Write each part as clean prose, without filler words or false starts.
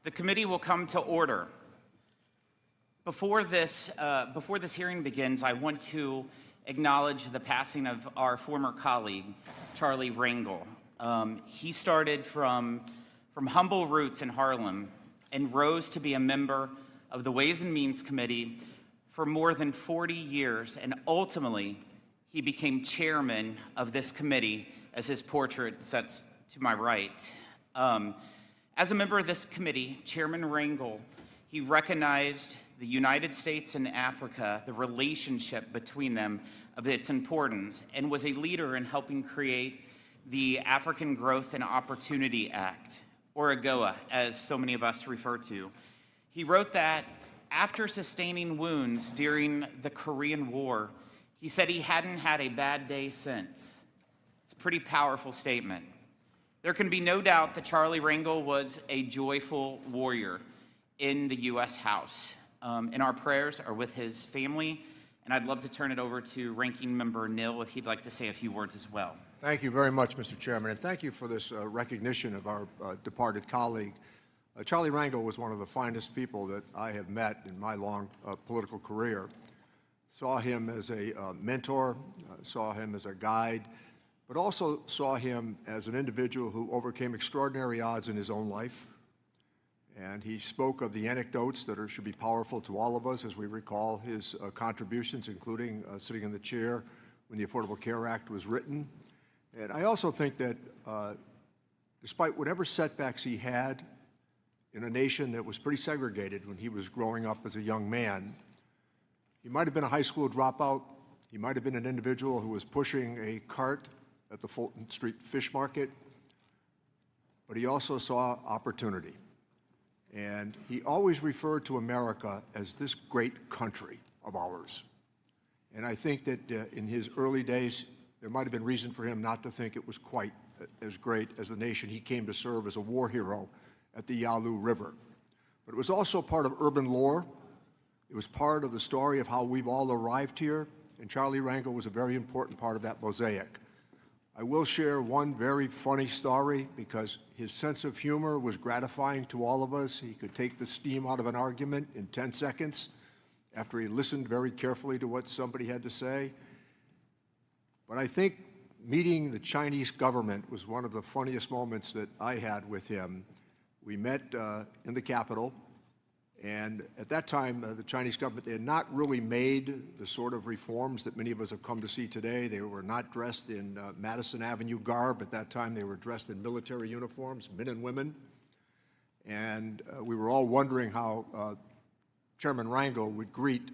The committee will come to order. Before this hearing begins, I want to acknowledge the passing of our former colleague, Charlie Rangel. He started from humble roots in Harlem and rose to be a member of the Ways and Means Committee for more than 40 years, and ultimately, he became chairman of this committee, as his portrait sits to my right. As a member of this committee, Chairman Rangel, he recognized the United States and Africa, the relationship between them, of its importance, and was a leader in helping create the African Growth and Opportunity Act, or AGOA, as so many of us refer to. He wrote that after sustaining wounds during the Korean War, he said he hadn't had a bad day since. It's a pretty powerful statement. There can be no doubt that Charlie Rangel was a joyful warrior in the U.S. House. And our prayers are with his family, and I'd love to turn it over to Ranking Member Nill if he'd like to say a few words as well. Thank you very much, Mr. Chairman, and thank you for this recognition of our departed colleague. Charlie Rangel was one of the finest people that I have met in my long political career. Saw him as a mentor, saw him as a guide, but also saw him as an individual who overcame extraordinary odds in his own life. And he spoke of the anecdotes that should be powerful to all of us as we recall his contributions, including sitting in the chair when the Affordable Care Act was written. And I also think that despite whatever setbacks he had in a nation that was pretty segregated when he was growing up as a young man, he might have been a high school dropout, he might have been an individual who was pushing a cart at the Fulton Street Fish Market, but he also saw opportunity. And he always referred to America as this great country of ours. And I think that in his early days, there might have been reason for him not to think it was quite as great as the nation he came to serve as a war hero at the Yalu River. But it was also part of urban lore. It was part of the story of how we've all arrived here, and Charlie Rangel was a very important part of that mosaic. I will share one very funny story because his sense of humor was gratifying to all of us. He could take the steam out of an argument in 10 seconds after he listened very carefully to what somebody had to say. But I think meeting the Chinese government was one of the funniest moments that I had with him. We met in the Capitol, and at that time, the Chinese government, they had not really made the sort of reforms that many of us have come to see today. They were not dressed in Madison Avenue garb. At that time, they were dressed in military uniforms, men and women. And we were all wondering how Chairman Rangel would greet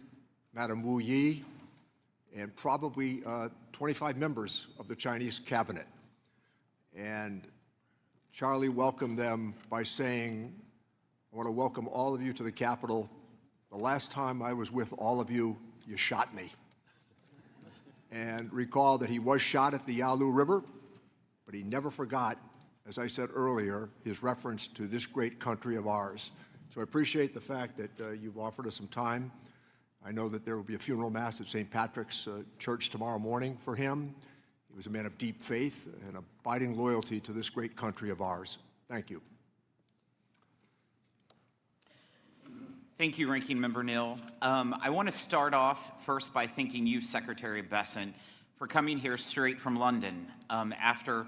Madame Wu Yi and probably 25 members of the Chinese cabinet. And Charlie welcomed them by saying, I want to welcome all of you to the Capitol. The last time I was with all of you, you shot me. And recall that he was shot at the Yalu River, but he never forgot, as I said earlier, his reference to this great country of ours. So I appreciate the fact that you've offered us some time. I know that there will be a funeral mass at St. Patrick's Church tomorrow morning for him. He was a man of deep faith and abiding loyalty to this great country of ours. Thank you. Thank you, Ranking Member Nill. I want to start off first by thanking you, Secretary Bessent, for coming here straight from London after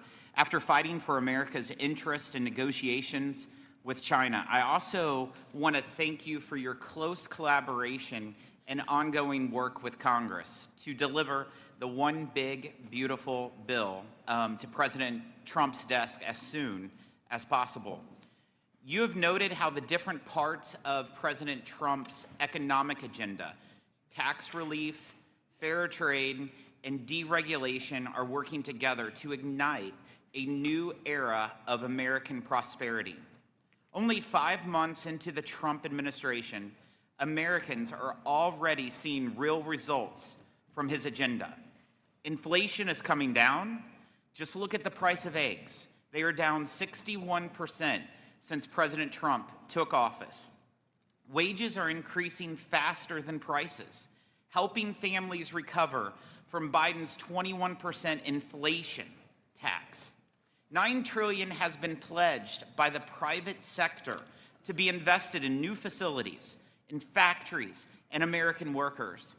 fighting for America's interest in negotiations with China. I also want to thank you for your close collaboration and ongoing work with Congress to deliver the One Big Beautiful Bill to President Trump's desk as soon as possible. You have noted how the different parts of President Trump's economic agenda, tax relief, fair trade, and deregulation are working together to ignite a new era of American prosperity. Only 5 months into the Trump administration, Americans are already seeing real results from his agenda. Inflation is coming down. Just look at the price of eggs. They are down 61% since President Trump took office. Wages are increasing faster than prices, helping families recover from Biden's 21% inflation tax. $9 trillion has been pledged by the private sector to be invested in new facilities, in factories, and American workers.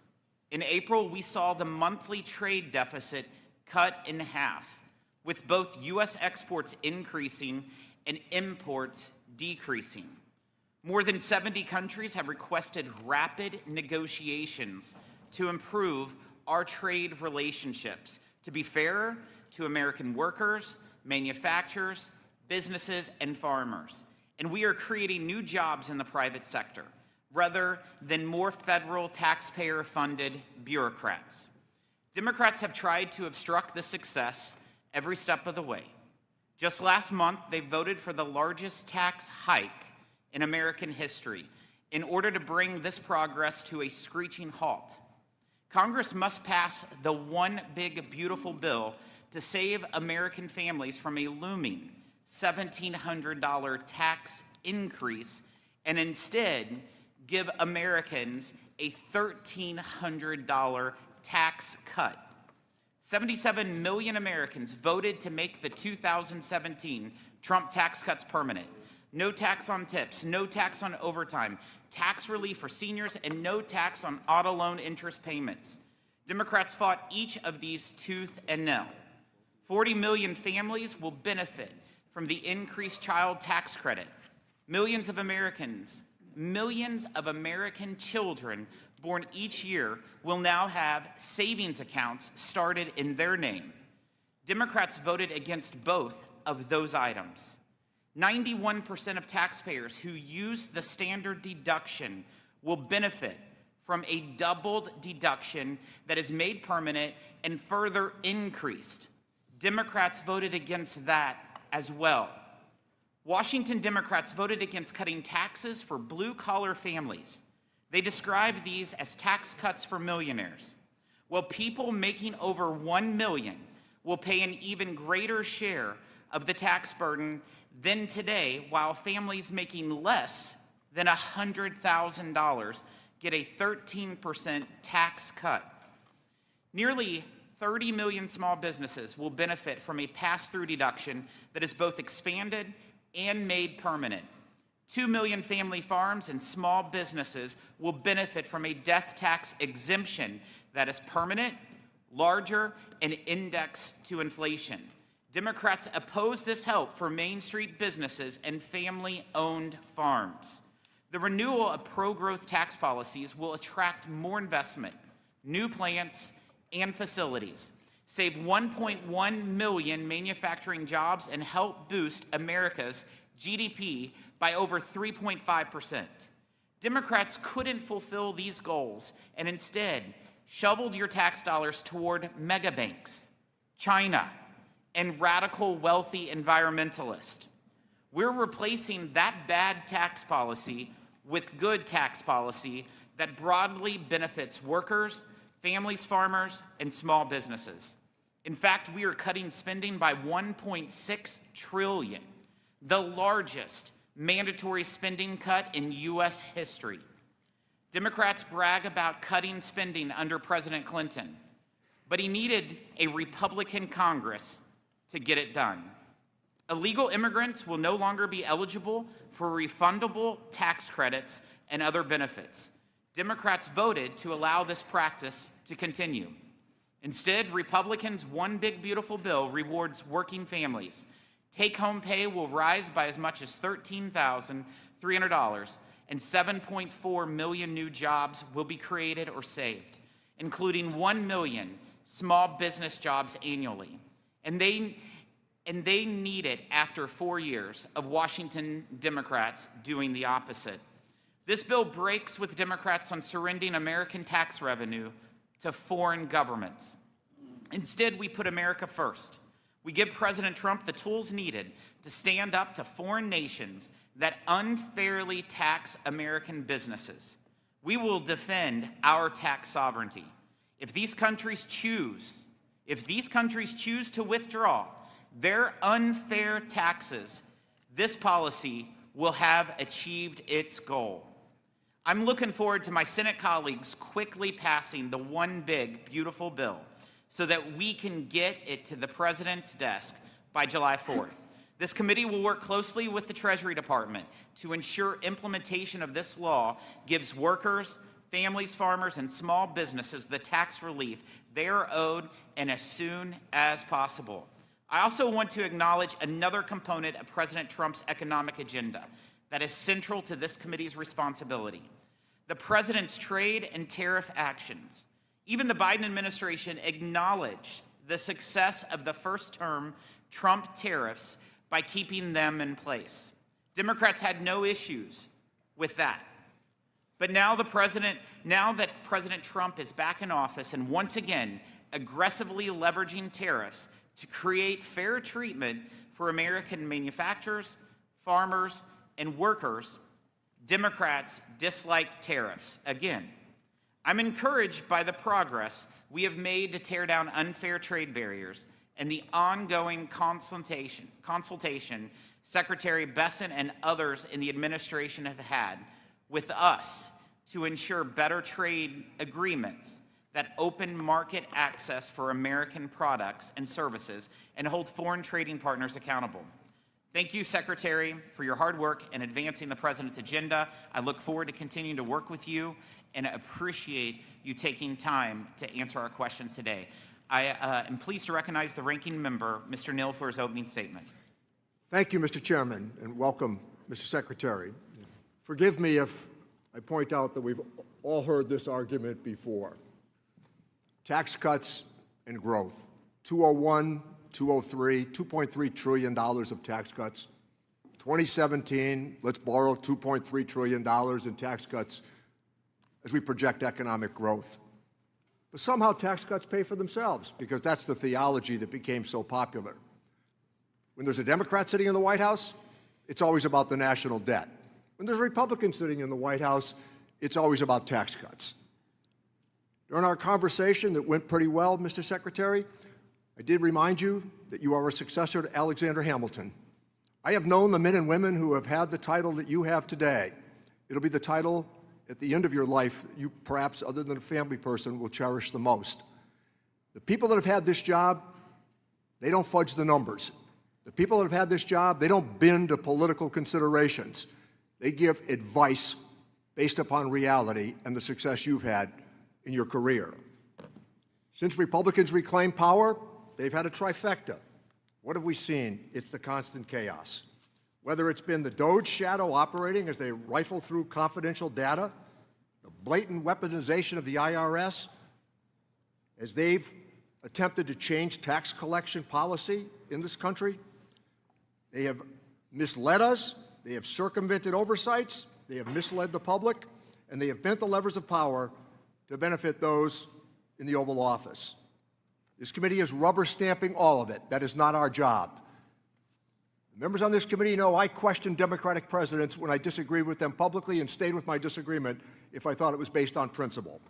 In April, we saw the monthly trade deficit cut in half, with both U.S. exports increasing and imports decreasing. More than 70 countries have requested rapid negotiations to improve our trade relationships, to be fairer to American workers, manufacturers, businesses, and farmers. And we are creating new jobs in the private sector, rather than more federal taxpayer-funded bureaucrats. Democrats have tried to obstruct this success every step of the way. Just last month, they voted for the largest tax hike in American history in order to bring this progress to a screeching halt. Congress must pass the one big, beautiful bill to save American families from a looming $1,700 tax increase and instead give Americans a $1,300 tax cut. 77 million Americans voted to make the 2017 Trump tax cuts permanent. No tax on tips, no tax on overtime, tax relief for seniors, and no tax on auto loan interest payments. Democrats fought each of these tooth and nail. 40 million families will benefit from the increased child tax credit. Millions of American children born each year will now have savings accounts started in their name. Democrats voted against both of those items. 91% of taxpayers who use the standard deduction will benefit from a doubled deduction that is made permanent and further increased. Democrats voted against that as well. Washington Democrats voted against cutting taxes for blue-collar families. They described these as tax cuts for millionaires. Well, people making over $1 million will pay an even greater share of the tax burden than today, while families making less than $100,000 get a 13% tax cut. Nearly 30 million small businesses will benefit from a pass-through deduction that is both expanded and made permanent. 2 million family farms and small businesses will benefit from a death tax exemption that is permanent, larger, and indexed to inflation. Democrats oppose this help for Main Street businesses and family-owned farms. The renewal of pro-growth tax policies will attract more investment, new plants, and facilities, save 1.1 million manufacturing jobs, and help boost America's GDP by over 3.5%. Democrats couldn't fulfill these goals and instead shoveled your tax dollars toward mega banks, China, and radical wealthy environmentalists. We're replacing that bad tax policy with good tax policy that broadly benefits workers, families, farmers, and small businesses. In fact, we are cutting spending by $1.6 trillion, the largest mandatory spending cut in U.S. history. Democrats brag about cutting spending under President Clinton, but he needed a Republican Congress to get it done. Illegal immigrants will no longer be eligible for refundable tax credits and other benefits. Democrats voted to allow this practice to continue. Instead, Republicans' one big beautiful bill rewards working families. Take-home pay will rise by as much as $13,300, and 7.4 million new jobs will be created or saved, including 1 million small business jobs annually. And they need it after 4 years of Washington Democrats doing the opposite. This bill breaks with Democrats on surrendering American tax revenue to foreign governments. Instead, we put America first. We give President Trump the tools needed to stand up to foreign nations that unfairly tax American businesses. We will defend our tax sovereignty. If these countries choose to withdraw their unfair taxes, this policy will have achieved its goal. I'm looking forward to my Senate colleagues quickly passing the one big, beautiful bill so that we can get it to the president's desk by July 4th. This committee will work closely with the Treasury Department to ensure implementation of this law gives workers, families, farmers, and small businesses the tax relief they are owed and as soon as possible. I also want to acknowledge another component of President Trump's economic agenda that is central to this committee's responsibility: the president's trade and tariff actions. Even the Biden administration acknowledged the success of the first-term Trump tariffs by keeping them in place. Democrats had no issues with that. But now that President Trump is back in office and once again aggressively leveraging tariffs to create fair treatment for American manufacturers, farmers, and workers, Democrats dislike tariffs again. I'm encouraged by the progress we have made to tear down unfair trade barriers and the ongoing consultation Secretary Bessent and others in the administration have had with us to ensure better trade agreements that open market access for American products and services and hold foreign trading partners accountable. Thank you, Secretary, for your hard work in advancing the President's agenda. I look forward to continuing to work with you and appreciate you taking time to answer our questions today. I am pleased to recognize the ranking member, Mr. Neal, for his opening statement. Thank you, Mr. Chairman, and welcome, Mr. Secretary. Forgive me if I point out that we've all heard this argument before. Tax cuts and growth. 201, 203, $2.3 trillion of tax cuts. 2017, let's borrow $2.3 trillion in tax cuts as we project economic growth. But somehow tax cuts pay for themselves, because that's the theology that became so popular. When there's a Democrat sitting in the White House, it's always about the national debt. When there's a Republican sitting in the White House, it's always about tax cuts. During our conversation that went pretty well, Mr. Secretary, I did remind you that you are a successor to Alexander Hamilton. I have known the men and women who have had the title that you have today. It'll be the title at the end of your life you, perhaps other than a family person, will cherish the most. The people that have had this job, they don't fudge the numbers. The people that have had this job, they don't bend to political considerations. They give advice based upon reality and the success you've had in your career. Since Republicans reclaimed power, they've had a trifecta. What have we seen? It's the constant chaos. Whether it's been the DOGE shadow operating as they rifle through confidential data, the blatant weaponization of the IRS, as they've attempted to change tax collection policy in this country. They have misled us, they have circumvented oversights, they have misled the public, and they have bent the levers of power to benefit those in the Oval Office. This committee is rubber stamping all of it. That is not our job. The members on this committee know I questioned Democratic presidents when I disagreed with them publicly and stayed with my disagreement if I thought it was based on principle.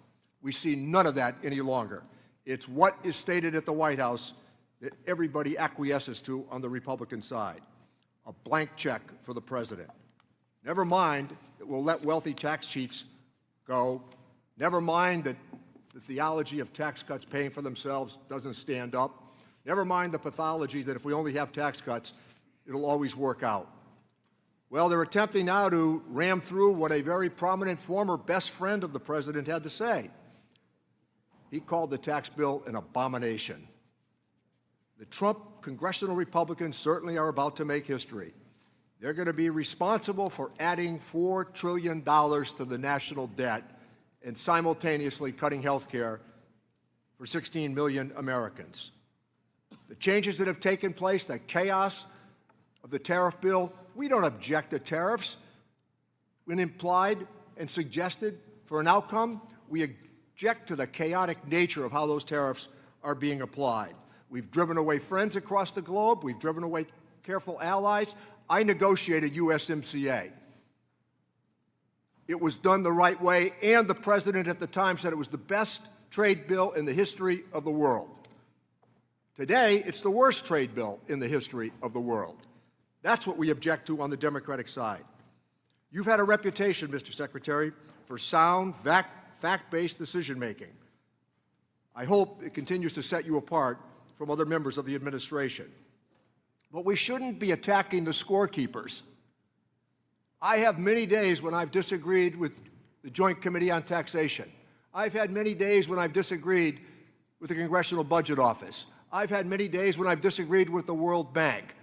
We see none of that any longer. It's what is stated at the White House that everybody acquiesces to on the Republican side. A blank check for the president. Never mind that we'll let wealthy tax cheats go. Never mind that the theology of tax cuts paying for themselves doesn't stand up. Never mind the pathology that if we only have tax cuts, it'll always work out. Well, they're attempting now to ram through what a very prominent former best friend of the president had to say. He called the tax bill an abomination. The Trump congressional Republicans certainly are about to make history. They're going to be responsible for adding $4 trillion to the national debt and simultaneously cutting health care for 16 million Americans. The changes that have taken place, the chaos of the tariff bill, we don't object to tariffs. When implied and suggested for an outcome, we object to the chaotic nature of how those tariffs are being applied. We've driven away friends across the globe. We've driven away careful allies. I negotiated USMCA. It was done the right way, and the president at the time said it was the best trade bill in the history of the world. Today, it's the worst trade bill in the history of the world. That's what we object to on the Democratic side. You've had a reputation, Mr. Secretary, for sound, fact-based decision-making. I hope it continues to set you apart from other members of the administration. But we shouldn't be attacking the scorekeepers. I have many days when I've disagreed with the Joint Committee on Taxation. I've had many days when I've disagreed with the Congressional Budget Office. I've had many days when I've disagreed with the World Bank.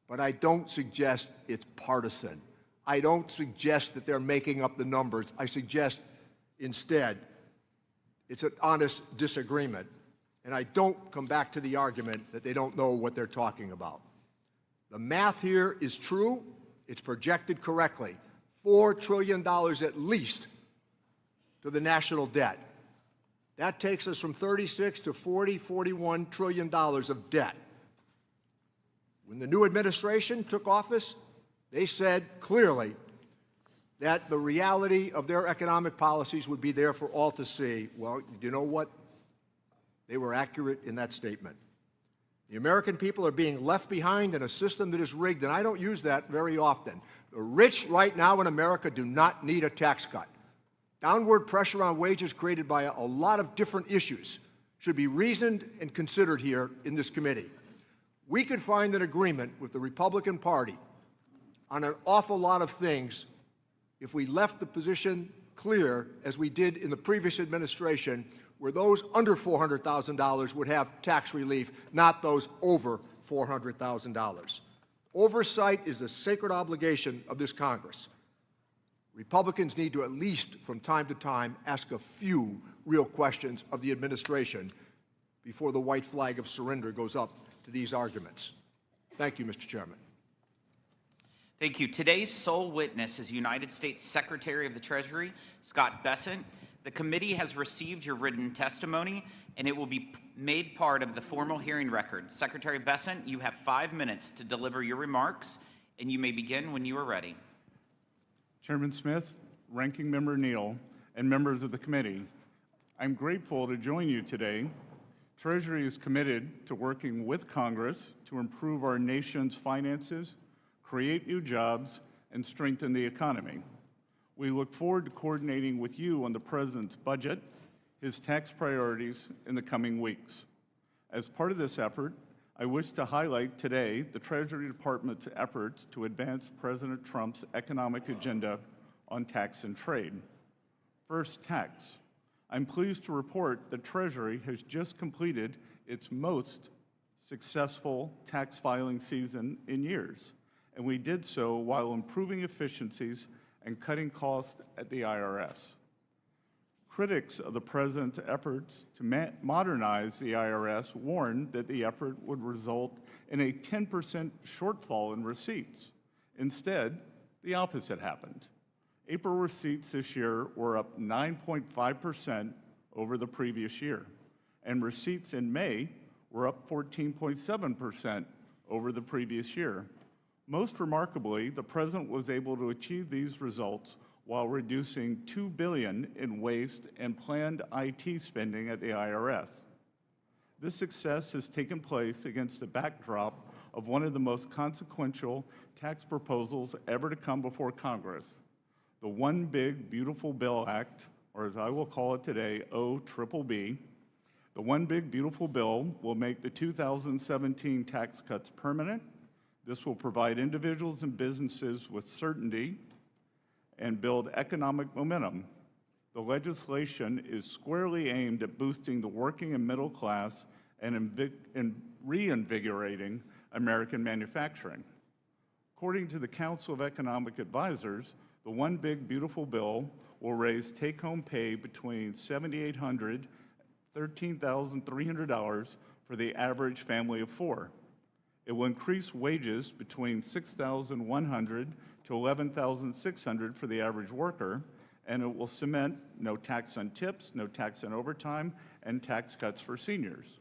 But I don't suggest it's partisan. I don't suggest that they're making up the numbers. I suggest instead it's an honest disagreement. And I don't come back to the argument that they don't know what they're talking about. The math here is true. It's projected correctly. $4 trillion at least to the national debt. That takes us from 36 to 40, $41 trillion of debt. When the new administration took office, they said clearly that the reality of their economic policies would be there for all to see. Well, you know what? They were accurate in that statement. The American people are being left behind in a system that is rigged, and I don't use that very often. The rich right now in America do not need a tax cut. Downward pressure on wages created by a lot of different issues should be reasoned and considered here in this committee. We could find an agreement with the Republican Party on an awful lot of things if we left the position clear, as we did in the previous administration, where those under $400,000 would have tax relief, not those over $400,000. Oversight is a sacred obligation of this Congress. Republicans need to at least, from time to time, ask a few real questions of the administration before the white flag of surrender goes up to these arguments. Thank you, Mr. Chairman. Thank you. Today's sole witness is United States Secretary of the Treasury, Scott Bessent. The committee has received your written testimony, and it will be made part of the formal hearing record. Secretary Bessent, you have 5 minutes to deliver your remarks, and you may begin when you are ready. Chairman Smith, Ranking Member Neal, and members of the committee, I'm grateful to join you today. Treasury is committed to working with Congress to improve our nation's finances, create new jobs, and strengthen the economy. We look forward to coordinating with you on the President's budget, his tax priorities in the coming weeks. As part of this effort, I wish to highlight today the Treasury Department's efforts to advance President Trump's economic agenda on tax and trade. First, tax. I'm pleased to report that Treasury has just completed its most successful tax filing season in years, and we did so while improving efficiencies and cutting costs at the IRS. Critics of the President's efforts to modernize the IRS warned that the effort would result in a 10% shortfall in receipts. Instead, the opposite happened. April receipts this year were up 9.5% over the previous year, and receipts in May were up 14.7% over the previous year. Most remarkably, the President was able to achieve these results while reducing $2 billion in waste and planned IT spending at the IRS. This success has taken place against the backdrop of one of the most consequential tax proposals ever to come before Congress, the One Big Beautiful Bill Act, or as I will call it today, OBBB. The One Big Beautiful Bill will make the 2017 tax cuts permanent. This will provide individuals and businesses with certainty and build economic momentum. The legislation is squarely aimed at boosting the working and middle class and reinvigorating American manufacturing. According to the Council of Economic Advisors, the One Big Beautiful Bill will raise take-home pay between $7,800 and $13,300 for the average family of four. It will increase wages between $6,100 to $11,600 for the average worker, and it will cement no tax on tips, no tax on overtime, and tax cuts for seniors.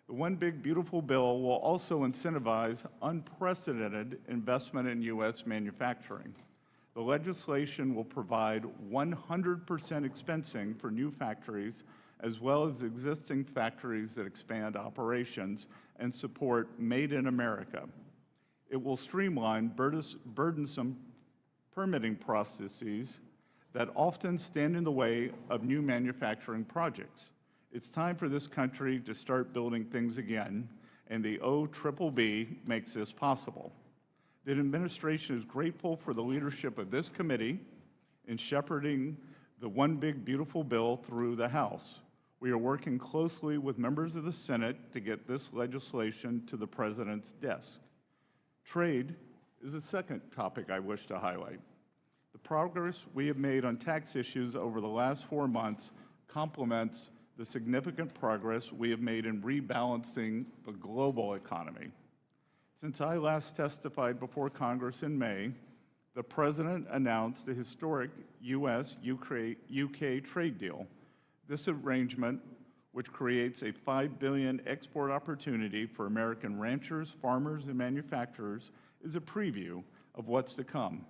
The One Big Beautiful Bill will also incentivize unprecedented investment in U.S. manufacturing. The legislation will provide 100% expensing for new factories, as well as existing factories that expand operations and support Made in America. It will streamline burdensome permitting processes that often stand in the way of new manufacturing projects. It's time for this country to start building things again, and the OBBB makes this possible. The administration is grateful for the leadership of this committee in shepherding the One Big Beautiful Bill through the House. We are working closely with members of the Senate to get this legislation to the President's desk. Trade is the second topic I wish to highlight. The progress we have made on tax issues over the last 4 months complements the significant progress we have made in rebalancing the global economy. Since I last testified before Congress in May, the President announced a historic U.S.-UK trade deal. This arrangement, which creates a $5 billion export opportunity for American ranchers, farmers, and manufacturers, is a preview of what's to come.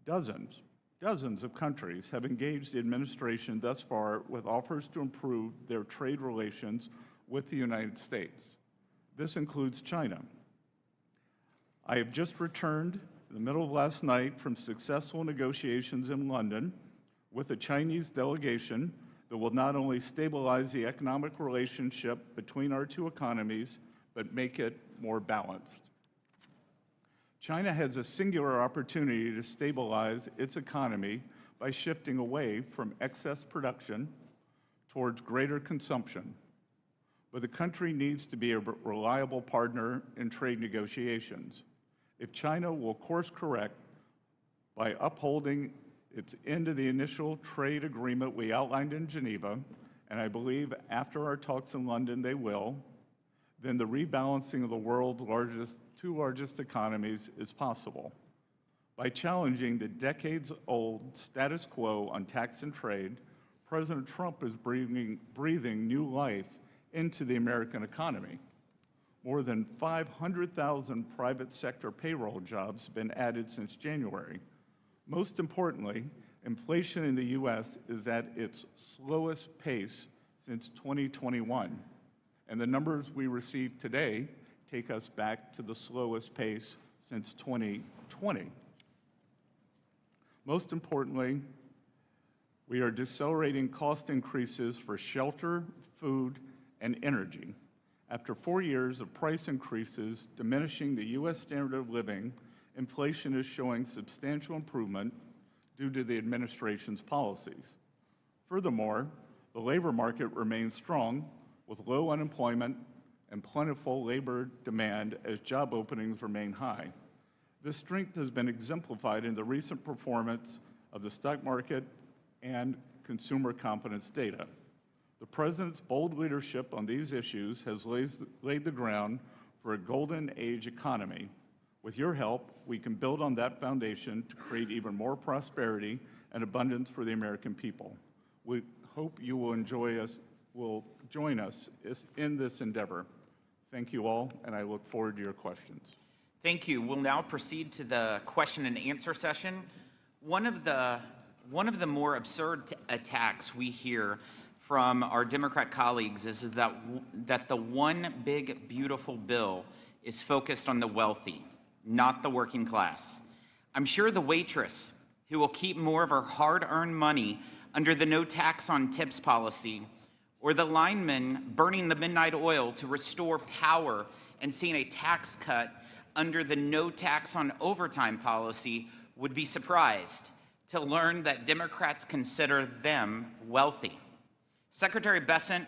Dozens of countries have engaged the administration thus far with offers to improve their trade relations with the United States. This includes China. I have just returned in the middle of last night from successful negotiations in London with a Chinese delegation that will not only stabilize the economic relationship between our two economies, but make it more balanced. China has a singular opportunity to stabilize its economy by shifting away from excess production towards greater consumption. But the country needs to be a reliable partner in trade negotiations. If China will course correct by upholding its end of the initial trade agreement we outlined in Geneva, and I believe after our talks in London they will, then the rebalancing of the world's two largest economies is possible. By challenging the decades-old status quo on tax and trade, President Trump is breathing new life into the American economy. More than 500,000 private sector payroll jobs have been added since January. Most importantly, inflation in the U.S. is at its slowest pace since 2021, and the numbers we received today take us back to the slowest pace since 2020. Most importantly, we are decelerating cost increases for shelter, food, and energy. After 4 years of price increases diminishing the U.S. standard of living, inflation is showing substantial improvement due to the administration's policies. Furthermore, the labor market remains strong with low unemployment and plentiful labor demand as job openings remain high. This strength has been exemplified in the recent performance of the stock market and consumer confidence data. The President's bold leadership on these issues has laid the ground for a golden age economy. With your help, we can build on that foundation to create even more prosperity and abundance for the American people. We hope you will join us in this endeavor. Thank you all, and I look forward to your questions. Thank you. We'll now proceed to the question and answer session. One of the more absurd attacks we hear from our Democrat colleagues is that the one big beautiful bill is focused on the wealthy, not the working class. I'm sure the waitress who will keep more of her hard-earned money under the no tax on tips policy, or the lineman burning the midnight oil to restore power and seeing a tax cut under the no tax on overtime policy would be surprised to learn that Democrats consider them wealthy. Secretary Bessent,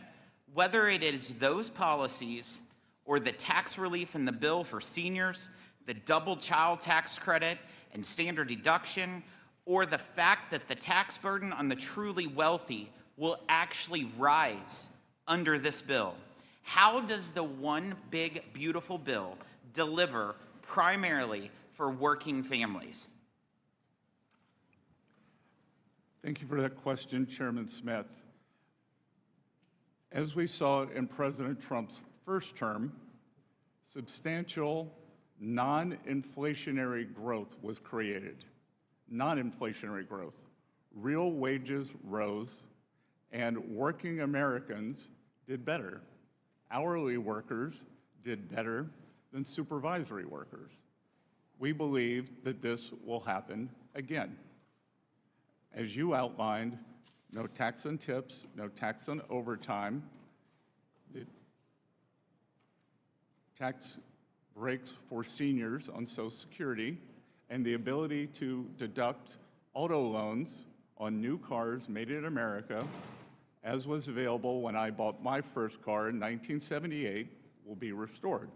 whether it is those policies or the tax relief in the bill for seniors, the double child tax credit and standard deduction, or the fact that the tax burden on the truly wealthy will actually rise under this bill, how does the one big beautiful bill deliver primarily for working families? Thank you for that question, Chairman Smith. As we saw in President Trump's first term, substantial non-inflationary growth was created. Non-inflationary growth. Real wages rose, and working Americans did better. Hourly workers did better than supervisory workers. We believe that this will happen again. As you outlined, no tax on tips, no tax on overtime. The tax breaks for seniors on Social Security, and the ability to deduct auto loans on new cars made in America, as was available when I bought my first car in 1978, will be restored.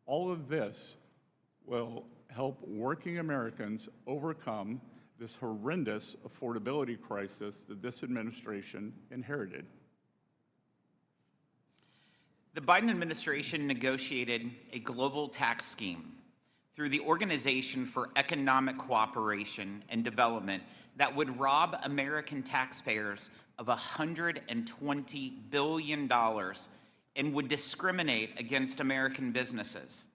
All of this will help working Americans overcome this horrendous affordability crisis that this administration inherited. The Biden administration negotiated a global tax scheme through the Organization for Economic Cooperation and Development that would rob American taxpayers of $120 billion and would discriminate against American businesses.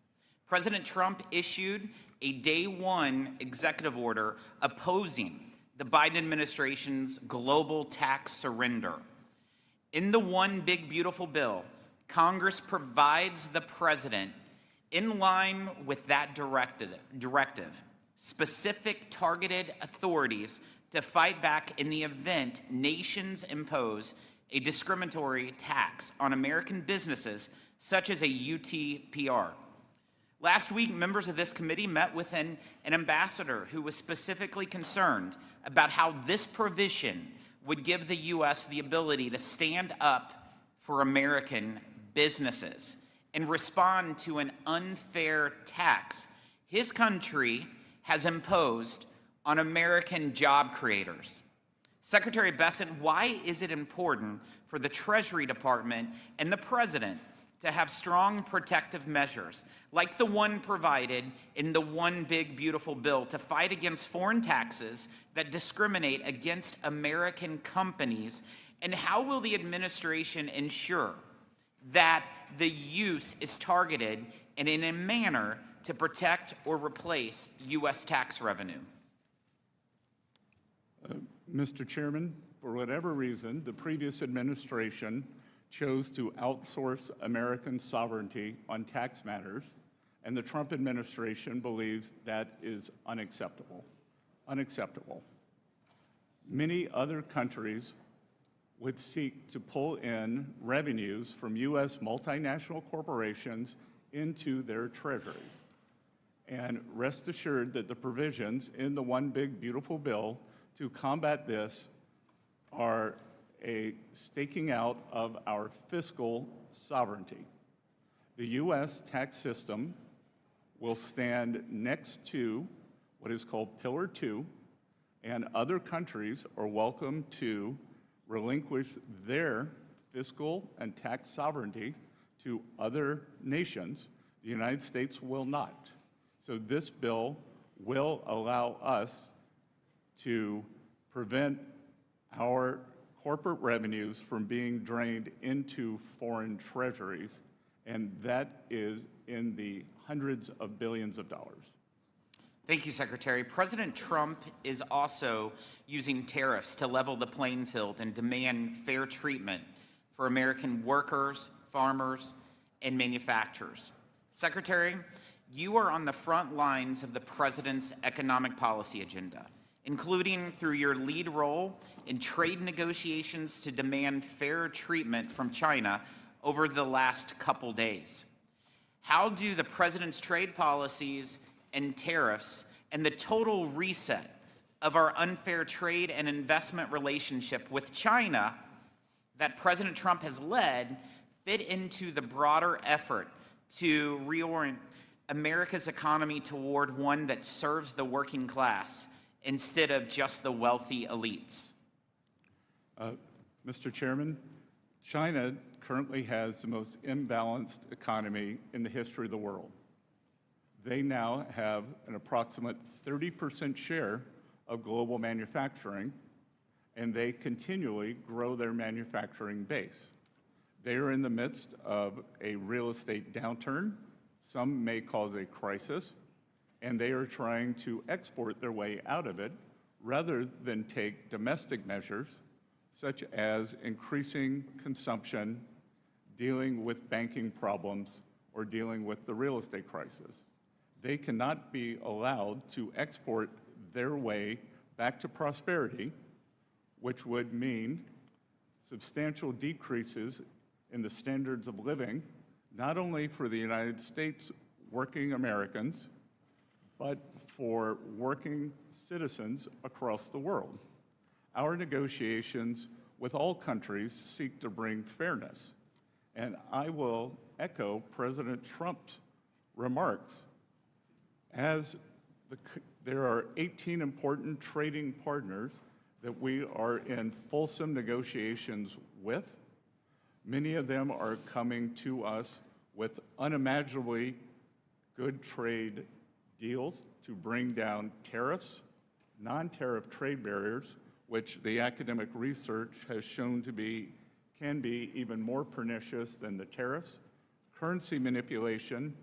President Trump issued a day one executive order opposing the Biden administration's global tax surrender. In the One Big Beautiful Bill, Congress provides the president, in line with that directive, specific targeted authorities to fight back in the event nations impose a discriminatory tax on American businesses, such as a UTPR. Last week, members of this committee met with an ambassador who was specifically concerned about how this provision would give the U.S. the ability to stand up for American businesses and respond to an unfair tax his country has imposed on American job creators. Secretary Bessent, why is it important for the Treasury Department and the President to have strong protective measures, like the one provided in the One Big Beautiful Bill, to fight against foreign taxes that discriminate against American companies? And how will the administration ensure that the use is targeted and in a manner to protect or replace U.S. tax revenue? Mr. Chairman, for whatever reason, the previous administration chose to outsource American sovereignty on tax matters, and the Trump administration believes that is unacceptable. Unacceptable. Many other countries would seek to pull in revenues from U.S. multinational corporations into their treasuries. And rest assured that the provisions in the One Big Beautiful Bill to combat this are a staking out of our fiscal sovereignty. The U.S. tax system will stand next to what is called Pillar 2, and other countries are welcome to relinquish their fiscal and tax sovereignty to other nations. The United States will not. So this bill will allow us to prevent our corporate revenues from being drained into foreign treasuries, and that is in the hundreds of billions of dollars. Thank you, Secretary. President Trump is also using tariffs to level the playing field and demand fair treatment for American workers, farmers, and manufacturers. Secretary, you are on the front lines of the president's economic policy agenda, including through your lead role in trade negotiations to demand fair treatment from China over the last couple days. How do the president's trade policies and tariffs and the total reset of our unfair trade and investment relationship with China that President Trump has led fit into the broader effort to reorient America's economy toward one that serves the working class instead of just the wealthy elites? Mr. Chairman, China currently has the most imbalanced economy in the history of the world. They now have an approximate 30% share of global manufacturing, and they continually grow their manufacturing base. They are in the midst of a real estate downturn, some may cause a crisis, and they are trying to export their way out of it rather than take domestic measures such as increasing consumption, dealing with banking problems, or dealing with the real estate crisis. They cannot be allowed to export their way back to prosperity, which would mean substantial decreases in the standards of living not only for the United States working Americans, but for working citizens across the world. Our negotiations with all countries seek to bring fairness. And I will echo President Trump's remarks. There are 18 important trading partners that we are in fulsome negotiations with. Many of them are coming to us with unimaginably good trade deals to bring down tariffs, non-tariff trade barriers, which the academic research has shown to can be even more pernicious than the tariffs, currency manipulation,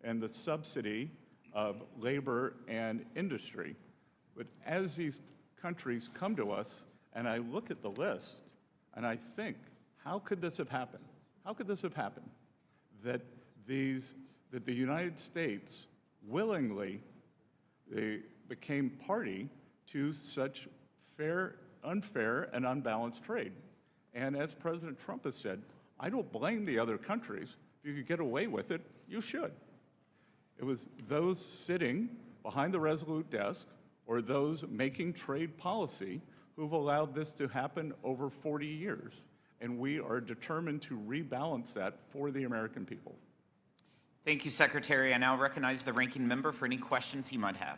and the subsidy of labor and industry. But as these countries come to us, and I look at the list, and I think, how could this have happened? How could this have happened? That the United States willingly became party to such unfair and unbalanced trade. And as President Trump has said, I don't blame the other countries. If you could get away with it, you should. It was those sitting behind the Resolute desk or those making trade policy who've allowed this to happen over 40 years. And we are determined to rebalance that for the American people. Thank you, Secretary. I now recognize the ranking member for any questions he might have.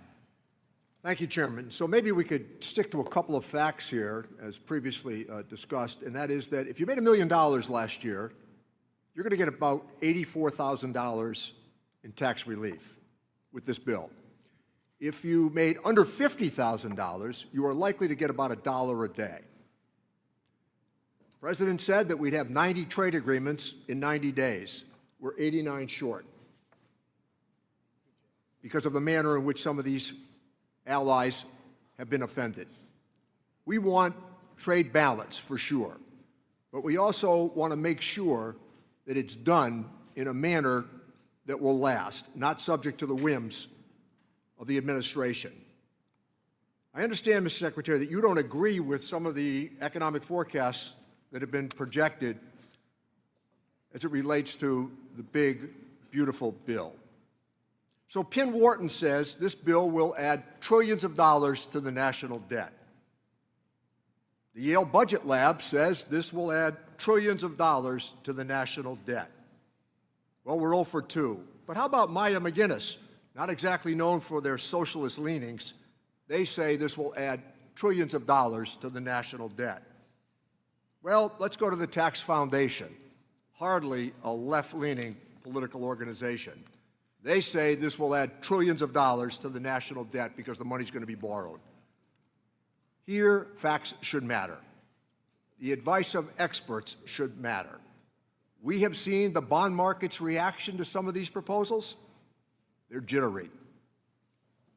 Thank you, Chairman. So maybe we could stick to a couple of facts here, as previously discussed, and that is that if you made $1 million last year, you're going to get about $84,000 in tax relief with this bill. If you made under $50,000, you are likely to get about $1 a day. The President said that we'd have 90 trade agreements in 90 days. We're 89 short because of the manner in which some of these allies have been offended. We want trade balance for sure, but we also want to make sure that it's done in a manner that will last, not subject to the whims of the administration. I understand, Mr. Secretary, that you don't agree with some of the economic forecasts that have been projected as it relates to the big, beautiful bill. So Penn Wharton says this bill will add trillions of dollars to the national debt. The Yale Budget Lab says this will add trillions of dollars to the national debt. Well, we're 0 for 2. But how about Maya McGinnis? Not exactly known for their socialist leanings. They say this will add trillions of dollars to the national debt. Well, let's go to the Tax Foundation, hardly a left-leaning political organization. They say this will add trillions of dollars to the national debt because the money's going to be borrowed. Here, facts should matter. The advice of experts should matter. We have seen the bond market's reaction to some of these proposals. They're jittery.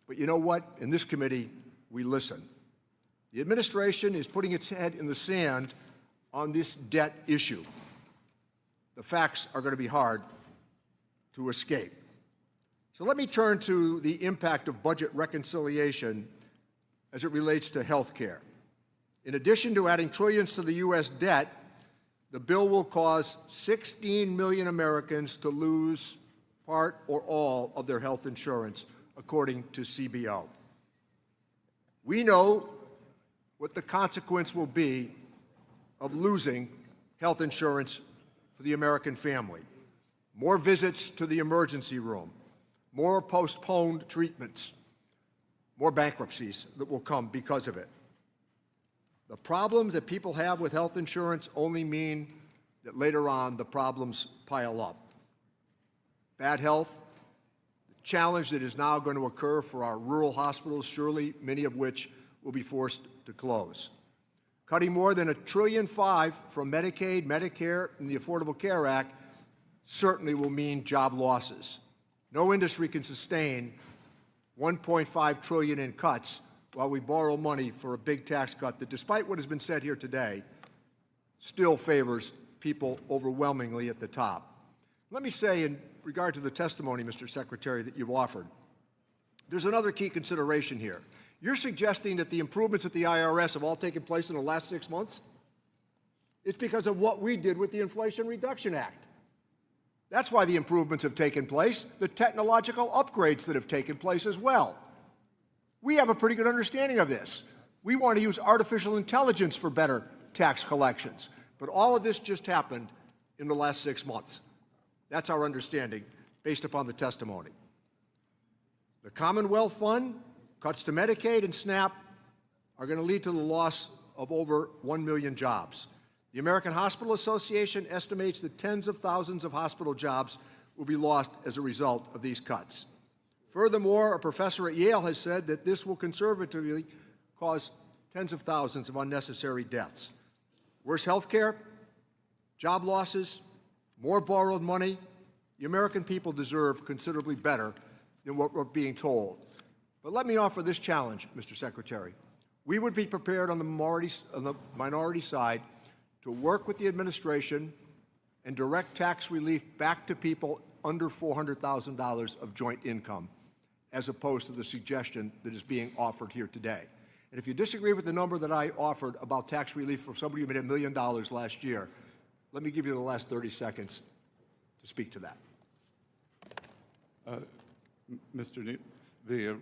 But you know what? In this committee, we listen. The administration is putting its head in the sand on this debt issue. The facts are going to be hard to escape. So let me turn to the impact of budget reconciliation as it relates to health care. In addition to adding trillions to the U.S. debt, the bill will cause 16 million Americans to lose part or all of their health insurance, according to CBO. We know what the consequence will be of losing health insurance for the American family. More visits to the emergency room, more postponed treatments, more bankruptcies that will come because of it. The problems that people have with health insurance only mean that later on the problems pile up. Bad health, the challenge that is now going to occur for our rural hospitals, surely many of which will be forced to close. Cutting more than $1.5 trillion from Medicaid, Medicare, and the Affordable Care Act certainly will mean job losses. No industry can sustain $1.5 trillion in cuts while we borrow money for a big tax cut that, despite what has been said here today, still favors people overwhelmingly at the top. Let me say, in regard to the testimony, Mr. Secretary, that you've offered, there's another key consideration here. You're suggesting that the improvements at the IRS have all taken place in the last 6 months? It's because of what we did with the Inflation Reduction Act. That's why the improvements have taken place, the technological upgrades that have taken place as well. We have a pretty good understanding of this. We want to use artificial intelligence for better tax collections. But all of this just happened in the last 6 months. That's our understanding based upon the testimony. The Commonwealth Fund, cuts to Medicaid and SNAP are going to lead to the loss of over 1 million jobs. The American Hospital Association estimates that tens of thousands of hospital jobs will be lost as a result of these cuts. Furthermore, a professor at Yale has said that this will conservatively cause tens of thousands of unnecessary deaths. Worse health care, job losses, more borrowed money. The American people deserve considerably better than what we're being told. But let me offer this challenge, Mr. Secretary. We would be prepared on the minority side to work with the administration and direct tax relief back to people under $400,000 of joint income, as opposed to the suggestion that is being offered here today. And if you disagree with the number that I offered about tax relief for somebody who made $1 million last year, let me give you the last 30 seconds to speak to that.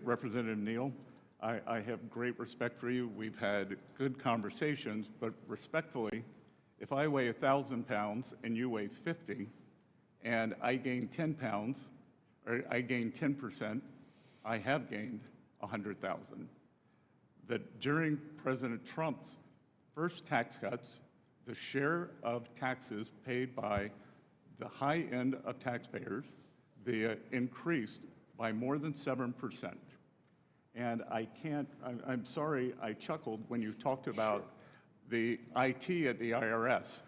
Representative Neal, I have great respect for you. We've had good conversations, but respectfully, if I weigh 1,000 pounds and you weigh 50, and I gain 10 pounds, or I gain 10%, I have gained 100,000. That during President Trump's first tax cuts, the share of taxes paid by the high end of taxpayers, increased by more than 7%. And I'm sorry I chuckled when you talked about the IT at the IRS.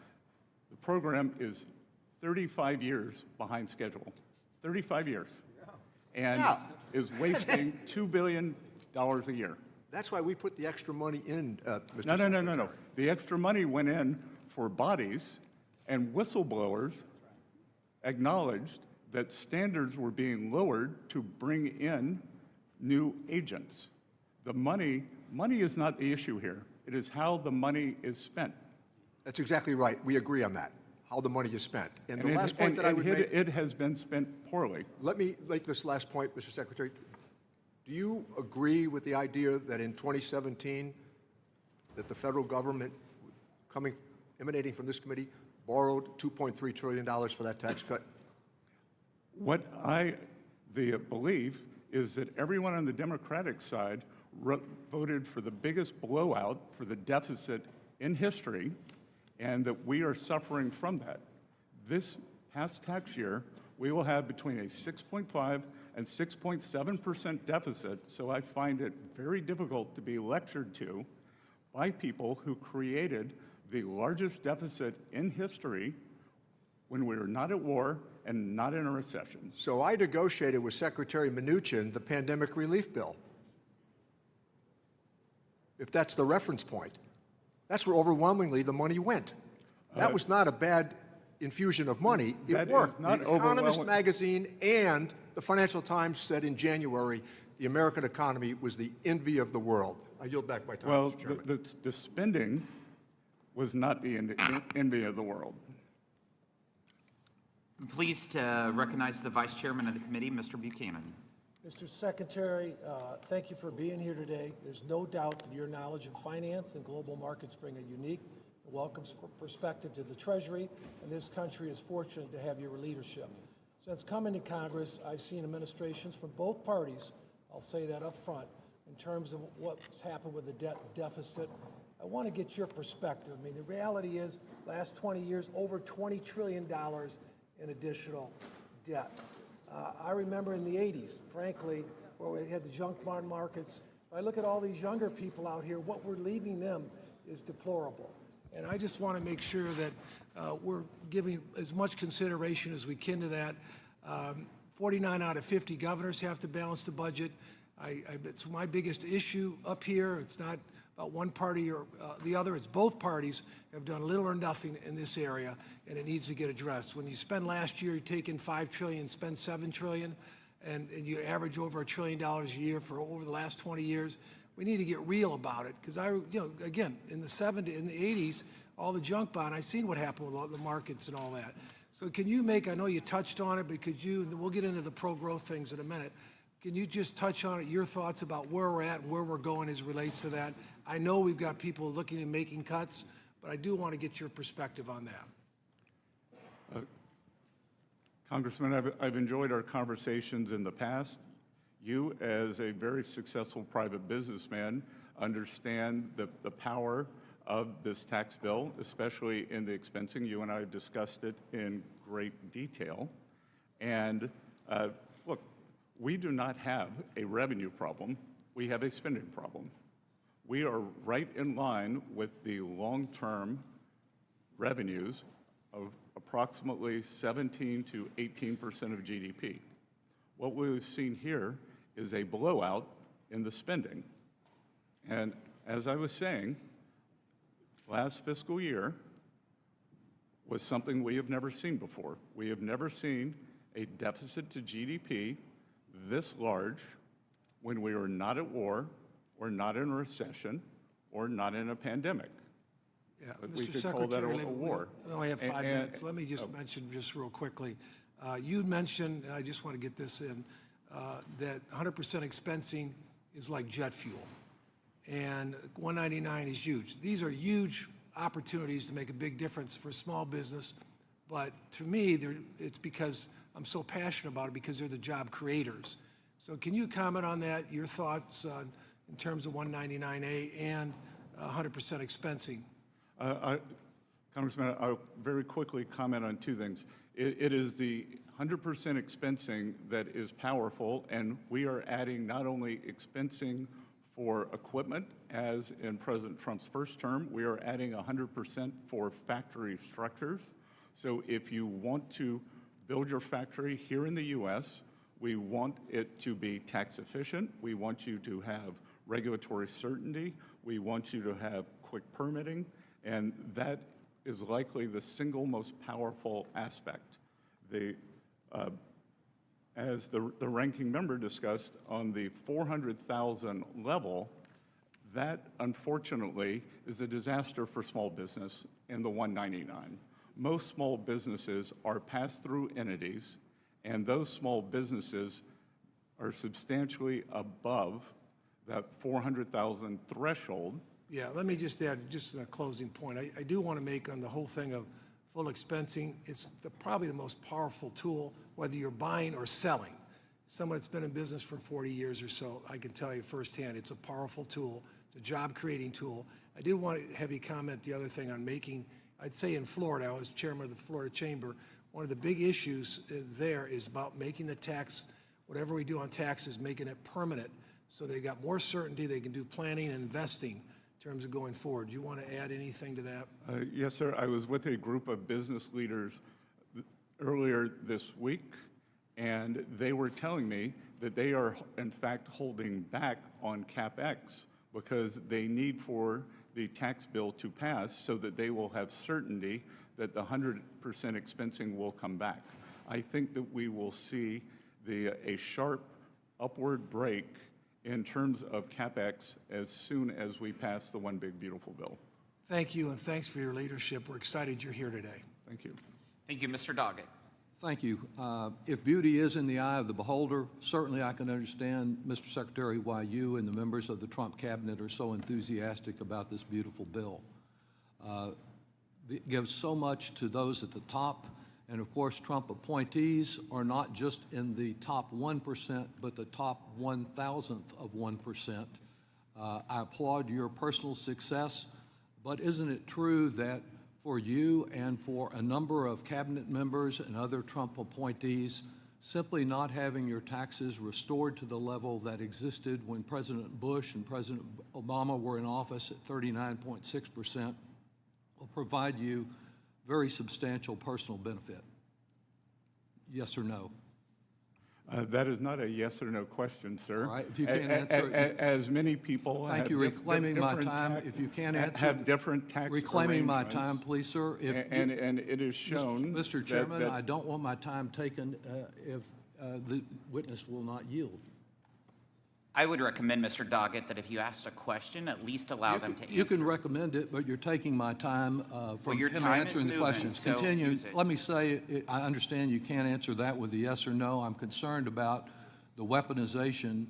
The program is 35 years behind schedule, 35 years, and is wasting $2 billion a year. That's why we put the extra money in, Mr. No. The extra money went in for bodies, and whistleblowers acknowledged that standards were being lowered to bring in new agents. The money is not the issue here. It is how the money is spent. That's exactly right. We agree on that, how the money is spent. And the last point that I would make... It has been spent poorly. Let me make this last point, Mr. Secretary. Do you agree with the idea that in 2017, that the federal government, emanating from this committee, borrowed $2.3 trillion for that tax cut? What I believe is that everyone on the Democratic side voted for the biggest blowout for the deficit in history, and that we are suffering from that. This past tax year, we will have between a 6.5 and 6.7% deficit, so I find it very difficult to be lectured to by people who created the largest deficit in history when we were not at war and not in a recession. So I negotiated with Secretary Mnuchin the pandemic relief bill. If that's the reference point, that's where overwhelmingly the money went. That was not a bad infusion of money. It worked. The Economist magazine and the Financial Times said in January the American economy was the envy of the world. I yield back my time, Mr. Chairman. Well, the spending was not the envy of the world. I'm pleased to recognize the Vice Chairman of the committee, Mr. Buchanan. Mr. Secretary, thank you for being here today. There's no doubt that your knowledge of finance and global markets bring a unique and welcome perspective to the Treasury, and this country is fortunate to have your leadership. Since coming to Congress, I've seen administrations from both parties, I'll say that up front, in terms of what's happened with the debt deficit. I want to get your perspective. I mean, the reality is, last 20 years, over $20 trillion in additional debt. I remember in the 80s, frankly, where we had the junk bond markets. If I look at all these younger people out here, what we're leaving them is deplorable. And I just want to make sure that we're giving as much consideration as we can to that. 49 out of 50 governors have to balance the budget. It's my biggest issue up here. It's not about one party or the other. It's both parties have done little or nothing in this area, and it needs to get addressed. When you spend last year, you take in $5 trillion, spend $7 trillion, and you average over $1 trillion a year for over the last 20 years. We need to get real about it, because again, in the 70s, in the 80s, all the junk bond, I seen what happened with all the markets and all that. So can you make, I know you touched on it, but could you, and we'll get into the pro-growth things in a minute, can you just touch on it, your thoughts about where we're at and where we're going as it relates to that? I know we've got people looking at making cuts, but I do want to get your perspective on that. Congressman, I've enjoyed our conversations in the past. You, as a very successful private businessman, understand the power of this tax bill, especially in the expensing. You and I discussed it in great detail. And look, we do not have a revenue problem. We have a spending problem. We are right in line with the long-term revenues of approximately 17 to 18% of GDP. What we've seen here is a blowout in the spending. And as I was saying, last fiscal year was something we have never seen before. We have never seen a deficit to GDP this large when we were not at war, or not in a recession, or not in a pandemic. Yeah, We Mr. could call that Secretary, a war. we only have 5 And- minutes. Let me just mention just real quickly. You mentioned, and I just want to get this in, that 100% expensing is like jet fuel. And 199 is huge. These are huge opportunities to make a big difference for small business. But to me, it's because I'm so passionate about it, because they're the job creators. So can you comment on that, your thoughts in terms of 199A and 100% expensing? Congressman, I'll very quickly comment on two things. It is the 100% expensing that is powerful, and we are adding not only expensing for equipment, as in President Trump's first term, we are adding 100% for factory structures. So if you want to build your factory here in the U.S., we want it to be tax efficient. We want you to have regulatory certainty. We want you to have quick permitting, and that is likely the single most powerful aspect. As the ranking member discussed, on the 400,000 level, that unfortunately is a disaster for small business in the 199. Most small businesses are pass-through entities, and those small businesses are substantially above that 400,000 threshold. Yeah, let me just add, just a closing point. I do want to make on the whole thing of full expensing, it's probably the most powerful tool, whether you're buying or selling. Someone that's been in business for 40 years or so, I can tell you firsthand, it's a powerful tool. It's a job-creating tool. I did want to have you comment the other thing on making, I'd say in Florida, I was chairman of the Florida Chamber, one of the big issues there is about making the tax, whatever we do on taxes, making it permanent, so they got more certainty, they can do planning and investing in terms of going forward. Do you want to add anything to that? Yes, sir. I was with a group of business leaders earlier this week, and they were telling me that they are, in fact, holding back on CapEx because they need for the tax bill to pass so that they will have certainty that the 100% expensing will come back. I think that we will see a sharp upward break in terms of CapEx as soon as we pass the One Big Beautiful Bill. Thank you, and thanks for your leadership. We're excited you're here today. Thank you. Thank you, Mr. Doggett. Thank you. If beauty is in the eye of the beholder, certainly I can understand, Mr. Secretary, why you and the members of the Trump cabinet are so enthusiastic about this beautiful bill. It gives so much to those at the top, and of course Trump appointees are not just in the top 1%, but the top 1,000th of 1%. I applaud your personal success, but isn't it true that for you and for a number of cabinet members and other Trump appointees, simply not having your taxes restored to the level that existed when President Bush and President Obama were in office at 39.6% will provide you very substantial personal benefit? Yes or no? That is not a yes or no question, sir. All right, if you can't answer it. As many people Thank have you. Reclaiming my different time. tax- If you can't answer. have different tax Reclaiming my arrangements. time, please, sir. And it is shown. Mr. Chairman, that I don't want my time taken if the witness will not yield. I would recommend, Mr. Doggett, that if you asked a question, at least allow them to answer. You can recommend it, but you're taking my time from your him time is answering the moving, questions. so Continue. use it. Let me say, I understand you can't answer that with a yes or no. I'm concerned about the weaponization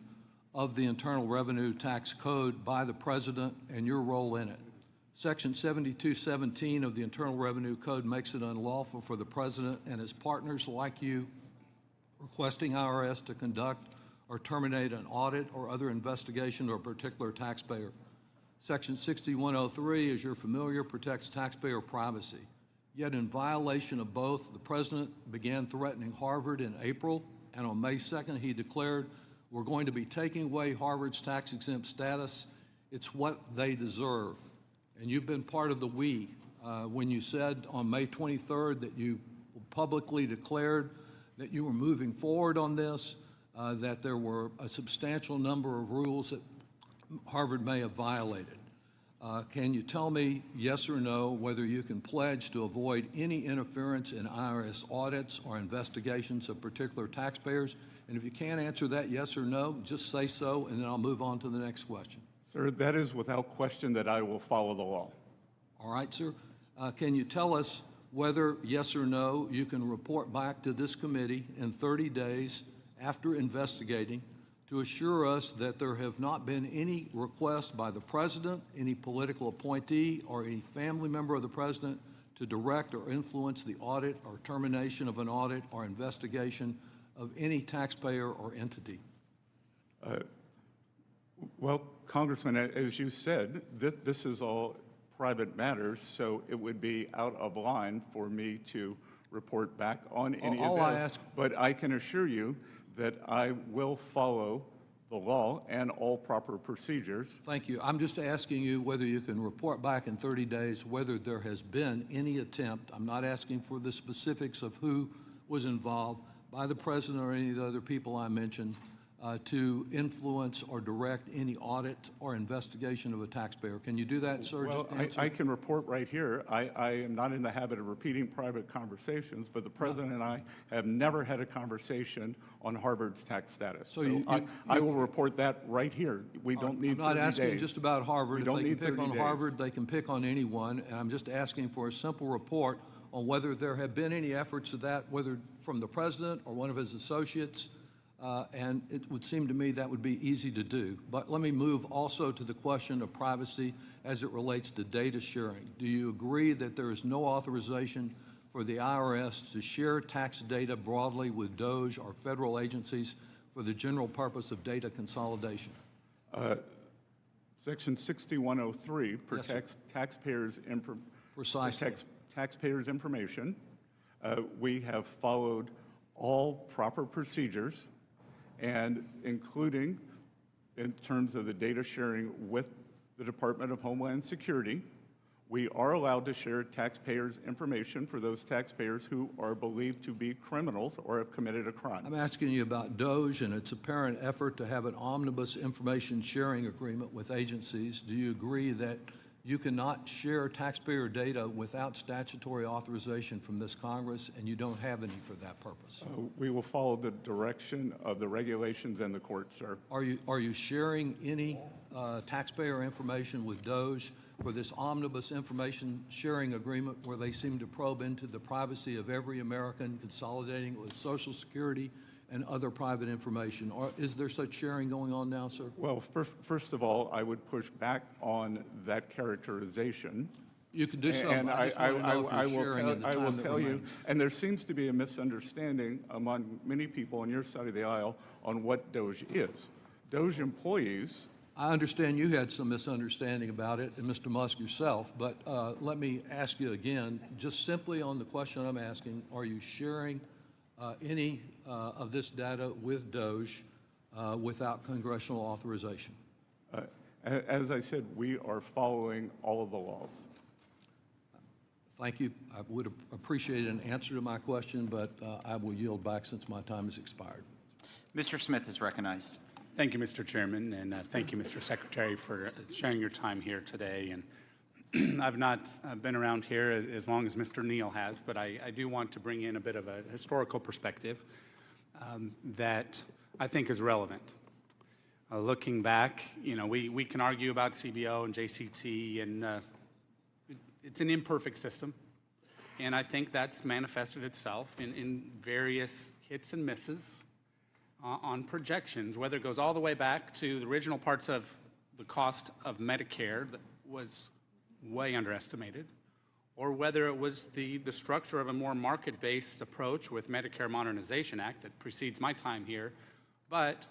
of the Internal Revenue Tax Code by the President and your role in it. Section 7217 of the Internal Revenue Code makes it unlawful for the President and his partners like you requesting IRS to conduct or terminate an audit or other investigation of a particular taxpayer. Section 6103, as you're familiar, protects taxpayer privacy. Yet in violation of both, the President began threatening Harvard in April, and on May 2nd, he declared, "We're going to be taking away Harvard's tax-exempt status. It's what they deserve." And you've been part of the we when you said on May 23rd that you publicly declared that you were moving forward on this, that there were a substantial number of rules that Harvard may have violated. Can you tell me, yes or no, whether you can pledge to avoid any interference in IRS audits or investigations of particular taxpayers? And if you can't answer that yes or no, just say so, and then I'll move on to the next question. Sir, that is without question that I will follow the law. All right, sir. Can you tell us whether, yes or no, you can report back to this committee in 30 days after investigating to assure us that there have not been any requests by the President, any political appointee, or any family member of the President to direct or influence the audit or termination of an audit or investigation of any taxpayer or entity? Well, Congressman, as you said, this is all private matters, so it would be out of line for me to report back on any All of I this. ask- But I can assure you that I will follow the law and all proper procedures. Thank you. I'm just asking you whether you can report back in 30 days whether there has been any attempt, I'm not asking for the specifics of who was involved, by the President or any of the other people I mentioned, to influence or direct any audit or investigation of a taxpayer. Can you do that, sir? Well, Just answer. I can report right here. I am not in the habit of repeating private conversations, but the President and I have never had a conversation on Harvard's tax status. So I will report that right here. We don't need 30 days. I'm not asking just about Harvard. We If don't they can need pick 30 on days. Harvard, they can pick on anyone, and I'm just asking for a simple report on whether there have been any efforts of that, whether from the President or one of his associates, and it would seem to me that would be easy to do. But let me move also to the question of privacy as it relates to data sharing. Do you agree that there is no authorization for the IRS to share tax data broadly with DOJ or federal agencies for the general purpose of data consolidation? Section 6103 Yes, sir. protects Precisely. taxpayers' information. We have followed all proper procedures, and including in terms of the data sharing with the Department of Homeland Security. We are allowed to share taxpayers' information for those taxpayers who are believed to be criminals or have committed a crime. I'm asking you about DOJ and its apparent effort to have an omnibus information sharing agreement with agencies. Do you agree that you cannot share taxpayer data without statutory authorization from this Congress, and you don't have any for that purpose? We will follow the direction of the regulations and the court, sir. Are you sharing any taxpayer information with DOJ for this omnibus information sharing agreement where they seem to probe into the privacy of every American, consolidating it with Social Security and other private information? Or is there such sharing going on now, sir? Well, first of all, I would push back on that characterization. You can do so. And I just want to know if you're sharing in the I will time that tell you, remains. and there seems to be a misunderstanding among many people on your side of the aisle on what DOJ is. DOJ employees. I understand you had some misunderstanding about it, and Mr. Musk yourself, but let me ask you again, just simply on the question I'm asking, are you sharing any of this data with DOJ without congressional authorization? As I said, we are following all of the laws. Thank you. I would appreciate an answer to my question, but I will yield back since my time has expired. Mr. Smith is recognized. Thank you, Mr. Chairman, and thank you, Mr. Secretary, for sharing your time here today. And I've not been around here as long as Mr. Neal has, but I do want to bring in a bit of a historical perspective that I think is relevant. Looking back, we can argue about CBO and JCT, and it's an imperfect system. And I think that's manifested itself in various hits and misses on projections, whether it goes all the way back to the original parts of the cost of Medicare that was way underestimated, or whether it was the structure of a more market-based approach with Medicare Modernization Act that precedes my time here, but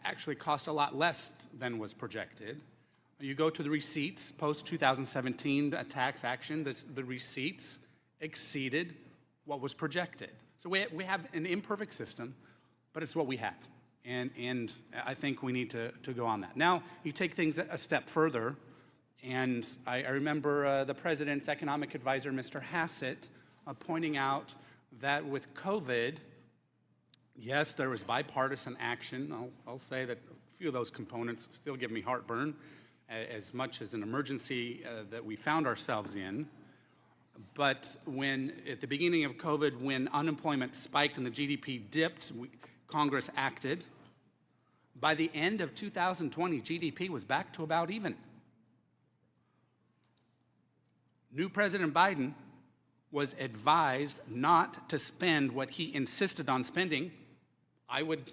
actually cost a lot less than was projected. You go to the receipts, post-2017 tax action, the receipts exceeded what was projected. So we have an imperfect system, but it's what we have. And I think we need to go on that. Now, you take things a step further, and I remember the President's economic advisor, Mr. Hassett, pointing out that with COVID, yes, there was bipartisan action. I'll say that a few of those components still give me heartburn, as much as an emergency that we found ourselves in. But when, at the beginning of COVID, when unemployment spiked and the GDP dipped, Congress acted. By the end of 2020, GDP was back to about even. New President Biden was advised not to spend what he insisted on spending. I would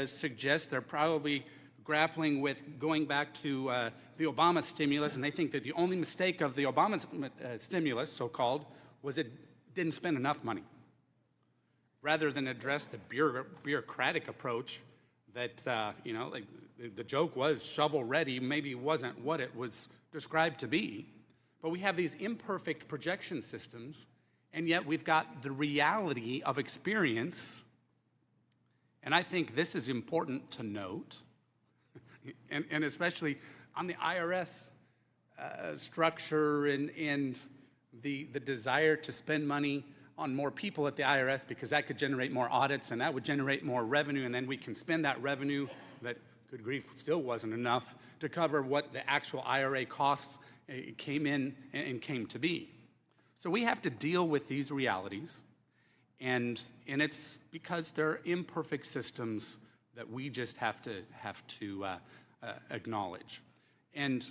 suggest they're probably grappling with going back to the Obama stimulus, and they think that the only mistake of the Obama stimulus, so-called, was it didn't spend enough money, rather than address the bureaucratic approach that, like the joke was shovel-ready, maybe wasn't what it was described to be. But we have these imperfect projection systems, and yet we've got the reality of experience. And I think this is important to note, and especially on the IRS structure and the desire to spend money on more people at the IRS, because that could generate more audits and that would generate more revenue, and then we can spend that revenue that, good grief, still wasn't enough to cover what the actual IRA costs came in and came to be. So we have to deal with these realities, and it's because they're imperfect systems that we just have to acknowledge. And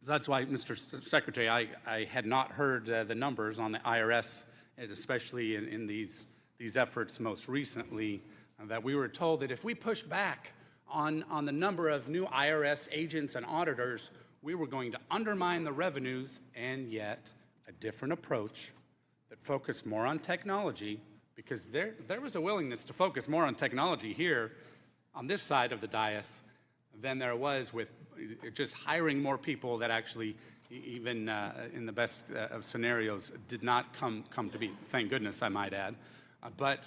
that's why, Mr. Secretary, I had not heard the numbers on the IRS, and especially in these efforts most recently, that we were told that if we pushed back on the number of new IRS agents and auditors, we were going to undermine the revenues, and yet a different approach that focused more on technology, because there was a willingness to focus more on technology here on this side of the dais than there was with just hiring more people that actually, even in the best of scenarios, did not come to be. Thank goodness, I might add. But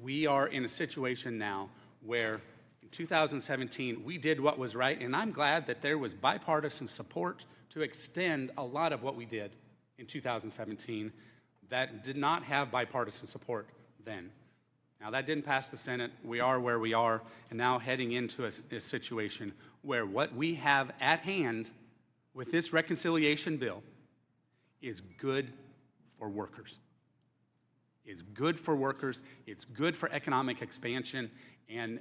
we are in a situation now where in 2017, we did what was right, and I'm glad that there was bipartisan support to extend a lot of what we did in 2017 that did not have bipartisan support then. Now, that didn't pass the Senate. We are where we are, and now heading into a situation where what we have at hand with this reconciliation bill is good for workers. It's good for workers, it's good for economic expansion and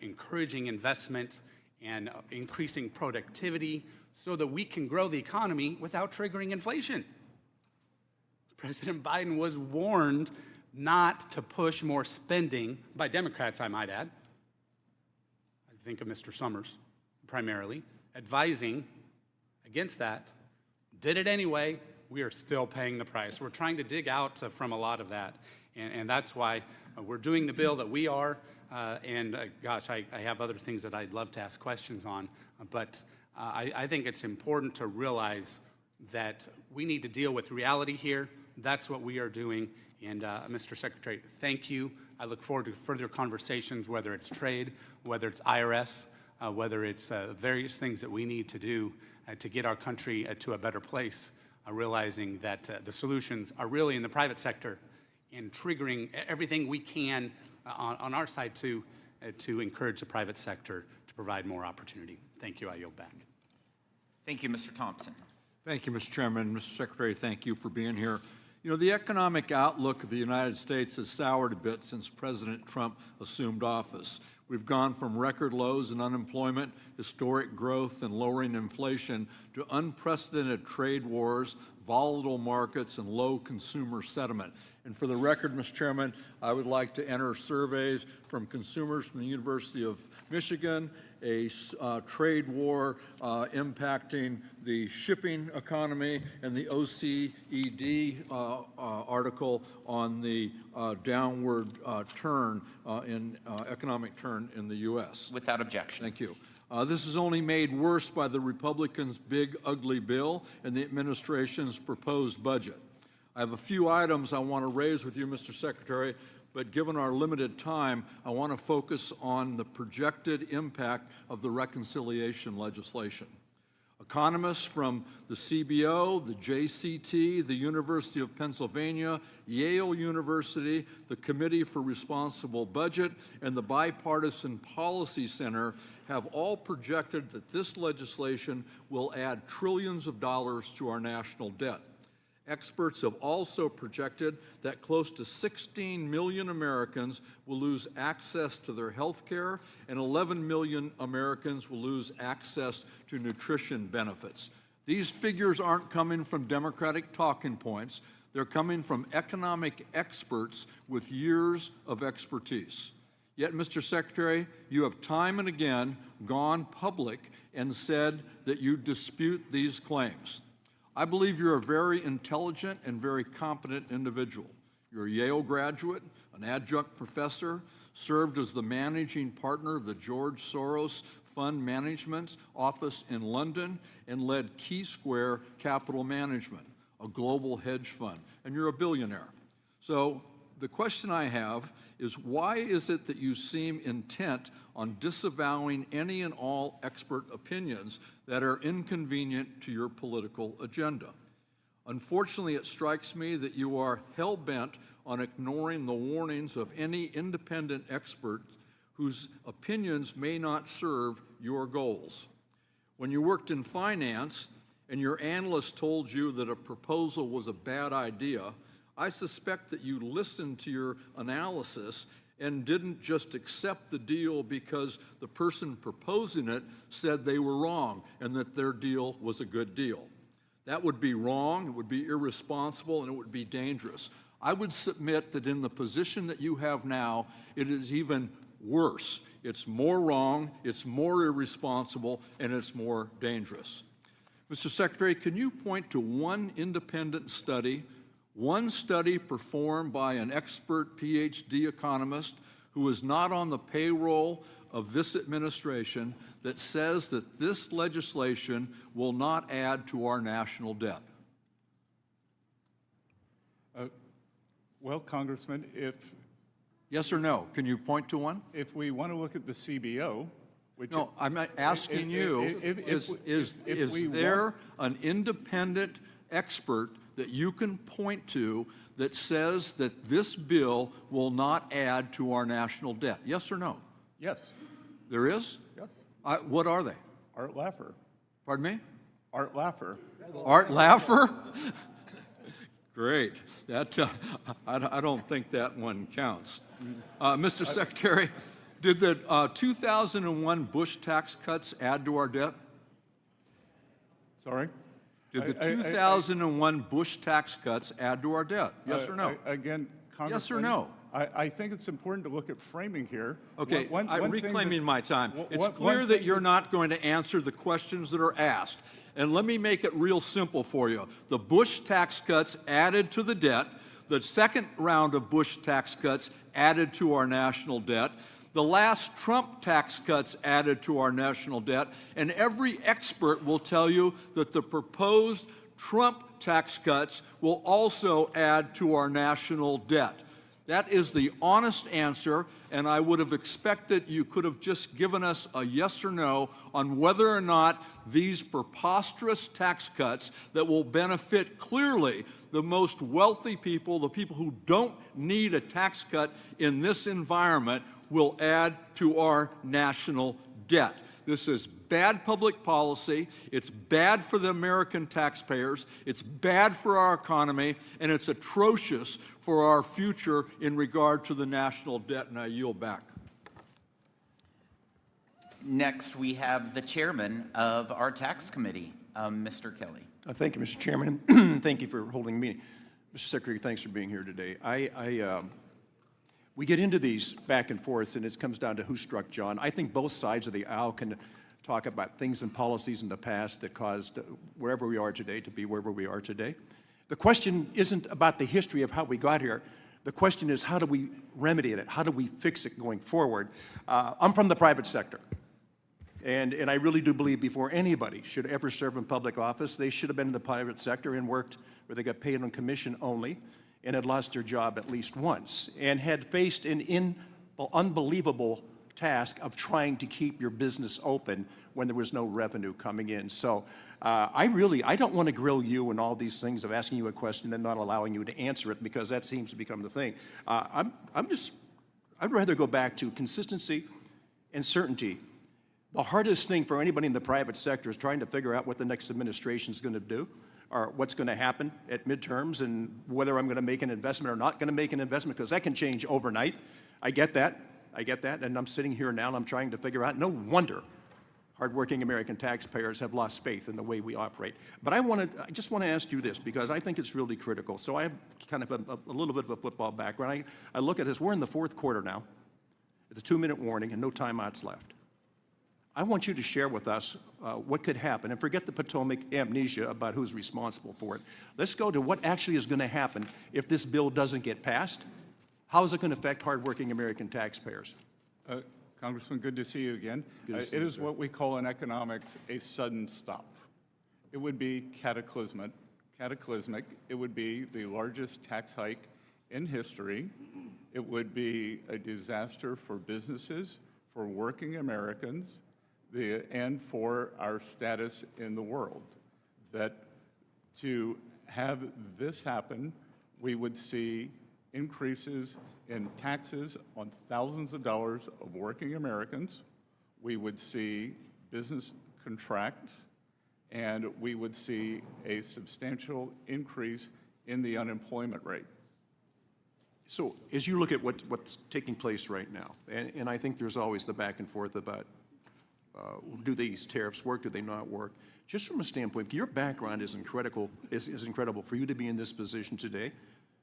encouraging investment and increasing productivity so that we can grow the economy without triggering inflation. President Biden was warned not to push more spending by Democrats, I might add. I think of Mr. Summers primarily, advising against that. Did it anyway. We are still paying the price. We're trying to dig out from a lot of that, and that's why we're doing the bill that we are. Gosh, I have other things that I'd love to ask questions on, but I think it's important to realize that we need to deal with reality here. That's what we are doing. And Mr. Secretary, thank you. I look forward to further conversations, whether it's trade, whether it's IRS, whether it's various things that we need to do to get our country to a better place, realizing that the solutions are really in the private sector and triggering everything we can on our side to encourage the private sector to provide more opportunity. Thank you. I yield back. Thank you, Mr. Thompson. Thank you, Mr. Chairman. Mr. Secretary, thank you for being here. You know, the economic outlook of the United States has soured a bit since President Trump assumed office. We've gone from record lows in unemployment, historic growth, and lowering inflation to unprecedented trade wars, volatile markets, and low consumer sentiment. And for the record, Mr. Chairman, I would like to enter surveys from consumers from the University of Michigan, a trade war impacting the shipping economy, and the OECD article on the downward turn in economic turn in the U.S. Without objection. Thank you. This is only made worse by the Republicans' big, ugly bill and the administration's proposed budget. I have a few items I want to raise with you, Mr. Secretary, but given our limited time, I want to focus on the projected impact of the reconciliation legislation. Economists from the CBO, the JCT, the University of Pennsylvania, Yale University, the Committee for Responsible Budget, and the Bipartisan Policy Center have all projected that this legislation will add trillions of dollars to our national debt. Experts have also projected that close to 16 million Americans will lose access to their health care, and 11 million Americans will lose access to nutrition benefits. These figures aren't coming from Democratic talking points. They're coming from economic experts with years of expertise. Yet, Mr. Secretary, you have time and again gone public and said that you dispute these claims. I believe you're a very intelligent and very competent individual. You're a Yale graduate, an adjunct professor, served as the managing partner of the George Soros Fund Management Office in London, and led Key Square Capital Management, a global hedge fund, and you're a billionaire. So the question I have is, why is it that you seem intent on disavowing any and all expert opinions that are inconvenient to your political agenda? Unfortunately, it strikes me that you are hell-bent on ignoring the warnings of any independent expert whose opinions may not serve your goals. When you worked in finance and your analyst told you that a proposal was a bad idea, I suspect that you listened to your analysis and didn't just accept the deal because the person proposing it said they were wrong and that their deal was a good deal. That would be wrong, it would be irresponsible, and it would be dangerous. I would submit that in the position that you have now, it is even worse. It's more wrong, it's more irresponsible, and it's more dangerous. Mr. Secretary, can you point to one independent study, one study performed by an expert PhD economist who is not on the payroll of this administration, that says that this legislation will not add to our national debt? Well, Congressman, Yes or no? Can you point to one? if we want to look at the CBO, which No, I'm not asking you, is there an independent expert that you can point to that says that this bill will not add to our national debt? Yes or no? yes, There is? yes, What are they? Art Laffer, Pardon me? Art Laffer. Art Laffer? Great. That, I don't think that one counts. Mr. Secretary, did the 2001 Bush tax cuts add to our debt? Sorry? Did the 2001 Bush tax cuts add to our debt? Yes or no? Again, Congressman. Yes or no? I think it's important to look at framing here. Okay, One I'm thing reclaiming my time. It's one clear thing that you're not going to answer the questions that are asked. And let me make it real simple for you. The Bush tax cuts added to the debt. The second round of Bush tax cuts added to our national debt. The last Trump tax cuts added to our national debt. And every expert will tell you that the proposed Trump tax cuts will also add to our national debt. That is the honest answer, and I would have expected you could have just given us a yes or no on whether or not these preposterous tax cuts that will benefit clearly the most wealthy people, the people who don't need a tax cut in this environment, will add to our national debt. This is bad public policy, it's bad for the American taxpayers, it's bad for our economy, and it's atrocious for our future in regard to the national debt, and I yield back. Next, we have the chairman of our tax committee, Mr. Kelly. Thank you, Mr. Chairman. Thank you for holding the meeting. Mr. Secretary, thanks for being here today. We get into these back and forth, and it comes down to who struck John. I think both sides of the aisle can talk about things and policies in the past that caused wherever we are today to be wherever we are today. The question isn't about the history of how we got here. The question is, how do we remedy it? How do we fix it going forward? I'm from the private sector. And I really do believe before anybody should ever serve in public office, they should have been in the private sector and worked where they got paid on commission only and had lost their job at least once and had faced an unbelievable task of trying to keep your business open when there was no revenue coming in. So I don't want to grill you and all these things of asking you a question and not allowing you to answer it, because that seems to become the thing. I'd rather go back to consistency and certainty. The hardest thing for anybody in the private sector is trying to figure out what the next administration is going to do, or what's going to happen at midterms, and whether I'm going to make an investment or not going to make an investment, because that can change overnight. I get that, and I'm sitting here now and I'm trying to figure out, no wonder hardworking American taxpayers have lost faith in the way we operate. But I just want to ask you this, because I think it's really critical. So I have kind of a little bit of a football background. I look at this, we're in the fourth quarter now. It's a 2-minute warning and no timeouts left. I want you to share with us what could happen, and forget the Potomac amnesia about who's responsible for it. Let's go to what actually is going to happen if this bill doesn't get passed. How is it going to affect hardworking American taxpayers? Congressman, good to see you again. Good to see it you, is sir. what we call in economics a sudden stop. It would be cataclysmic. It would be the largest tax hike in history. It would be a disaster for businesses, for working Americans, and for our status in the world. That to have this happen, we would see increases in taxes on thousands of dollars of working Americans. We would see business contract, and we would see a substantial increase in the unemployment rate. So as you look at what's taking place right now, and I think there's always the back and forth about do these tariffs work, do they not work? Just from a standpoint, your background is incredible for you to be in this position today.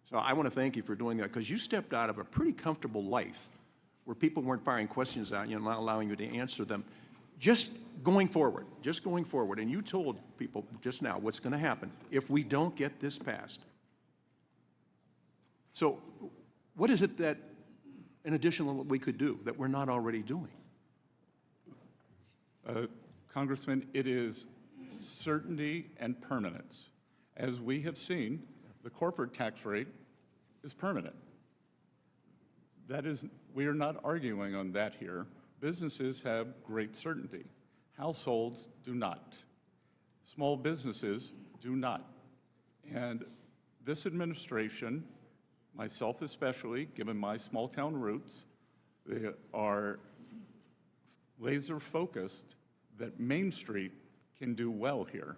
So I want to thank you for doing that, because you stepped out of a pretty comfortable life where people weren't firing questions at you and not allowing you to answer them. Just going forward, and you told people just now what's going to happen if we don't get this passed. So what is it that, in addition to what we could do, that we're not already doing? Congressman, it is certainty and permanence. As we have seen, the corporate tax rate is permanent. We are not arguing on that here. Businesses have great certainty. Households do not. Small businesses do not. And this administration, myself especially, given my small town roots, they are laser focused that Main Street can do well here.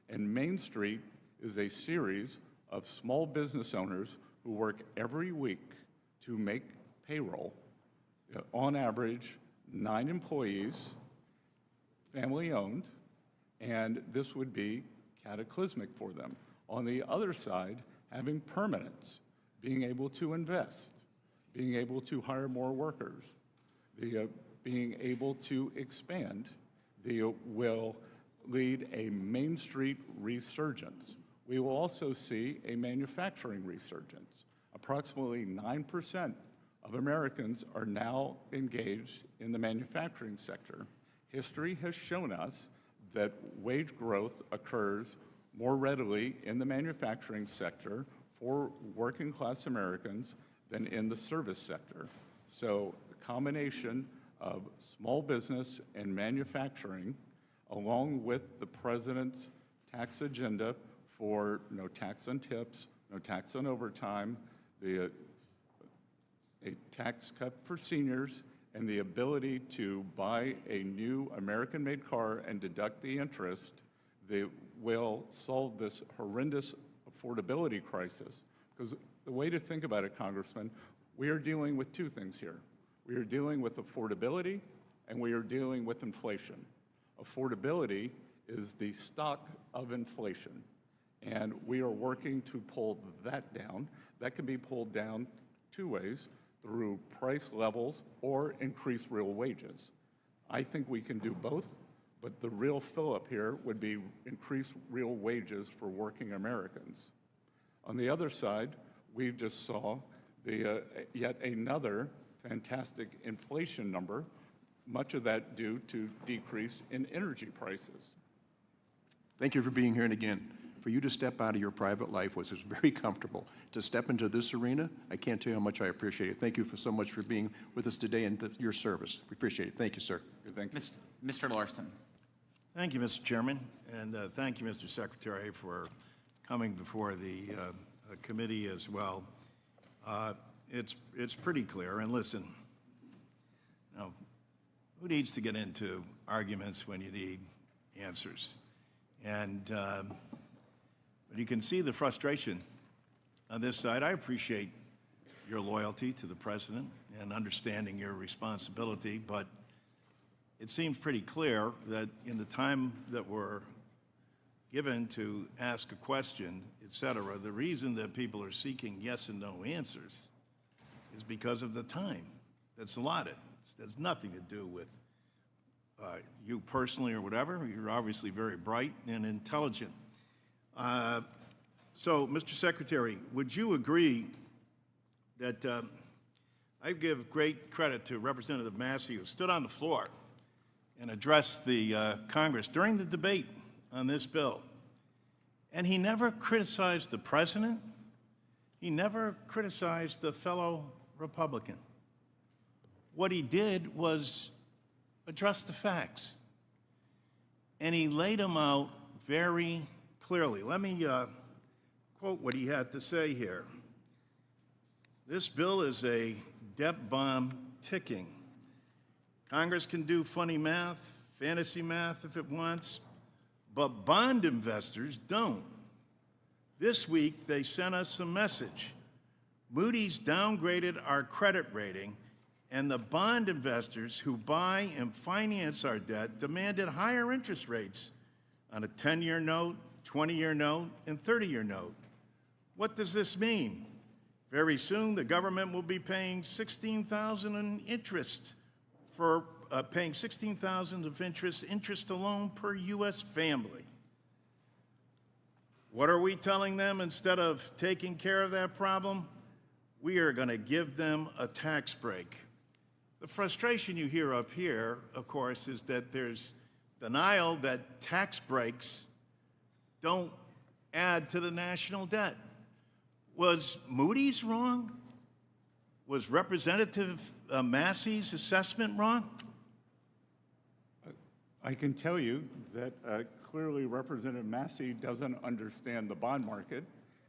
And Main Street is a series of small business owners who work every week to make payroll. On average, 9 employees, family owned, and this would be cataclysmic for them. On the other side, having permanence, being able to invest, being able to hire more workers, being able to expand, will lead a Main Street resurgence. We will also see a manufacturing resurgence. Approximately 9% of Americans are now engaged in the manufacturing sector. History has shown us that wage growth occurs more readily in the manufacturing sector for working class Americans than in the service sector. So the combination of small business and manufacturing, along with the president's tax agenda for no tax on tips, no tax on overtime, a tax cut for seniors, and the ability to buy a new American-made car and deduct the interest, they will solve this horrendous affordability crisis. Because the way to think about it, Congressman, we are dealing with two things here. We are dealing with affordability, and we are dealing with inflation. Affordability is the stock of inflation, and we are working to pull that down. That can be pulled down two ways, through price levels or increase real wages. I think we can do both, but the real fill-up here would be increase real wages for working Americans. On the other side, we just saw the yet another fantastic inflation number, much of that due to decrease in energy prices. Thank you for being here, and again, for you to step out of your private life, which is very comfortable, to step into this arena, I can't tell you how much I appreciate it. Thank you so much for being with us today and your service. We appreciate it. Thank you, sir. Thank you. Mr. Larson. Thank you, Mr. Chairman, and thank you, Mr. Secretary, for coming before the committee as well. It's pretty clear, and listen, now, who needs to get into arguments when you need answers? And but you can see the frustration on this side. I appreciate your loyalty to the president and understanding your responsibility, but it seems pretty clear that in the time that we're given to ask a question, et cetera, the reason that people are seeking yes and no answers is because of the time that's allotted. It has nothing to do with you personally or whatever. You're obviously very bright and intelligent. So, Mr. Secretary, would you agree that I give great credit to Representative Massey, who stood on the floor and addressed the Congress during the debate on this bill, and he never criticized the president. He never criticized a fellow Republican. What he did was address the facts, and he laid them out very clearly. Let me quote what he had to say here. This bill is a debt bomb ticking. Congress can do funny math, fantasy math if it wants, but bond investors don't. This week, they sent us a message. Moody's downgraded our credit rating, and the bond investors who buy and finance our debt demanded higher interest rates on a 10-year note, 20-year note, and 30-year note. What does this mean? Very soon, the government will be paying $16,000 in interest for paying $16,000 of interest alone per U.S. family. What are we telling them? Instead of taking care of that problem, we are going to give them a tax break. The frustration you hear up here, of course, is that there's denial that tax breaks don't add to the national debt. Was Moody's wrong? Was Representative Massey's assessment wrong? I can tell you that clearly Representative Massey doesn't understand the bond market,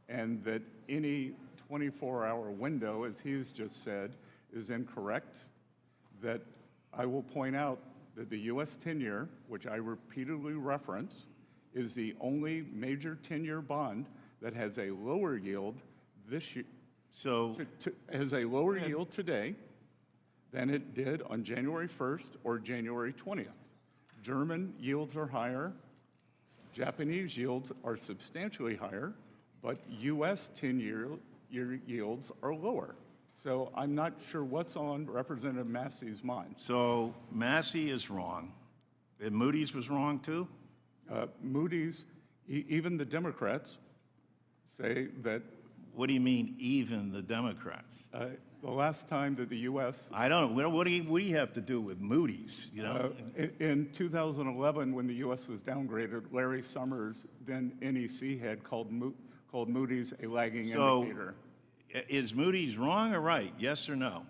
and that any 24-hour window, as he's just said, is incorrect. That I will point out that the U.S. 10-year, which I repeatedly reference, is the only major 10-year bond that has a lower yield this year. So Has a lower yield today than it did on January 1st or January 20th. German yields are higher, Japanese yields are substantially higher, but U.S. 10-year yields are lower. So I'm not sure what's on Representative Massey's mind. So Massey is wrong, and Moody's was wrong too? Moody's, even the Democrats say that. What do you mean, even the Democrats? The last time that the U.S. I don't know. What do you have to do with Moody's? You know, In 2011, when the U.S. was downgraded, Larry Summers, then NEC head, called Moody's a lagging indicator. Is Moody's wrong or right? Yes or no?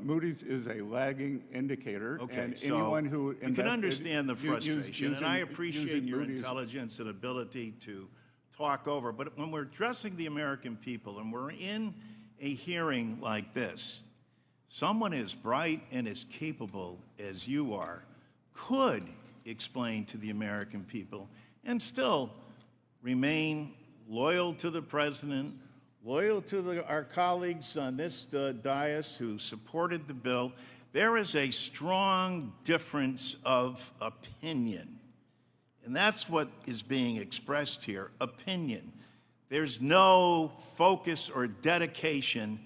Moody's is a lagging indicator, Okay, and so anyone who you can understand the invested frustration, and I appreciate using your Moody's- intelligence and ability to talk over. But when we're addressing the American people and we're in a hearing like this, someone as bright and as capable as you are could explain to the American people and still remain loyal to the president, loyal to our colleagues on this dais who supported the bill. there is a strong difference of opinion. And that's what is being expressed here, opinion. There's no focus or dedication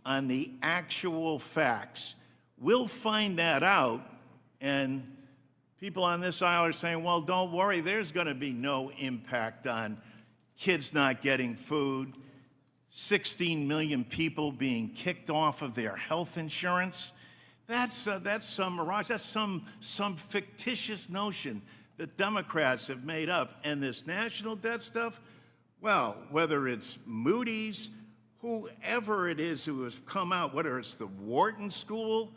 on the actual facts. We'll find that out, and people on this aisle are saying, well, don't worry, there's going to be no impact on kids not getting food, 16 million people being kicked off of their health insurance. That's some mirage. That's some fictitious notion that Democrats have made up. And this national debt stuff, well, whether it's Moody's, whoever it is who has come out, whether it's the Wharton School,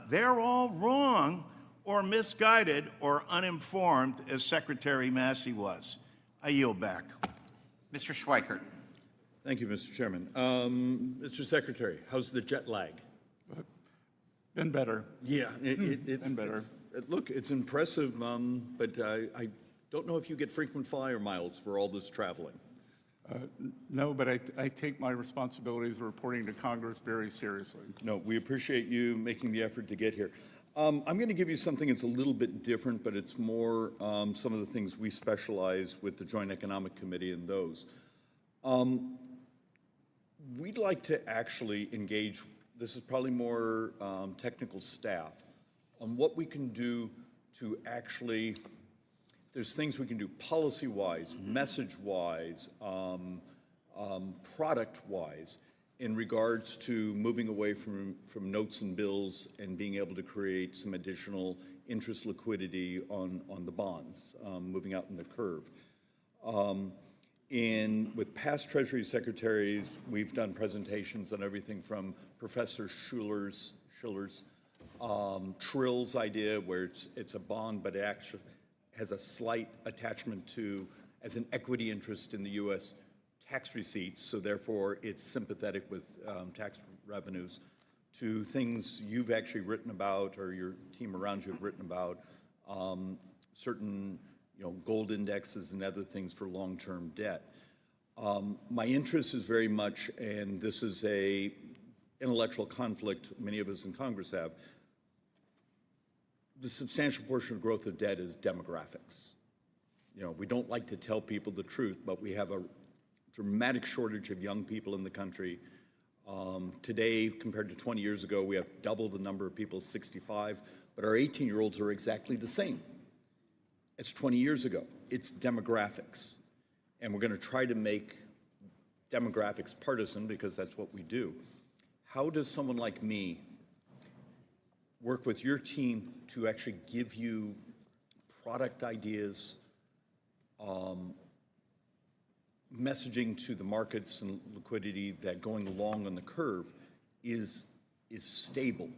they're all wrong or misguided or uninformed, as Secretary Massey was. I yield back. Mr. Schweikert. Thank you, Mr. Chairman. Mr. Secretary, how's the jet lag? Been better. Yeah, it's Been better. Look, it's impressive, but I don't know if you get frequent flyer miles for all this traveling. No, but I take my responsibilities of reporting to Congress very seriously. No, we appreciate you making the effort to get here. I'm going to give you something that's a little bit different, but it's more some of the things we specialize with the Joint Economic Committee and those. We'd like to actually engage, this is probably more technical staff, on what we can do to actually, there's things we can do policy-wise, message-wise, product-wise, in regards to moving away from notes and bills and being able to create some additional interest liquidity on the bonds, moving out in the curve. With past Treasury secretaries, we've done presentations on everything from Professor Schiller's Trill's idea, where it's a bond, but it actually has a slight attachment to as an equity interest in the U.S. tax receipts, so therefore it's sympathetic with tax revenues, to things you've actually written about or your team around you have written about, certain gold indexes and other things for long-term debt. My interest is very much, and this is a intellectual conflict many of us in Congress have, the substantial portion of growth of debt is demographics. We don't like to tell people the truth, but we have a dramatic shortage of young people in the country. Today, compared to 20 years ago, we have double the number of people 65, but our 18-year-olds are exactly the same as 20 years ago. It's demographics. And we're going to try to make demographics partisan because that's what we do. How does someone like me work with your team to actually give you product ideas, messaging to the markets and liquidity that going along on the curve is stable,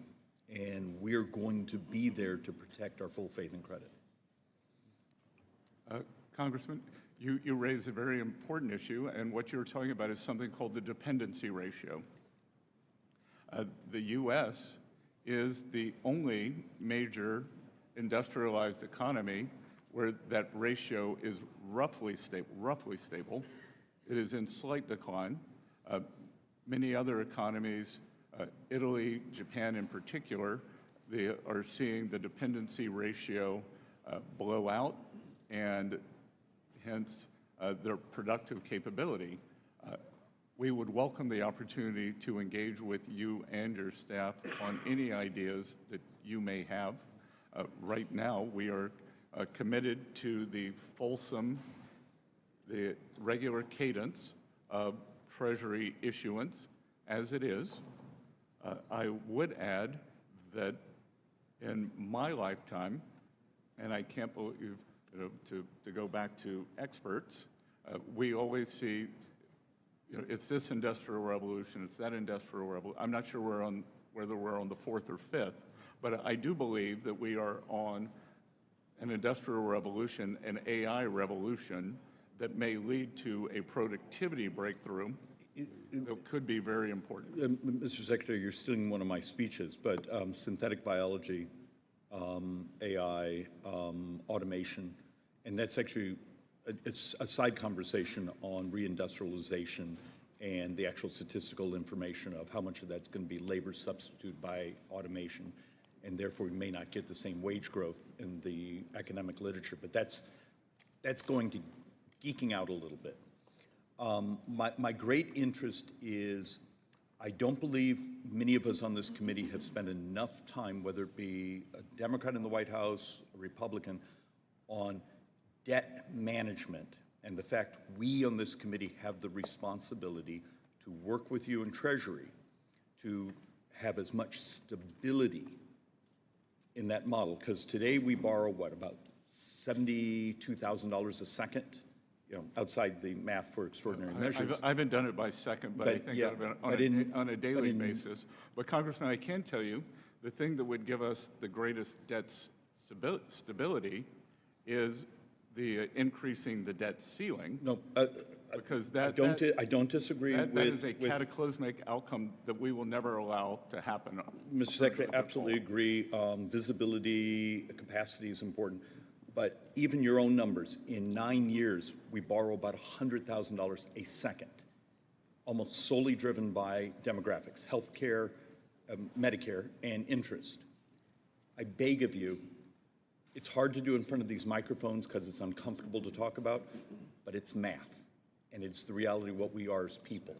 and we're going to be there to protect our full faith and credit? Congressman, you raise a very important issue, and what you're talking about is something called the dependency ratio. The U.S. is the only major industrialized economy where that ratio is roughly stable. It is in slight decline. Many other economies, Italy, Japan in particular, they are seeing the dependency ratio blow out, and hence their productive capability. We would welcome the opportunity to engage with you and your staff on any ideas that you may have. Right now, we are committed to the regular cadence of Treasury issuance as it is. I would add that in my lifetime, and I can't believe, to go back to experts, we always see, it's this industrial revolution, it's that industrial revolution. I'm not sure whether we're on the fourth or fifth, but I do believe that we are on an industrial revolution, an AI revolution that may lead to a productivity breakthrough that could be very important. Mr. Secretary, you're stealing one of my speeches, but synthetic biology, AI, automation, and that's actually, it's a side conversation on reindustrialization and the actual statistical information of how much of that's going to be labor substitute by automation. and therefore we may not get the same wage growth in the academic literature. But that's going to geeking out a little bit. My great interest is, I don't believe many of us on this committee have spent enough time, whether it be a Democrat in the White House, a Republican, on debt management and the fact we on this committee have the responsibility to work with you in Treasury to have as much stability in that model. Because today we borrow, what, about $72,000 a second? You know, outside the math for extraordinary measures. I haven't done it by second, but I think yeah, on a daily basis. But Congressman, I can tell you, the thing that would give us the greatest debt stability is the increasing the debt ceiling. No, because I don't disagree that with... is a cataclysmic outcome that we will never allow to happen. Mr. Secretary, absolutely agree. Visibility, capacity is important. But even your own numbers, in 9 years, we borrow about $100,000 a second, almost solely driven by demographics, healthcare, Medicare, and interest. I beg of you, it's hard to do in front of these microphones because it's uncomfortable to talk about, but it's math, and it's the reality of what we are as people.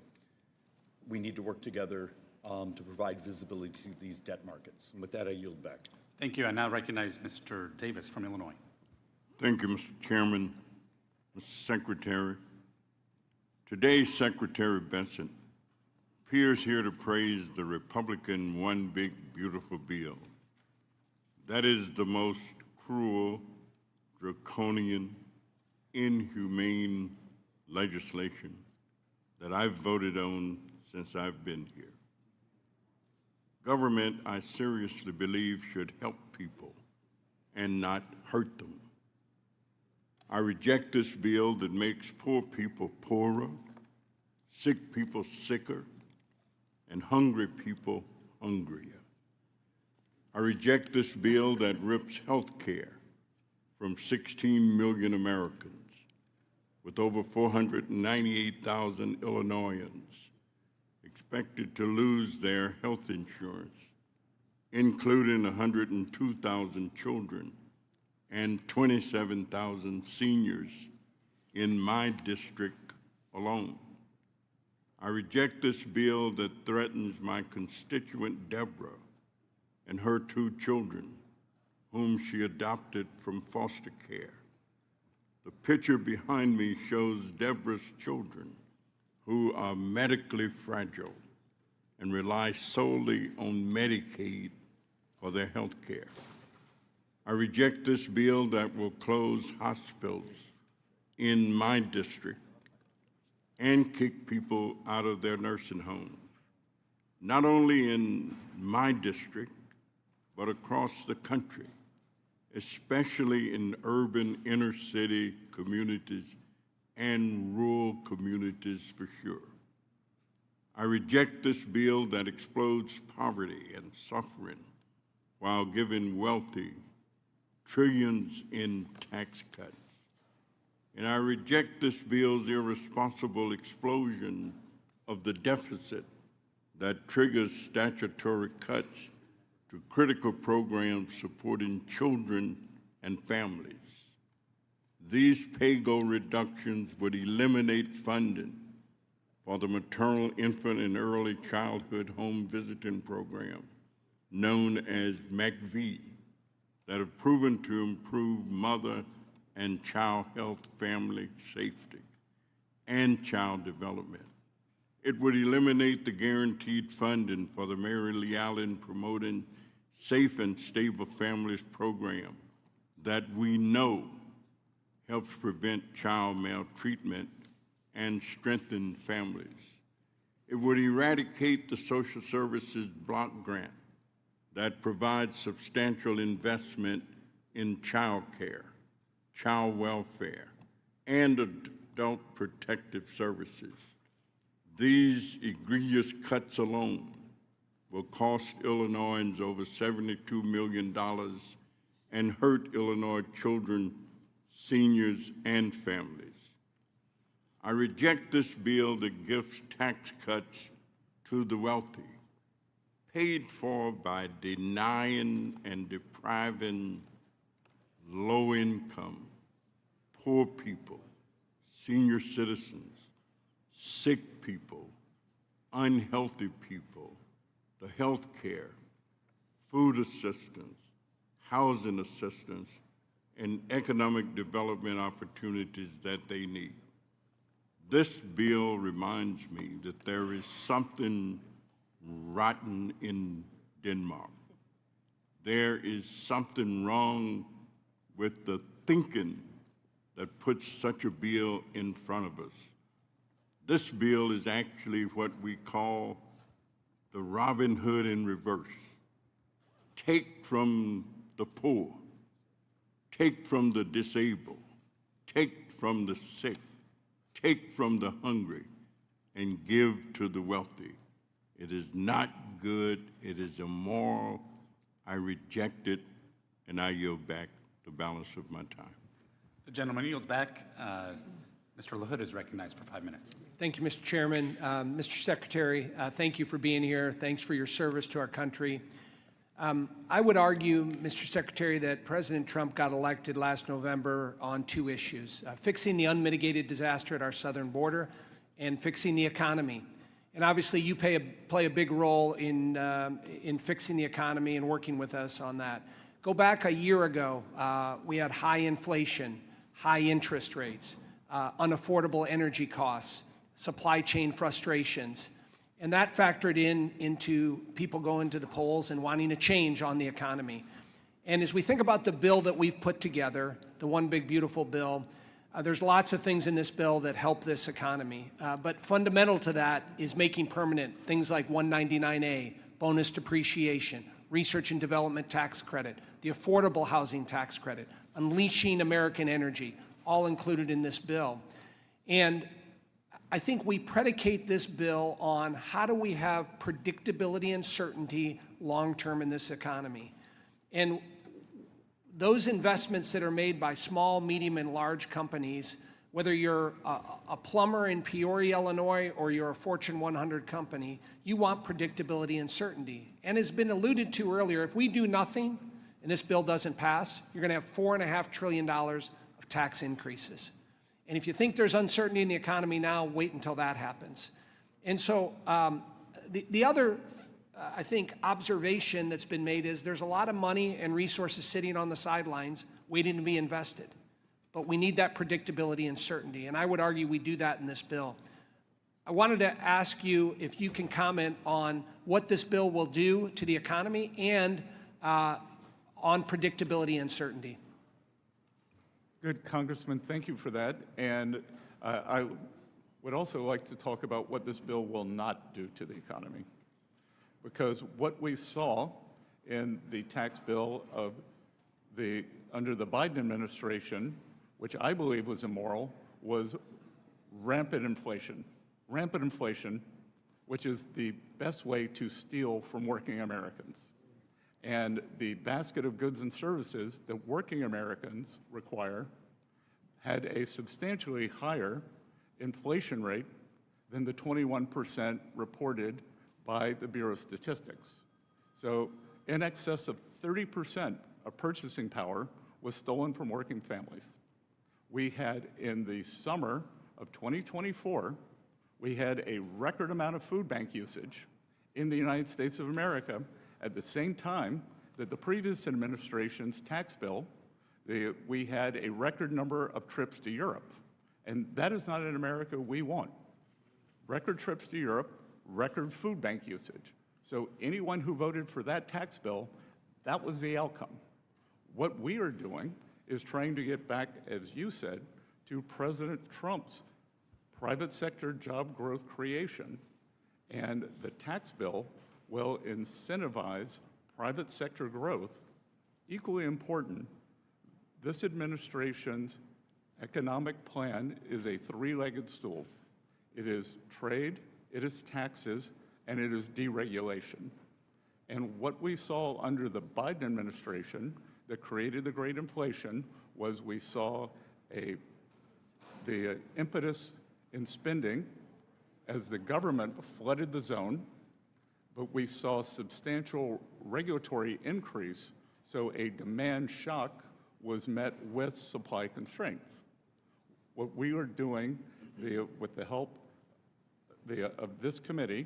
We need to work together to provide visibility to these debt markets. And with that, I yield back. Thank you. I now recognize Mr. Davis from Illinois. Thank you, Mr. Chairman, Mr. Secretary. Today, Secretary Bessent appears here to praise the Republican One Big Beautiful Bill. That is the most cruel, draconian, inhumane legislation that I've voted on since I've been here. Government, I seriously believe, should help people and not hurt them. I reject this bill that makes poor people poorer, sick people sicker, and hungry people hungrier. I reject this bill that rips health care from 16 million Americans, with over 498,000 Illinoisans expected to lose their health insurance, including 102,000 children and 27,000 seniors in my district alone. I reject this bill that threatens my constituent Deborah and her 2 children, whom she adopted from foster care. The picture behind me shows Deborah's children, who are medically fragile and rely solely on Medicaid for their health care. I reject this bill that will close hospitals in my district and kick people out of their nursing homes, not only in my district, but across the country, especially in urban inner city communities and rural communities for sure. I reject this bill that explodes poverty and suffering while giving wealthy trillions in tax cuts. And I reject this bill's irresponsible explosion of the deficit that triggers statutory cuts to critical programs supporting children and families. These pay-go reductions would eliminate funding for the maternal, infant, and early childhood home visiting program, known as MACV, that have proven to improve mother and child health, family safety, and child development. It would eliminate the guaranteed funding for the Mary Lee Allen Promoting Safe and Stable Families program that we know helps prevent child maltreatment and strengthen families. It would eradicate the social services block grant that provides substantial investment in child care, child welfare, and adult protective services. These egregious cuts alone will cost Illinoisans over $72 million and hurt Illinois children, seniors, and families. I reject this bill that gives tax cuts to the wealthy, paid for by denying and depriving low-income, poor people, senior citizens, sick people, unhealthy people, the health care, food assistance, housing assistance, and economic development opportunities that they need. This bill reminds me that there is something rotten in Denmark. There is something wrong with the thinking that puts such a bill in front of us. This bill is actually what we call the Robin Hood in reverse. Take from the poor, take from the disabled, take from the sick, take from the hungry, and give to the wealthy. It is not good, it is immoral. I reject it, and I yield back the balance of my time. The gentleman yields back. Mr. LaHood is recognized for 5 minutes. Thank you, Mr. Chairman. Mr. Secretary, thank you for being here. Thanks for your service to our country. I would argue, Mr. Secretary, that President Trump got elected last November on two issues, fixing the unmitigated disaster at our southern border and fixing the economy. And obviously, you play a big role in fixing the economy and working with us on that. Go back a year ago, we had high inflation, high interest rates, unaffordable energy costs, supply chain frustrations. And that factored into people going to the polls and wanting a change on the economy. And as we think about the bill that we've put together, the One Big Beautiful Bill, there's lots of things in this bill that help this economy. But fundamental to that is making permanent things like 199A, bonus depreciation, research and development tax credit, the affordable housing tax credit, unleashing American energy, all included in this bill. And I think we predicate this bill on how do we have predictability and certainty long-term in this economy. And those investments that are made by small, medium, and large companies, whether you're a plumber in Peoria, Illinois, or you're a Fortune 100 company, you want predictability and certainty. And as been alluded to earlier, if we do nothing and this bill doesn't pass, you're going to have $4.5 trillion of tax increases. And if you think there's uncertainty in the economy now, wait until that happens. And so the other, I think, observation that's been made is there's a lot of money and resources sitting on the sidelines waiting to be invested. But we need that predictability and certainty. And I would argue we do that in this bill. I wanted to ask you if you can comment on what this bill will do to the economy and on predictability and certainty. Good, Congressman, thank you for that. And I would also like to talk about what this bill will not do to the economy. Because what we saw in the tax bill of under the Biden administration, which I believe was immoral, was rampant inflation. Rampant inflation, which is the best way to steal from working Americans. And the basket of goods and services that working Americans require had a substantially higher inflation rate than the 21% reported by the Bureau of Statistics. So in excess of 30% of purchasing power was stolen from working families. We had, in the summer of 2024, we had a record amount of food bank usage in the United States of America at the same time that the previous administration's tax bill, we had a record number of trips to Europe. And that is not an America we want. Record trips to Europe, record food bank usage. So anyone who voted for that tax bill, that was the outcome. What we are doing is trying to get back, as you said, to President Trump's private sector job growth creation. And the tax bill will incentivize private sector growth. Equally important, this administration's economic plan is a three-legged stool. It is trade, it is taxes, and it is deregulation. And what we saw under the Biden administration that created the great inflation was we saw the impetus in spending as the government flooded the zone. but we saw substantial regulatory increase, so a demand shock was met with supply constraints. What we are doing, with the help of this committee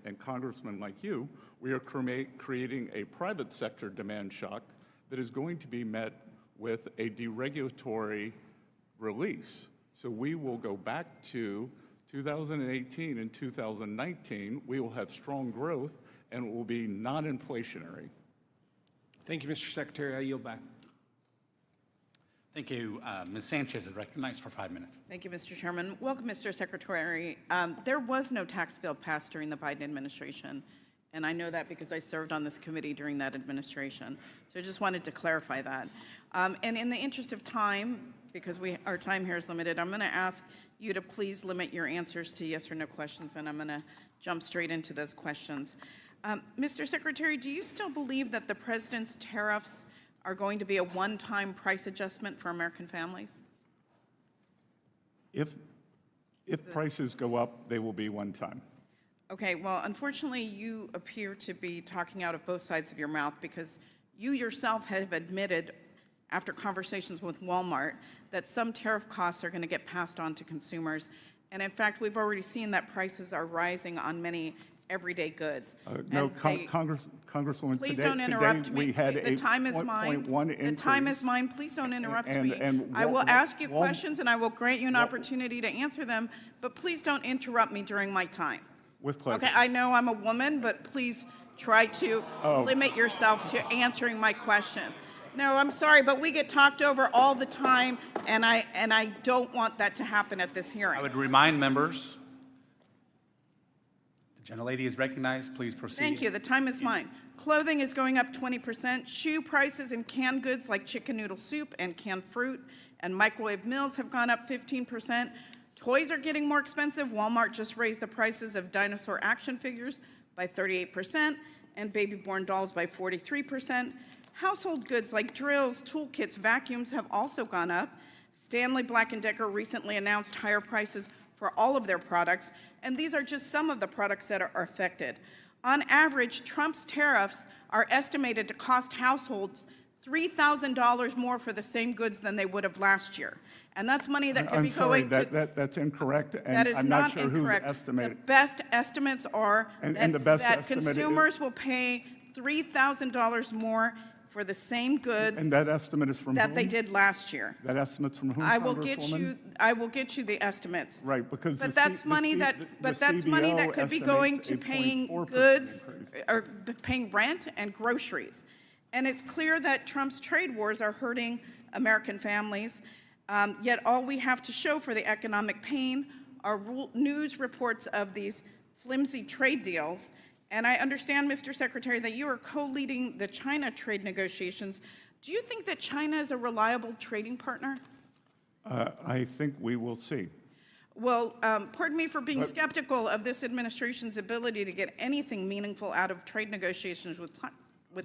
and congressmen like you, we are creating a private sector demand shock that is going to be met with a deregulatory release. So we will go back to 2018 and 2019. We will have strong growth, and it will be non-inflationary. Thank you, Mr. Secretary. I yield back. Thank you. Ms. Sanchez is recognized for 5 minutes. Thank you, Mr. Chairman. Welcome, Mr. Secretary. There was no tax bill passed during the Biden administration, and I know that because I served on this committee during that administration. So I just wanted to clarify that. And in the interest of time, because our time here is limited, I'm going to ask you to please limit your answers to yes or no questions, and I'm going to jump straight into those questions. Mr. Secretary, do you still believe that the president's tariffs are going to be a one-time price adjustment for American families? If prices go up, they will be one time. Okay, well, unfortunately, you appear to be talking out of both sides of your mouth, because you yourself have admitted, after conversations with Walmart, that some tariff costs are going to get passed on to consumers. And in fact, we've already seen that prices are rising on many everyday goods. No, Congresswoman, please don't interrupt me. We had The time is mine. The time is mine. Please don't interrupt me. I will ask you questions, and I will grant you an opportunity to answer them, but please don't interrupt me during my time. With pleasure. Okay, I know I'm a woman, but please try to limit yourself to answering my questions. No, I'm sorry, but we get talked over all the time, and I don't want that to happen at this hearing. I would remind members, the gentlelady is recognized. Please proceed. Thank you. The time is mine. Clothing is going up 20%. Shoe prices and canned goods like chicken noodle soup and canned fruit and microwave meals have gone up 15%. Toys are getting more expensive. Walmart just raised the prices of dinosaur action figures by 38% and baby-born dolls by 43%. Household goods like drills, toolkits, vacuums have also gone up. Stanley Black & Decker recently announced higher prices for all of their products, and these are just some of the products that are affected. On average, Trump's tariffs are estimated to cost households $3,000 more for the same goods than they would have last year. And that's money that could be going to... That's incorrect, and that is I'm not not sure incorrect. who's estimating. The best estimates are that consumers will pay $3,000 more for the same goods And that estimate is from that whom? they did last year. That estimate's from whom, I will get Congresswoman? you the estimates. Right, because But the that's C- money the that, C- the but that's money that CBO could be going estimates to a paying 0.4% goods increase. or paying rent and groceries. And it's clear that Trump's trade wars are hurting American families. Yet all we have to show for the economic pain are news reports of these flimsy trade deals. And I understand, Mr. Secretary, that you are co-leading the China trade negotiations. Do you think that China is a reliable trading partner? I think we will see. Well, pardon me for being skeptical of this administration's ability to get anything meaningful out of trade negotiations with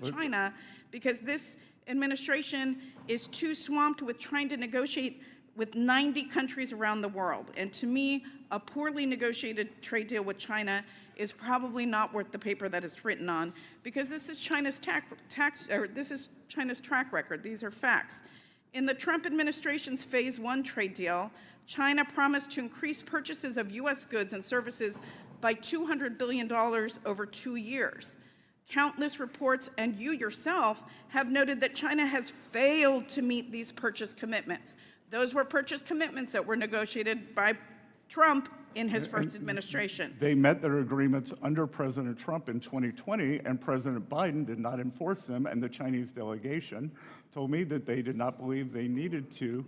China, because this administration is too swamped with trying to negotiate with 90 countries around the world. And to me, a poorly negotiated trade deal with China is probably not worth the paper that it's written on, because this is China's China's track record. These are facts. In the Trump administration's Phase 1 trade deal, China promised to increase purchases of U.S. goods and services by $200 billion over 2 years. Countless reports, and you yourself, have noted that China has failed to meet these purchase commitments. Those were purchase commitments that were negotiated by Trump in his first administration. They met their agreements under President Trump in 2020, and President Biden did not enforce them, and the Chinese delegation told me that they did not believe they needed to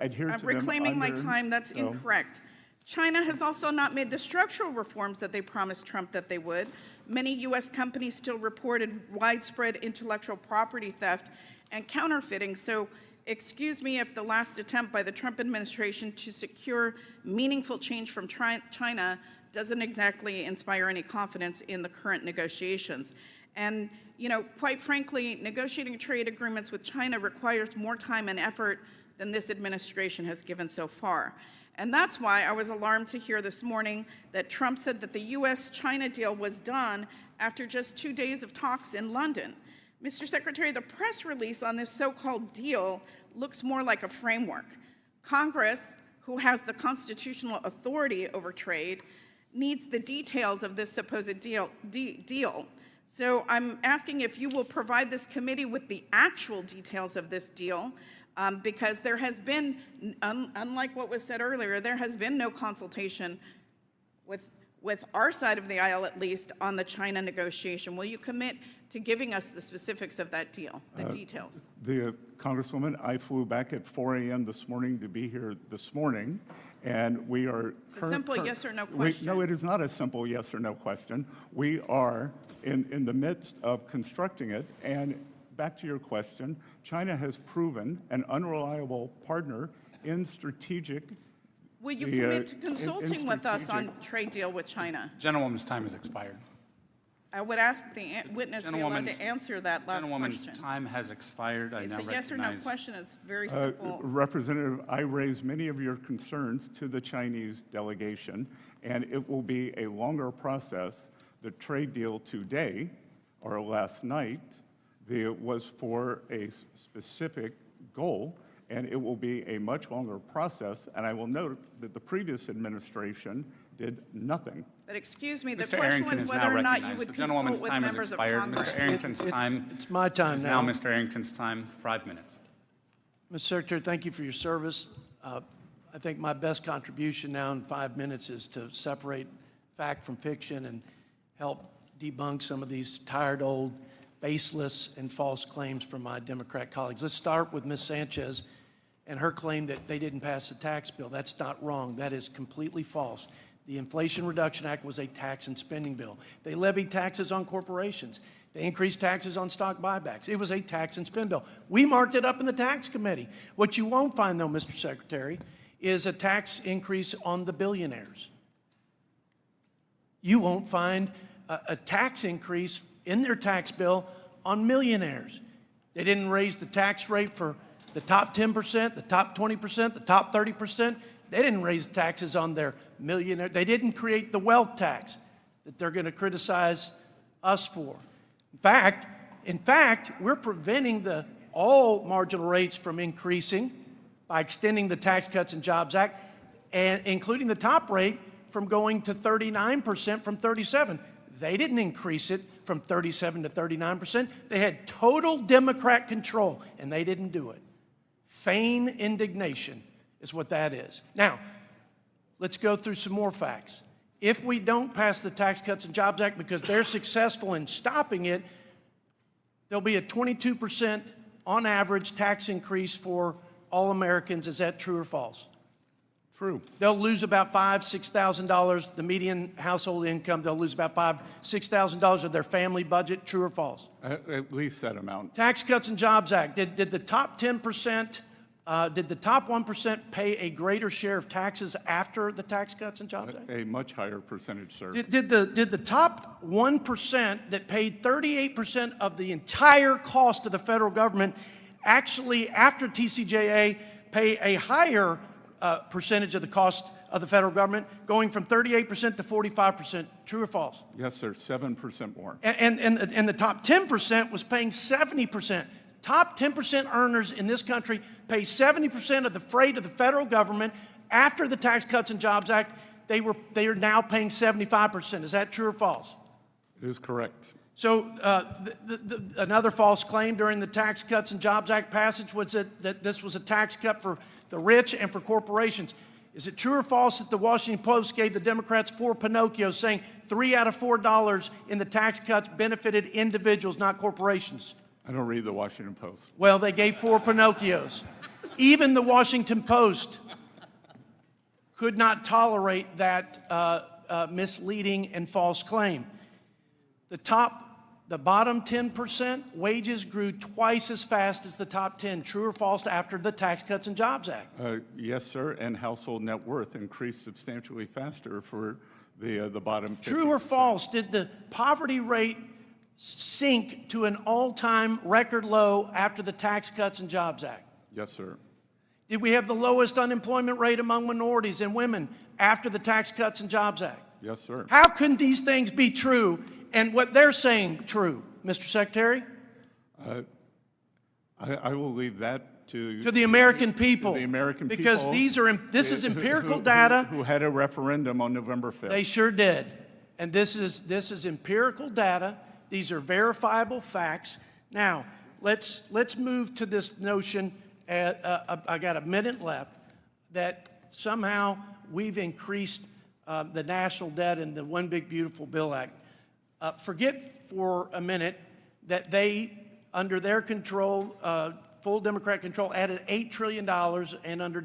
adhere to them. I'm reclaiming my time. That's incorrect. China has also not made the structural reforms that they promised Trump that they would. Many U.S. companies still reported widespread intellectual property theft and counterfeiting. So excuse me if the last attempt by the Trump administration to secure meaningful change from China doesn't exactly inspire any confidence in the current negotiations. And, you know, quite frankly, negotiating trade agreements with China requires more time and effort than this administration has given so far. And that's why I was alarmed to hear this morning that Trump said that the U.S.-China deal was done after just 2 days of talks in London. Mr. Secretary, the press release on this so-called deal looks more like a framework. Congress, who has the constitutional authority over trade, needs the details of this supposed deal. So I'm asking if you will provide this committee with the actual details of this deal, because there has been, unlike what was said earlier, there has been no consultation with our side of the aisle, at least, on the China negotiation. Will you commit to giving us the specifics of that deal, the details? Congresswoman, I flew back at 4 a.m. this morning to be here this morning, and we are... It's a simple yes or no question. No, it is not a simple yes or no question. We are in the midst of constructing it, and back to your question, China has proven an unreliable partner in strategic... Will you commit to consulting with us on trade deal with China? Gentlewoman's time has expired. I would ask the witness be allowed to answer that last Gentlewoman's question. time has expired. I It's now a yes or no recognize- question. It's very simple. Representative, I raised many of your concerns to the Chinese delegation, and it will be a longer process. The trade deal today, or last night, was for a specific goal, and it will be a much longer process. And I will note that the previous administration did nothing. But excuse me, the Mr. question Arrington was is whether now or not you recognized. would The consult gentlewoman's with time has members of expired. Congress. Mr. Arrington's time It's my time is now. now Mr. Arrington's time, 5 minutes. Mr. Secretary, thank you for your service. I think my best contribution now in 5 minutes is to separate fact from fiction and help debunk some of these tired, old, baseless, and false claims from my Democrat colleagues. Let's start with Ms. Sanchez and her claim that they didn't pass the tax bill. That's not wrong. That is completely false. The Inflation Reduction Act was a tax and spending bill. They levied taxes on corporations. They increased taxes on stock buybacks. It was a tax and spend bill. We marked it up in the tax committee. What you won't find, though, Mr. Secretary, is a tax increase on the billionaires. You won't find a tax increase in their tax bill on millionaires. They didn't raise the tax rate for the top 10%, the top 20%, the top 30%. They didn't raise taxes on their millionaire. They didn't create the wealth tax that they're going to criticize us for. In fact, we're preventing all marginal rates from increasing by extending the Tax Cuts and Jobs Act, and including the top rate from going to 39% from 37%. They didn't increase it from 37% to 39%. They had total Democrat control, and they didn't do it. Feign indignation is what that is. Now, let's go through some more facts. If we don't pass the Tax Cuts and Jobs Act because they're successful in stopping it, there'll be a 22% on average tax increase for all Americans. Is that true or false? True. They'll lose about $5,000, $6,000, the median household income, they'll lose about $5,000, $6,000 of their family budget. True or false? At least that amount. Tax Cuts and Jobs Act, did the top 10%, did the top 1% pay a greater share of taxes after the Tax Cuts and Jobs Act? A much higher percentage, sir. Did the top 1% that paid 38% of the entire cost of the federal government actually, after TCJA, pay a higher percentage of the cost of the federal government, going from 38% to 45%? True or false? Yes, sir, 7% more. And the top 10% was paying 70%. Top 10% earners in this country pay 70% of the freight of the federal government. After the Tax Cuts and Jobs Act, they are now paying 75%. Is that true or false? It is correct. So another false claim during the Tax Cuts and Jobs Act passage was that this was a tax cut for the rich and for corporations. Is it true or false that the Washington Post gave the Democrats 4 Pinocchios, saying $3 out of $4 in the tax cuts benefited individuals, not corporations? I don't read the Washington Post. Well, they gave 4 Pinocchios. Even the Washington Post could not tolerate that misleading and false claim. The bottom 10% wages grew twice as fast as the top 10. True or false after the Tax Cuts and Jobs Act? Yes, sir, and household net worth increased substantially faster for the bottom 50%. True or false? Did the poverty rate sink to an all-time record low after the Tax Cuts and Jobs Act? Yes, sir. Did we have the lowest unemployment rate among minorities and women after the Tax Cuts and Jobs Act? Yes, sir. How can these things be true and what they're saying true, Mr. Secretary? I will leave that to The American people. to the American because people. This is empirical who data. Who had a referendum on November 5th. They sure did. And this is empirical data. These are verifiable facts. Now, let's move to this notion, I got a minute left, that somehow we've increased the national debt in the One Big Beautiful Bill Act. Forget for a minute that they, under their control, full Democrat control, added $8 trillion, and under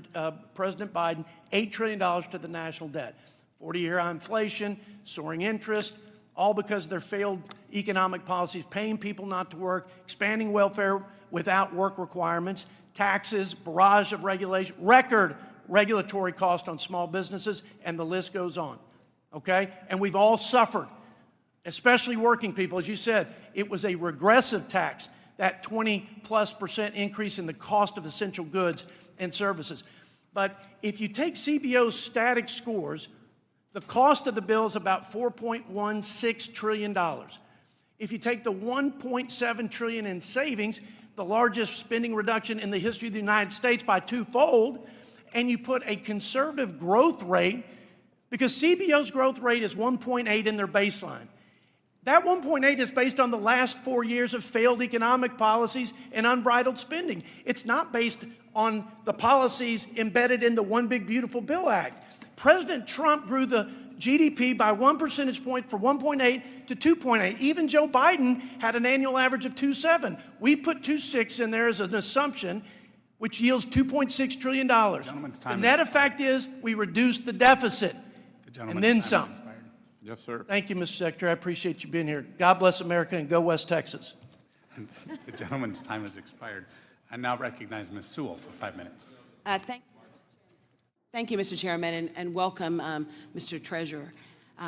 President Biden, $8 trillion to the national debt. 40-year inflation, soaring interest, all because of their failed economic policies, paying people not to work, expanding welfare without work requirements, taxes, barrage of regulation, record regulatory cost on small businesses, and the list goes on, okay? And we've all suffered, especially working people. As you said, it was a regressive tax, that 20+% increase in the cost of essential goods and services. But if you take CBO's static scores, the cost of the bill is about $4.16 trillion. If you take the $1.7 trillion in savings, the largest spending reduction in the history of the United States by twofold, and you put a conservative growth rate, because CBO's growth rate is 1.8 in their baseline. That 1.8 is based on the last 4 years of failed economic policies and unbridled spending. It's not based on the policies embedded in the One Big Beautiful Bill Act. President Trump grew the GDP by 1 percentage point from 1.8 to 2.8. Even Joe Biden had an annual average of 2.7. We put 2.6 in there as an assumption, which yields $2.6 trillion. The net effect is we reduced the deficit, and then some. Yes, sir. Thank you, Mr. Secretary. I appreciate you being here. God bless America, and go West Texas. The gentleman's time has expired. I now recognize Ms. Sewell for 5 minutes. Thank you, Mr. Chairman, and welcome, Mr. Treasurer,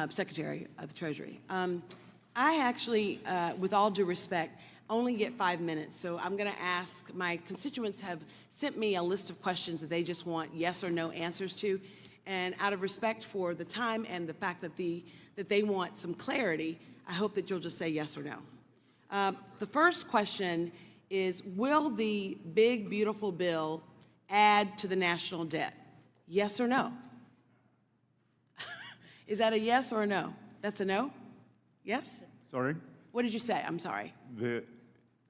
Secretary of the Treasury. I actually, with all due respect, only get 5 minutes, so I'm going to ask, my constituents have sent me a list of questions that they just want yes or no answers to, and out of respect for the time and the fact that they want some clarity, I hope that you'll just say yes or no. The first question is, will the big, beautiful bill add to the national debt? Yes or no? Is that a yes or a no? That's a no? Yes? Sorry? What did you say? I'm sorry.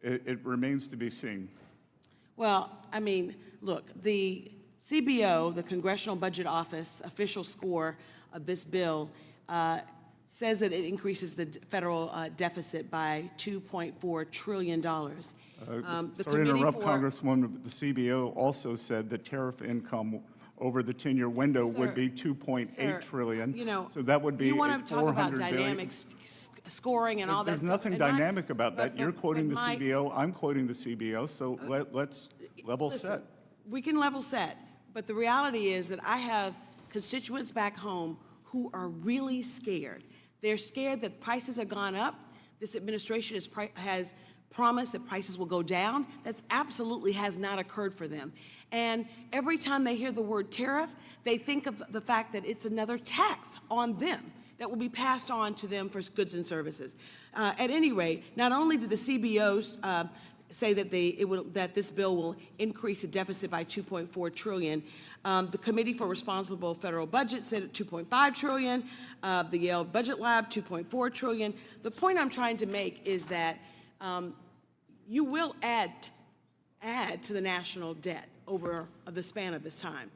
It remains to be seen. Well, I mean, look, the CBO, the Congressional Budget Office official score of this bill says that it increases the federal deficit by $2.4 trillion. Sorry to interrupt, Congresswoman, but the CBO also said that tariff income over the 10-year window would be $2.8 trillion. You know, so that would be you want to talk about $400 billion. dynamics, scoring, and all that There's stuff. nothing dynamic about that. You're quoting the my- CBO, I'm quoting the CBO, so let's level Listen, set. we can level set, but the reality is that I have constituents back home who are really scared. They're scared that prices have gone up. This administration has promised that prices will go down. That's absolutely has not occurred for them. And every time they hear the word tariff, they think of the fact that it's another tax on them that will be passed on to them for goods and services. At any rate, not only did the CBOs say that that this bill will increase the deficit by $2.4 trillion. The Committee for Responsible Federal Budget said at $2.5 trillion. The Yale Budget Lab, $2.4 trillion. The point I'm trying to make is that you will add to the national debt over the span of this time.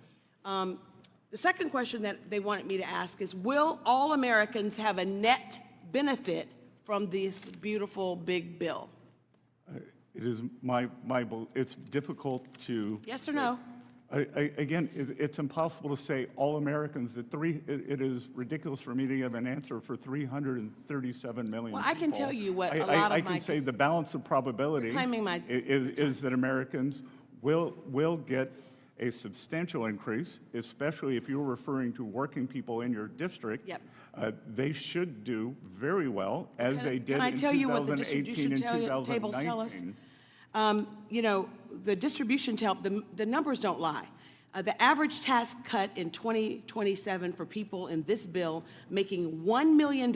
The second question that they wanted me to ask is, will all Americans have a net benefit from this beautiful big bill? It is it's difficult to. Yes or no? Again, it's impossible to say all Americans. It is ridiculous for me to give an answer for 337 million. Well, I can people. tell you what a lot of I can say the balance of probability is that Americans will get a substantial increase, especially if you're referring to working people in your district. Yep. They should do very well, as they did in 2018 and 2019. Tables tell us? You know, the distribution to help, the numbers don't lie. The average tax cut in 2027 for people in this bill making $1 million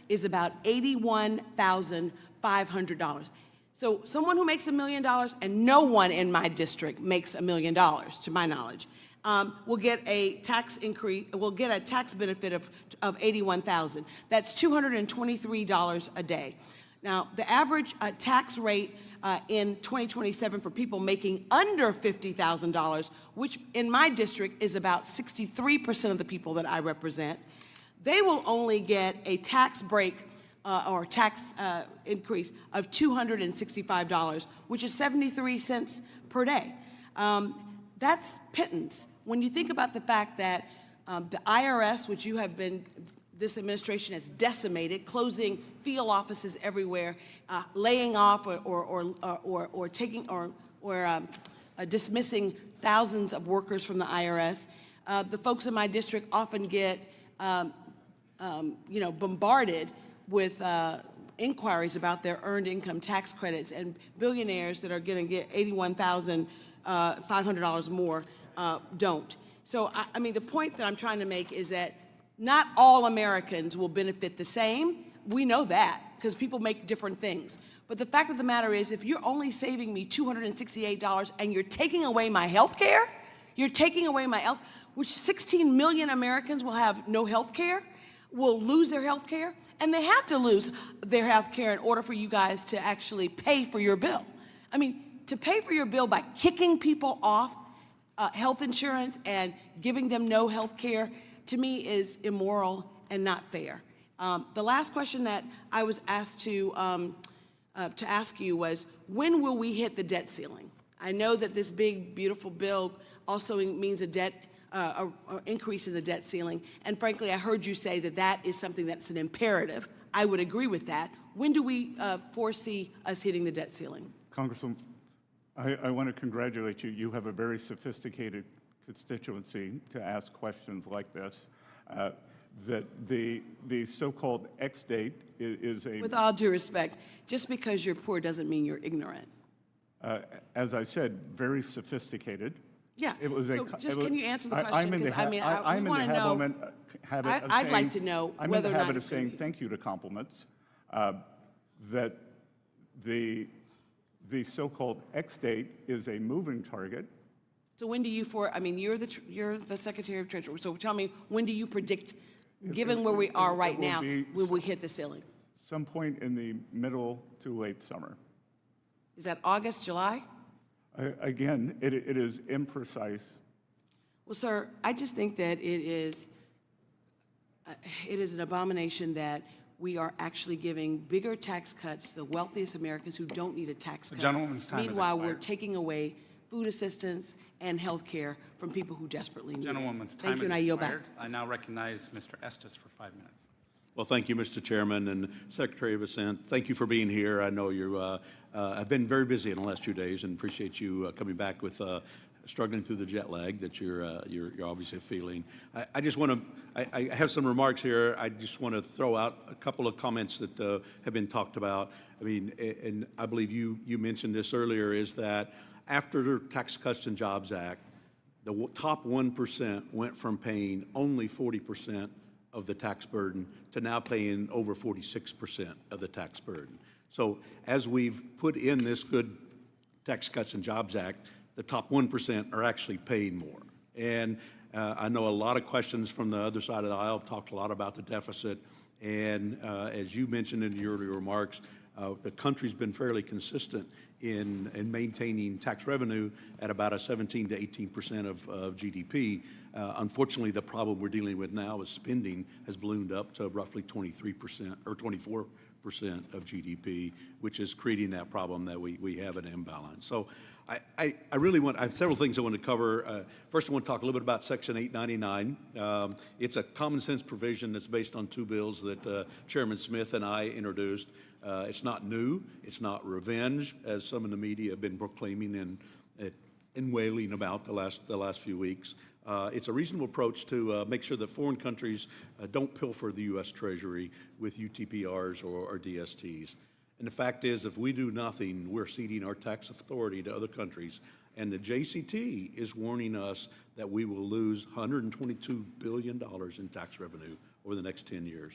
is about $81,500. So someone who makes $1 million, and no one in my district makes $1 million, to my knowledge, will get a tax increase, will get a tax benefit of $81,000. That's $223 a day. Now, the average tax rate in 2027 for people making under $50,000, which in my district is about 63% of the people that I represent, they will only get a tax break or tax increase of $265, which is 73 cents per day. That's pittance. When you think about the fact that the IRS, which you have been, this administration has decimated, closing field offices everywhere, laying off or taking or dismissing thousands of workers from the IRS. The folks in my district often get, bombarded with inquiries about their earned income tax credits, and billionaires that are going to get $81,500 more don't. So, I mean, the point that I'm trying to make is that not all Americans will benefit the same. We know that because people make different things. But the fact of the matter is, if you're only saving me $268 and you're taking away my health care, you're taking away my health, which 16 million Americans will have no health care, will lose their health care, and they have to lose their health care in order for you guys to actually pay for your bill. I mean, to pay for your bill by kicking people off health insurance and giving them no health care, to me, is immoral and not fair. The last question that I was asked to ask you was, when will we hit the debt ceiling? I know that this big, beautiful bill also means a debt increase in the debt ceiling, and frankly, I heard you say that that is something that's an imperative. I would agree with that. When do we foresee us hitting the debt ceiling? Congresswoman, I want to congratulate you. You have a very sophisticated constituency to ask questions like this. That the so-called X date is a... With all due respect, just because you're poor doesn't mean you're ignorant. As I said, very sophisticated. Yeah. It was so can you answer the question? Because I want to know. I'd like to know whether or not. I'm in the habit of saying thank you to compliments. That the so-called X date is a moving target. So when do you you're the Secretary of Treasury. So tell me, when do you predict, given where we are right now, will we hit the ceiling? Some point in the middle to late summer. Is that August, July? Again, it is imprecise. Well, sir, I just think that it is an abomination that we are actually giving bigger tax cuts to the wealthiest Americans who don't need a tax cut. Gentleman's time has Meanwhile, expired. we're taking away food assistance and health care from people who desperately need it. Gentlewoman's time Thank you, has and I yield expired. back. I now recognize Mr. Estes for 5 minutes. Well, thank you, Mr. Chairman, and Secretary Bessent. Thank you for being here. I know you have been very busy in the last 2 days, and appreciate you coming back with struggling through the jet lag that you're obviously feeling. I just want to. I have some remarks here. I just want to throw out a couple of comments that have been talked about. I mean, and I believe you mentioned this earlier, is that after the Tax Cuts and Jobs Act, the top 1% went from paying only 40% of the tax burden to now paying over 46% of the tax burden. So as we've put in this good Tax Cuts and Jobs Act, the top 1% are actually paying more. And I know a lot of questions from the other side of the aisle talked a lot about the deficit. And as you mentioned in your earlier remarks, the country's been fairly consistent in maintaining tax revenue at about a 17 to 18% of GDP. Unfortunately, the problem we're dealing with now is spending has ballooned up to roughly 23% or 24% of GDP, which is creating that problem that we have an imbalance. So I have several things I want to cover. First, I want to talk a little bit about Section 899. It's a common sense provision that's based on two bills that Chairman Smith and I introduced. It's not new. It's not revenge, as some in the media have been proclaiming and wailing about the last few weeks. It's a reasonable approach to make sure that foreign countries don't pilfer the U.S. Treasury with UTPRs or DSTs. And the fact is, if we do nothing, we're ceding our tax authority to other countries. And the JCT is warning us that we will lose $122 billion in tax revenue over the next 10 years.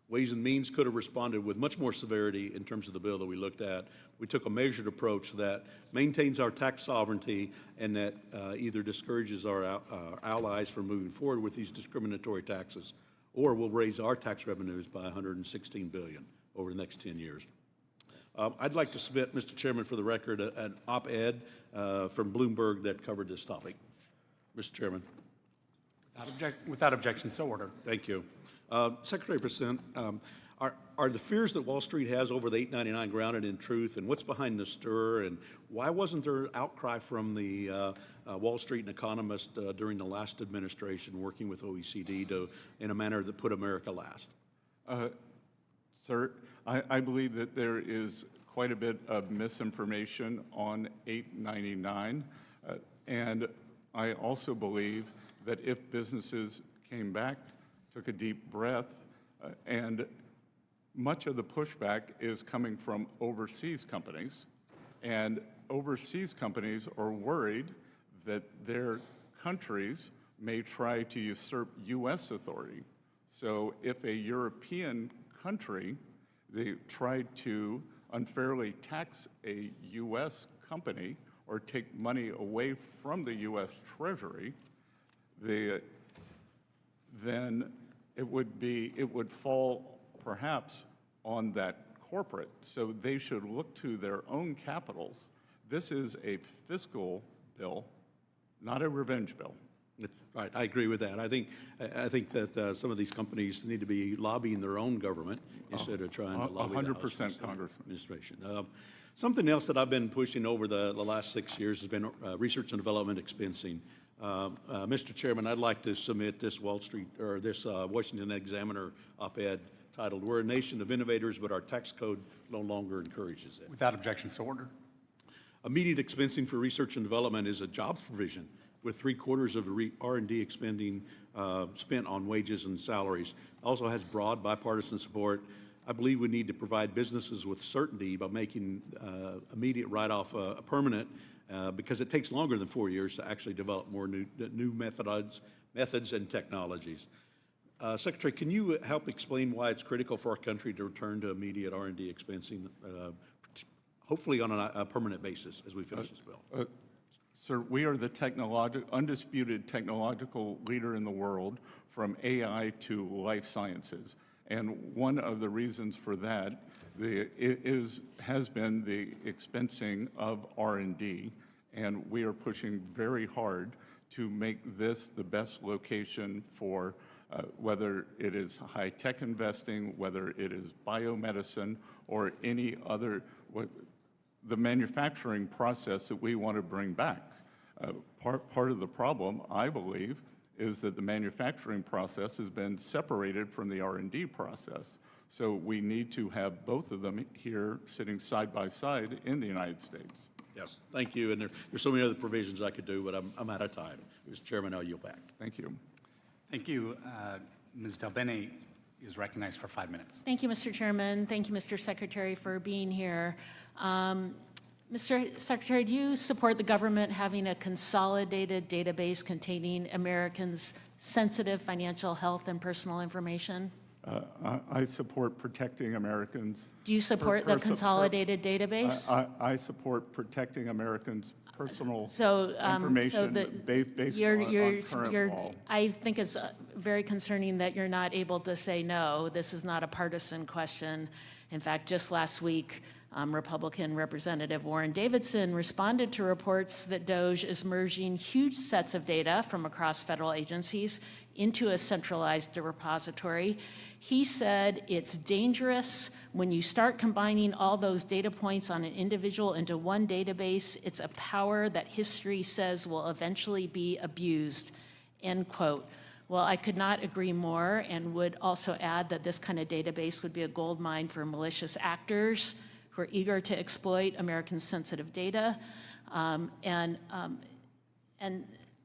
Ways and Means could have responded with much more severity in terms of the bill that we looked at. We took a measured approach that maintains our tax sovereignty and that either discourages our allies from moving forward with these discriminatory taxes, or will raise our tax revenues by $116 billion over the next 10 years. I'd like to submit, Mr. Chairman, for the record, an op-ed from Bloomberg that covered this topic. Mr. Chairman. Without objection, so ordered. Thank you. Secretary Bessent, are the fears that Wall Street has over the 899 grounded in truth, and what's behind the stir, and why wasn't there outcry from the Wall Street and economists during the last administration working with OECD in a manner that put America last? Sir, I believe that there is quite a bit of misinformation on 899, and I also believe that if businesses came back, took a deep breath, and much of the pushback is coming from overseas companies, and overseas companies are worried that their countries may try to usurp U.S. authority. So if a European country, they tried to unfairly tax a U.S. company or take money away from the U.S. Treasury, then it would fall perhaps on that corporate. So they should look to their own capitals. This is a fiscal bill, not a revenge bill. Right, I agree with that. I think that some of these companies need to be lobbying their own government instead of trying to lobby 100%, the Congressman. administration. Something else that I've been pushing over the last 6 years has been research and development expensing. Mr. Chairman, I'd like to submit this Washington Examiner op-ed titled, "We're a Nation of Innovators, but our tax code no longer encourages it." Without objection, so ordered. Immediate expensing for research and development is a jobs provision, with 3/4 of R&D expending spent on wages and salaries. Also has broad bipartisan support. I believe we need to provide businesses with certainty by making immediate write-off permanent, because it takes longer than 4 years to actually develop more new methods and technologies. Secretary, can you help explain why it's critical for our country to return to immediate R&D expensing, hopefully on a permanent basis as we finish this bill? Sir, we are the undisputed technological leader in the world, from AI to life sciences. And one of the reasons for that has been the expensing of R&D, and we are pushing very hard to make this the best location for whether it is high-tech investing, whether it is biomedicine, or any other, the manufacturing process that we want to bring back. Part of the problem, I believe, is that the manufacturing process has been separated from the R&D process. So we need to have both of them here sitting side by side in the United States. Yes, thank you. And there's so many other provisions I could do, but I'm out of time. Mr. Chairman, I'll yield back. Thank you. Thank you. Ms. Del Bene is recognized for 5 minutes. Thank you, Mr. Chairman. Thank you, Mr. Secretary, for being here. Mr. Secretary, do you support the government having a consolidated database containing Americans' sensitive financial, health, and personal information? I support protecting Americans. Do you support the consolidated database? I support protecting Americans' personal information based on current law. I think it's very concerning that you're not able to say no. This is not a partisan question. In fact, just last week, Republican Representative Warren Davidson responded to reports that DOJ is merging huge sets of data from across federal agencies into a centralized repository. He said it's dangerous when you start combining all those data points on an individual into one database. It's a power that history says will eventually be abused, end quote. Well, I could not agree more, and would also add that this kind of database would be a goldmine for malicious actors who are eager to exploit Americans' sensitive data. And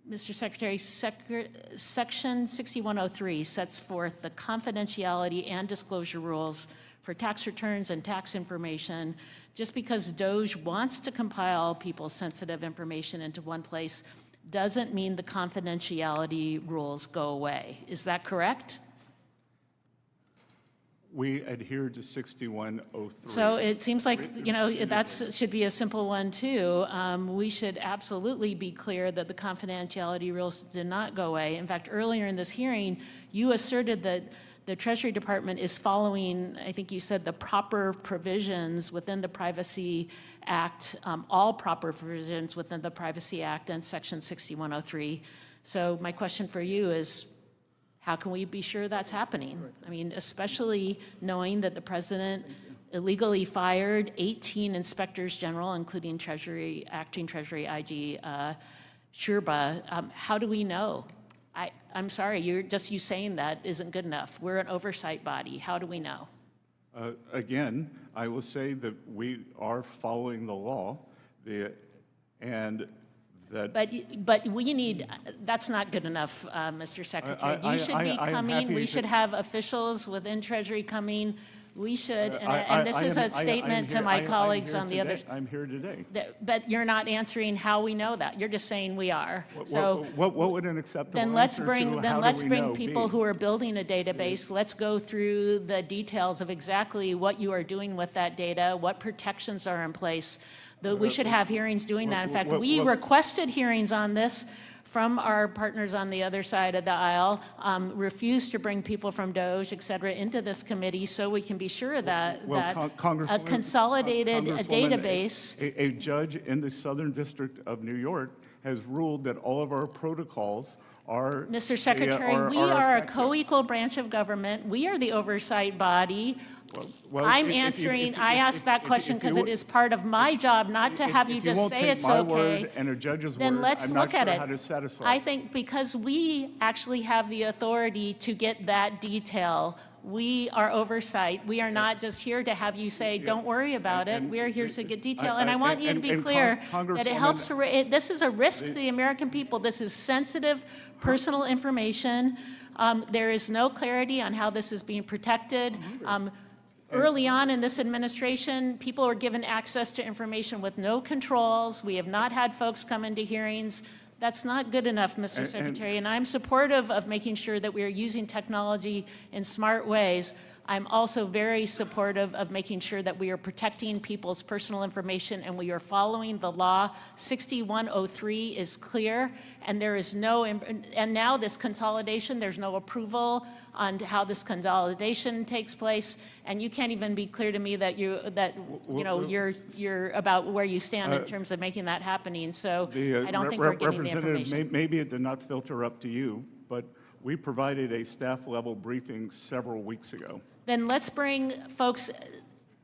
Mr. Secretary, Section 6103 sets forth the confidentiality and disclosure rules for tax returns and tax information. Just because DOJ wants to compile people's sensitive information into one place doesn't mean the confidentiality rules go away. Is that correct? We adhere to 6103. So it seems like, you know, that should be a simple one too. We should absolutely be clear that the confidentiality rules did not go away. In fact, earlier in this hearing, you asserted that the Treasury Department is following, I think you said, the proper provisions within the Privacy Act, all proper provisions within the Privacy Act and Section 6103. So my question for you is, how can we be sure that's happening? I mean, especially knowing that the president illegally fired 18 inspectors general, including acting Treasury IG Sherba. How do we know? I'm sorry, you saying that isn't good enough. We're an oversight body. How do we know? Again, I will say that we are following the law, and that. But we need, that's not good enough, Mr. Secretary. You should be coming. We should have officials within Treasury coming. We should, and this is a statement to my colleagues on the other. I'm here today. But you're not answering how we know that. You're just saying we are. So what would an acceptable then let's answer bring to then how let's do we bring know people be? who are building a database. Let's go through the details of exactly what you are doing with that data, what protections are in place. We should have hearings doing that. In fact, we requested hearings on this from our partners on the other side of the aisle, refused to bring people from DOJ, et cetera, into this committee so we can be sure that, a consolidated database. A judge in the Southern District of New York has ruled that all of our protocols are. Mr. Secretary, we are a co-equal branch of government. We are the oversight body. I'm answering, I asked that question because it is part of my job not to have you just say it's okay. And a judge's Then word, let's I'm look not at sure it. how to satisfy. I think because we actually have the authority to get that detail, we are oversight. We are not just here to have you say, don't worry about it. We are here to get detail. And I want you to be clear that it helps, this is a risk to the American people. This is sensitive personal information. There is no clarity on how this is being protected. Early on in this administration, people were given access to information with no controls. We have not had folks come into hearings. That's not good enough, Mr. Secretary, and I'm supportive of making sure that we are using technology in smart ways. I'm also very supportive of making sure that we are protecting people's personal information and we are following the law. 6103 is clear, and there is no, and now this consolidation, there's no approval on how this consolidation takes place, and you can't even be clear to me that you're about where you stand in terms of making that happening. So I don't think we're getting the information. Maybe it did not filter up to you, but we provided a staff-level briefing several weeks ago. Then let's bring folks.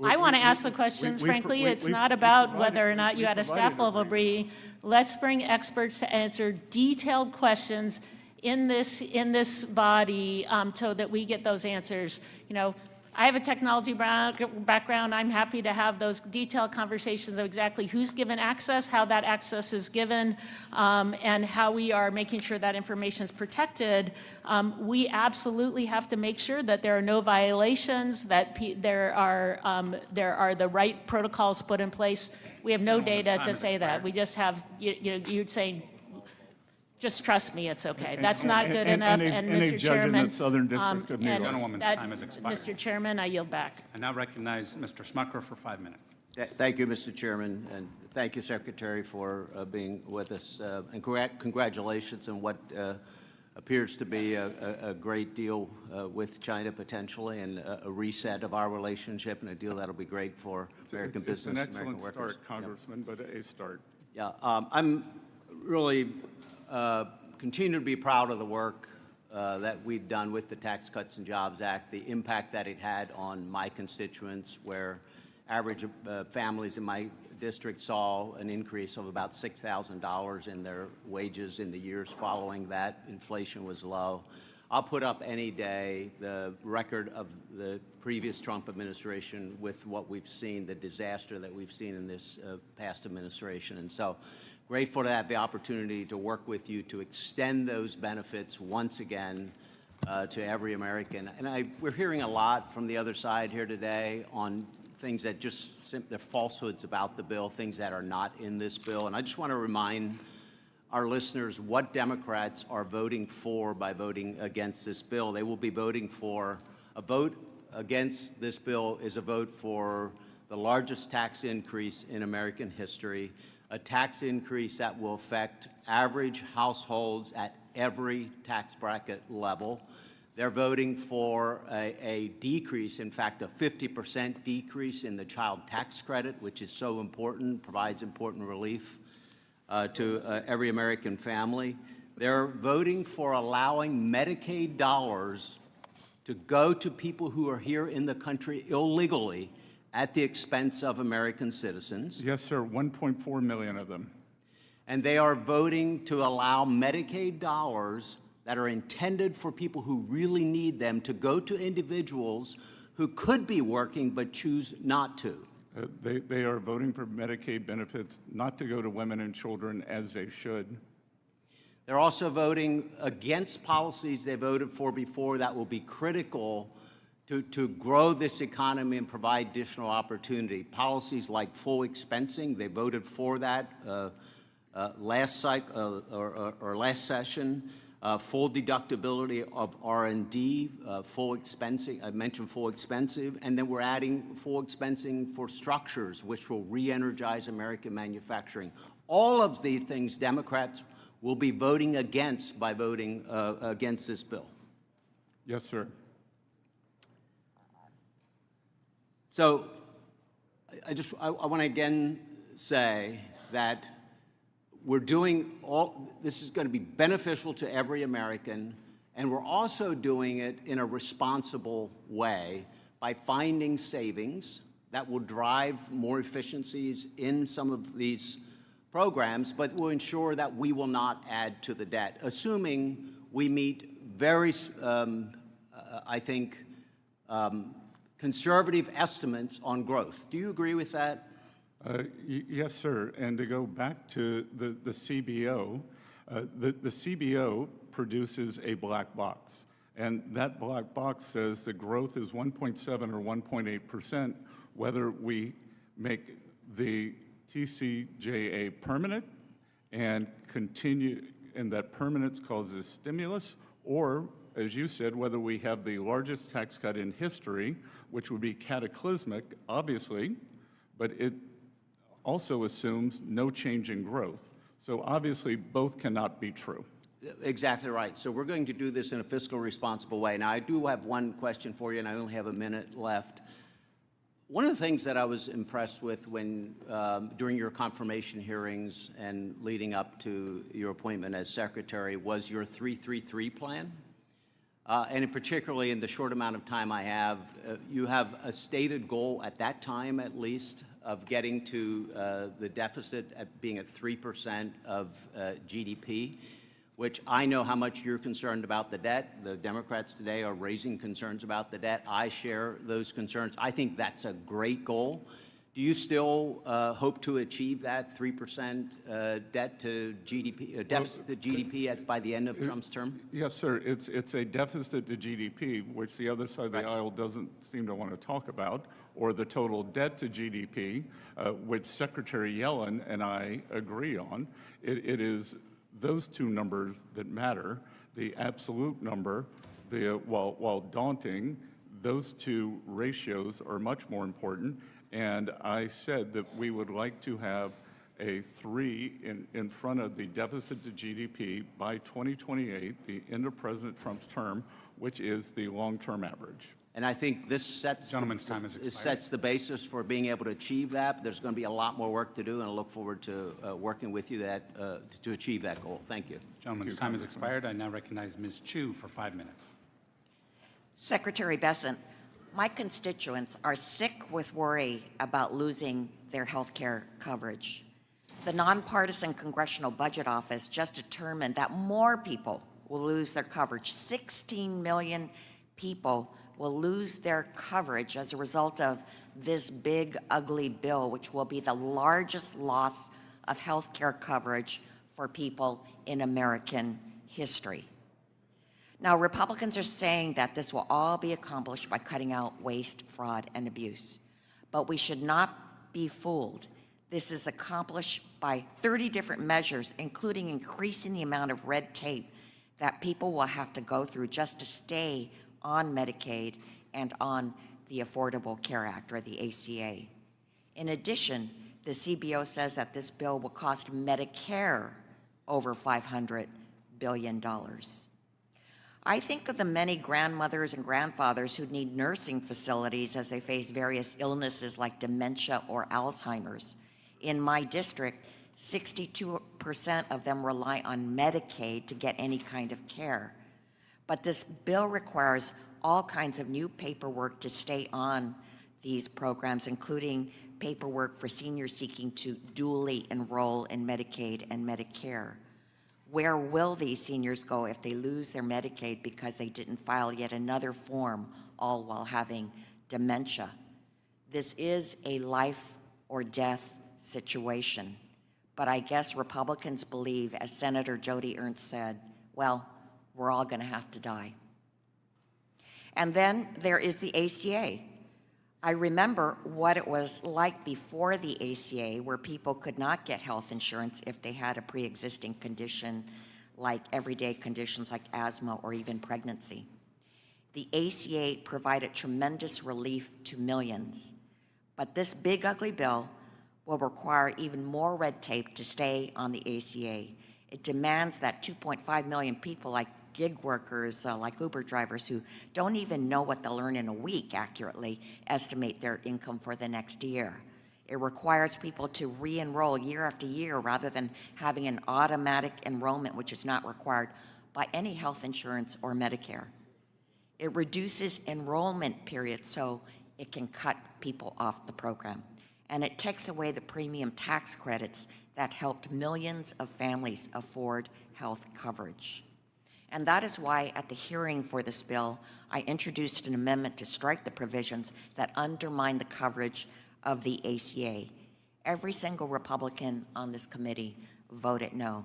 I want to ask the questions, frankly. It's not about whether or not you had a staff level briefing. Let's bring experts to answer detailed questions in this body so that we get those answers. You know, I have a technology background. I'm happy to have those detailed conversations of exactly who's given access, how that access is given, and how we are making sure that information is protected. We absolutely have to make sure that there are no violations, that there are the right protocols put in place. We have no data to say that. We just have, you'd say, just trust me, it's okay. That's not good enough. And Mr. Chairman, Gentlewoman's time has expired. Mr. Chairman, I yield back. I now recognize Mr. Smucker for 5 minutes. Thank you, Mr. Chairman, and thank you, Secretary, for being with us. And congratulations on what appears to be a great deal with China potentially, and a reset of our relationship, and a deal that'll be great for American business, It's an American excellent workers. start, Congressman, but a start. Yeah, I'm really continue to be proud of the work that we've done with the Tax Cuts and Jobs Act, the impact that it had on my constituents, where average families in my district saw an increase of about $6,000 in their wages in the years following that. Inflation was low. I'll put up any day the record of the previous Trump administration with what we've seen, the disaster that we've seen in this past administration. And so grateful to have the opportunity to work with you to extend those benefits once again to every American. And we're hearing a lot from the other side here today on things that they're falsehoods about the bill, things that are not in this bill. And I just want to remind our listeners what Democrats are voting for by voting against this bill. They will be voting for a vote against this bill is a vote for the largest tax increase in American history, a tax increase that will affect average households at every tax bracket level. They're voting for a decrease, in fact, a 50% decrease in the child tax credit, which is so important, provides important relief to every American family. They're voting for allowing Medicaid dollars to go to people who are here in the country illegally at the expense of American citizens. Yes, sir, 1.4 million of them. And they are voting to allow Medicaid dollars that are intended for people who really need them to go to individuals who could be working but choose not to. They are voting for Medicaid benefits not to go to women and children as they should. They're also voting against policies they voted for before that will be critical to grow this economy and provide additional opportunity. Policies like full expensing, they voted for that last cycle or last session. Full deductibility of R&D, full expensing, I mentioned full expensing, and then we're adding full expensing for structures, which will re-energize American manufacturing. All of the things Democrats will be voting against by voting against this bill. Yes, sir. So I want to again say that we're doing this is going to be beneficial to every American, and we're also doing it in a responsible way by finding savings that will drive more efficiencies in some of these programs, but will ensure that we will not add to the debt, assuming we meet very, I think, conservative estimates on growth. Do you agree with that? Yes, sir. And to go back to the CBO, the CBO produces a black box. And that black box says the growth is 1.7 or 1.8%, whether we make the TCJA permanent and continue, and that permanence causes stimulus, or, as you said, whether we have the largest tax cut in history, which would be cataclysmic, obviously, but it also assumes no change in growth. So obviously, both cannot be true. Exactly right. So we're going to do this in a fiscal responsible way. Now, I do have one question for you, and I only have a minute left. One of the things that I was impressed with when, during your confirmation hearings and leading up to your appointment as secretary was your 333 plan. And particularly in the short amount of time I have, you have a stated goal at that time, at least, of getting to the deficit at being at 3% of GDP, which I know how much you're concerned about the debt. The Democrats today are raising concerns about the debt. I share those concerns. I think that's a great goal. Do you still hope to achieve that 3% debt to GDP, deficit to GDP by the end of Trump's term? Yes, sir. It's a deficit to GDP, which the other side of the aisle doesn't seem to want to talk about, or the total debt to GDP, which Secretary Yellen and I agree on. It is those two numbers that matter. The absolute number, while daunting, those two ratios are much more important. And I said that we would like to have a 3 in front of the deficit to GDP by 2028, the end of President Trump's term, which is the long-term average. And I think this sets, Gentleman's time has expired. This sets the basis for being able to achieve that. There's going to be a lot more work to do, and I look forward to working with you to achieve that goal. Thank you. Gentleman's time has expired. I now recognize Ms. Chu for 5 minutes. Secretary Bessent, my constituents are sick with worry about losing their health care coverage. The nonpartisan Congressional Budget Office just determined that more people will lose their coverage. 16 million people will lose their coverage as a result of this big, ugly bill, which will be the largest loss of health care coverage for people in American history. Now, Republicans are saying that this will all be accomplished by cutting out waste, fraud, and abuse. But we should not be fooled. This is accomplished by 30 different measures, including increasing the amount of red tape that people will have to go through just to stay on Medicaid and on the Affordable Care Act, or the ACA. In addition, the CBO says that this bill will cost Medicare over $500 billion. I think of the many grandmothers and grandfathers who need nursing facilities as they face various illnesses like dementia or Alzheimer's. In my district, 62% of them rely on Medicaid to get any kind of care. But this bill requires all kinds of new paperwork to stay on these programs, including paperwork for seniors seeking to dually enroll in Medicaid and Medicare. Where will these seniors go if they lose their Medicaid because they didn't file yet another form, all while having dementia? This is a life or death situation. But I guess Republicans believe, as Senator Jody Ernst said, well, we're all going to have to die. And then there is the ACA. I remember what it was like before the ACA, where people could not get health insurance if they had a pre-existing condition, like everyday conditions like asthma or even pregnancy. The ACA provided tremendous relief to millions. But this big, ugly bill will require even more red tape to stay on the ACA. It demands that 2.5 million people, like gig workers, like Uber drivers, who don't even know what they'll earn in a week accurately, estimate their income for the next year. It requires people to re-enroll year after year rather than having an automatic enrollment, which is not required by any health insurance or Medicare. It reduces enrollment periods so it can cut people off the program. And it takes away the premium tax credits that helped millions of families afford health coverage. And that is why at the hearing for this bill, I introduced an amendment to strike the provisions that undermine the coverage of the ACA. Every single Republican on this committee voted no.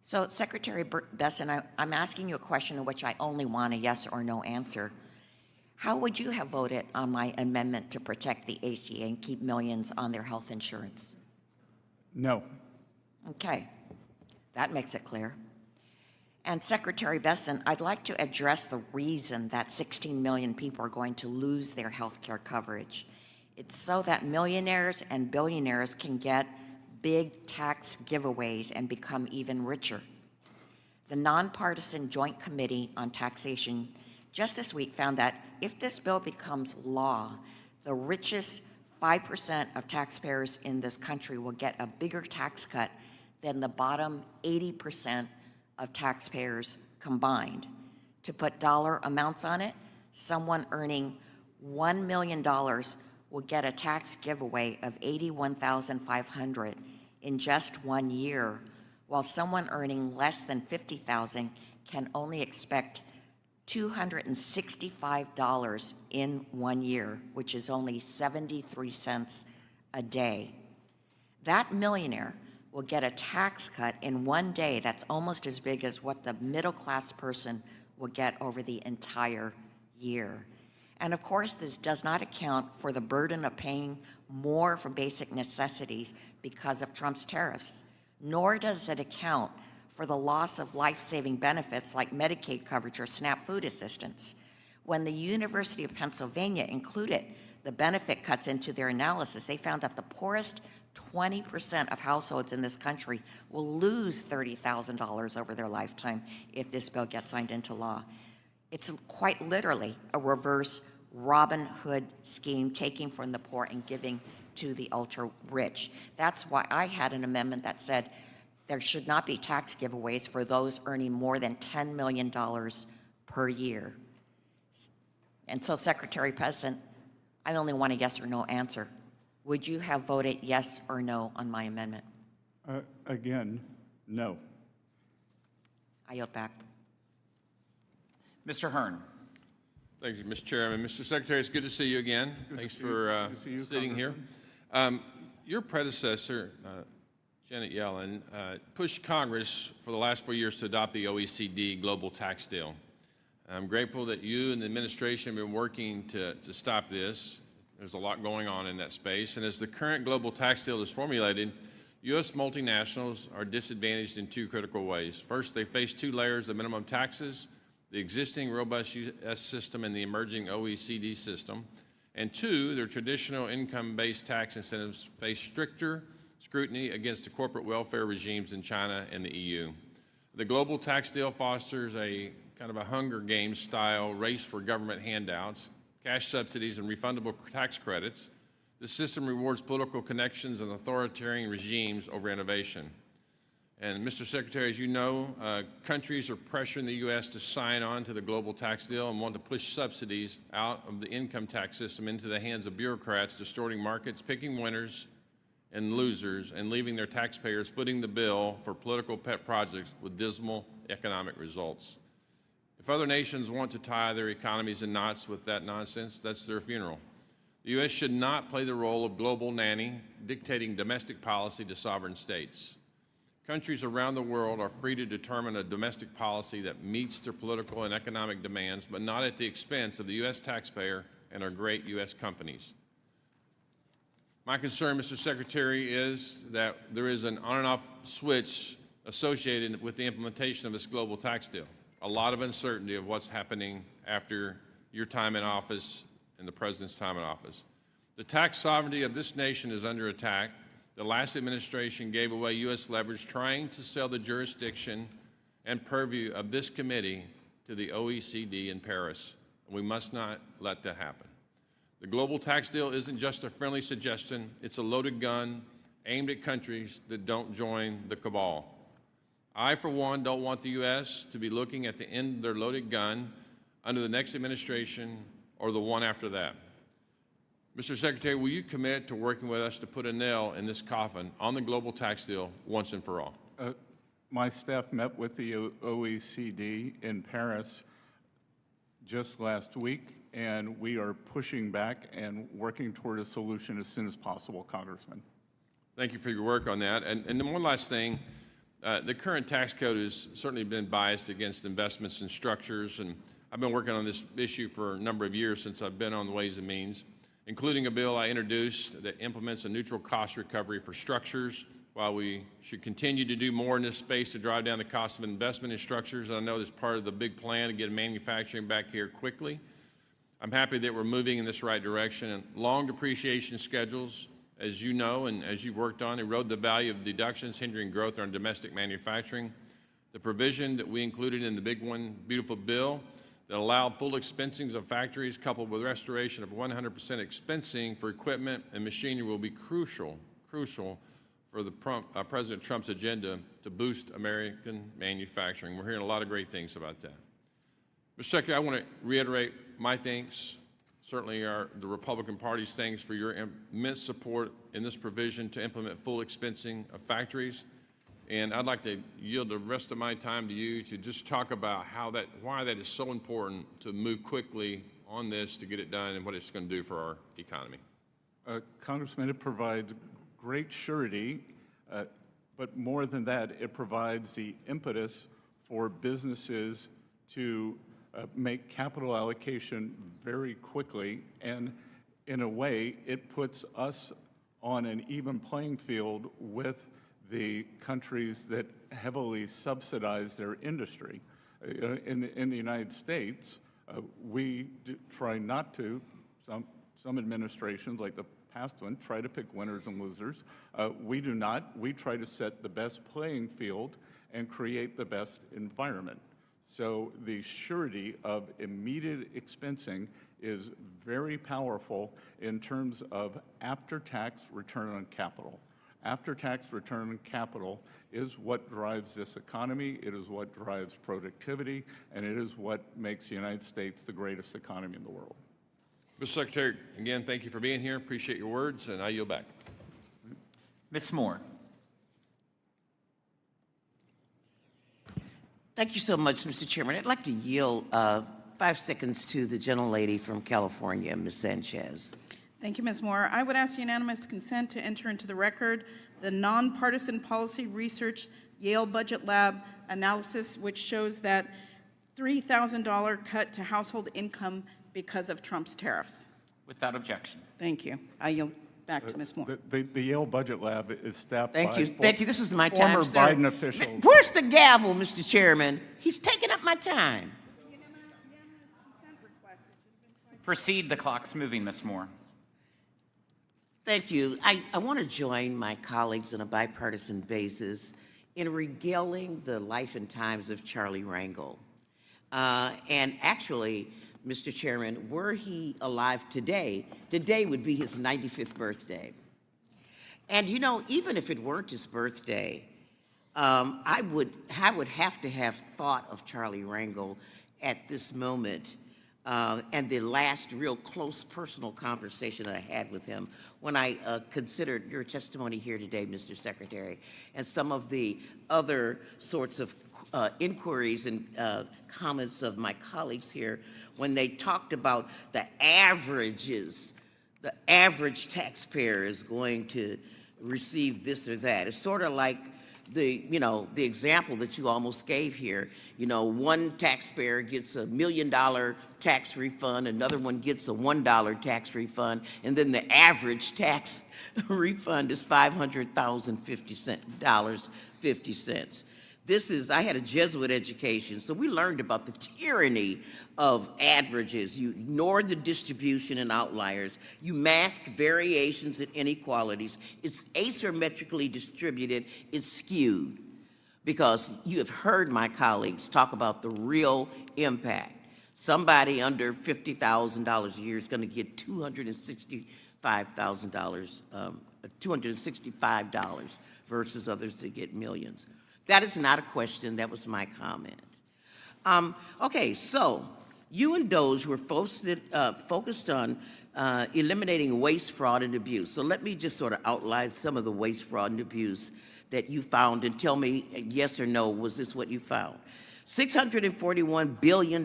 So Secretary Bessent, I'm asking you a question in which I only want a yes or no answer. How would you have voted on my amendment to protect the ACA and keep millions on their health insurance? No. Okay, that makes it clear. And Secretary Bessent, I'd like to address the reason that 16 million people are going to lose their health care coverage. It's so that millionaires and billionaires can get big tax giveaways and become even richer. The nonpartisan Joint Committee on Taxation just this week found that if this bill becomes law, the richest 5% of taxpayers in this country will get a bigger tax cut than the bottom 80% of taxpayers combined. To put dollar amounts on it, someone earning $1 million will get a tax giveaway of $81,500 in just 1 year, while someone earning less than $50,000 can only expect $265 in 1 year, which is only 73 cents a day. That millionaire will get a tax cut in 1 day that's almost as big as what the middle-class person will get over the entire year. And of course, this does not account for the burden of paying more for basic necessities because of Trump's tariffs, nor does it account for the loss of life-saving benefits like Medicaid coverage or SNAP food assistance. When the University of Pennsylvania included the benefit cuts into their analysis, they found that the poorest 20% of households in this country will lose $30,000 over their lifetime if this bill gets signed into law. It's quite literally a reverse Robin Hood scheme, taking from the poor and giving to the ultra-rich. That's why I had an amendment that said there should not be tax giveaways for those earning more than $10 million per year. And so, Secretary Bessent, I only want a yes or no answer. Would you have voted yes or no on my amendment? Again, no. I yield back. Mr. Hearn. Thank you, Mr. Chairman. Mr. Secretary, it's good to see you again. Thanks for sitting here. Your predecessor, Janet Yellen, pushed Congress for the last 4 years to adopt the OECD Global Tax Deal. I'm grateful that you and the administration have been working to stop this. There's a lot going on in that space. And as the current global tax deal is formulated, U.S. multinationals are disadvantaged in two critical ways. First, they face two layers of minimum taxes, the existing robust U.S. system and the emerging OECD system. And two, their traditional income-based tax incentives face stricter scrutiny against the corporate welfare regimes in China and the EU. The global tax deal fosters a kind of a Hunger Games style race for government handouts, cash subsidies, and refundable tax credits. The system rewards political connections and authoritarian regimes over innovation. And Mr. Secretary, as you know, countries are pressuring the U.S. to sign on to the global tax deal and want to push subsidies out of the income tax system into the hands of bureaucrats, distorting markets, picking winners and losers, and leaving their taxpayers footing the bill for political pet projects with dismal economic results. If other nations want to tie their economies in knots with that nonsense, that's their funeral. The U.S. should not play the role of global nanny, dictating domestic policy to sovereign states. Countries around the world are free to determine a domestic policy that meets their political and economic demands, but not at the expense of the U.S. taxpayer and our great U.S. companies. My concern, Mr. Secretary, is that there is an on and off switch associated with the implementation of this global tax deal. A lot of uncertainty of what's happening after your time in office and the President's time in office. The tax sovereignty of this nation is under attack. The last administration gave away U.S. leverage trying to sell the jurisdiction and purview of this committee to the OECD in Paris. We must not let that happen. The global tax deal isn't just a friendly suggestion, it's a loaded gun aimed at countries that don't join the cabal. I, for one, don't want the U.S. to be looking at the end of their loaded gun under the next administration or the one after that. Mr. Secretary, will you commit to working with us to put a nail in this coffin on the global tax deal once and for all? My staff met with the OECD in Paris just last week, and we are pushing back and working toward a solution as soon as possible, Congressman. Thank you for your work on that. And then one last thing. The current tax code has certainly been biased against investments and structures, and I've been working on this issue for a number of years since I've been on the Ways and Means, including a bill I introduced that implements a neutral cost recovery for structures. While we should continue to do more in this space to drive down the cost of investment in structures, and I know that's part of the big plan to get manufacturing back here quickly, I'm happy that we're moving in this right direction. And long depreciation schedules, as you know and as you've worked on, erode the value of deductions, hindering growth on domestic manufacturing. The provision that we included in the big one, beautiful bill that allowed full expensing of factories coupled with restoration of 100% expensing for equipment and machinery will be crucial for the President Trump's agenda to boost American manufacturing. We're hearing a lot of great things about that. Mr. Secretary, I want to reiterate my thanks, certainly the Republican Party's thanks for your immense support in this provision to implement full expensing of factories. And I'd like to yield the rest of my time to you to just talk about why that is so important to move quickly on this to get it done and what it's going to do for our economy. Congressman, it provides great surety, but more than that, it provides the impetus for businesses to make capital allocation very quickly, and in a way, it puts us on an even playing field with the countries that heavily subsidize their industry. In the United States, we try not to, some administrations, like the past one, try to pick winners and losers. We do not. We try to set the best playing field and create the best environment. So the surety of immediate expensing is very powerful in terms of after-tax return on capital. After-tax return on capital is what drives this economy, it is what drives productivity, and it is what makes the United States the greatest economy in the world. Mr. Secretary, again, thank you for being here. Appreciate your words, and I yield back. Ms. Moore. Thank you so much, Mr. Chairman. I'd like to yield 5 seconds to the gentlelady from California, Ms. Sanchez. Thank you, Ms. Moore. I would ask unanimous consent to enter into the record the Nonpartisan Policy Research Yale Budget Lab analysis, which shows that $3,000 cut to household income because of Trump's tariffs. Without objection. Thank you. I yield back to Ms. Moore. The Yale Budget Lab is staffed Thank by you. Thank you. This is my time, former sir. Biden officials. Where's the gavel, Mr. Chairman? He's taking up my time. Proceed, the clock's moving, Ms. Moore. Thank you. I want to join my colleagues on a bipartisan basis in regaling the life and times of Charlie Rangel. And actually, Mr. Chairman, were he alive today, today would be his 95th birthday. And you know, even if it weren't his birthday, I would have to have thought of Charlie Rangel at this moment, and the last real close personal conversation that I had with him when I considered your testimony here today, Mr. Secretary, and some of the other sorts of inquiries and comments of my colleagues here when they talked about the averages. The average taxpayer is going to receive this or that. It's sort of like the example that you almost gave here. You know, one taxpayer gets $1 million tax refund, another one gets a $1 tax refund, and then the average tax refund is $500,050. I had a Jesuit education, so we learned about the tyranny of averages. You ignore the distribution and outliers. You mask variations and inequalities. It's asymmetrically distributed. It's skewed. Because you have heard my colleagues talk about the real impact. Somebody under $50,000 a year is going to get $265 versus others that get millions. That is not a question. That was my comment. Okay, so you and Doge were focused on eliminating waste, fraud, and abuse. So let me just sort of outline some of the waste, fraud, and abuse that you found and tell me yes or no, was this what you found? $641 billion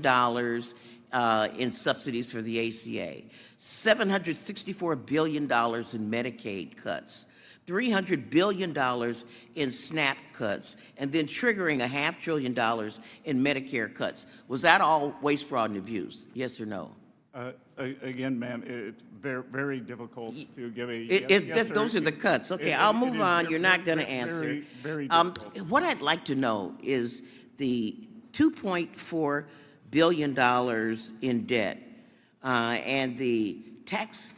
in subsidies for the ACA, $764 billion in Medicaid cuts, $300 billion in SNAP cuts, and then triggering $500 billion in Medicare cuts. Was that all waste, fraud, and abuse? Yes or no? Again, ma'am, it's very, very difficult to give a yes those are the cuts. Okay, I'll move on. You're not going to answer. Very difficult. What I'd like to know is the $2.4 billion in debt and the tax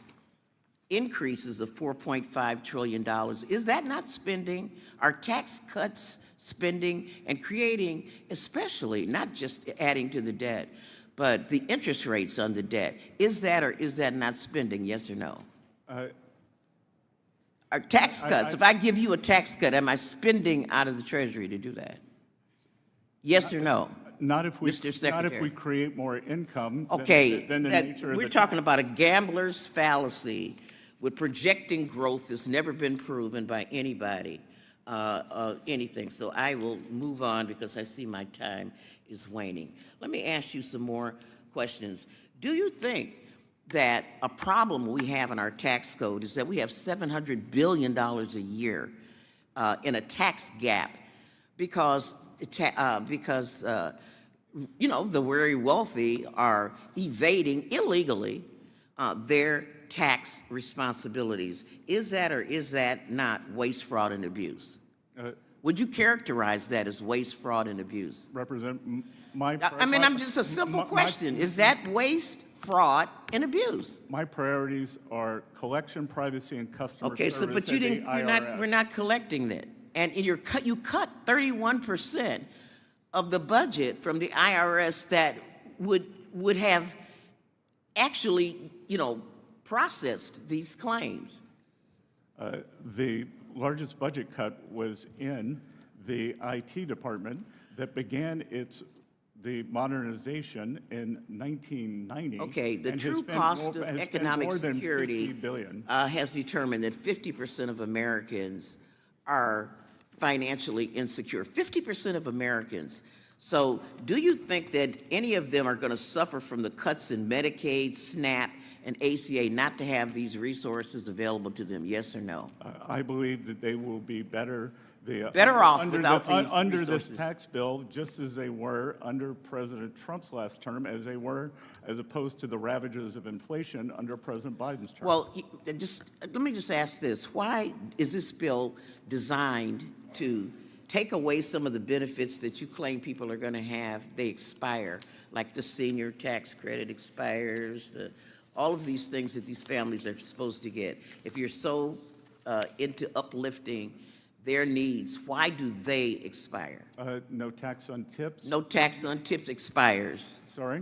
increases of $4.5 trillion. Is that not spending? Are tax cuts spending and creating, especially, not just adding to the debt, but the interest rates on the debt? Is that or is that not spending, yes or no? Are tax cuts, if I give you a tax cut, am I spending out of the Treasury to do that? Yes or no? Not if we, Mr. Secretary. not if we create more income. Okay, than the nature of we're the talking about a gambler's fallacy with projecting growth that's never been proven by anybody, anything. So I will move on because I see my time is waning. Let me ask you some more questions. Do you think that a problem we have in our tax code is that we have $700 billion a year in a tax gap because you know, the very wealthy are evading illegally their tax responsibilities? Is that or is that not waste, fraud, and abuse? Would you characterize that as waste, fraud, and abuse? I mean, I'm just a simple question. Is that waste, fraud, and abuse? My priorities are collection, privacy, and customer Okay, service. so but you at the didn't. We're not collecting that, and you cut 31% of the budget from the IRS that would have actually, you know, processed these claims. The largest budget cut was in the IT department that began the modernization in 1990. Okay, the and true has spent cost more- of has spent economic more than security $50 billion. Has determined that 50% of Americans are financially insecure. 50% of Americans. So do you think that any of them are going to suffer from the cuts in Medicaid, SNAP, and ACA not to have these resources available to them, yes or no? I believe that they will be better Better off under without these under resources. this tax bill, just as they were under President Trump's last term, as they were, as opposed to the ravages of inflation under President Biden's term. Well, let me just ask this. Why is this bill designed to take away some of the benefits that you claim people are going to have? They expire, like the senior tax credit expires, all of these things that these families are supposed to get. If you're so into uplifting their needs, why do they expire? No tax on tips. No tax on tips expires. Sorry?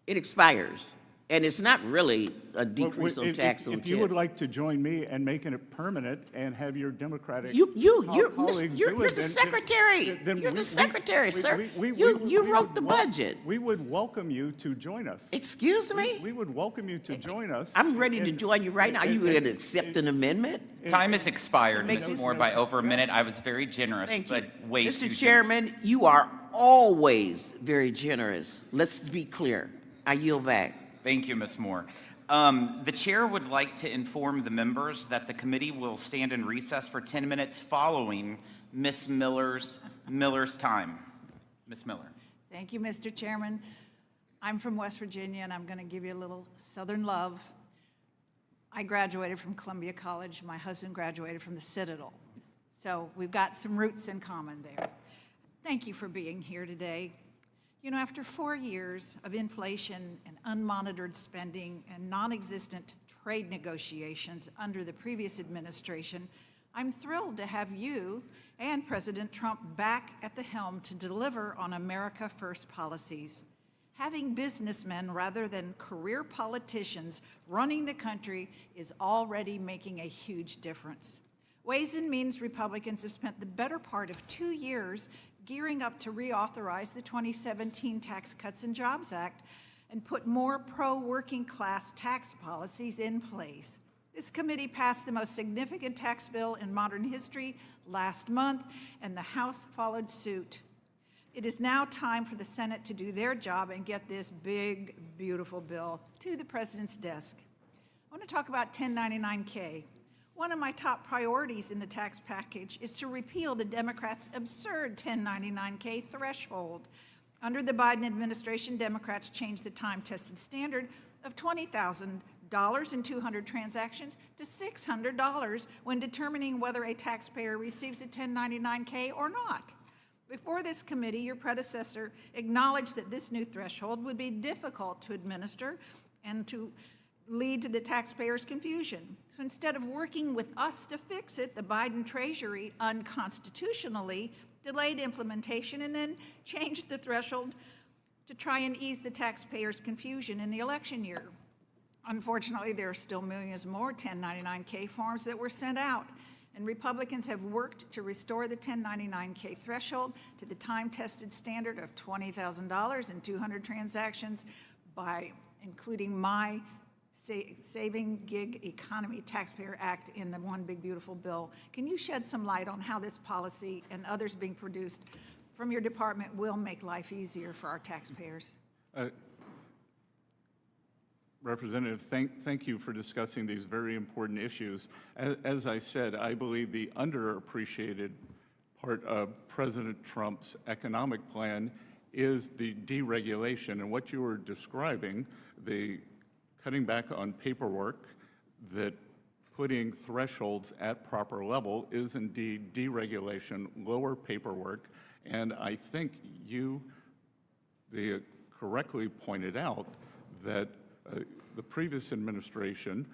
It expires. And it's not really a decrease on If tax on If tips. you would like to join me and making it permanent and have your Democratic You're colleagues the do it, secretary. You're the secretary, sir. You wrote the budget. We would welcome you to join us. Excuse me? We would welcome you to join us. I'm ready to join you right now. Are you going to accept an amendment? Time has expired, Make Ms. this- Moore, by over a minute. I was very generous, Thank but you. way too Mr. generous. Chairman, you are always very generous. Let's be clear. I yield back. Thank you, Ms. Moore. The chair would like to inform the members that the committee will stand in recess for 10 minutes following Ms. Miller's time. Ms. Miller. Thank you, Mr. Chairman. I'm from West Virginia, and I'm going to give you a little Southern love. I graduated from Columbia College. My husband graduated from the Citadel. So we've got some roots in common there. Thank you for being here today. You know, after 4 years of inflation and unmonitored spending and non-existent trade negotiations under the previous administration, I'm thrilled to have you and President Trump back at the helm to deliver on America First policies. Having businessmen rather than career politicians running the country is already making a huge difference. Ways and Means Republicans have spent the better part of 2 years gearing up to reauthorize the 2017 Tax Cuts and Jobs Act and put more pro-working class tax policies in place. This committee passed the most significant tax bill in modern history last month, and the House followed suit. It is now time for the Senate to do their job and get this big, beautiful bill to the President's desk. I want to talk about 1099-K. One of my top priorities in the tax package is to repeal the Democrats' absurd 1099-K threshold. Under the Biden administration, Democrats changed the time-tested standard of $20,000 in 200 transactions to $600 when determining whether a taxpayer receives a 1099-K or not. Before this committee, your predecessor acknowledged that this new threshold would be difficult to administer and to lead to the taxpayers' confusion. So instead of working with us to fix it, the Biden Treasury unconstitutionally delayed implementation and then changed the threshold to try and ease the taxpayers' confusion in the election year. Unfortunately, there are still millions more 1099-K forms that were sent out, and Republicans have worked to restore the 1099-K threshold to the time-tested standard of $20,000 in 200 transactions by including my Saving Gig Economy Taxpayer Act in the One Big Beautiful Bill. Can you shed some light on how this policy and others being produced from your department will make life easier for our taxpayers? Representative, thank you for discussing these very important issues. As I said, I believe the underappreciated part of President Trump's economic plan is the deregulation. And what you were describing, the cutting back on paperwork, that putting thresholds at proper level is indeed deregulation, lower paperwork, and I think you correctly pointed out that the previous administration,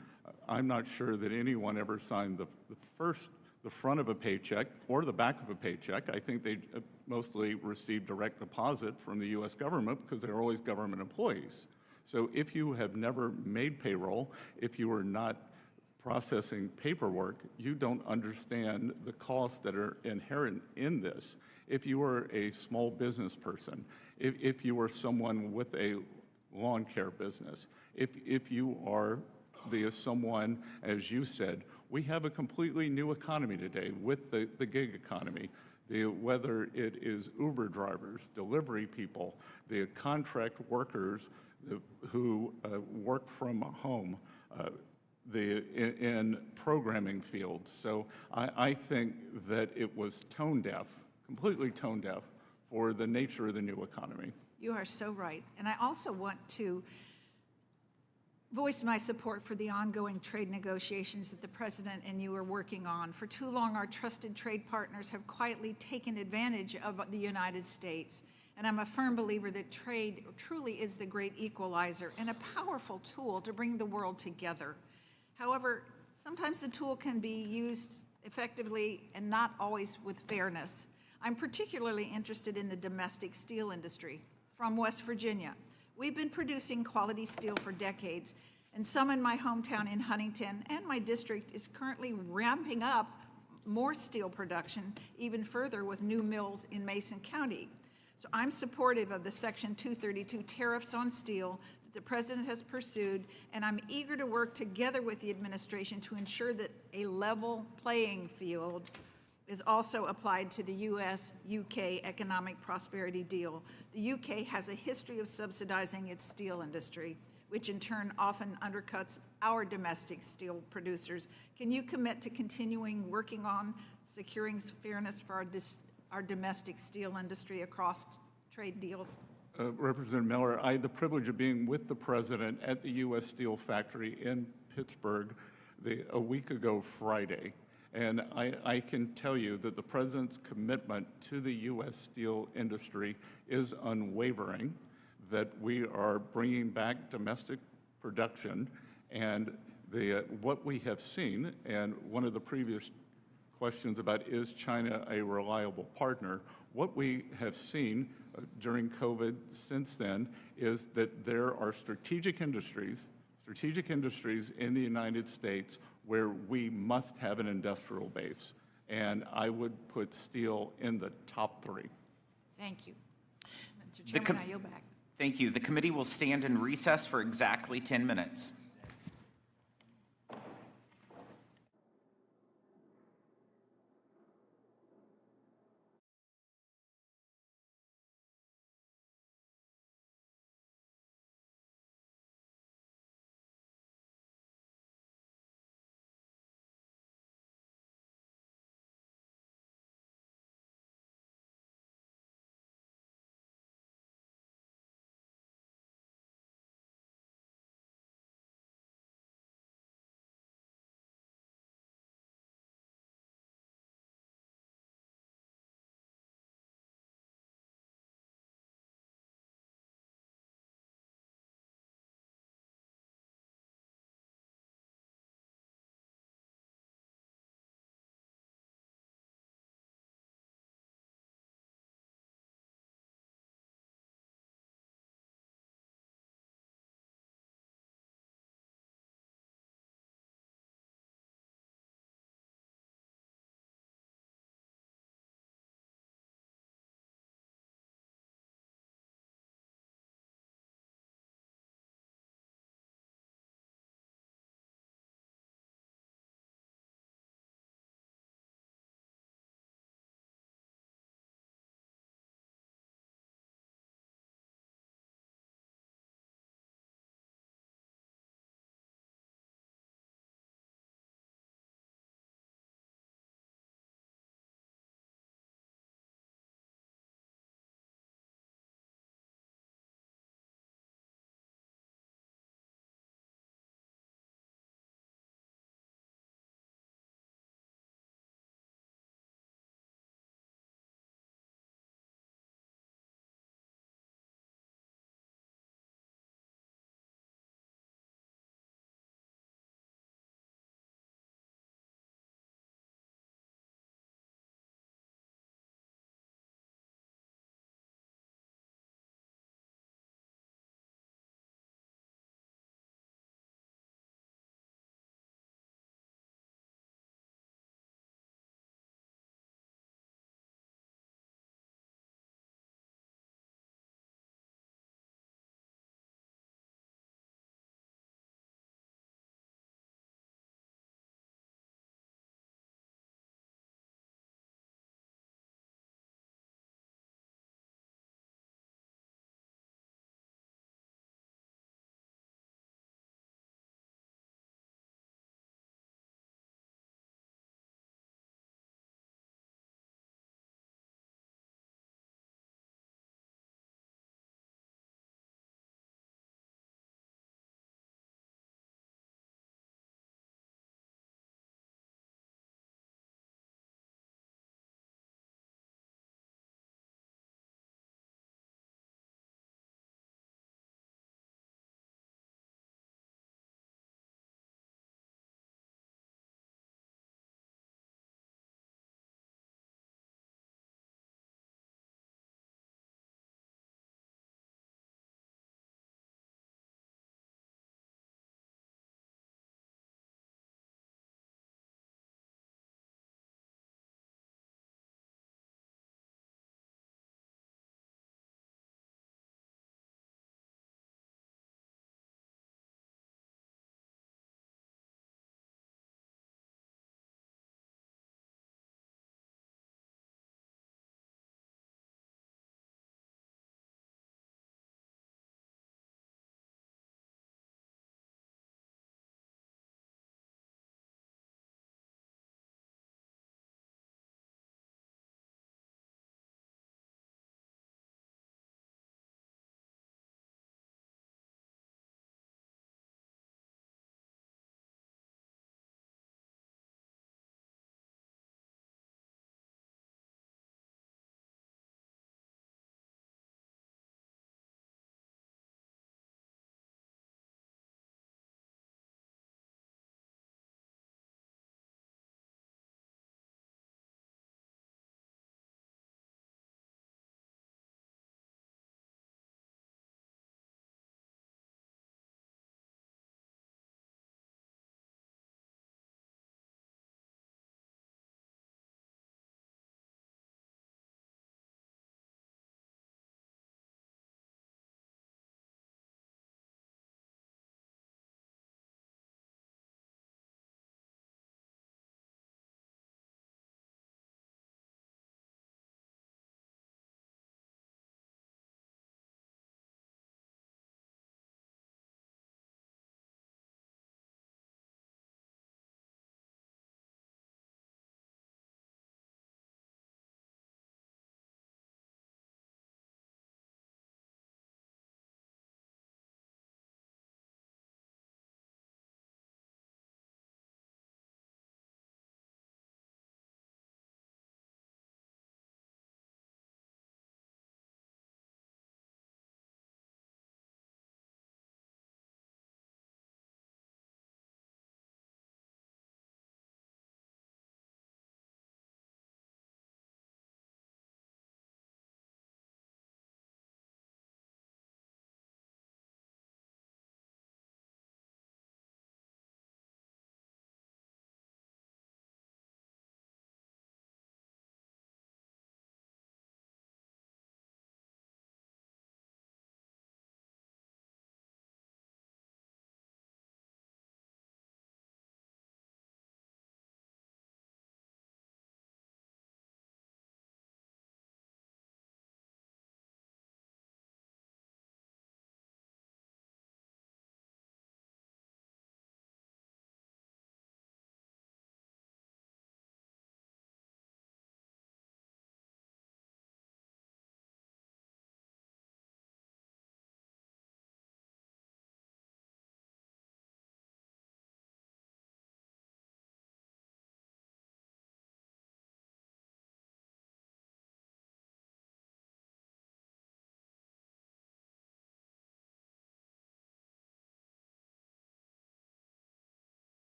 I'm not sure that anyone ever signed the front of a paycheck or the back of a paycheck. I think they mostly received direct deposit from the U.S. government because they're always government employees. So if you have never made payroll, if you are not processing paperwork, you don't understand the costs that are inherent in this. If you are a small business person, if you are someone with a lawn care business, if you are someone, as you said, we have a completely new economy today with the gig economy. Whether it is Uber drivers, delivery people, the contract workers who work from home, in programming fields. So I think that it was tone deaf, completely tone deaf, for the nature of the new economy. You are so right. And I also want to voice my support for the ongoing trade negotiations that the President and you are working on. For too long, our trusted trade partners have quietly taken advantage of the United States. And I'm a firm believer that trade truly is the great equalizer and a powerful tool to bring the world together. However, sometimes the tool can be used effectively and not always with fairness. I'm particularly interested in the domestic steel industry. From West Virginia, we've been producing quality steel for decades, and some in my hometown in Huntington and my district is currently ramping up more steel production even further with new mills in Mason County. So I'm supportive of the Section 232 tariffs on steel that the President has pursued, and I'm eager to work together with the administration to ensure that a level playing field is also applied to the U.S.-UK economic prosperity deal. The UK has a history of subsidizing its steel industry, which in turn often undercuts our domestic steel producers. Can you commit to continuing working on securing fairness for our domestic steel industry across trade deals? Representative Miller, I had the privilege of being with the President at the U.S. Steel factory in Pittsburgh a week ago Friday. And I can tell you that the President's commitment to the U.S. steel industry is unwavering, that we are bringing back domestic production, and what we have seen, and one of the previous questions about is China a reliable partner, what we have seen during COVID since then is that there are strategic industries in the United States where we must have an industrial base. And I would put steel in the top 3. Thank you. Mr. Chairman, I yield back. Thank you. The committee will stand in recess for exactly 10 minutes.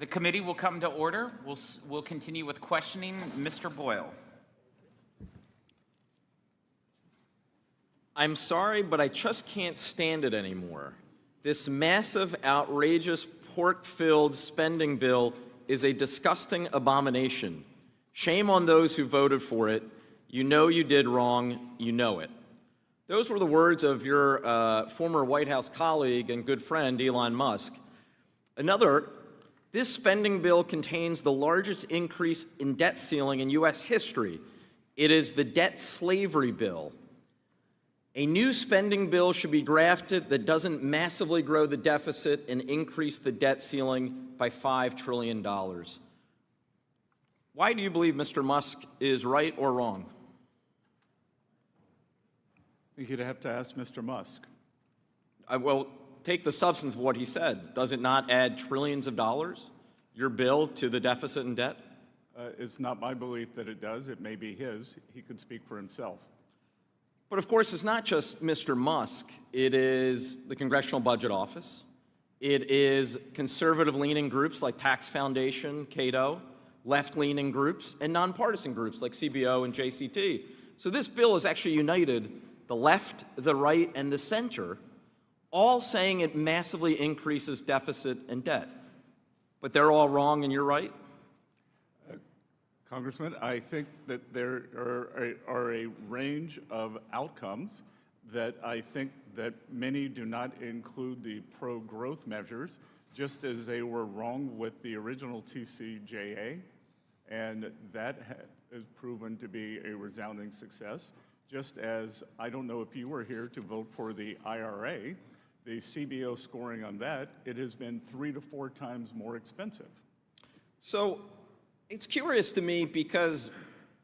The committee will come to order. We'll continue with questioning. Mr. Boyle. I'm sorry, but I just can't stand it anymore. This massive, outrageous, pork-filled spending bill is a disgusting abomination. Shame on those who voted for it. You know you did wrong. You know it. Those were the words of your former White House colleague and good friend, Elon Musk. Another, this spending bill contains the largest increase in debt ceiling in U.S. history. It is the debt slavery bill. A new spending bill should be drafted that doesn't massively grow the deficit and increase the debt ceiling by $5 trillion. Why do you believe Mr. Musk is right or wrong? I think you'd have to ask Mr. Musk. Well, take the substance of what he said. Does it not add trillions of dollars, your bill, to the deficit and debt? It's not my belief that it does. It may be his. He could speak for himself. But of course, it's not just Mr. Musk. It is the Congressional Budget Office. It is conservative-leaning groups like Tax Foundation, Cato, left-leaning groups, and nonpartisan groups like CBO and JCT. So this bill has actually united the left, the right, and the center, all saying it massively increases deficit and debt. But they're all wrong and you're right? Congressman, I think that there are a range of outcomes that I think that many do not include the pro-growth measures, just as they were wrong with the original TCJA, and that has proven to be a resounding success. Just as I don't know if you were here to vote for the IRA, the CBO scoring on that, it has been 3 to 4 times more expensive. So it's curious to me because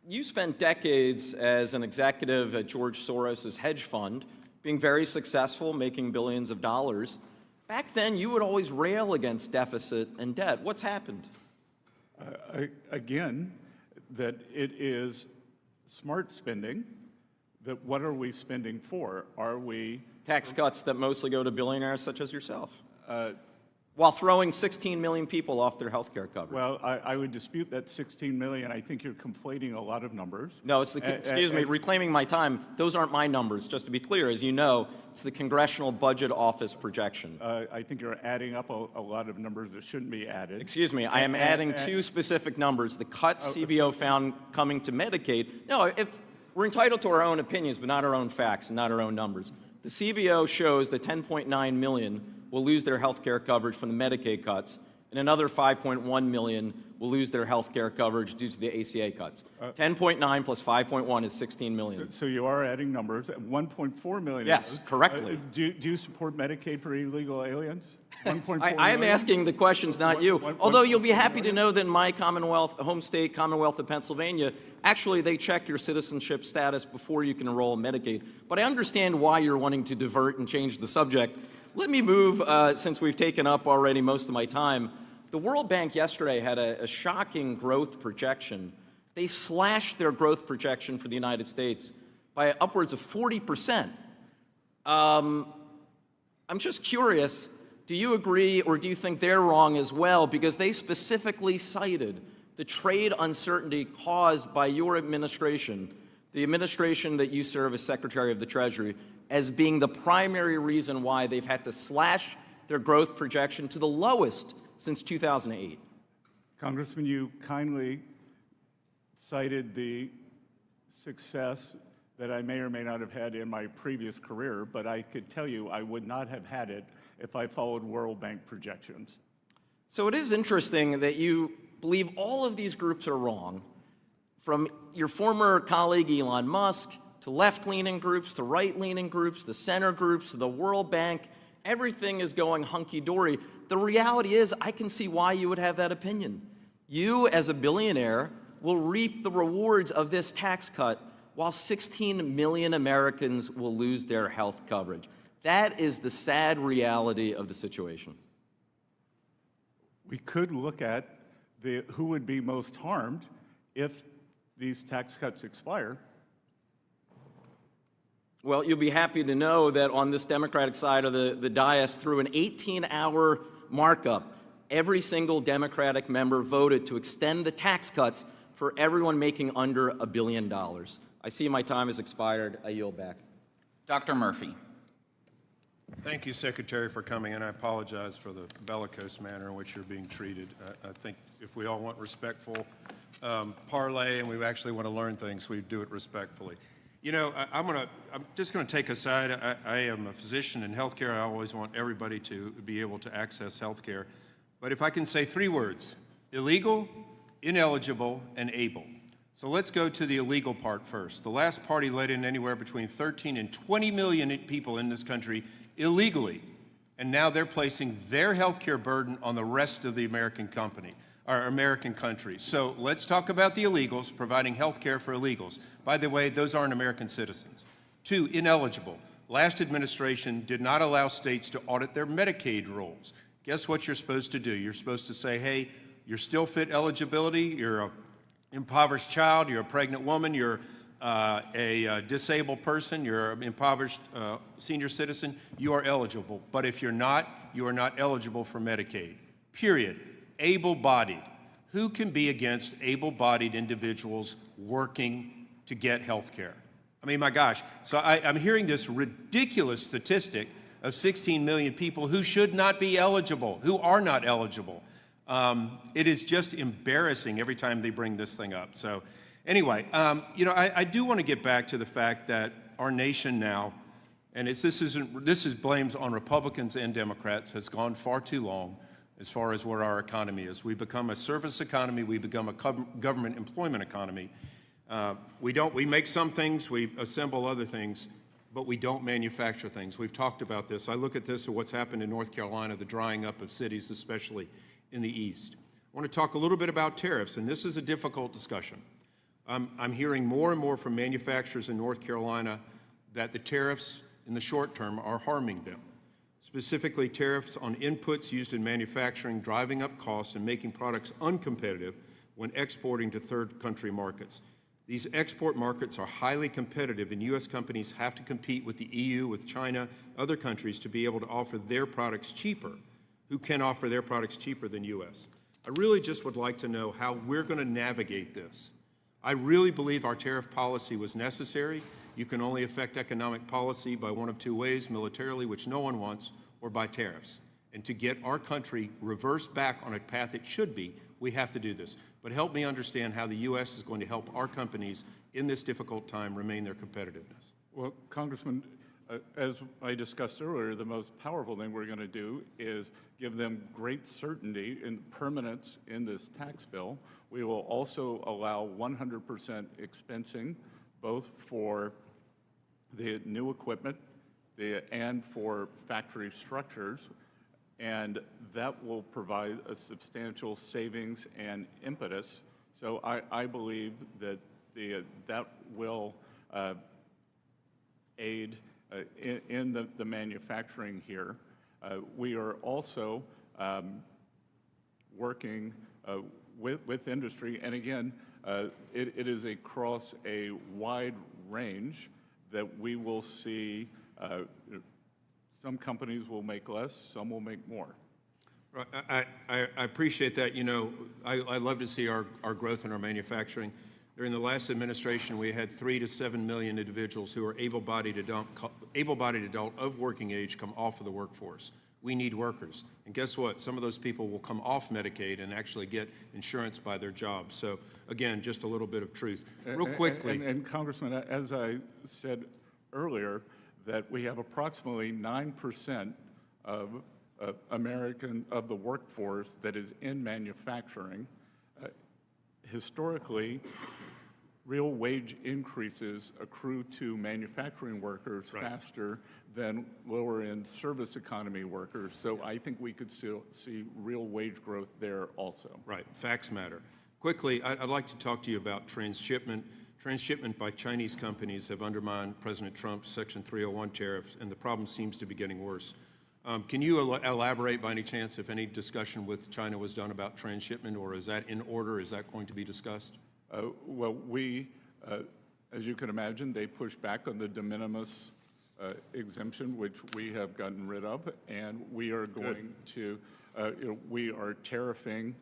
you spent decades as an executive at George Soros's hedge fund, being very successful, making billions of dollars. Back then, you would always rail against deficit and debt. What's happened? Again, that it is smart spending. That what are we spending for? Are we tax cuts that mostly go to billionaires such as yourself? While throwing 16 million people off their health care coverage. Well, I would dispute that 16 million. I think you're conflating a lot of numbers. No, it's the, excuse me, reclaiming my time. Those aren't my numbers, just to be clear. As you know, it's the Congressional Budget Office projection. I think you're adding up a lot of numbers that shouldn't be added. Excuse me, I am adding 2 specific numbers. The cuts CBO found coming to Medicaid. No, if we're entitled to our own opinions, but not our own facts and not our own numbers. The CBO shows that 10.9 million will lose their health care coverage from the Medicaid cuts, and another 5.1 million will lose their health care coverage due to the ACA cuts. 10.9 plus 5.1 is 16 million. So you are adding numbers. 1.4 million. Yes, correctly. Do you support Medicaid for illegal aliens? 1.4 I am asking the questions, not you. Although you'll be happy to know that in my Commonwealth, home state, Commonwealth of Pennsylvania, actually they check your citizenship status before you can enroll in Medicaid. But I understand why you're wanting to divert and change the subject. Let me move, since we've taken up already most of my time. The World Bank yesterday had a shocking growth projection. They slashed their growth projection for the United States by upwards of 40%. I'm just curious, do you agree or do you think they're wrong as well? Because they specifically cited the trade uncertainty caused by your administration, the administration that you serve as Secretary of the Treasury, as being the primary reason why they've had to slash their growth projection to the lowest since 2008. Congressman, you kindly cited the success that I may or may not have had in my previous career, but I could tell you I would not have had it if I followed World Bank projections. So it is interesting that you believe all of these groups are wrong, from your former colleague Elon Musk, to left-leaning groups, to right-leaning groups, to center groups, to the World Bank. Everything is going hunky-dory. The reality is, I can see why you would have that opinion. You, as a billionaire, will reap the rewards of this tax cut, while 16 million Americans will lose their health coverage. That is the sad reality of the situation. We could look at who would be most harmed if these tax cuts expire. Well, you'll be happy to know that on this Democratic side of the dais, through an 18-hour markup, every single Democratic member voted to extend the tax cuts for everyone making under $1 billion. I see my time has expired. I yield back. Dr. Murphy. Thank you, Secretary, for coming, and I apologize for the bellicose manner in which you're being treated. I think if we all want respectful parley and we actually want to learn things, we do it respectfully. You know, I'm just going to take a side. I am a physician in healthcare. I always want everybody to be able to access healthcare. But if I can say 3 words: illegal, ineligible, and able. So let's go to the illegal part first. The last party let in anywhere between 13 and 20 million people in this country illegally, and now they're placing their health care burden on the rest of the American country. So let's talk about the illegals, providing health care for illegals. By the way, those aren't American citizens. 2, ineligible. Last administration did not allow states to audit their Medicaid rolls. Guess what you're supposed to do? You're supposed to say, hey, you're still fit eligibility, you're an impoverished child, you're a pregnant woman, you're a disabled person, you're an impoverished senior citizen, you are eligible. But if you're not, you are not eligible for Medicaid, period. Able-bodied. Who can be against able-bodied individuals working to get health care? I mean, my gosh. So I'm hearing this ridiculous statistic of 16 million people who should not be eligible, who are not eligible. It is just embarrassing every time they bring this thing up. So anyway, you know, I do want to get back to the fact that our nation now, and this is blames on Republicans and Democrats, has gone far too long as far as where our economy is. We become a service economy, we become a government employment economy. We make some things, we assemble other things, but we don't manufacture things. We've talked about this. I look at this, at what's happened in North Carolina, the drying up of cities, especially in the East. I want to talk a little bit about tariffs, and this is a difficult discussion. I'm hearing more and more from manufacturers in North Carolina that the tariffs in the short term are harming them. Specifically, tariffs on inputs used in manufacturing, driving up costs and making products uncompetitive when exporting to third country markets. These export markets are highly competitive, and U.S. companies have to compete with the EU, with China, other countries to be able to offer their products cheaper. Who can offer their products cheaper than U.S.? I really just would like to know how we're going to navigate this. I really believe our tariff policy was necessary. You can only affect economic policy by one of 2 ways: militarily, which no one wants, or by tariffs. And to get our country reversed back on a path it should be, we have to do this. But help me understand how the U.S. is going to help our companies in this difficult time remain their competitiveness. Well, Congressman, as I discussed earlier, the most powerful thing we're going to do is give them great certainty and permanence in this tax bill. We will also allow 100% expensing, both for the new equipment and for factory structures, and that will provide a substantial savings and impetus. So I believe that that will aid in the manufacturing here. We are also working with industry, and again, it is across a wide range that we will see. Some companies will make less, some will make more. I appreciate that. You know, I love to see our growth in our manufacturing. During the last administration, we had 3 to 7 million individuals who are able-bodied adult of working age come off of the workforce. We need workers. And guess what? Some of those people will come off Medicaid and actually get insurance by their jobs. So again, just a little bit of truth. Real quickly. And Congressman, as I said earlier, that we have approximately 9% of the workforce that is in manufacturing. Historically, real wage increases accrue to manufacturing workers faster than lower-end service economy workers. So I think we could still see real wage growth there also. Right, facts matter. Quickly, I'd like to talk to you about transshipment. Transshipment by Chinese companies have undermined President Trump's Section 301 tariffs, and the problem seems to be getting worse. Can you elaborate by any chance if any discussion with China was done about transshipment, or is that in order? Is that going to be discussed? Well, as you can imagine, they pushed back on the de minimis exemption, which we have gotten rid of, and we are going to we are tariffing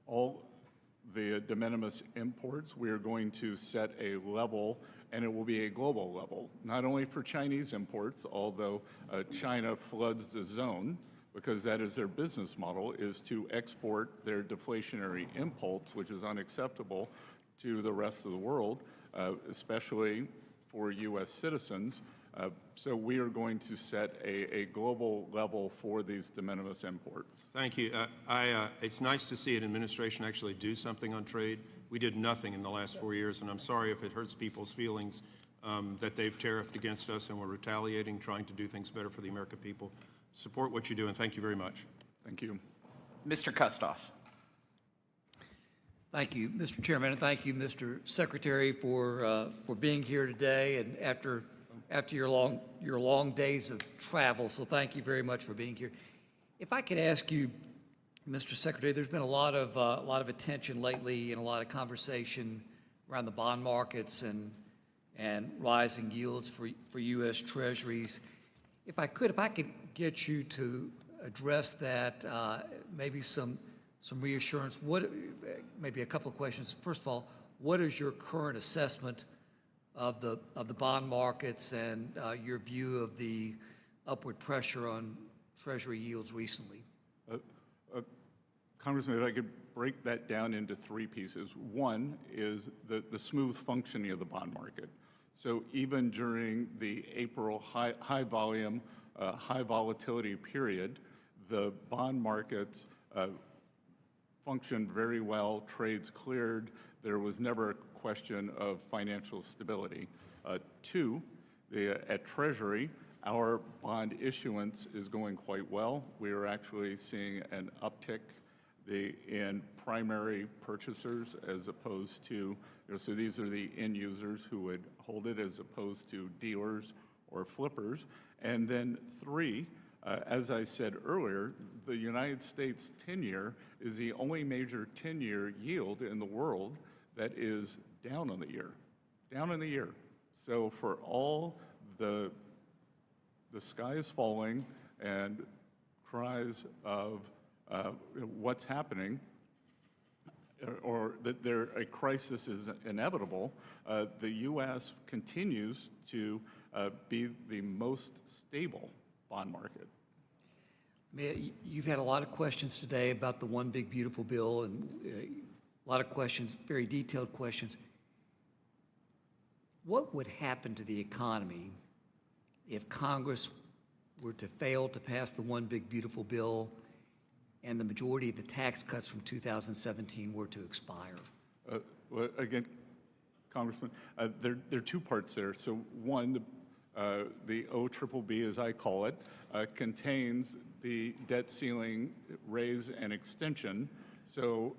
all the de minimis imports. We are going to set a level, and it will be a global level, not only for Chinese imports, although China floods the zone, because that is their business model, is to export their deflationary impulse, which is unacceptable to the rest of the world, especially for U.S. citizens. So we are going to set a global level for these de minimis imports. Thank you. It's nice to see an administration actually do something on trade. We did nothing in the last 4 years, and I'm sorry if it hurts people's feelings that they've tariffed against us and we're retaliating, trying to do things better for the American people. Support what you do, and thank you very much. Thank you. Mr. Kustoff. Thank you, Mr. Chairman, and thank you, Mr. Secretary, for being here today and after your long days of travel. So thank you very much for being here. If I could ask you, Mr. Secretary, there's been a lot of attention lately and a lot of conversation around the bond markets and rising yields for U.S. Treasuries. If I could get you to address that, maybe some reassurance. Maybe a couple of questions. First of all, what is your current assessment of the bond markets and your view of the upward pressure on Treasury yields recently? Congressman, if I could break that down into three pieces. One is the smooth functioning of the bond market. So even during the April high volume, high volatility period, the bond markets functioned very well, trades cleared. There was never a question of financial stability. Two, at Treasury, our bond issuance is going quite well. We are actually seeing an uptick in primary purchasers as opposed to, so these are the end users who would hold it as opposed to dealers or flippers. And then three, as I said earlier, the United States 10-year is the only major 10-year yield in the world that is down on the year, So for all the sky is falling and cries of what's happening, or that a crisis is inevitable, the U.S. continues to be the most stable bond market. You've had a lot of questions today about the One Big Beautiful Bill, and a lot of questions, very detailed questions. What would happen to the economy if Congress were to fail to pass the One Big Beautiful Bill and the majority of the tax cuts from 2017 were to expire? Well, again, Congressman, there are two parts there. So one, the OBBB, as I call it, contains the debt ceiling raise and extension. So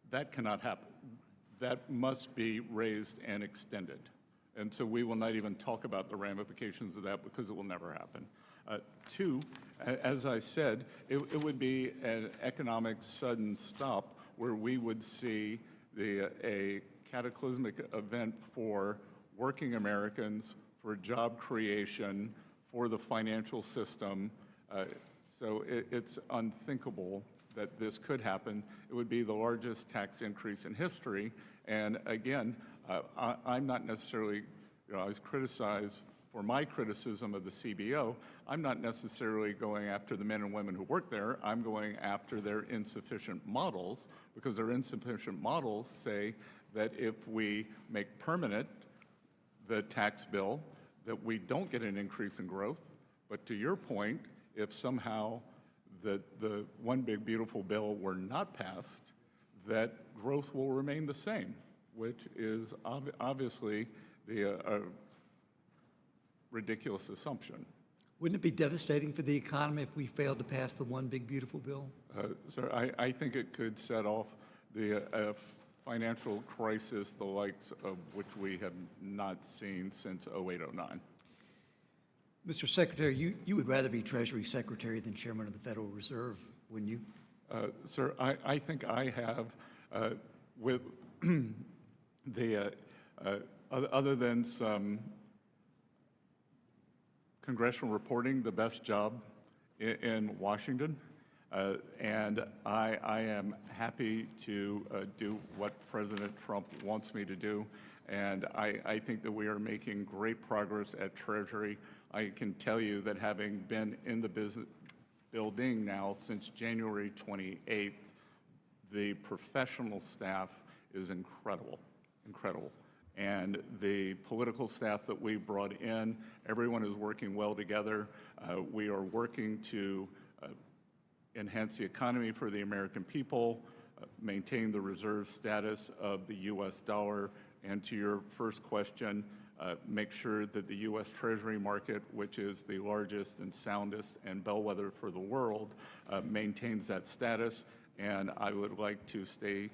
that cannot happen. That must be raised and extended. And so we will not even talk about the ramifications of that because it will never happen. Two, as I said, it would be an economic sudden stop where we would see a cataclysmic event for working Americans, for job creation, for the financial system. So it's unthinkable that this could happen. It would be the largest tax increase in history. And again, I'm not necessarily, I was criticized for my criticism of the CBO. I'm not necessarily going after the men and women who work there. I'm going after their insufficient models, because their insufficient models say that if we make permanent the tax bill, that we don't get an increase in growth. But to your point, if somehow the One Big Beautiful Bill were not passed, that growth will remain the same, which is obviously the ridiculous assumption. Wouldn't it be devastating for the economy if we failed to pass the One Big Beautiful Bill? Sir, I think it could set off the financial crisis, the likes of which we have not seen since 08-09. Mr. Secretary, you would rather be Treasury Secretary than Chairman of the Federal Reserve, wouldn't you? Sir, I think I have, with the, other than some congressional reporting, the best job in Washington. And I am happy to do what President Trump wants me to do. And I think that we are making great progress at Treasury. I can tell you that having been in the building now since January 28th, the professional staff is incredible, incredible. And the political staff that we brought in, everyone is working well together. We are working to enhance the economy for the American people, maintain the reserve status of the U.S. dollar, and to your first question, make sure that the U.S. Treasury market, which is the largest and soundest and bellwether for the world, maintains that status. And I would like to stay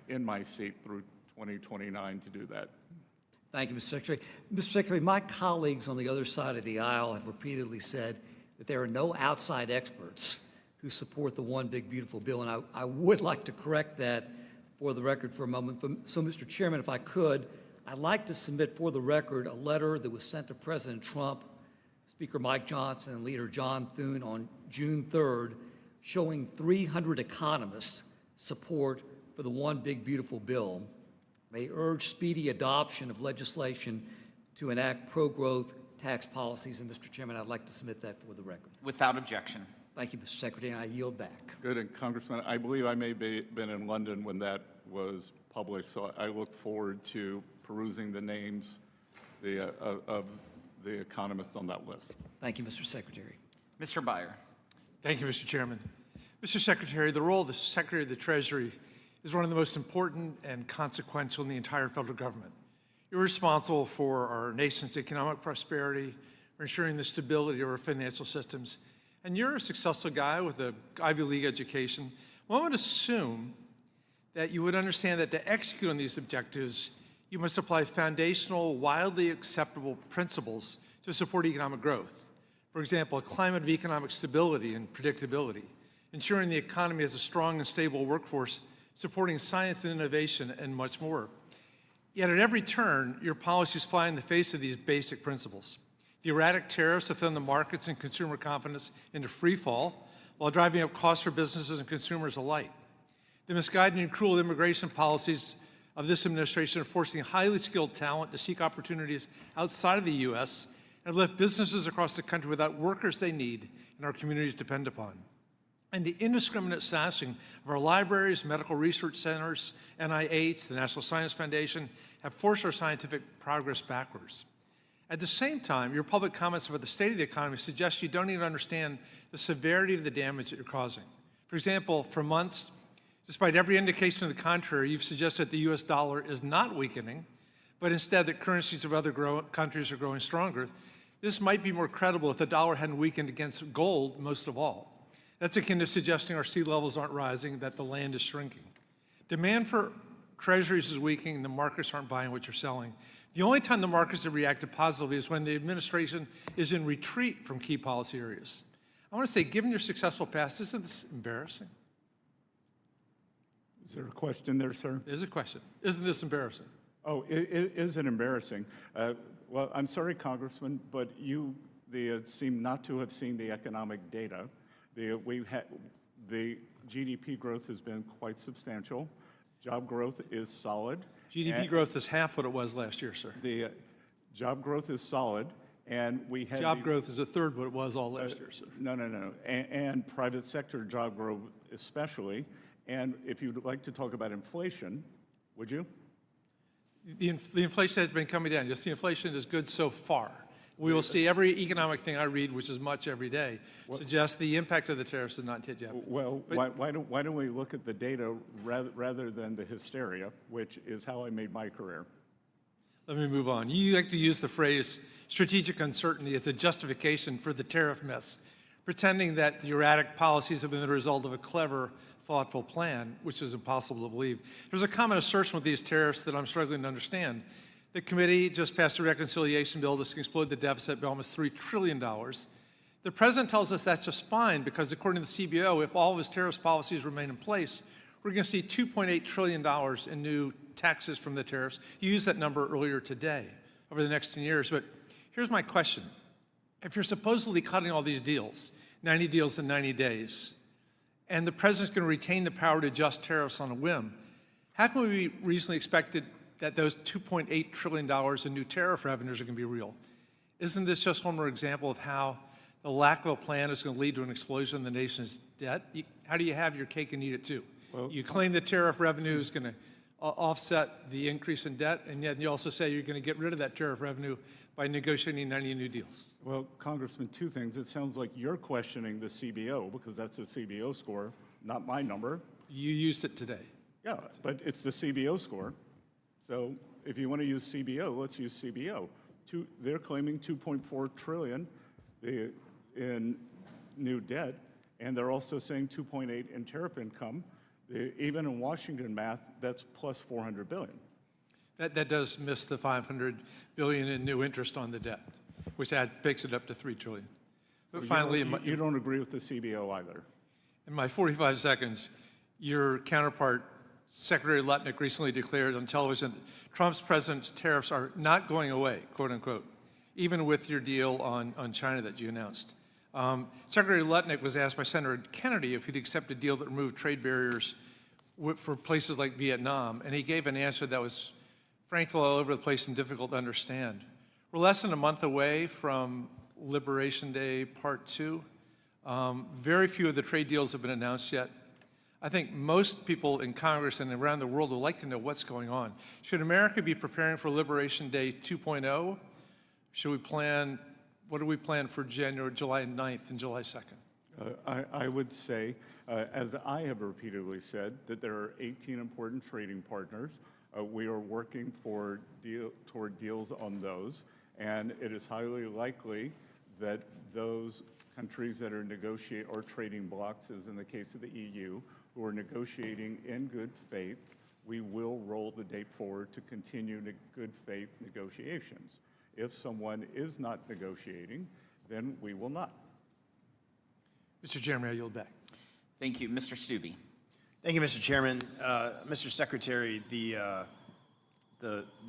in my seat through 2029 to do that. Thank you, Mr. Secretary. Mr. Secretary, my colleagues on the other side of the aisle have repeatedly said that there are no outside experts who support the One Big Beautiful Bill, and I would like to correct that for the record for a moment. So, Mr. Chairman, if I could, I'd like to submit for the record a letter that was sent to President Trump, Speaker Mike Johnson, and Leader John Thune on June 3rd, showing 300 economists' support for the One Big Beautiful Bill. They urge speedy adoption of legislation to enact pro-growth tax policies. And, Mr. Chairman, I'd like to submit that for the record. Without objection. Thank you, Mr. Secretary, and I yield back. Good, and Congressman, I believe I may have been in London when that was published, so I look forward to perusing the names of the economists on that list. Thank you, Mr. Secretary. Mr. Byer. Thank you, Mr. Chairman. Mr. Secretary, the role of the Secretary of the Treasury is one of the most important and consequential in the entire federal government. You're responsible for our nation's economic prosperity, for ensuring the stability of our financial systems, and you're a successful guy with an Ivy League education. One would assume that you would understand that to execute on these objectives, you must apply foundational, widely acceptable principles to support economic growth. For example, a climate of economic stability and predictability, ensuring the economy has a strong and stable workforce, supporting science and innovation, and much more. Yet at every turn, your policies fly in the face of these basic principles. The erratic tariffs have thrown the markets and consumer confidence into free fall, while driving up costs for businesses and consumers alike. The misguided and cruel immigration policies of this administration are forcing highly skilled talent to seek opportunities outside of the U.S. and have left businesses across the country without workers they need and our communities depend upon. And the indiscriminate slashing of our libraries, medical research centers, NIH, the National Science Foundation, have forced our scientific progress backwards. At the same time, your public comments about the state of the economy suggest you don't even understand the severity of the damage that you're causing. For example, for months, despite every indication to the contrary, you've suggested that the U.S. dollar is not weakening, but instead that currencies of other countries are growing stronger. This might be more credible if the dollar hadn't weakened against gold most of all. That's akin to suggesting our sea levels aren't rising, that the land is shrinking. Demand for treasuries is weakening, and the markets aren't buying what you're selling. The only time the markets have reacted positively is when the administration is in retreat from key policy areas. I want to say, given your successful past, isn't this embarrassing? Is there a question there, sir? There's a question. Isn't this embarrassing? Oh, is it embarrassing? Well, I'm sorry, Congressman, but you seem not to have seen the economic data. The GDP growth has been quite substantial. Job growth is solid. GDP growth is half what it was last year, sir. The job growth is solid, and we had job growth is a third what it was all last year, sir. No. And private sector job growth especially. And if you'd like to talk about inflation, would you? The inflation has been coming down. Just the inflation is good so far. We will see every economic thing I read, which is much every day, suggests the impact of the tariffs is not hit yet. Well, why don't we look at the data rather than the hysteria, which is how I made my career. Let me move on. You like to use the phrase strategic uncertainty as a justification for the tariff mess, pretending that the erratic policies have been the result of a clever, thoughtful plan, which is impossible to believe. There's a common assertion with these tariffs that I'm struggling to understand. The committee just passed a reconciliation bill that's going to explode the deficit by almost $3 trillion. The president tells us that's just fine because according to the CBO, if all of his tariffs policies remain in place, we're going to see $2.8 trillion in new taxes from the tariffs. You used that number earlier today over the next 10 years. But here's my question. If you're supposedly cutting all these deals, 90 deals in 90 days, and the president's going to retain the power to adjust tariffs on a whim, how can we reasonably expect that those $2.8 trillion in new tariff revenues are going to be real? Isn't this just one more example of how the lack of a plan is going to lead to an explosion in the nation's debt? How do you have your cake and eat it too? Well, you claim the tariff revenue is going to offset the increase in debt, and yet you also say you're going to get rid of that tariff revenue by negotiating 90 new deals. Well, Congressman, two things. It sounds like you're questioning the CBO because that's a CBO score, not my number. You used it today. Yeah, but it's the CBO score. So if you want to use CBO, let's use CBO. They're claiming $2.4 trillion in new debt, and they're also saying 2.8 in tariff income. Even in Washington math, that's plus 400 billion. That does miss the 500 billion in new interest on the debt, which takes it up to 3 trillion. But So finally, you don't agree with the CBO either. in my 45 seconds, your counterpart, Secretary Lutnick, recently declared on television that Trump's president's tariffs are not going away, quote unquote, even with your deal on China that you announced. Secretary Lutnick was asked by Senator Kennedy if he'd accept a deal that removed trade barriers for places like Vietnam, and he gave an answer that was frankly all over the place and difficult to understand. We're less than a month away from Liberation Day Part 2. Very few of the trade deals have been announced yet. I think most people in Congress and around the world would like to know what's going on. Should America be preparing for Liberation Day 2.0? Should we plan, what do we plan for July 9th and July 2nd? I would say, as I have repeatedly said, that there are 18 important trading partners. We are working toward deals on those, and it is highly likely that those countries that are or trading blocs, as in the case of the EU, who are negotiating in good faith, we will roll the date forward to continue good faith negotiations. If someone is not negotiating, then we will not. Mr. Chairman, I yield back. Thank you. Mr. Stubbe. Thank you, Mr. Chairman. Mr. Secretary, the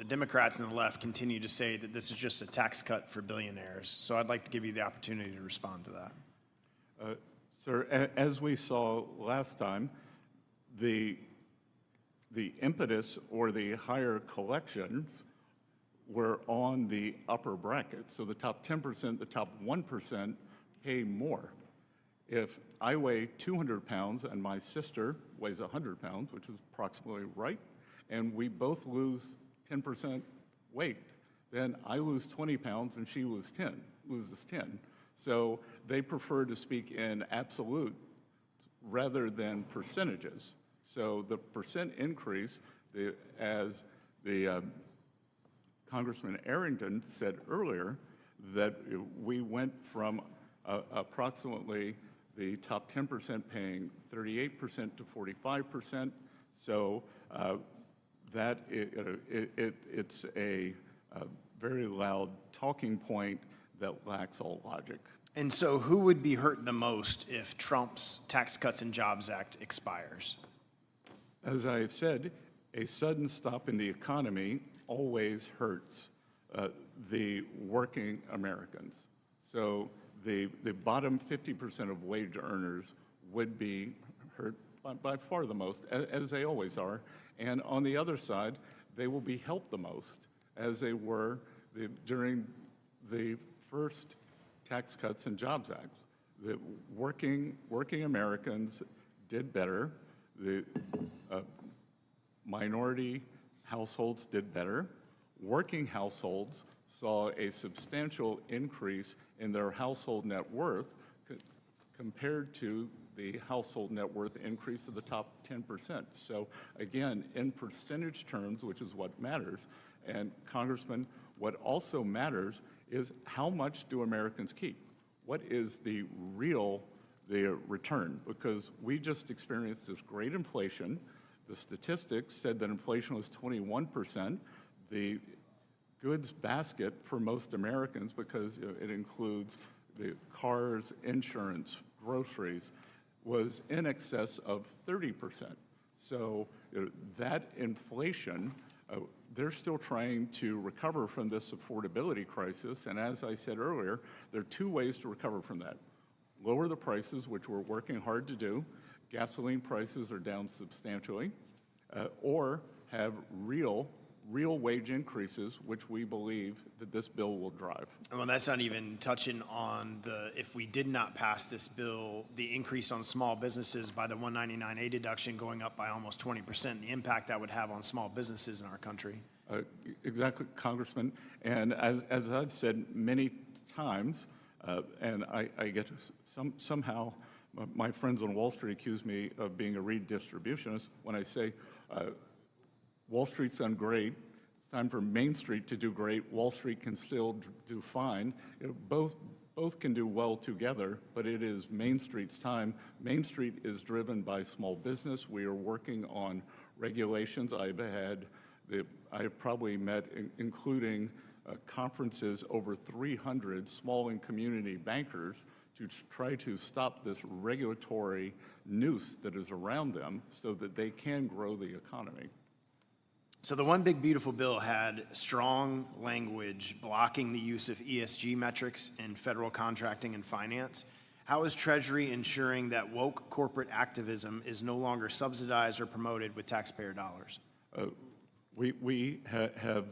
Democrats and the left continue to say that this is just a tax cut for billionaires. So I'd like to give you the opportunity to respond to that. Sir, as we saw last time, the impetus or the higher collections were on the upper bracket. So the top 10%, the top 1% pay more. If I weigh 200 pounds and my sister weighs 100 pounds, which is approximately right, and we both lose 10% weight, then I lose 20 pounds and she loses 10. So they prefer to speak in absolute rather than percentages. So the percent increase, as the Congressman Arrington said earlier, that we went from approximately the top 10% paying 38% to 45%. So that it's a very loud talking point that lacks all logic. And so who would be hurt the most if Trump's Tax Cuts and Jobs Act expires? As I have said, a sudden stop in the economy always hurts the working Americans. So the bottom 50% of wage earners would be hurt by far the most, as they always are. And on the other side, they will be helped the most, as they were during the first Tax Cuts and Jobs Act. The working Americans did better. The minority households did better. Working households saw a substantial increase in their household net worth compared to the household net worth increase of the top 10%. So again, in percentage terms, which is what matters, and Congressman, what also matters is how much do Americans keep? What is the return? Because we just experienced this great inflation. The statistics said that inflation was 21%. The goods basket for most Americans, because it includes the cars, insurance, groceries, was in excess of 30%. So that inflation, they're still trying to recover from this affordability crisis. And as I said earlier, there are two ways to recover from that. Lower the prices, which we're working hard to do, gasoline prices are down substantially, or have real wage increases, which we believe that this bill will drive. Well, that's not even touching on if we did not pass this bill, the increase on small businesses by the 199A deduction going up by almost 20%, the impact that would have on small businesses in our country. Exactly, Congressman. And as I've said many times, and I get somehow my friends on Wall Street accuse me of being a redistributionist when I say Wall Street's done great. It's time for Main Street to do great. Wall Street can still do fine. Both can do well together, but it is Main Street's time. Main Street is driven by small business. We are working on regulations. I have probably met, including conferences, over 300 small and community bankers to try to stop this regulatory noose that is around them so that they can grow the economy. So the One Big Beautiful Bill had strong language blocking the use of ESG metrics in federal contracting and finance. How is Treasury ensuring that woke corporate activism is no longer subsidized or promoted with taxpayer dollars? We have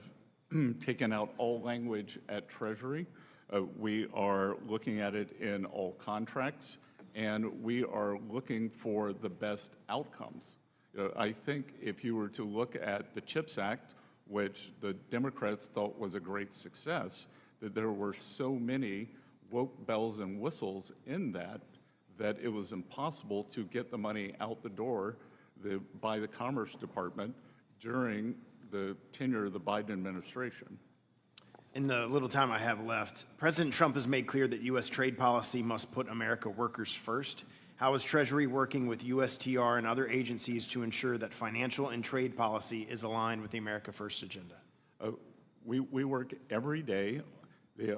taken out all language at Treasury. We are looking at it in all contracts, and we are looking for the best outcomes. I think if you were to look at the CHIPS Act, which the Democrats thought was a great success, that there were so many woke bells and whistles in that it was impossible to get the money out the door by the Commerce Department during the tenure of the Biden administration. In the little time I have left, President Trump has made clear that U.S. trade policy must put America workers first. How is Treasury working with USTR and other agencies to ensure that financial and trade policy is aligned with the America First agenda? We work every day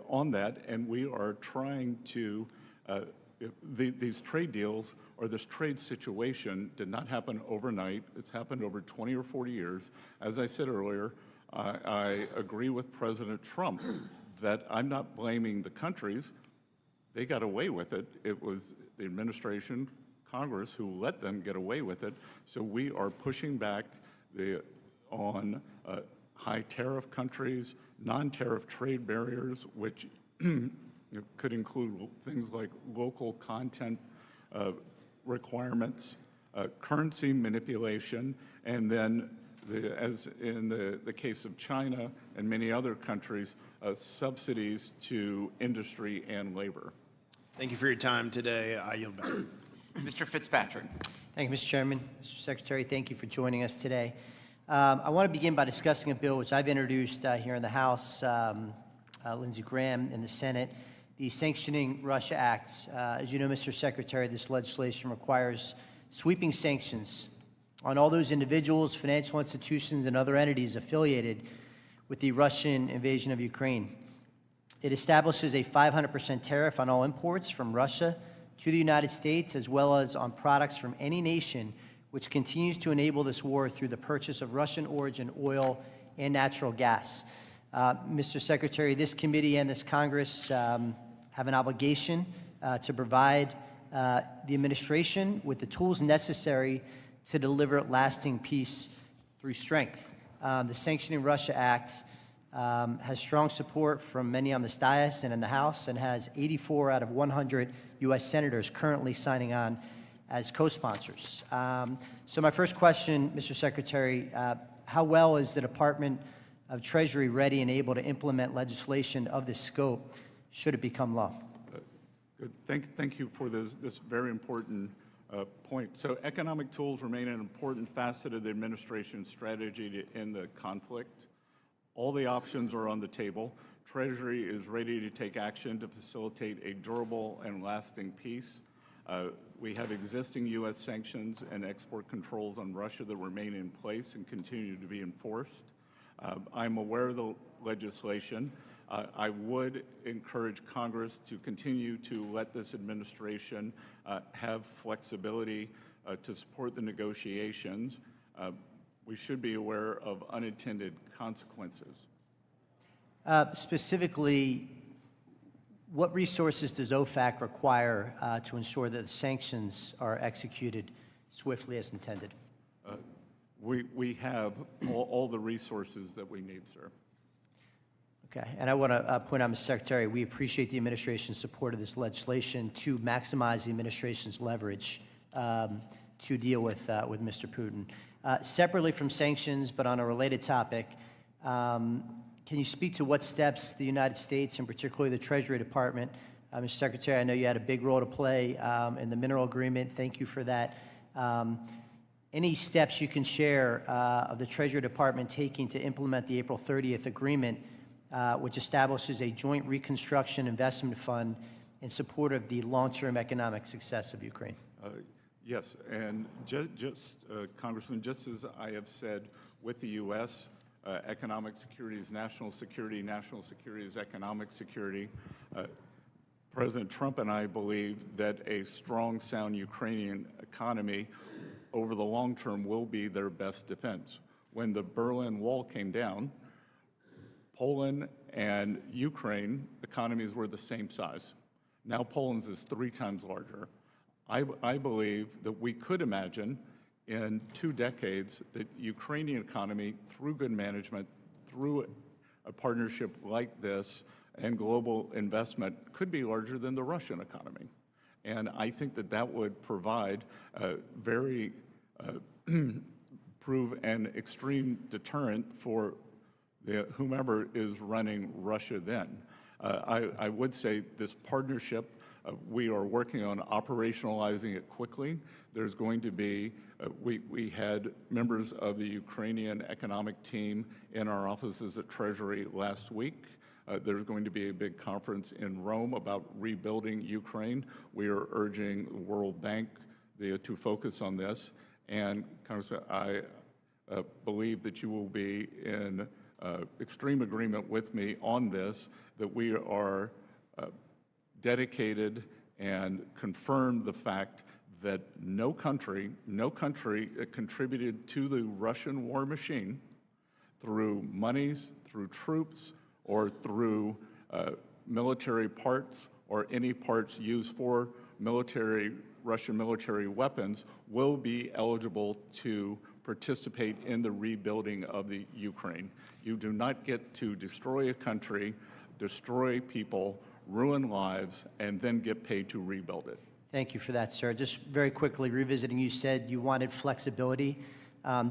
on that, and we are trying to, these trade deals or this trade situation did not happen overnight. It's happened over 20 or 40 years. As I said earlier, I agree with President Trump that I'm not blaming the countries. They got away with it. It was the administration, Congress, who let them get away with it. So we are pushing back on high tariff countries, non-tariff trade barriers, which could include things like local content requirements, currency manipulation, and then, as in the case of China and many other countries, subsidies to industry and labor. Thank you for your time today. I yield back. Mr. Fitzpatrick. Thank you, Mr. Chairman. Mr. Secretary, thank you for joining us today. I want to begin by discussing a bill which I've introduced here in the House, Lindsey Graham in the Senate, the Sanctioning Russia Act. As you know, Mr. Secretary, this legislation requires sweeping sanctions on all those individuals, financial institutions, and other entities affiliated with the Russian invasion of Ukraine. It establishes a 500% tariff on all imports from Russia to the United States, as well as on products from any nation which continues to enable this war through the purchase of Russian origin oil and natural gas. Mr. Secretary, this committee and this Congress have an obligation to provide the administration with the tools necessary to deliver lasting peace through strength. The Sanctioning Russia Act has strong support from many on this dais and in the House, and has 84 out of 100 U.S. senators currently signing on as co-sponsors. So my first question, Mr. Secretary, how well is the Department of Treasury ready and able to implement legislation of this scope should it become law? Good. Thank you for this very important point. So economic tools remain an important facet of the administration's strategy to end the conflict. All the options are on the table. Treasury is ready to take action to facilitate a durable and lasting peace. We have existing U.S. sanctions and export controls on Russia that remain in place and continue to be enforced. I'm aware of the legislation. I would encourage Congress to continue to let this administration have flexibility to support the negotiations. We should be aware of unintended consequences. Specifically, what resources does OFAC require to ensure that the sanctions are executed swiftly as intended? We have all the resources that we need, sir. Okay, and I want to point out, Mr. Secretary, we appreciate the administration's support of this legislation to maximize the administration's leverage to deal with Mr. Putin. Separately from sanctions, but on a related topic, can you speak to what steps the United States, and particularly the Treasury Department, Mr. Secretary, I know you had a big role to play in the mineral agreement. Thank you for that. Any steps you can share of the Treasury Department taking to implement the April 30th agreement, which establishes a joint reconstruction investment fund in support of the long-term economic success of Ukraine? Yes, and Congressman, just as I have said with the U.S., economic security is national security is economic security. President Trump and I believe that a strong, sound Ukrainian economy over the long term will be their best defense. When the Berlin Wall came down, Poland and Ukraine economies were the same size. Now Poland's is 3 times larger. I believe that we could imagine in 2 decades that Ukrainian economy, through good management, through a partnership like this and global investment, could be larger than the Russian economy. And I think that that would provide a very prove an extreme deterrent for whomever is running Russia then. I would say this partnership, we are working on operationalizing it quickly. There's going to be, we had members of the Ukrainian economic team in our offices at Treasury last week. There's going to be a big conference in Rome about rebuilding Ukraine. We are urging the World Bank to focus on this. And Congressman, I believe that you will be in extreme agreement with me on this, that we are dedicated and confirm the fact that no country contributed to the Russian war machine through monies, through troops, or through military parts or any parts used for Russian military weapons will be eligible to participate in the rebuilding of the Ukraine. You do not get to destroy a country, destroy people, ruin lives, and then get paid to rebuild it. Thank you for that, sir. Just very quickly revisiting, you said you wanted flexibility.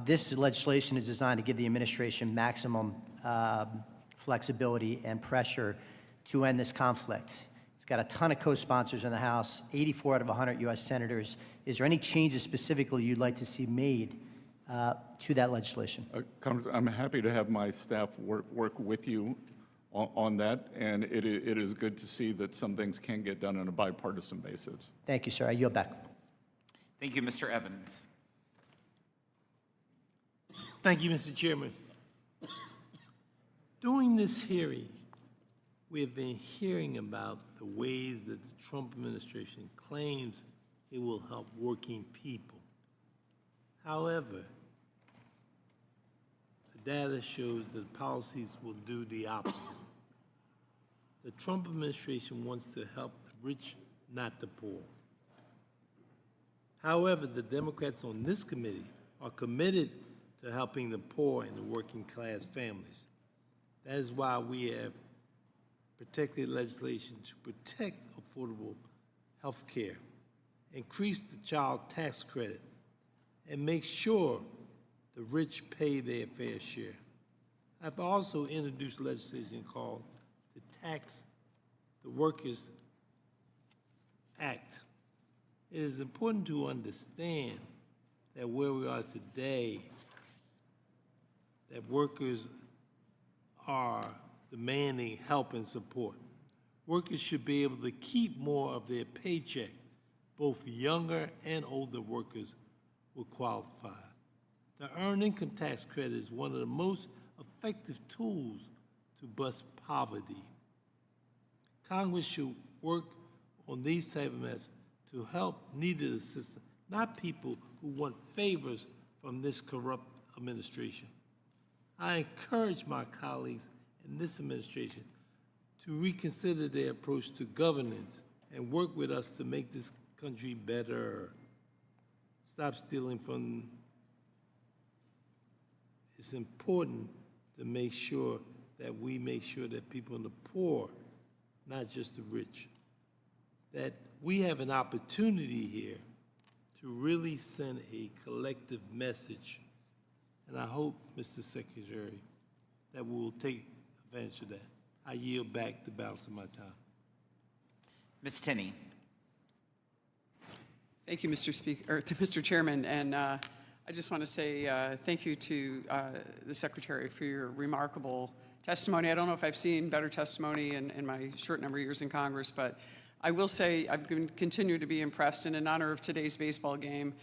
This legislation is designed to give the administration maximum flexibility and pressure to end this conflict. It's got a ton of co-sponsors in the House, 84 out of 100 U.S. senators. Is there any changes specifically you'd like to see made to that legislation? I'm happy to have my staff work with you on that, and it is good to see that some things can get done on a bipartisan basis. Thank you, sir. I yield back. Thank you, Mr. Evans. Thank you, Mr. Chairman. During this hearing, we have been hearing about the ways that the Trump administration claims it will help working people. However, the data shows that policies will do the opposite. The Trump administration wants to help the rich, not the poor. However, the Democrats on this committee are committed to helping the poor and the working class families. That is why we have protected legislation to protect affordable health care, increase the child tax credit, and make sure the rich pay their fair share. I've also introduced legislation called the Tax the Workers Act. It is important to understand that where we are today, that workers are demanding help and support. Workers should be able to keep more of their paycheck. Both younger and older workers will qualify. The Earned Income Tax Credit is one of the most effective tools to bust poverty. Congress should work on these type of methods to help needed assistance, not people who want favors from this corrupt administration. I encourage my colleagues in this administration to reconsider their approach to governance and work with us to make this country better. stop stealing from. It's important to make sure that we make sure that people in the poor, not just the rich, that we have an opportunity here to really send a collective message. And I hope, Mr. Secretary, that we will take advantage of that. I yield back the balance of my time. Ms. Tinney. Thank you, Mr. Chairman, and I just want to say thank you to the Secretary for your remarkable testimony. I don't know if I've seen better testimony in my short number of years in Congress, but I will say I've continued to be impressed, and in honor of today's baseball game,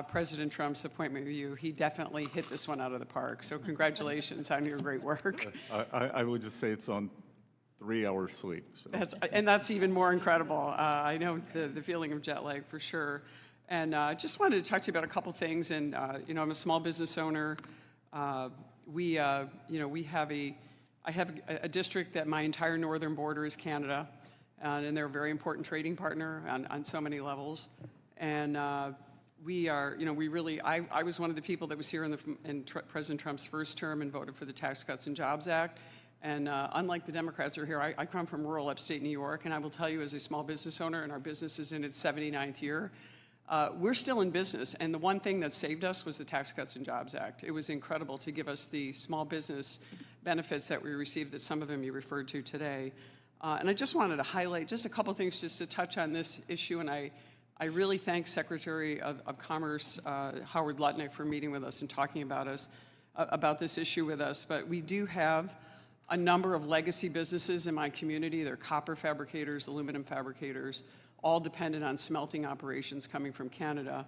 President Trump's appointment with you, he definitely hit this one out of the park. So congratulations on your great work. I would just say it's on 3 hours sleep. So. That's even more incredible. I know the feeling of jet lag for sure. And just wanted to talk to you about a couple things. And you know, I'm a small business owner. You know, I have a district that my entire northern border is Canada, and they're a very important trading partner on so many levels. And we are, you know, we really, I was one of the people that was here in President Trump's first term and voted for the Tax Cuts and Jobs Act. And unlike the Democrats who are here, I come from rural upstate New York, and I will tell you as a small business owner, and our business is in its 79th year, we're still in business. And the one thing that saved us was the Tax Cuts and Jobs Act. It was incredible to give us the small business benefits that we received, that some of them you referred to today. And I just wanted to highlight just a couple things just to touch on this issue, and I really thank Secretary of Commerce Howard Lutnick for meeting with us and talking about this issue with us. But we do have a number of legacy businesses in my community. They're copper fabricators, aluminum fabricators, all dependent on smelting operations coming from Canada.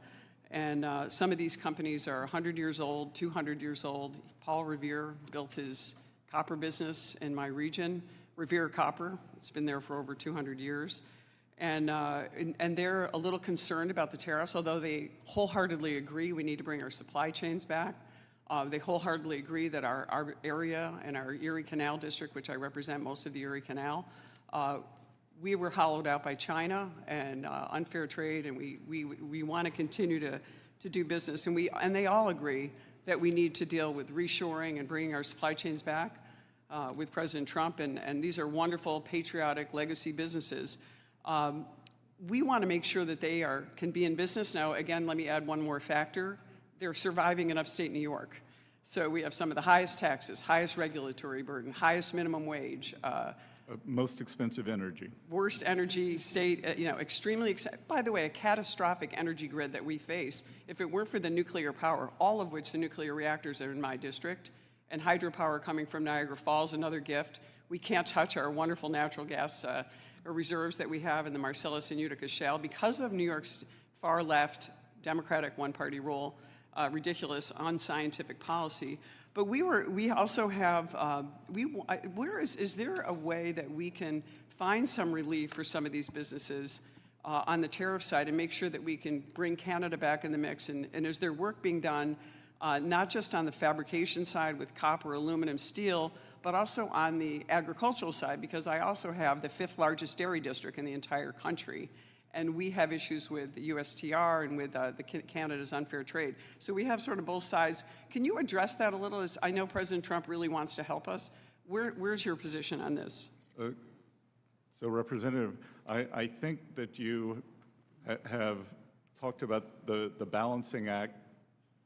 And some of these companies are 100 years old, 200 years old. Paul Revere built his copper business in my region, Revere Copper. It's been there for over 200 years. And they're a little concerned about the tariffs, although they wholeheartedly agree we need to bring our supply chains back. They wholeheartedly agree that our area and our Erie Canal District, which I represent most of the Erie Canal, we were hollowed out by China and unfair trade, and we want to continue to do business. And they all agree that we need to deal with reshoring and bringing our supply chains back with President Trump. And these are wonderful, patriotic, legacy businesses. We want to make sure that they can be in business. Now, again, let me add one more factor. They're surviving in upstate New York. So we have some of the highest taxes, highest regulatory burden, highest minimum wage. Most expensive energy. Worst energy state, you know, extremely, by the way, a catastrophic energy grid that we face. If it weren't for the nuclear power, all of which the nuclear reactors are in my district, and hydropower coming from Niagara Falls, another gift, we can't touch our wonderful natural gas reserves that we have in the Marcellus and Utica Shale because of New York's far left Democratic one-party rule. Ridiculous, unscientific policy. But we also have, is there a way that we can find some relief for some of these businesses on the tariff side and make sure that we can bring Canada back in the mix? And is there work being done, not just on the fabrication side with copper, aluminum, steel, but also on the agricultural side? Because I also have the 5th largest dairy district in the entire country. And we have issues with the USTR and with Canada's unfair trade. So we have sort of both sides. Can you address that a little? I know President Trump really wants to help us. Where's your position on this? So, Representative, I think that you have talked about the balancing act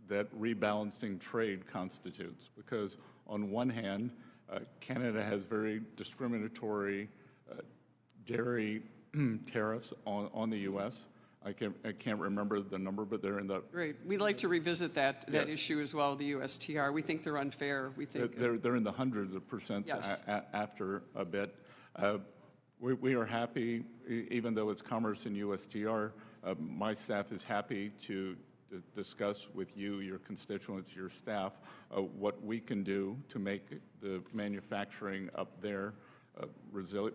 that rebalancing trade constitutes. Because on one hand, Canada has very discriminatory dairy tariffs on the U.S. I can't remember the number, but they're in the... Great. We'd like to revisit that issue as well, the USTR. We think they're unfair. We think... They're in the hundreds of percents after a bit. We are happy, even though it's Commerce and USTR, my staff is happy to discuss with you, your constituents, your staff, what we can do to make the manufacturing up there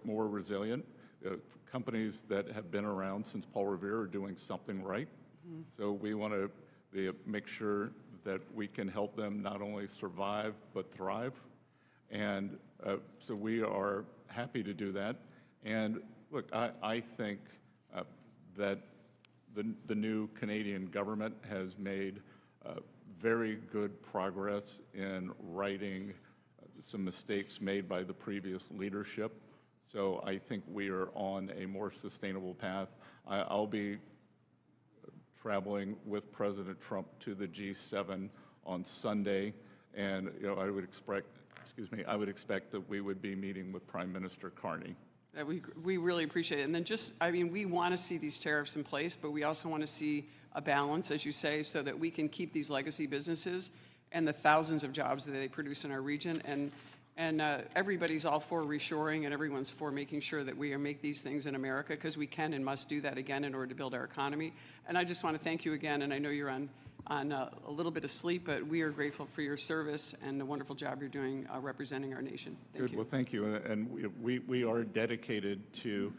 more resilient. Companies that have been around since Paul Revere are doing something right. Mm-hmm. So we want to make sure that we can help them not only survive, but thrive. And so we are happy to do that. And look, I think that the new Canadian government has made very good progress in righting some mistakes made by the previous leadership. So I think we are on a more sustainable path. I'll be traveling with President Trump to the G7 on Sunday, and I would expect that we would be meeting with Prime Minister Carney. We really appreciate it. And then we want to see these tariffs in place, but we also want to see a balance, as you say, so that we can keep these legacy businesses and the thousands of jobs that they produce in our region. And everybody's all for reshoring, and everyone's for making sure that we make these things in America, because we can and must do that again in order to build our economy. And I just want to thank you again, and I know you're on a little bit of sleep, but we are grateful for your service and the wonderful job you're doing representing our nation. Thank you. Well, thank you. And we are dedicated to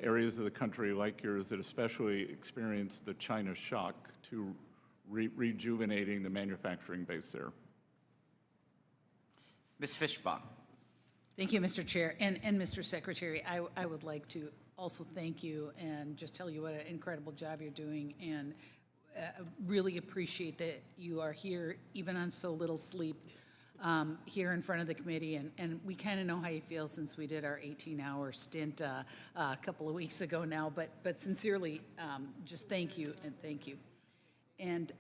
areas of the country like yours that especially experienced the China shock to rejuvenating the manufacturing base there. Ms. Fishbach. Thank you, Mr. Chair. And Mr. Secretary, I would like to also thank you and just tell you what an incredible job you're doing, and really appreciate that you are here, even on so little sleep, here in front of the committee. And we kind of know how you feel since we did our 18-hour stint a couple of weeks ago now. But sincerely, just thank you and thank you. And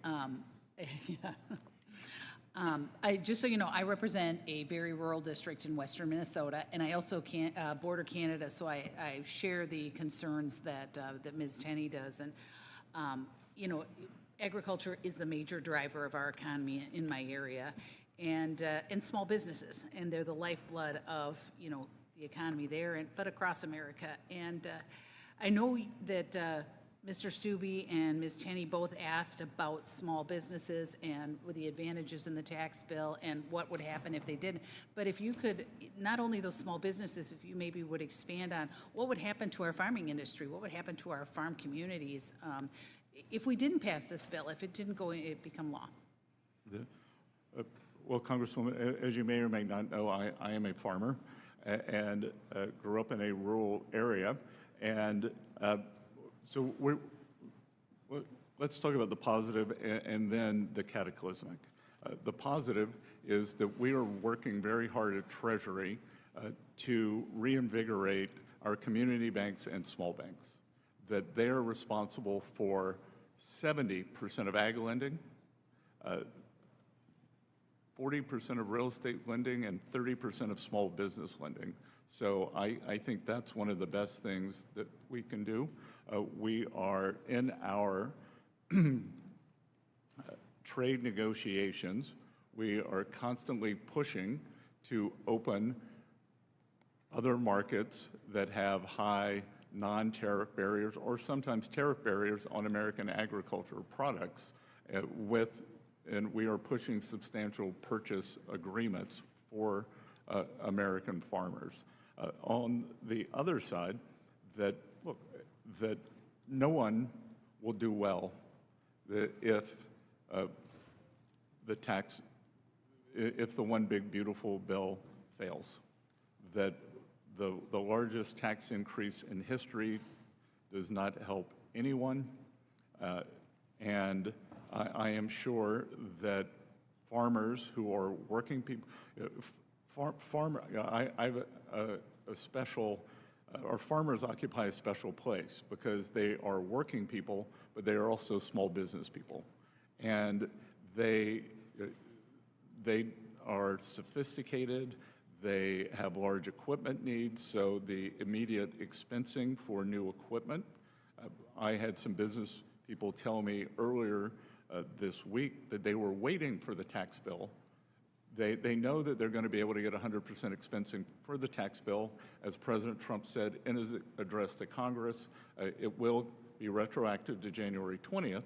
just so you know, I represent a very rural district in western Minnesota, and I also border Canada, so I share the concerns that Ms. Tenney does. And agriculture is the major driver of our economy in my area, and small businesses, and they're the lifeblood of the economy there, but across America. And I know that Mr. Stube and Ms. Tenney both asked about small businesses and with the advantages in the tax bill and what would happen if they didn't. But if you could, not only those small businesses, if you maybe would expand on what would happen to our farming industry, what would happen to our farm communities if we didn't pass this bill, if it didn't become law. Well, Congresswoman, as you may or may not know, I am a farmer and grew up in a rural area. And so let's talk about the positive and then the cataclysmic. The positive is that we are working very hard at Treasury to reinvigorate our community banks and small banks, that they are responsible for 70% of ag lending, 40% of real estate lending, and 30% of small business lending. So I think that's one of the best things that we can do. We are in our trade negotiations. We are constantly pushing to open other markets that have high non-tariff barriers or sometimes tariff barriers on American agricultural products and we are pushing substantial purchase agreements for American farmers. On the other side, that no one will do well if the one big beautiful bill fails. That the largest tax increase in history does not help anyone, and I am sure that farmers who are working people, our farmers occupy a special place because they are working people, but they are also small business people, and they are sophisticated. They have large equipment needs, so the immediate expensing for new equipment. I had some business people tell me earlier this week that they were waiting for the tax bill. They know that they're going to be able to get 100% expensing for the tax bill. As President Trump said in his address to Congress, it will be retroactive to January 20th,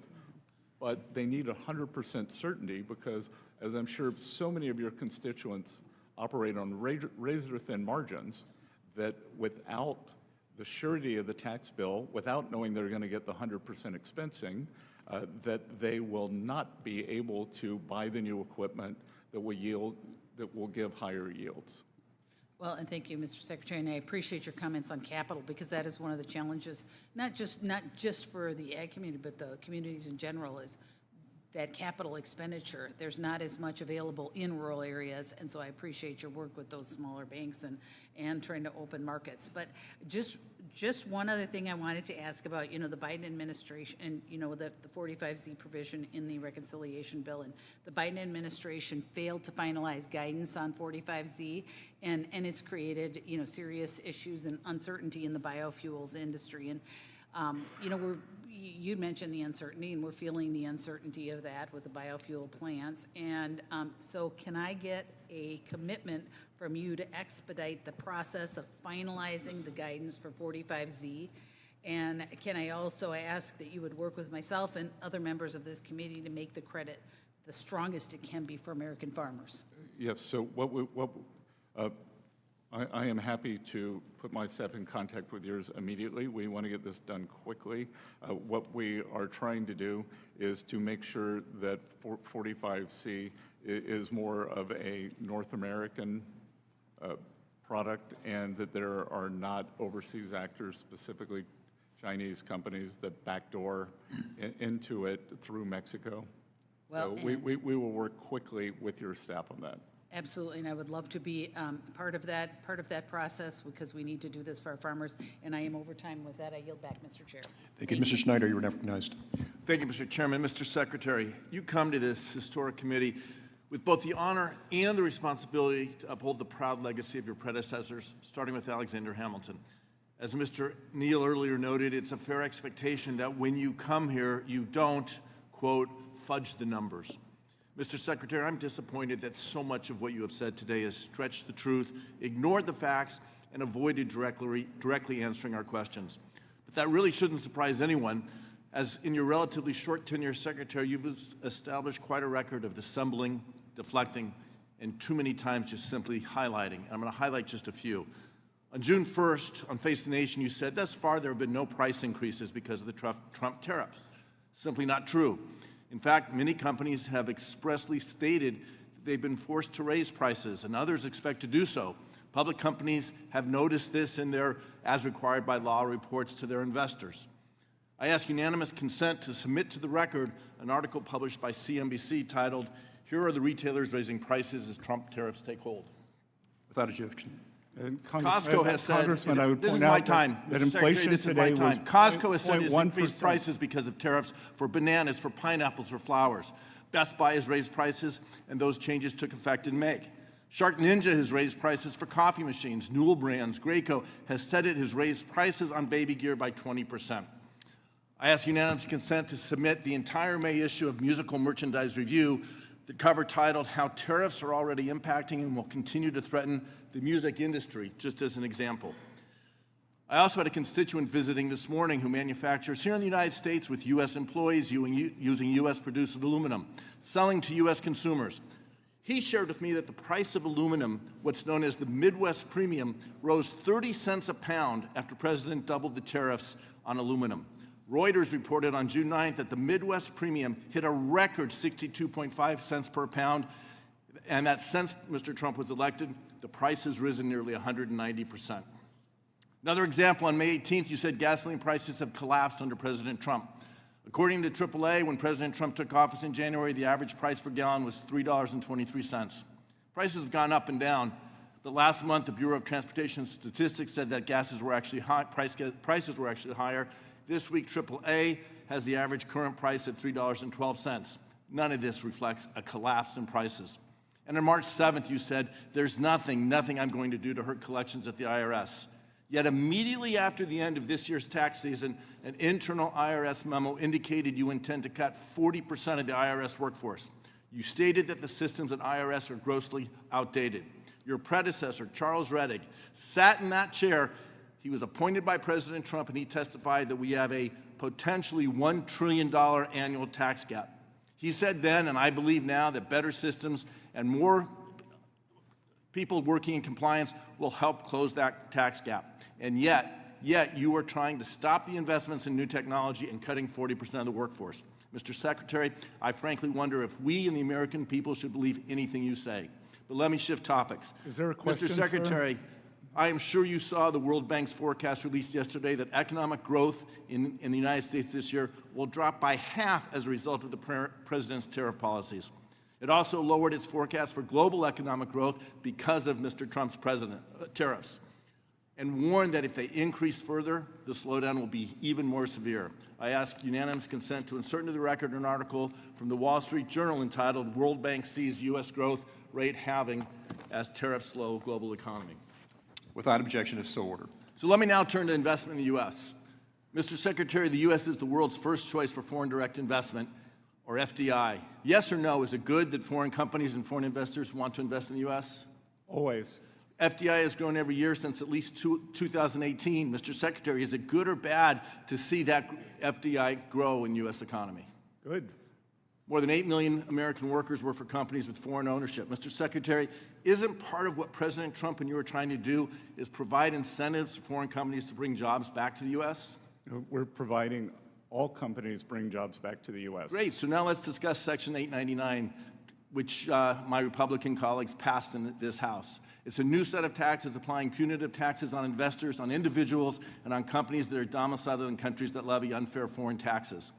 but they need 100% certainty because, as I'm sure so many of your constituents operate on razor-thin margins, that without the surety of the tax bill, without knowing they're going to get the 100% expensing, that they will not be able to buy the new equipment that will give higher yields. Well, and thank you, Mr. Secretary, and I appreciate your comments on capital, because that is one of the challenges, not just for the ag community, but the communities in general, is that capital expenditure. There's not as much available in rural areas, and so I appreciate your work with those smaller banks and trying to open markets. But just one other thing I wanted to ask about, the Biden administration and, the 45Z provision in the reconciliation bill, and the Biden administration failed to finalize guidance on 45Z, and it's created, serious issues and uncertainty in the biofuels industry. And, you mentioned the uncertainty, and we're feeling the uncertainty of that with the biofuel plants. And so can I get a commitment from you to expedite the process of finalizing the guidance for 45Z? And can I also ask that you would work with myself and other members of this committee to make the credit the strongest it can be for American farmers? Yes, so I am happy to put myself in contact with yours immediately. We want to get this done quickly. What we are trying to do is to make sure that 45C is more of a North American product, and that there are not overseas actors, specifically Chinese companies, that backdoor into it through Mexico. Well, so we will work quickly with your staff on that. Absolutely, and I would love to be part of that process, because we need to do this for our farmers. And I am over time. With that, I yield back, Mr. Chair. Thank you. Mr. Schneider, you're recognized. Thank you, Mr. Chairman. Mr. Secretary, you come to this historic committee with both the honor and the responsibility to uphold the proud legacy of your predecessors, starting with Alexander Hamilton. As Mr. Neal earlier noted, it's a fair expectation that when you come here, you don't, quote, fudge the numbers. Mr. Secretary, I'm disappointed that so much of what you have said today has stretched the truth, ignored the facts, and avoided directly answering our questions. But that really shouldn't surprise anyone, as in your relatively short tenure as Secretary, you've established quite a record of dissembling, deflecting, and too many times just simply highlighting. I'm going to highlight just a few. On June 1st, on Face the Nation, you said, thus far there have been no price increases because of the Trump tariffs. Simply not true. In fact, many companies have expressly stated that they've been forced to raise prices, and others expect to do so. Public companies have noticed this in their, as required by law, reports to their investors. I ask unanimous consent to submit to the record an article published by CNBC titled, "Here are the retailers raising prices as Trump tariffs take hold." Without objection. Costco has said, Congressman, I would this is point my out time, that Mr. Secretary, inflation this is my today was time. Costco has said it's 0.1%. increased prices because of tariffs for bananas, for pineapples, for flowers. Best Buy has raised prices, and those changes took effect in May. Shark Ninja has raised prices for coffee machines. Newell Brands, Graco has said it has raised prices on baby gear by 20%. I ask unanimous consent to submit the entire May issue of Musical Merchandise Review, the cover titled, "How Tariffs Are Already Impacting and Will Continue to Threaten the Music Industry," just as an example. I also had a constituent visiting this morning who manufactures here in the United States with U.S. employees using U.S.-produced aluminum, selling to U.S. consumers. He shared with me that the price of aluminum, what's known as the Midwest Premium, rose 30 cents a pound after President doubled the tariffs on aluminum. Reuters reported on June 9th that the Midwest Premium hit a record 62.5 cents per pound, and that since Mr. Trump was elected, the price has risen nearly 190%. Another example, on May 18th, you said gasoline prices have collapsed under President Trump. According to AAA, when President Trump took office in January, the average price per gallon was $3.23. Prices have gone up and down, but last month, the Bureau of Transportation Statistics said that prices were actually higher. This week, AAA has the average current price at $3.12. None of this reflects a collapse in prices. And on March 7th, you said, "There's nothing I'm going to do to hurt collections at the IRS." Yet immediately after the end of this year's tax season, an internal IRS memo indicated you intend to cut 40% of the IRS workforce. You stated that the systems at IRS are grossly outdated. Your predecessor, Charles Rettig, sat in that chair. He was appointed by President Trump, and he testified that we have a potentially $1 trillion annual tax gap. He said then, and I believe now, that better systems and more people working in compliance will help close that tax gap. And yet you are trying to stop the investments in new technology and cutting 40% of the workforce. Mr. Secretary, I frankly wonder if we and the American people should believe anything you say. But let me shift topics. Is there a question, Mr. Secretary, sir? I am sure you saw the World Bank's forecast released yesterday that economic growth in the United States this year will drop by half as a result of the president's tariff policies. It also lowered its forecast for global economic growth because of Mr. Trump's tariffs, and warned that if they increase further, the slowdown will be even more severe. I ask unanimous consent to insert into the record an article from the Wall Street Journal entitled "World Bank Sees U.S. Growth Rate Halving as Tariffs Slow Global Economy." Without objection, if so ordered. So let me now turn to investment in the U.S. Mr. Secretary, the U.S. is the world's first choice for foreign direct investment, or FDI. Yes or no, is it good that foreign companies and foreign investors want to invest in the U.S.? Always. FDI has grown every year since at least 2018. Mr. Secretary, is it good or bad to see that FDI grow in the U.S. economy? Good. More than 8 million American workers work for companies with foreign ownership. Mr. Secretary, isn't part of what President Trump and you are trying to do is provide incentives for foreign companies to bring jobs back to the U.S.? We're providing all companies bring jobs back to the U.S. Great. So now let's discuss Section 899, which my Republican colleagues passed in this House. It's a new set of taxes applying punitive taxes on investors, on individuals, and on companies that are domiciled in countries that levy unfair foreign taxes.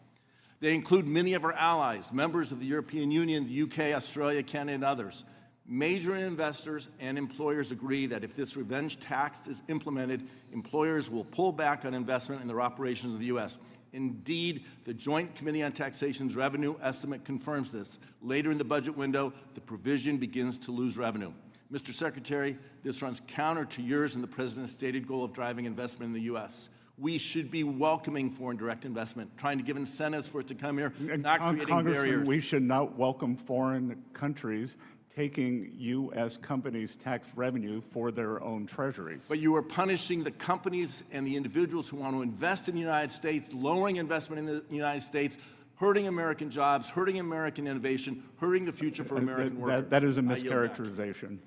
They include many of our allies, members of the European Union, the UK, Australia, Canada, and others. Major investors and employers agree that if this revenge tax is implemented, employers will pull back on investment in their operations in the U.S. Indeed, the Joint Committee on Taxation's revenue estimate confirms this. Later in the budget window, the provision begins to lose revenue. Mr. Secretary, this runs counter to yours and the President's stated goal of driving investment in the U.S. We should be welcoming foreign direct investment, trying to give incentives for it to come here, not creating Congressman, barriers. we should not welcome foreign countries taking U.S. companies' tax revenue for their own treasuries. But you are punishing the companies and the individuals who want to invest in the United States, lowering investment in the United States, hurting American jobs, hurting American innovation, hurting the future for American workers. That is a I yield back. mischaracterization.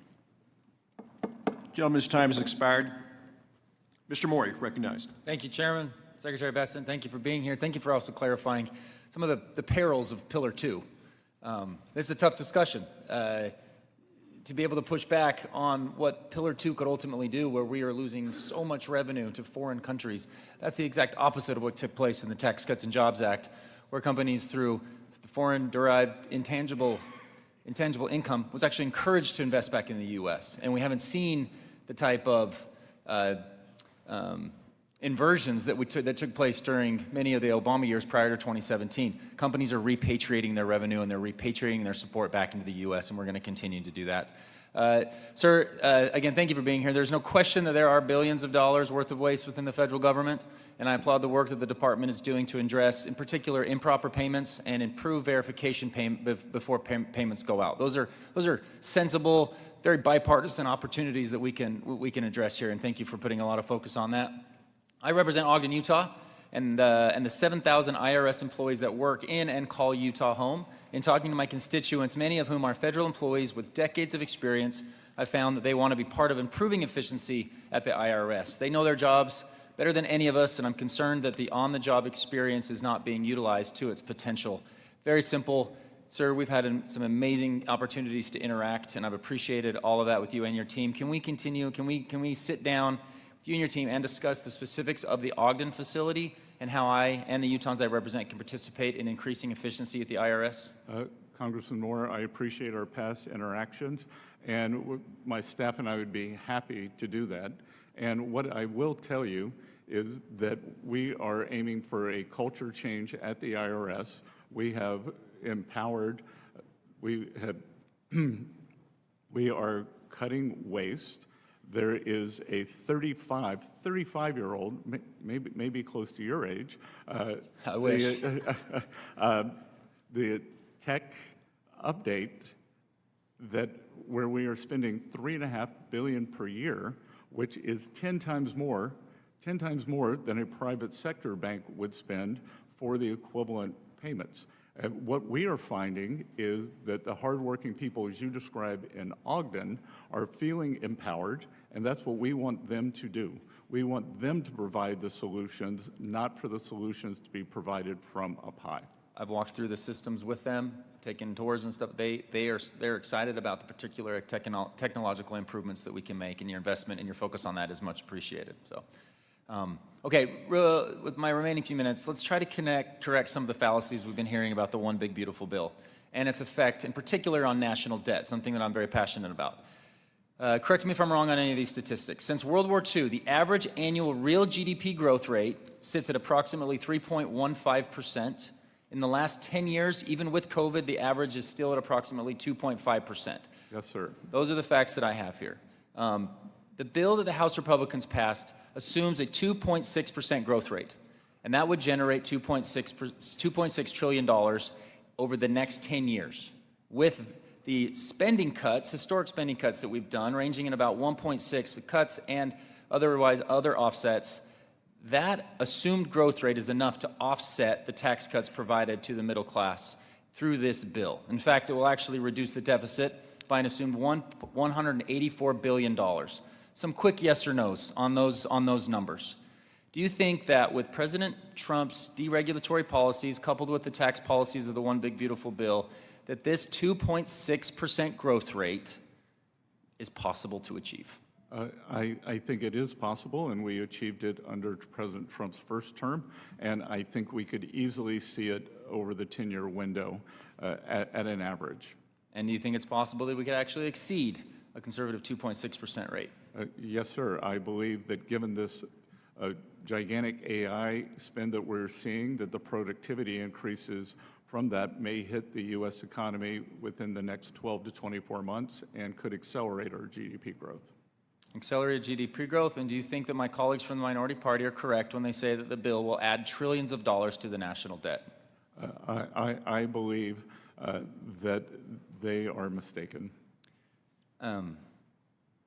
Gentleman's time has expired. Mr. Maury, recognized. Thank you, Chairman. Secretary Bessent, thank you for being here. Thank you for also clarifying some of the perils of Pillar 2. This is a tough discussion. To be able to push back on what Pillar 2 could ultimately do, where we are losing so much revenue to foreign countries, that's the exact opposite of what took place in the Tax Cuts and Jobs Act, where companies through the foreign-derived intangible income was actually encouraged to invest back in the U.S. And we haven't seen the type of inversions that took place during many of the Obama years prior to 2017. Companies are repatriating their revenue and they're repatriating their support back into the U.S., and we're going to continue to do that. Sir, again, thank you for being here. There's no question that there are billions of dollars worth of waste within the federal government, and I applaud the work that the department is doing to address, in particular, improper payments and improve verification before payments go out. Those are sensible, very bipartisan opportunities that we can address here, and thank you for putting a lot of focus on that. I represent Ogden, Utah, and the 7,000 IRS employees that work in and call Utah home. In talking to my constituents, many of whom are federal employees with decades of experience, I found that they want to be part of improving efficiency at the IRS. They know their jobs better than any of us, and I'm concerned that the on-the-job experience is not being utilized to its potential. Very simple. Sir, we've had some amazing opportunities to interact, and I've appreciated all of that with you and your team. Can we continue? Can we sit down with you and your team and discuss the specifics of the Ogden facility and how I and the Utahns I represent can participate in increasing efficiency at the IRS? Congressman Moore, I appreciate our past interactions, and my staff and I would be happy to do that. And what I will tell you is that we are aiming for a culture change at the IRS. We have empowered, we are cutting waste. There is a 35-year-old, maybe close to your age. I wish. The tech update where we are spending $3.5 billion per year, which is 10 times more than a private sector bank would spend for the equivalent payments. And what we are finding is that the hardworking people, as you describe in Ogden, are feeling empowered, and that's what we want them to do. We want them to provide the solutions, not for the solutions to be provided from up high. I've walked through the systems with them, taken tours and stuff. They're excited about the particular technological improvements that we can make, and your investment and your focus on that is much appreciated. So, okay, with my remaining few minutes, let's try to correct some of the fallacies we've been hearing about the One Big Beautiful Bill and its effect, in particular, on national debt, something that I'm very passionate about. Correct me if I'm wrong on any of these statistics. Since World War II, the average annual real GDP growth rate sits at approximately 3.15%. In the last 10 years, even with COVID, the average is still at approximately 2.5%. Yes, sir. Those are the facts that I have here. The bill that the House Republicans passed assumes a 2.6% growth rate, and that would generate $2.6 trillion over the next 10 years. With the spending cuts, historic spending cuts that we've done, ranging in about 1.6 cuts and other offsets, that assumed growth rate is enough to offset the tax cuts provided to the middle class through this bill. In fact, it will actually reduce the deficit by an assumed $184 billion. Some quick yes or no's on those numbers. Do you think that with President Trump's deregulatory policies coupled with the tax policies of the One Big Beautiful Bill, that this 2.6% growth rate is possible to achieve? I think it is possible, and we achieved it under President Trump's first term, and I think we could easily see it over the 10-year window at an average. And do you think it's possible that we could actually exceed a conservative 2.6% rate? Yes, sir. I believe that given this gigantic AI spend that we're seeing, that the productivity increases from that may hit the U.S. economy within the next 12 to 24 months and could accelerate our GDP growth. Accelerated GDP growth, and do you think that my colleagues from the minority party are correct when they say that the bill will add trillions of dollars to the national debt? I believe that they are mistaken.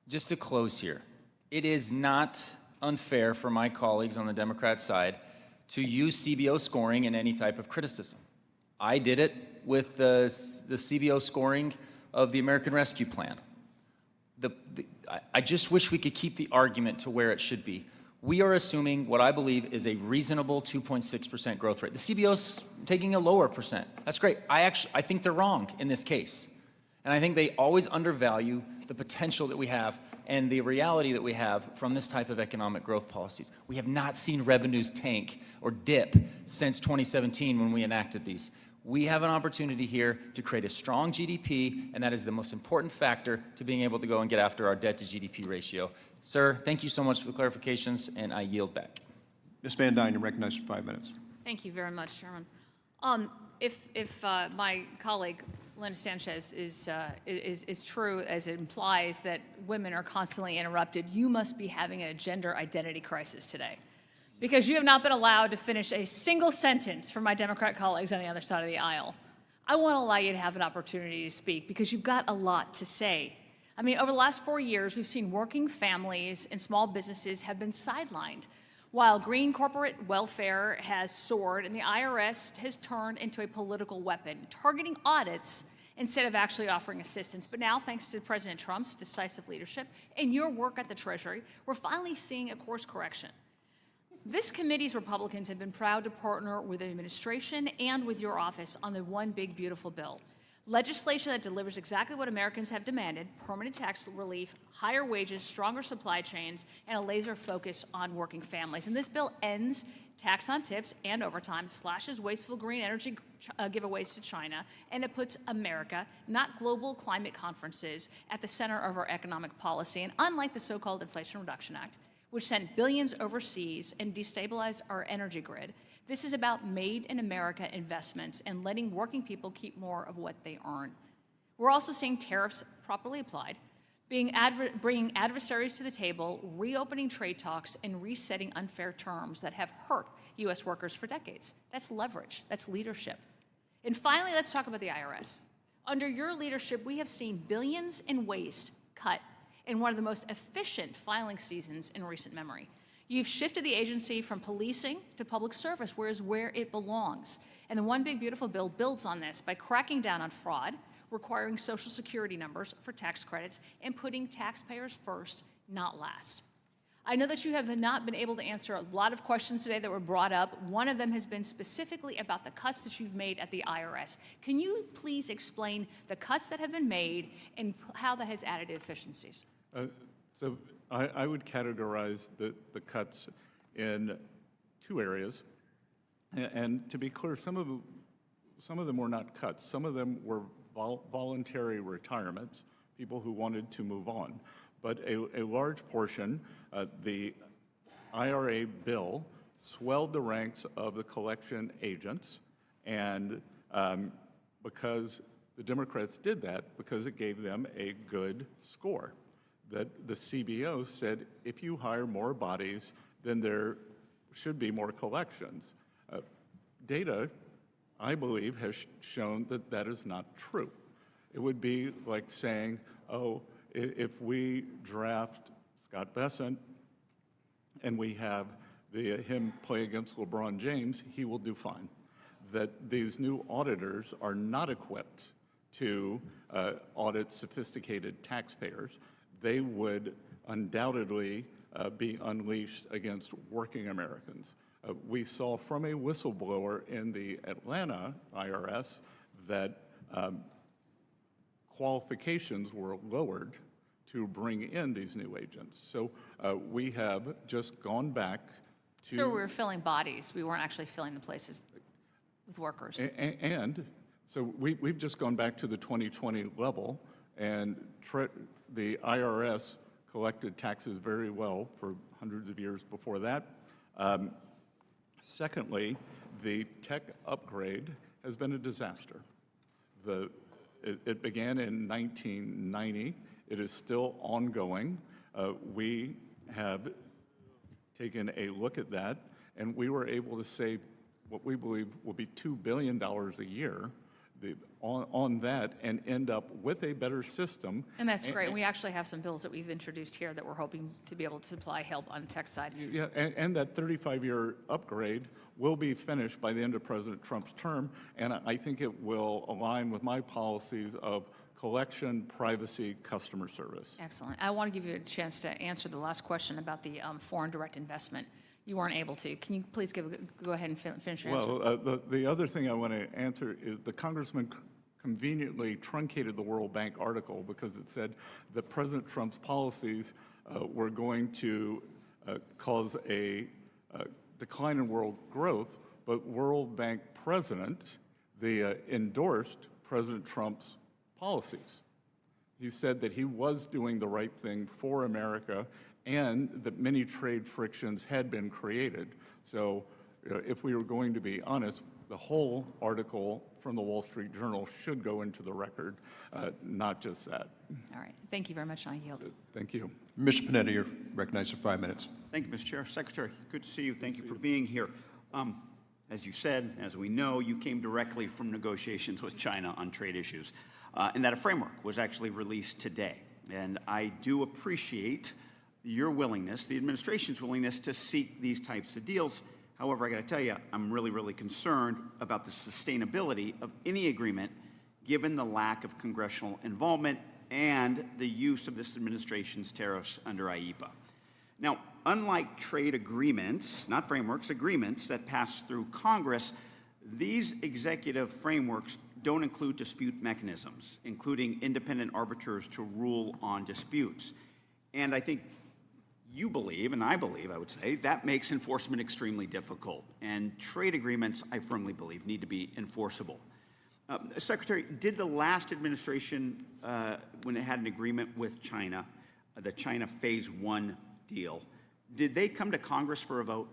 Just to close here, it is not unfair for my colleagues on the Democrat side to use CBO scoring in any type of criticism. I did it with the CBO scoring of the American Rescue Plan. I just wish we could keep the argument to where it should be. We are assuming what I believe is a reasonable 2.6% growth rate. The CBO's taking a lower percent. That's great. I think they're wrong in this case. And I think they always undervalue the potential that we have and the reality that we have from this type of economic growth policies. We have not seen revenues tank or dip since 2017 when we enacted these. We have an opportunity here to create a strong GDP, and that is the most important factor to being able to go and get after our debt to GDP ratio. Sir, thank you so much for the clarifications, and I yield back. Ms. Van Dyne, you're recognized for 5 minutes. Thank you very much, Chairman. If my colleague Linda Sanchez is true as it implies that women are constantly interrupted, you must be having a gender identity crisis today, because you have not been allowed to finish a single sentence from my Democrat colleagues on the other side of the aisle. I want to allow you to have an opportunity to speak because you've got a lot to say. I mean, over the last 4 years, we've seen working families and small businesses have been sidelined, while green corporate welfare has soared and the IRS has turned into a political weapon, targeting audits instead of actually offering assistance. But now, thanks to President Trump's decisive leadership and your work at the Treasury, we're finally seeing a course correction. This committee's Republicans have been proud to partner with the administration and with your office on the One Big Beautiful Bill. Legislation that delivers exactly what Americans have demanded: permanent tax relief, higher wages, stronger supply chains, and a laser focus on working families. And this bill ends tax on tips and overtime, slashes wasteful green energy giveaways to China, and it puts America, not global climate conferences, at the center of our economic policy. And unlike the so-called Inflation Reduction Act, which sent billions overseas and destabilized our energy grid, this is about made in America investments and letting working people keep more of what they earn. We're also seeing tariffs properly applied, bringing adversaries to the table, reopening trade talks, and resetting unfair terms that have hurt U.S. workers for decades. That's leverage. That's leadership. And finally, let's talk about the IRS. Under your leadership, we have seen billions in waste cut in one of the most efficient filing seasons in recent memory. You've shifted the agency from policing to public service, where it belongs. And the One Big Beautiful Bill builds on this by cracking down on fraud, requiring Social Security numbers for tax credits, and putting taxpayers first, not last. I know that you have not been able to answer a lot of questions today that were brought up. One of them has been specifically about the cuts that you've made at the IRS. Can you please explain the cuts that have been made and how that has added efficiencies? So I would categorize the cuts in two areas. And to be clear, some of them were not cuts. Some of them were voluntary retirements, people who wanted to move on. But a large portion, the IRA bill swelled the ranks of the collection agents, and because the Democrats did that, because it gave them a good score. That the CBO said, if you hire more bodies, then there should be more collections. Data, I believe, has shown that that is not true. It would be like saying, oh, if we draft Scott Bessent and we have him play against LeBron James, he will do fine. That these new auditors are not equipped to audit sophisticated taxpayers. They would undoubtedly be unleashed against working Americans. We saw from a whistleblower in the Atlanta IRS that qualifications were lowered to bring in these new agents. So we have just gone back to... So we were filling bodies. We weren't actually filling the places with workers. And so we've just gone back to the 2020 level, and the IRS collected taxes very well for hundreds of years before that. Secondly, the tech upgrade has been a disaster. It began in 1990. It is still ongoing. We have taken a look at that, and we were able to save what we believe will be $2 billion a year on that, and end up with a better system. And that's great. We actually have some bills that we've introduced here that we're hoping to be able to supply help on the tech side. Yeah, and that 35-year upgrade will be finished by the end of President Trump's term, and I think it will align with my policies of collection, privacy, customer service. Excellent. I want to give you a chance to answer the last question about the foreign direct investment. You weren't able to. Can you please go ahead and finish your answer? Well, the other thing I want to answer is the congressman conveniently truncated the World Bank article because it said that President Trump's policies were going to cause a decline in world growth, but World Bank president endorsed President Trump's policies. He said that he was doing the right thing for America and that many trade frictions had been created. So if we were going to be honest, the whole article from the Wall Street Journal should go into the record, not just that. All right. Thank you very much. I yield. Thank you. Mr. Panetta, you're recognized for 5 minutes. Thank you, Mr. Chair. Secretary, good to see you. Thank you for being here. As you said, as we know, you came directly from negotiations with China on trade issues, and that a framework was actually released today. And I do appreciate your willingness, the administration's willingness, to seek these types of deals. However, I got to tell you, I'm really, really concerned about the sustainability of any agreement given the lack of congressional involvement and the use of this administration's tariffs under IEEPA. Now, unlike trade agreements, not frameworks, agreements that pass through Congress, these executive frameworks don't include dispute mechanisms, including independent arbiters to rule on disputes. And I think you believe, and I believe, I would say, that makes enforcement extremely difficult. And trade agreements, I firmly believe, need to be enforceable. Secretary, did the last administration, when it had an agreement with China, the China Phase 1 deal, did they come to Congress for a vote?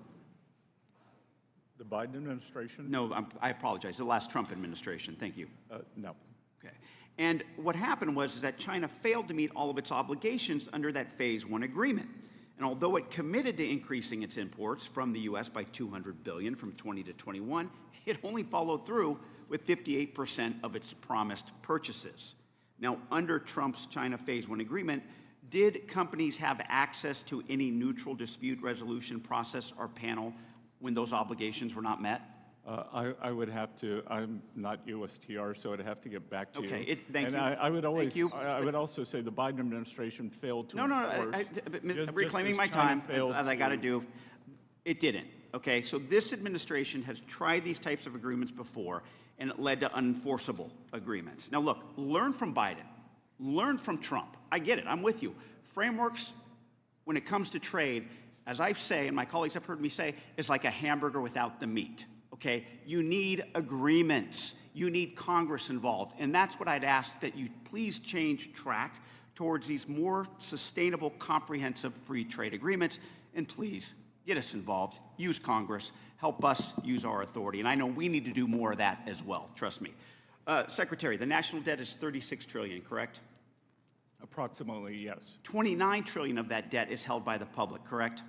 The Biden administration? No, I apologize. The last Trump administration. Thank you. No. Okay. And what happened was that China failed to meet all of its obligations under that Phase 1 agreement. And although it committed to increasing its imports from the U.S. by $200 billion from 20 to 21, it only followed through with 58% of its promised purchases. Now, under Trump's China Phase 1 agreement, did companies have access to any neutral dispute resolution process or panel when those obligations were not met? I would have to, I'm not USTR, so I'd have to get back to you. Okay, thank and you. I would always, Thank you. I would also say the Biden administration failed to No, enforce. I'm reclaiming my time, as I got to do. It didn't, okay? So this administration has tried these types of agreements before, and it led to unenforceable agreements. Now, look, learn from Biden. Learn from Trump. I get it. I'm with you. Frameworks, when it comes to trade, as I say, and my colleagues have heard me say, is like a hamburger without the meat, okay? You need agreements. You need Congress involved. And that's what I'd ask, that you please change track towards these more sustainable, comprehensive free trade agreements. And please, get us involved. Use Congress. Help us use our authority. And I know we need to do more of that as well. Trust me. Secretary, the national debt is $36 trillion, correct? Approximately, yes. $29 trillion of that debt is held by the public, correct?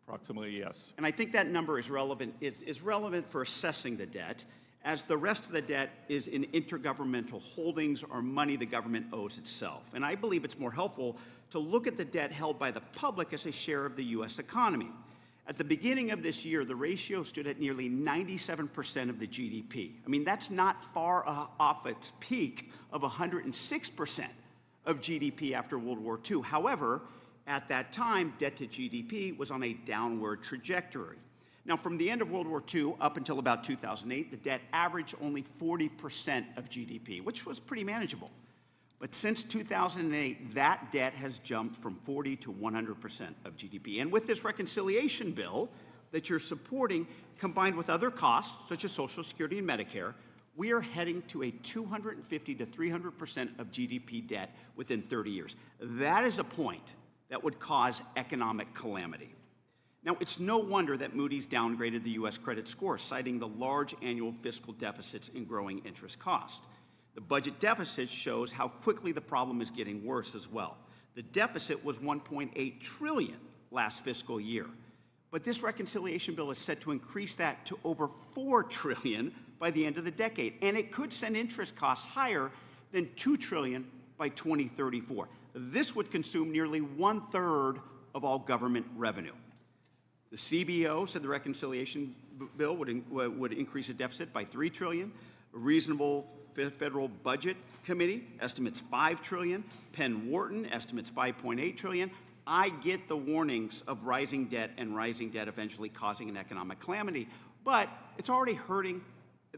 Approximately, yes. And I think that number is relevant. It's relevant for assessing the debt, as the rest of the debt is in intergovernmental holdings or money the government owes itself. And I believe it's more helpful to look at the debt held by the public as a share of the U.S. economy. At the beginning of this year, the ratio stood at nearly 97% of the GDP. I mean, that's not far off its peak of 106% of GDP after World War II. However, at that time, debt to GDP was on a downward trajectory. Now, from the end of World War II up until about 2008, the debt averaged only 40% of GDP, which was pretty manageable. But since 2008, that debt has jumped from 40 to 100% of GDP. And with this reconciliation bill that you're supporting, combined with other costs, such as Social Security and Medicare, we are heading to a 250 to 300% of GDP debt within 30 years. That is a point that would cause economic calamity. Now, it's no wonder that Moody's downgraded the U.S. credit score, citing the large annual fiscal deficits and growing interest cost. The budget deficit shows how quickly the problem is getting worse as well. The deficit was $1.8 trillion last fiscal year, but this reconciliation bill is set to increase that to over $4 trillion by the end of the decade, and it could send interest costs higher than $2 trillion by 2034. This would consume nearly 1/3 of all government revenue. The CBO said the reconciliation bill would increase the deficit by $3 trillion. A reasonable Federal Budget Committee estimates $5 trillion. Penn Wharton estimates $5.8 trillion. I get the warnings of rising debt and rising debt eventually causing an economic calamity, but it's already hurting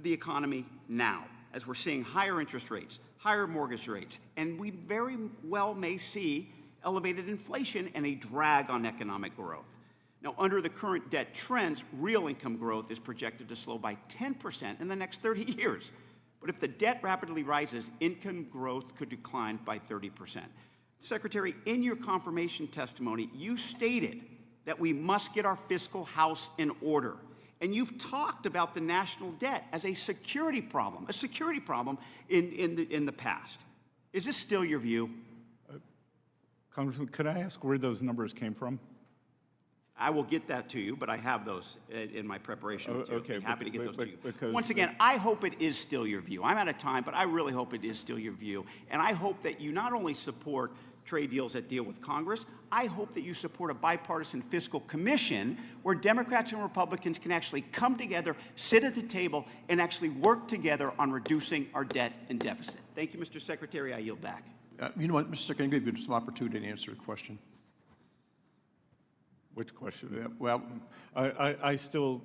the economy now, as we're seeing higher interest rates, higher mortgage rates, and we very well may see elevated inflation and a drag on economic growth. Now, under the current debt trends, real income growth is projected to slow by 10% in the next 30 years. But if the debt rapidly rises, income growth could decline by 30%. Secretary, in your confirmation testimony, you stated that we must get our fiscal house in order. And you've talked about the national debt as a security problem in the past. Is this still your view? Congressman, could I ask where those numbers came from? I will get that to you, but I have those in my preparation. Okay, happy to get those to you. because- Once again, I hope it is still your view. I'm out of time, but I really hope it is still your view. And I hope that you not only support trade deals that deal with Congress, I hope that you support a bipartisan fiscal commission where Democrats and Republicans can actually come together, sit at the table, and actually work together on reducing our debt and deficit. Thank you, Mr. Secretary. I yield back. You know what, Mr. Secretary, I'm going to give you some opportunity to answer the question. Which question? Yeah, well, I still...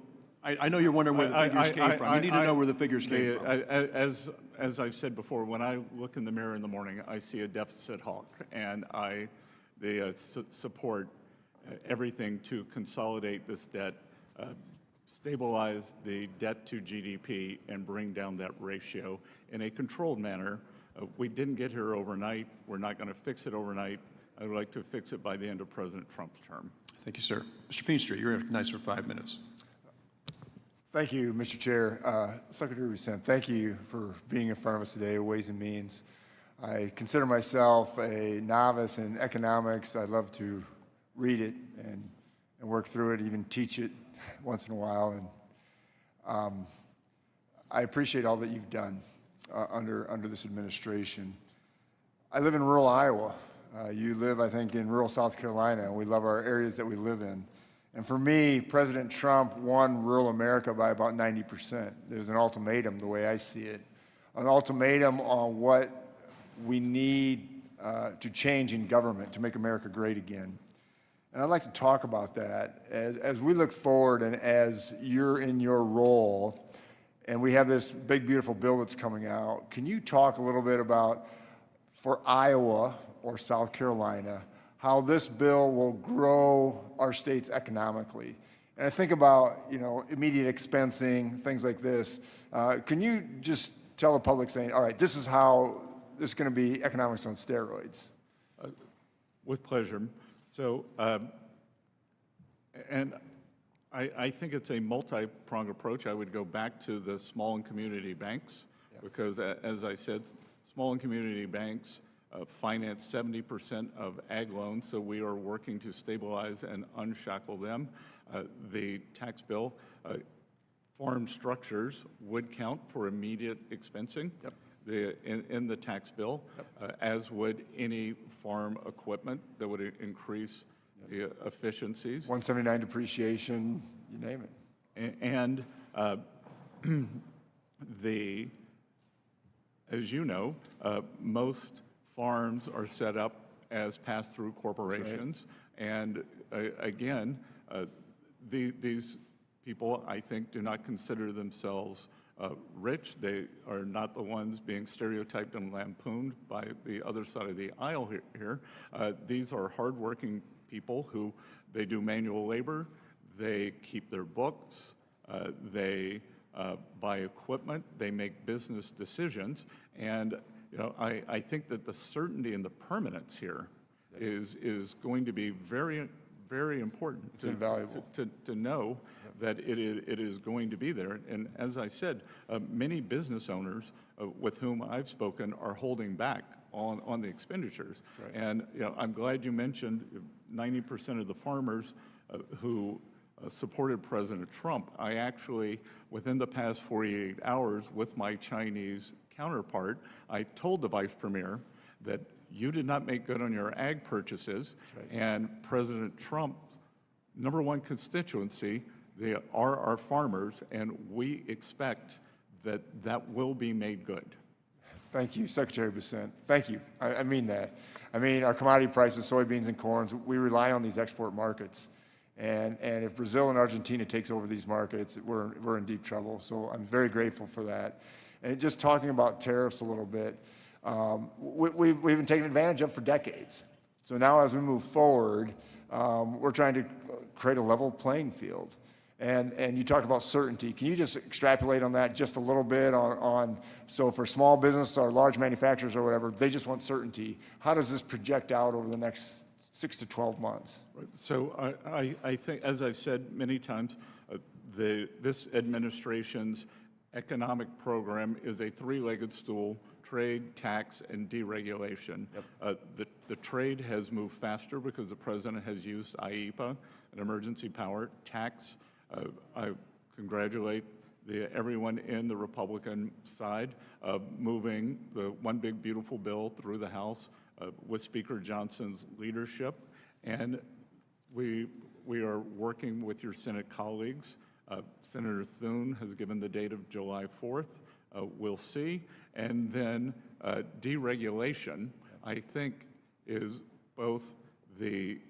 I know you're wondering where the figures came from. You need to know where the figures came from. As I've said before, when I look in the mirror in the morning, I see a deficit hawk, and they support everything to consolidate this debt, stabilize the debt to GDP, and bring down that ratio in a controlled manner. We didn't get here overnight. We're not going to fix it overnight. I would like to fix it by the end of President Trump's term. Thank you, sir. Mr. Feenstra, you're recognized for 5 minutes. Thank you, Mr. Chair. Secretary Bessent, thank you for being in front of us today, Ways and Means. I consider myself a novice in economics. I love to read it and work through it, even teach it once in a while. And I appreciate all that you've done under this administration. I live in rural Iowa. You live, I think, in rural South Carolina, and we love our areas that we live in. And for me, President Trump won rural America by about 90%. There's an ultimatum, the way I see it, an ultimatum on what we need to change in government to make America great again. And I'd like to talk about that as we look forward and as you're in your role and we have this big, beautiful bill that's coming out. Can you talk a little bit about, for Iowa or South Carolina, how this bill will grow our states economically? And I think about, immediate expensing, things like this. Can you just tell the public saying, all right, this is how this is going to be economics on steroids? With pleasure. So, and I think it's a multi-pronged approach. I would go back to the small and community banks, because as I said, small and community banks finance 70% of ag loans, so we are working to stabilize and unshackle them. The tax bill, farm structures would count for immediate expensing in the tax bill, as would any farm equipment that would increase the efficiencies. 179 depreciation, you name it. And as you know, most farms are set up as pass-through corporations. Right. And again, these people, I think, do not consider themselves rich. They are not the ones being stereotyped and lampooned by the other side of the aisle here. These are hardworking people who, they do manual labor, they keep their books, they buy equipment, they make business decisions, and I think that the certainty and the permanence here is going to be very, very important. It's invaluable. To know that it is going to be there. And as I said, many business owners with whom I've spoken are holding back on the expenditures. Right. And I'm glad you mentioned 90% of the farmers who supported President Trump. I actually, within the past 48 hours with my Chinese counterpart, I told the Vice Premier that you did not make good on your ag purchases, and President Trump's #1 constituency, they are our farmers, and we expect that will be made good. Thank you, Secretary Bessent. Thank you. I mean that. I mean, our commodity prices, soybeans and corn, we rely on these export markets. And if Brazil and Argentina takes over these markets, we're in deep trouble. So I'm very grateful for that. And just talking about tariffs a little bit, we've been taken advantage of for decades. So now as we move forward, we're trying to create a level playing field. And you talked about certainty. Can you just extrapolate on that just a little bit so for small business or large manufacturers or whatever, they just want certainty. How does this project out over the next 6 to 12 months? Right. So I think, as I've said many times, this administration's economic program is a three-legged stool: trade, tax, and deregulation. Yep. The trade has moved faster because the president has used IEPA, an emergency power. Tax, I congratulate everyone in the Republican side of moving the one big beautiful bill through the House with Speaker Johnson's leadership. And we are working with your Senate colleagues. Senator Thune has given the date of July 4th. We'll see. And then deregulation, I think, is both the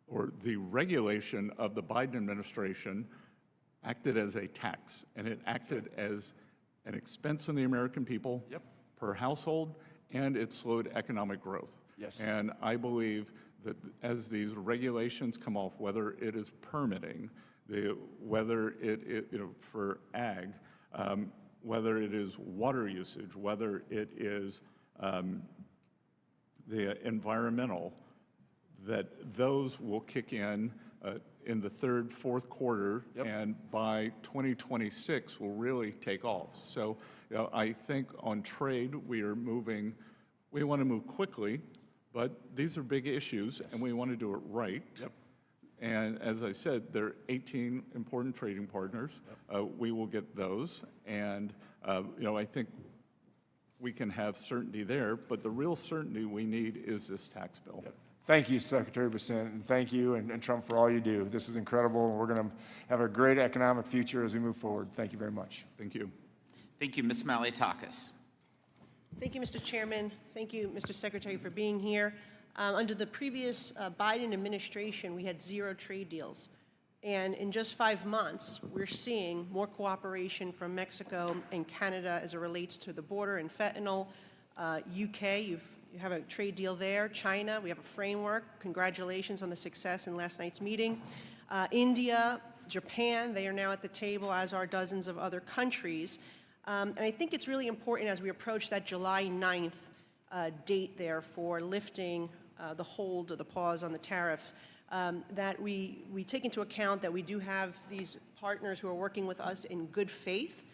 regulation of the Biden administration acted as a tax, and it acted as an expense on the American people per household, and it slowed economic growth. Yes. And I believe that as these regulations come off, whether it is permitting, whether it for ag, whether it is water usage, whether it is the environmental, that those will kick in the third, fourth quarter, and by 2026 will really take off. So I think on trade we want to move quickly, but these are big issues, and we want to do it right. Yep. And as I said, there are 18 important trading partners. We will get those, and I think we can have certainty there, but the real certainty we need is this tax bill. Yep. Thank you, Secretary Bessent, and thank you and Trump for all you do. This is incredible, and we're going to have a great economic future as we move forward. Thank you very much. Thank you. Thank you, Ms. Malliotakis. Thank you, Mr. Chairman. Thank you, Mr. Secretary, for being here. Under the previous Biden administration, we had 0 trade deals. And in just 5 months, we're seeing more cooperation from Mexico and Canada as it relates to the border and fentanyl. UK, you have a trade deal there. China, we have a framework. Congratulations on the success in last night's meeting. India, Japan, they are now at the table, as are dozens of other countries. And I think it's really important as we approach that July 9th date there for lifting the hold or the pause on the tariffs, that we take into account that we do have these partners who are working with us in good faith.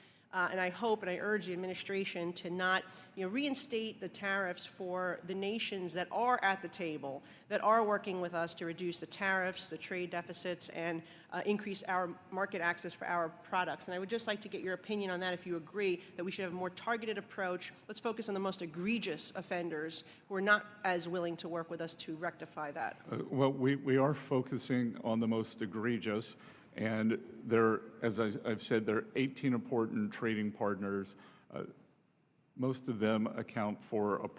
And I hope and I urge the administration to not reinstate the tariffs for the nations that are at the table, that are working with us to reduce the tariffs, the trade deficits, and increase our market access for our products. And I would just like to get your opinion on that, if you agree that we should have a more targeted approach. Let's focus on the most egregious offenders who are not as willing to work with us to rectify that. Well, we are focusing on the most egregious. And there, as I've said, there are 18 important trading partners. Most of them account for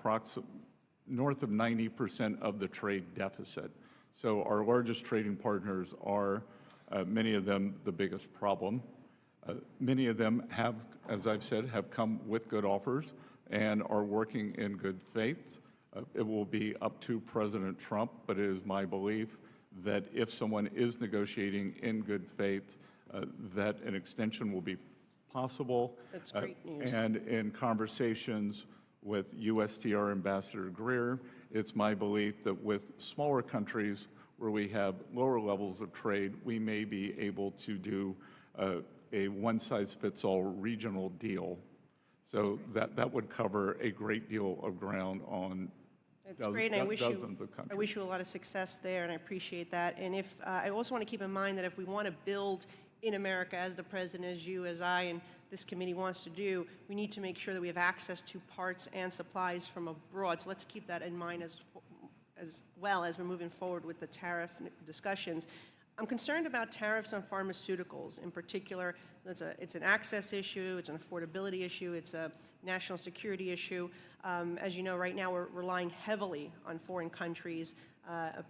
north of 90% of the trade deficit. So our largest trading partners are, many of them, the biggest problem. Many of them have, as I've said, have come with good offers and are working in good faith. It will be up to President Trump, but it is my belief that if someone is negotiating in good faith, that an extension will be possible. That's great news. And in conversations with USTR Ambassador Greer, it's my belief that with smaller countries where we have lower levels of trade, we may be able to do a one-size-fits-all regional deal. So that would cover a great deal of ground on It's great, and dozens of countries. I wish you a lot of success there, and I appreciate that. And if I also want to keep in mind that if we want to build in America, as the President, as you, as I, and this committee wants to do, we need to make sure that we have access to parts and supplies from abroad. So let's keep that in mind as well as we're moving forward with the tariff discussions. I'm concerned about tariffs on pharmaceuticals. In particular, it's an access issue, it's an affordability issue, it's a national security issue. As you know, right now we're relying heavily on foreign countries,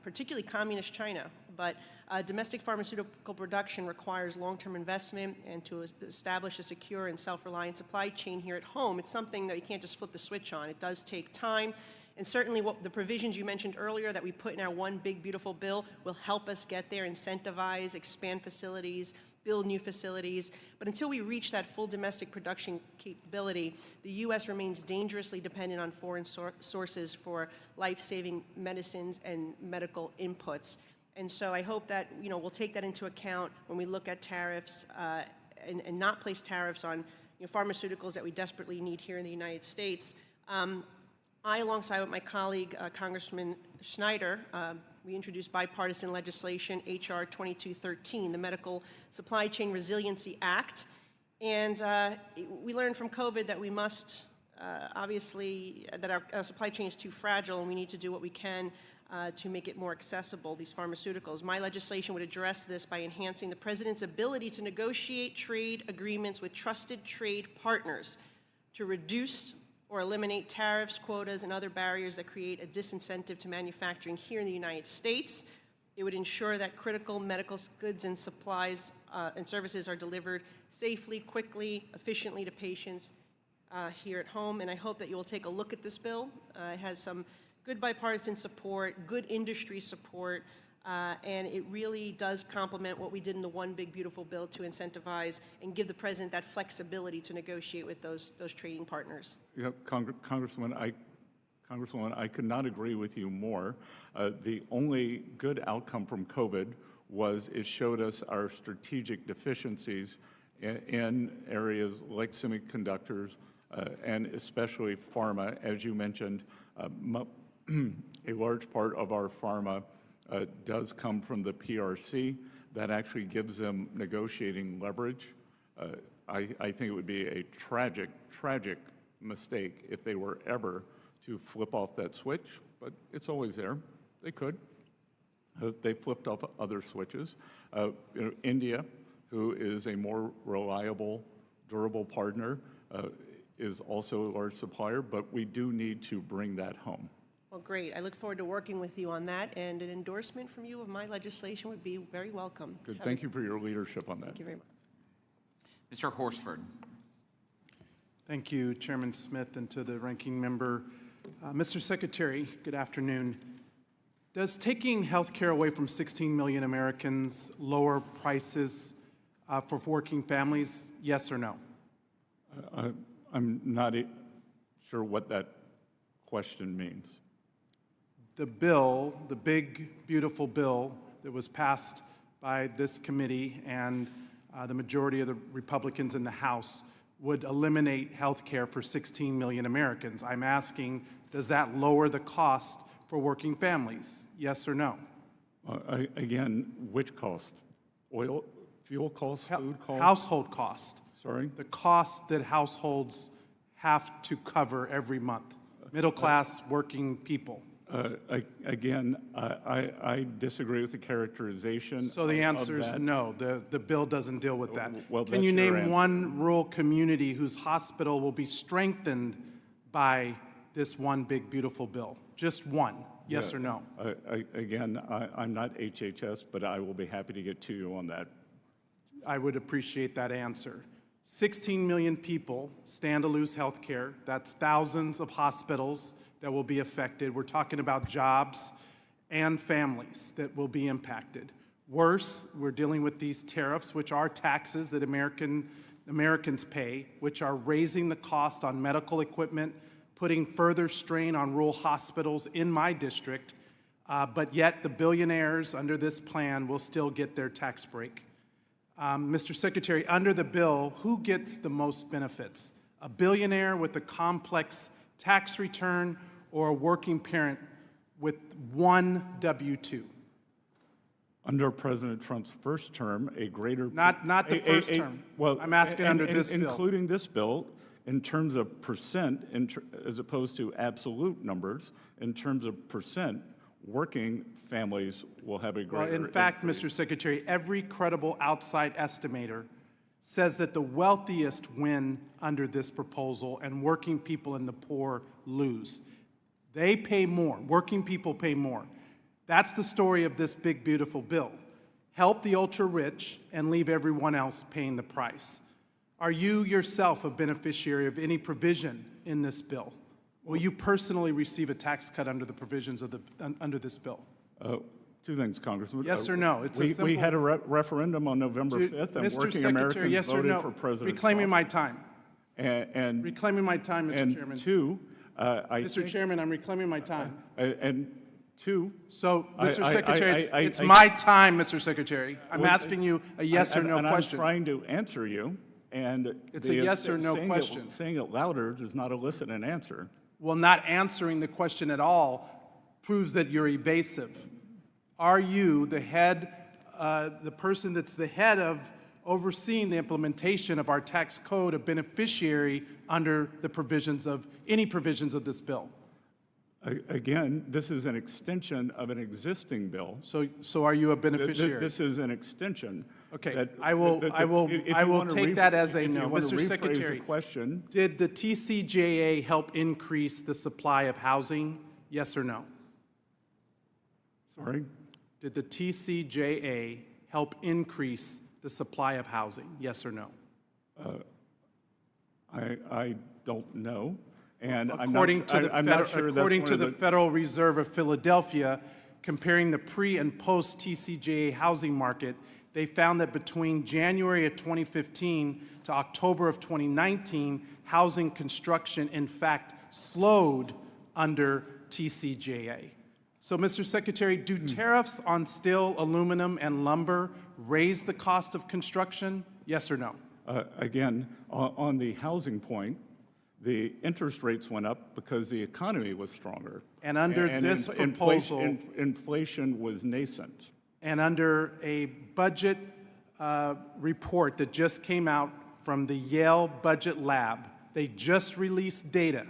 particularly communist China. But domestic pharmaceutical production requires long-term investment, and to establish a secure and self-reliant supply chain here at home, it's something that you can't just flip the switch on. It does take time. And certainly the provisions you mentioned earlier that we put in our one big beautiful bill will help us get there, incentivize, expand facilities, build new facilities. But until we reach that full domestic production capability, the U.S. remains dangerously dependent on foreign sources for life-saving medicines and medical inputs. And so I hope that we'll take that into account when we look at tariffs and not place tariffs on pharmaceuticals that we desperately need here in the United States. I, alongside with my colleague, Congressman Schneider, we introduced bipartisan legislation, H.R. 2213, the Medical Supply Chain Resiliency Act. And we learned from COVID that we must, obviously, that our supply chain is too fragile, and we need to do what we can to make it more accessible, these pharmaceuticals. My legislation would address this by enhancing the President's ability to negotiate trade agreements with trusted trade partners to reduce or eliminate tariffs, quotas, and other barriers that create a disincentive to manufacturing here in the United States. It would ensure that critical medical goods and supplies and services are delivered safely, quickly, efficiently to patients here at home. And I hope that you will take a look at this bill. It has some good bipartisan support, good industry support, and it really does complement what we did in the one big beautiful bill to incentivize and give the President that flexibility to negotiate with those trading partners. Yeah, Congresswoman, I could not agree with you more. The only good outcome from COVID was it showed us our strategic deficiencies in areas like semiconductors and especially pharma. As you mentioned, a large part of our pharma does come from the PRC. That actually gives them negotiating leverage. I think it would be a tragic mistake if they were ever to flip off that switch, but it's always there. They could. They flipped up other switches. India, who is a more reliable, durable partner, is also a large supplier, but we do need to bring that home. Well, great. I look forward to working with you on that, and an endorsement from you of my legislation would be very welcome. Good. Thank you for your leadership on that. Thank you very much. Mr. Horsford. Thank you, Chairman Smith, and to the ranking member. Mr. Secretary, good afternoon. Does taking health care away from 16 million Americans lower prices for working families, yes or no? I'm not sure what that question means. The bill, the big, beautiful bill that was passed by this committee and the majority of the Republicans in the House would eliminate health care for 16 million Americans. I'm asking, does that lower the cost for working families? Yes or no? Again, which cost? Oil, fuel cost, food cost? Household cost. Sorry? The cost that households have to cover every month. Middle class working people. Again, I disagree with the characterization. So the answer is no. The bill doesn't deal with that. Can you name one rural community whose hospital will be strengthened by this one big, beautiful bill? Just one. Yes or no? Again, I'm not HHS, but I will be happy to get to you on that. I would appreciate that answer. 16 million people stand to lose health care. That's thousands of hospitals that will be affected. We're talking about jobs and families that will be impacted. Worse, we're dealing with these tariffs, which are taxes that Americans pay, which are raising the cost on medical equipment, putting further strain on rural hospitals in my district, but yet the billionaires under this plan will still get their tax break. Mr. Secretary, under the bill, who gets the most benefits? A billionaire with a complex tax return or a working parent with one W-2? Under President Trump's first term, a greater... Not the first term. Well, I'm asking under this bill. Including this bill, in terms of percent, as opposed to absolute numbers, in terms of percent, working families will have a greater... Well, in fact, Mr. Secretary, every credible outside estimator says that the wealthiest win under this proposal and working people and the poor lose. They pay more. Working people pay more. That's the story of this big, beautiful bill. Help the ultra-rich and leave everyone else paying the price. Are you yourself a beneficiary of any provision in this bill? Will you personally receive a tax cut under the provisions of under this bill? Two things, Congressman. Yes or no? It's a simple... We had a referendum on November 5th, and Mr. working Secretary, Americans yes or voted no? for President Reclaiming Trump. my time. And reclaiming my time, Mr. Chairman. And two, Mr. Chairman, I'm reclaiming my time. And two... So, Mr. Secretary, it's my time, Mr. Secretary. I'm asking you a yes or no question. I'm trying to answer you, and... It's a yes or no question. Saying it louder does not elicit an answer. Well, not answering the question at all proves that you're evasive. Are you the head, the person that's the head of overseeing the implementation of our tax code, a beneficiary under the provisions of, any provisions of this bill? Again, this is an extension of an existing bill. So are you a beneficiary? This is an extension. Okay, I will take that as a no. Mr. Secretary, did the TCJA help increase the supply of housing? Yes or no? Sorry? Did the TCJA help increase the supply of housing? Yes or no? I don't know. And according to the Federal Reserve of Philadelphia, comparing the pre and post TCJA housing market, they found that between January of 2015 to October of 2019, housing construction, in fact, slowed under TCJA. So, Mr. Secretary, do tariffs on steel, aluminum, and lumber raise the cost of construction? Yes or no? Again, on the housing point, the interest rates went up because the economy was stronger. And under this proposal... Inflation was nascent. And under a budget report that just came out from the Yale Budget Lab, they just released data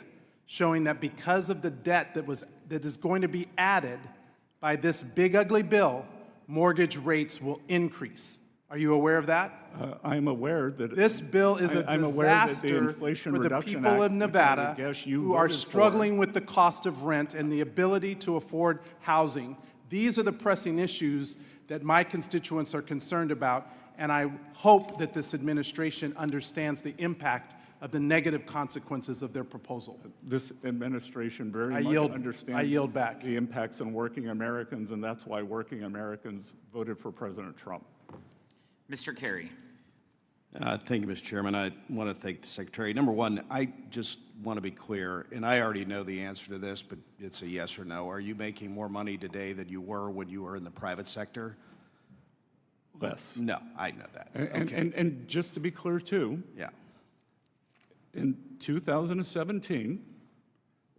showing that because of the debt that is going to be added By this big ugly bill, mortgage rates will increase. Are you aware of that? I'm aware that This bill is a I'm aware that the disaster Inflation for the Reduction people Act, of which I Nevada guess you who are voted for. struggling with the cost of rent and the ability to afford housing. These are the pressing issues that my constituents are concerned about, and I hope that this administration understands the impact of the negative consequences of their proposal. This administration very I much yield- understands I yield back. the impacts on working Americans, and that's why working Americans voted for President Trump. Mr. Kerry. Thank you, Mr. Chairman. I want to thank the Secretary. Number one, I just want to be clear, and I already know the answer to this, but it's a yes or no. Are you making more money today than you were when you were in the private sector? Less. No, I know that. And just to be clear, too, Yeah. in 2017,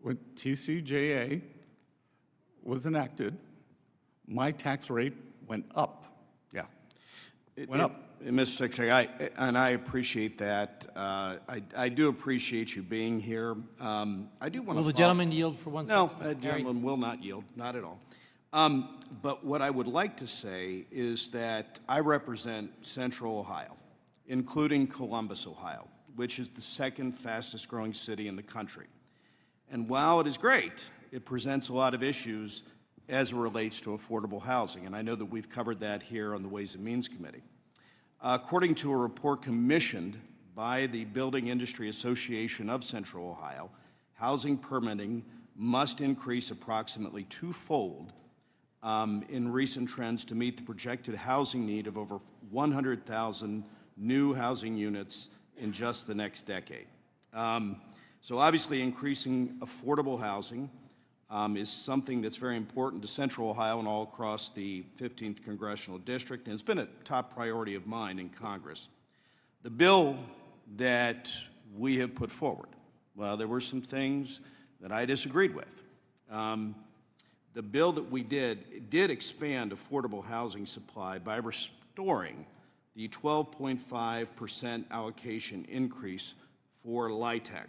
when TCJA was enacted, my tax rate went up. Yeah. Went up. Mr. Secretary, I appreciate that. I do appreciate you being here. I do want to. Will the gentleman yield for one No, second? a gentleman will not yield, not at all. But what I would like to say is that I represent Central Ohio, including Columbus, Ohio, which is the second fastest growing city in the country. And while it is great, it presents a lot of issues as it relates to affordable housing. And I know that we've covered that here on the Ways and Means Committee. According to a report commissioned by the Building Industry Association of Central Ohio, housing permitting must increase approximately twofold in recent trends to meet the projected housing need of over 100,000 new housing units in just the next decade. So obviously increasing affordable housing is something that's very important to Central Ohio and all across the 15th Congressional District, and it's been a top priority of mine in Congress. The bill that we have put forward, well, there were some things that I disagreed with. The bill that we did expand affordable housing supply by restoring the 12.5% allocation increase for LIHTC,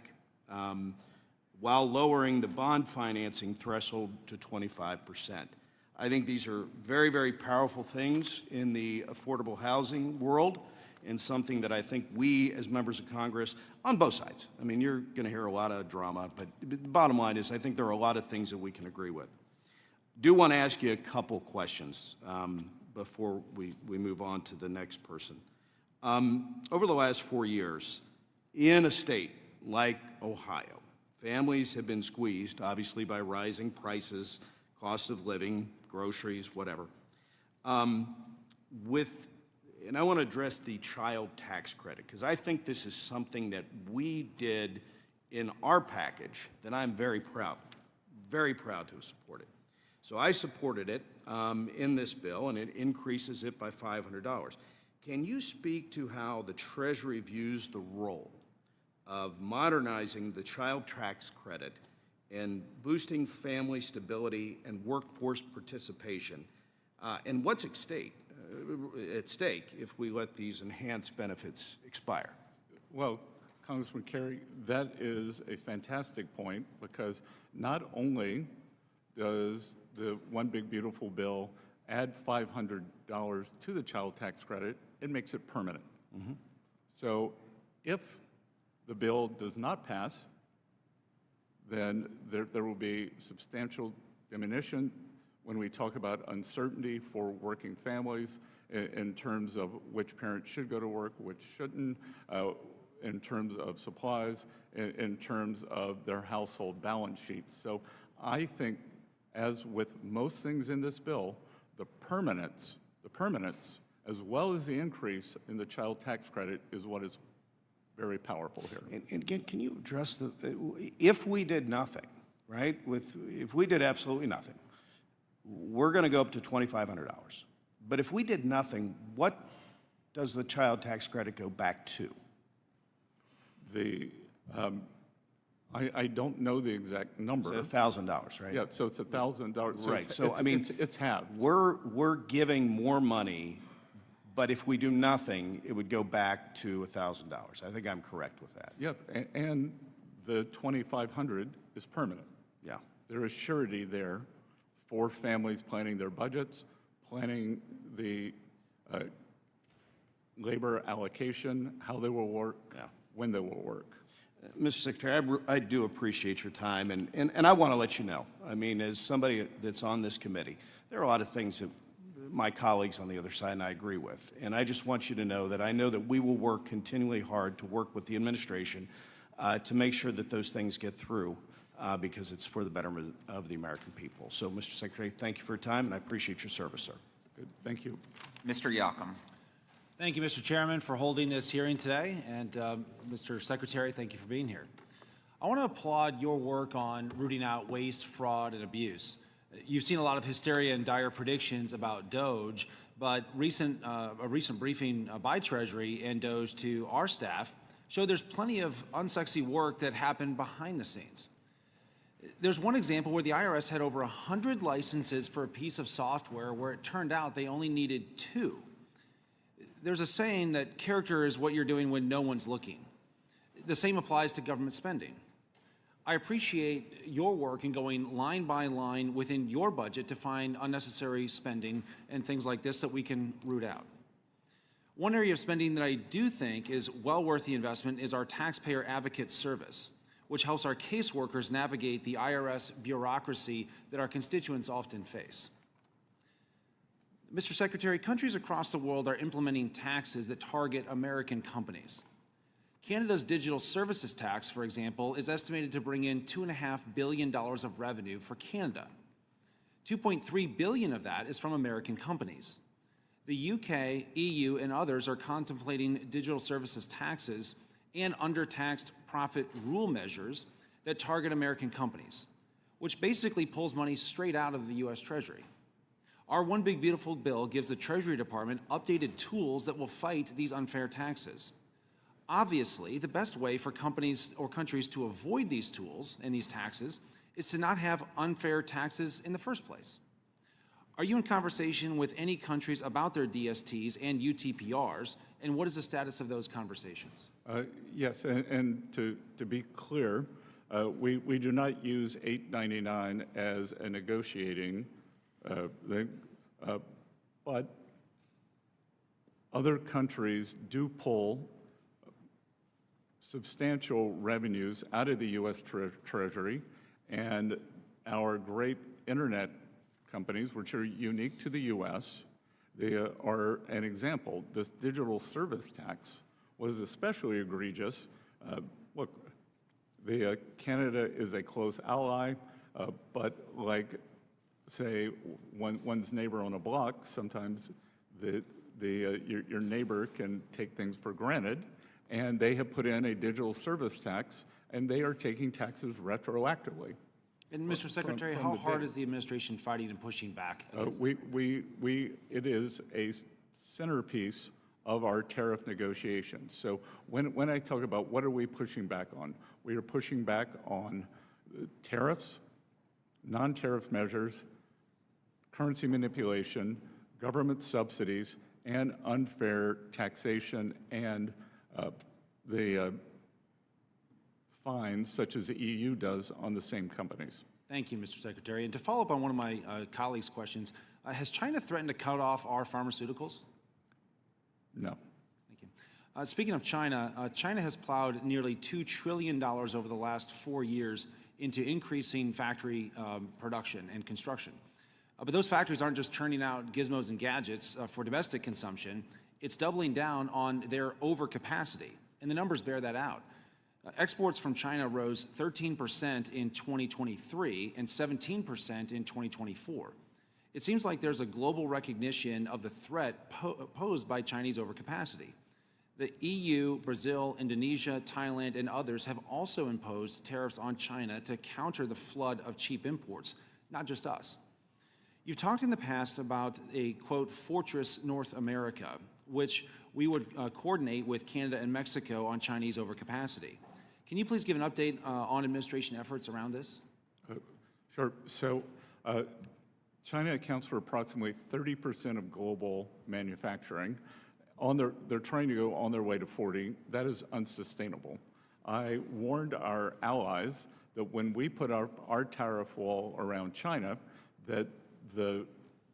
while lowering the bond financing threshold to 25%. I think these are very, very powerful things in the affordable housing world, and something that I think we as members of Congress, on both sides, I mean, you're going to hear a lot of drama, but the bottom line is I think there are a lot of things that we can agree with. Do want to ask you a couple questions before we move on to the next person. Over the last 4 years, in a state like Ohio, families have been squeezed, obviously, by rising prices, cost of living, groceries, whatever. And I want to address the child tax credit, because I think this is something that we did in our package that I'm very proud to have supported. So I supported it in this bill, and it increases it by $500. Can you speak to how the Treasury views the role of modernizing the child tax credit and boosting family stability and workforce participation, and what's at stake if we let these enhanced benefits expire? Well, Congressman Kerry, that is a fantastic point, because not only does the One Big Beautiful Bill add $500 to the child tax credit, it makes it permanent. Mm-hmm. So if the bill does not pass, then there will be substantial diminution when we talk about uncertainty for working families in terms of which parent should go to work, which shouldn't, in terms of supplies, in terms of their household balance sheets. So I think, as with most things in this bill, the permanence, as well as the increase in the child tax credit, is what is very powerful here. And again, can you address if we did nothing, right? If we did absolutely nothing, we're going to go up to $2,500. But if we did nothing, what does the child tax credit go back to? I don't know the exact number. It's $1,000, right? Yeah, so it's $1,000. So right. So I mean, it's half. We're giving more money, but if we do nothing, it would go back to $1,000. I think I'm correct with that. Yep, and the $2,500 is permanent. Yeah. There is surety there for families planning their budgets, planning the labor allocation, how they will work, when they will work. Mr. Secretary, I do appreciate your time, and I want to let you know, I mean, as somebody that's on this committee, there are a lot of things that my colleagues on the other side and I agree with. And I just want you to know that I know that we will work continually hard to work with the administration to make sure that those things get through because it's for the betterment of the American people. So, Mr. Secretary, thank you for your time, and I appreciate your service, sir. Good. Thank you. Mr. Yocum. Thank you, Mr. Chairman, for holding this hearing today. And Mr. Secretary, thank you for being here. I want to applaud your work on rooting out waste, fraud, and abuse. You've seen a lot of hysteria and dire predictions about DOGE, but a recent briefing by Treasury and DOGE to our staff showed there's plenty of unsexy work that happened behind the scenes. There's one example where the IRS had over 100 licenses for a piece of software where it turned out they only needed 2. There's a saying that character is what you're doing when no one's looking. The same applies to government spending. I appreciate your work in going line by line within your budget to find unnecessary spending and things like this that we can root out. One area of spending that I do think is well worth the investment is our taxpayer advocate service, which helps our caseworkers navigate the IRS bureaucracy that our constituents often face. Mr. Secretary, countries across the world are implementing taxes that target American companies. Canada's digital services tax, for example, is estimated to bring in $2.5 billion of revenue for Canada. $2.3 billion of that is from American companies. The UK, EU, and others are contemplating digital services taxes and undertaxed profit rule measures that target American companies, which basically pulls money straight out of the U.S. Treasury. Our One Big Beautiful Bill gives the Treasury Department updated tools that will fight these unfair taxes. Obviously, the best way for companies or countries to avoid these tools and these taxes is to not have unfair taxes in the first place. Are you in conversation with any countries about their DSTs and UTPRs, and what is the status of those conversations? Yes, and to be clear, we do not use 899 as a negotiating thing, but other countries do pull substantial revenues out of the U.S. Treasury, and our great internet companies, which are unique to the U.S., they are an example. This digital service tax was especially egregious. Look, Canada is a close ally, but like, say, one's neighbor on a block, sometimes your neighbor can take things for granted, and they have put in a digital service tax, and they are taking taxes retroactively. And Mr. Secretary, how hard is the administration fighting and pushing back? It is a centerpiece of our tariff negotiations. So when I talk about what are we pushing back on, we are pushing back on tariffs, non-tariff measures, currency manipulation, government subsidies, and unfair taxation and the fines such as the EU does on the same companies. Thank you, Mr. Secretary. And to follow up on one of my colleagues' questions, has China threatened to cut off our pharmaceuticals? No. Thank you. Speaking of China, China has plowed nearly $2 trillion over the last 4 years into increasing factory production and construction. But those factories aren't just churning out gizmos and gadgets for domestic consumption. It's doubling down on their overcapacity, and the numbers bear that out. Exports from China rose 13% in 2023 and 17% in 2024. It seems like there's a global recognition of the threat posed by Chinese overcapacity. The EU, Brazil, Indonesia, Thailand, and others have also imposed tariffs on China to counter the flood of cheap imports, not just us. You've talked in the past about a, quote, fortress North America, which we would coordinate with Canada and Mexico on Chinese overcapacity. Can you please give an update on administration efforts around this? Sure. So China accounts for approximately 30% of global manufacturing. They're trying to go on their way to 40. That is unsustainable. I warned our allies that when we put our tariff wall around China, that the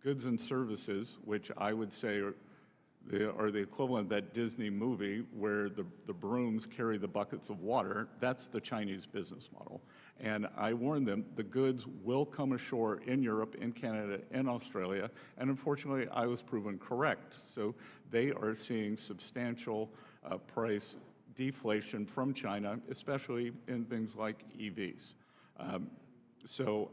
goods and services, which I would say are the equivalent of that Disney movie where the brooms carry the buckets of water, that's the Chinese business model. And I warned them, the goods will come ashore in Europe, in Canada, in Australia, and unfortunately, I was proven correct. So they are seeing substantial price deflation from China, especially in things like EVs. So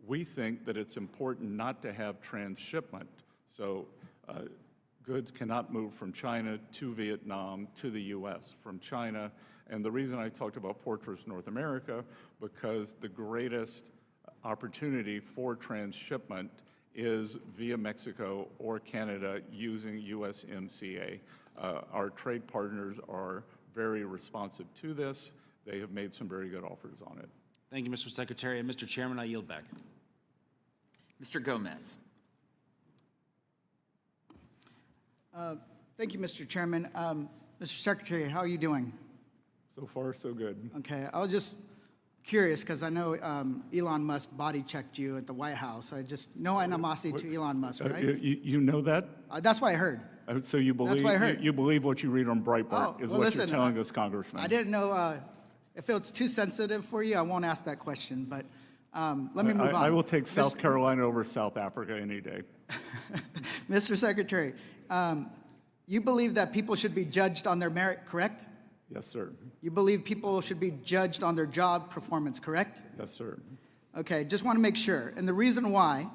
we think that it's important not to have transshipment. So goods cannot move from China to Vietnam to the US, from China. And the reason I talked about Fortress North America, because the greatest opportunity for transshipment is via Mexico or Canada using USMCA. Our trade partners are very responsive to this. They have made some very good offers on it. Thank you, Mr. Secretary. And Mr. Chairman, I yield back. Mr. Gomez. Thank you, Mr. Chairman. Mr. Secretary, how are you doing? So far, so good. Okay, I was just curious because I know Elon Musk body checked you at the White House. I just no animosity to Elon Musk, right? You know that? That's what I heard. So you believe, That's what I heard. you believe what you read on Breitbart is well, what listen, you're telling us, Congressman. I didn't know if it's too sensitive for you. I won't ask that question, but let me move on. I will take South Carolina over South Africa any day. Mr. Secretary, you believe that people should be judged on their merit, correct? Yes, sir. You believe people should be judged on their job performance, correct? Yes, sir. Okay, just want to make sure. And the reason why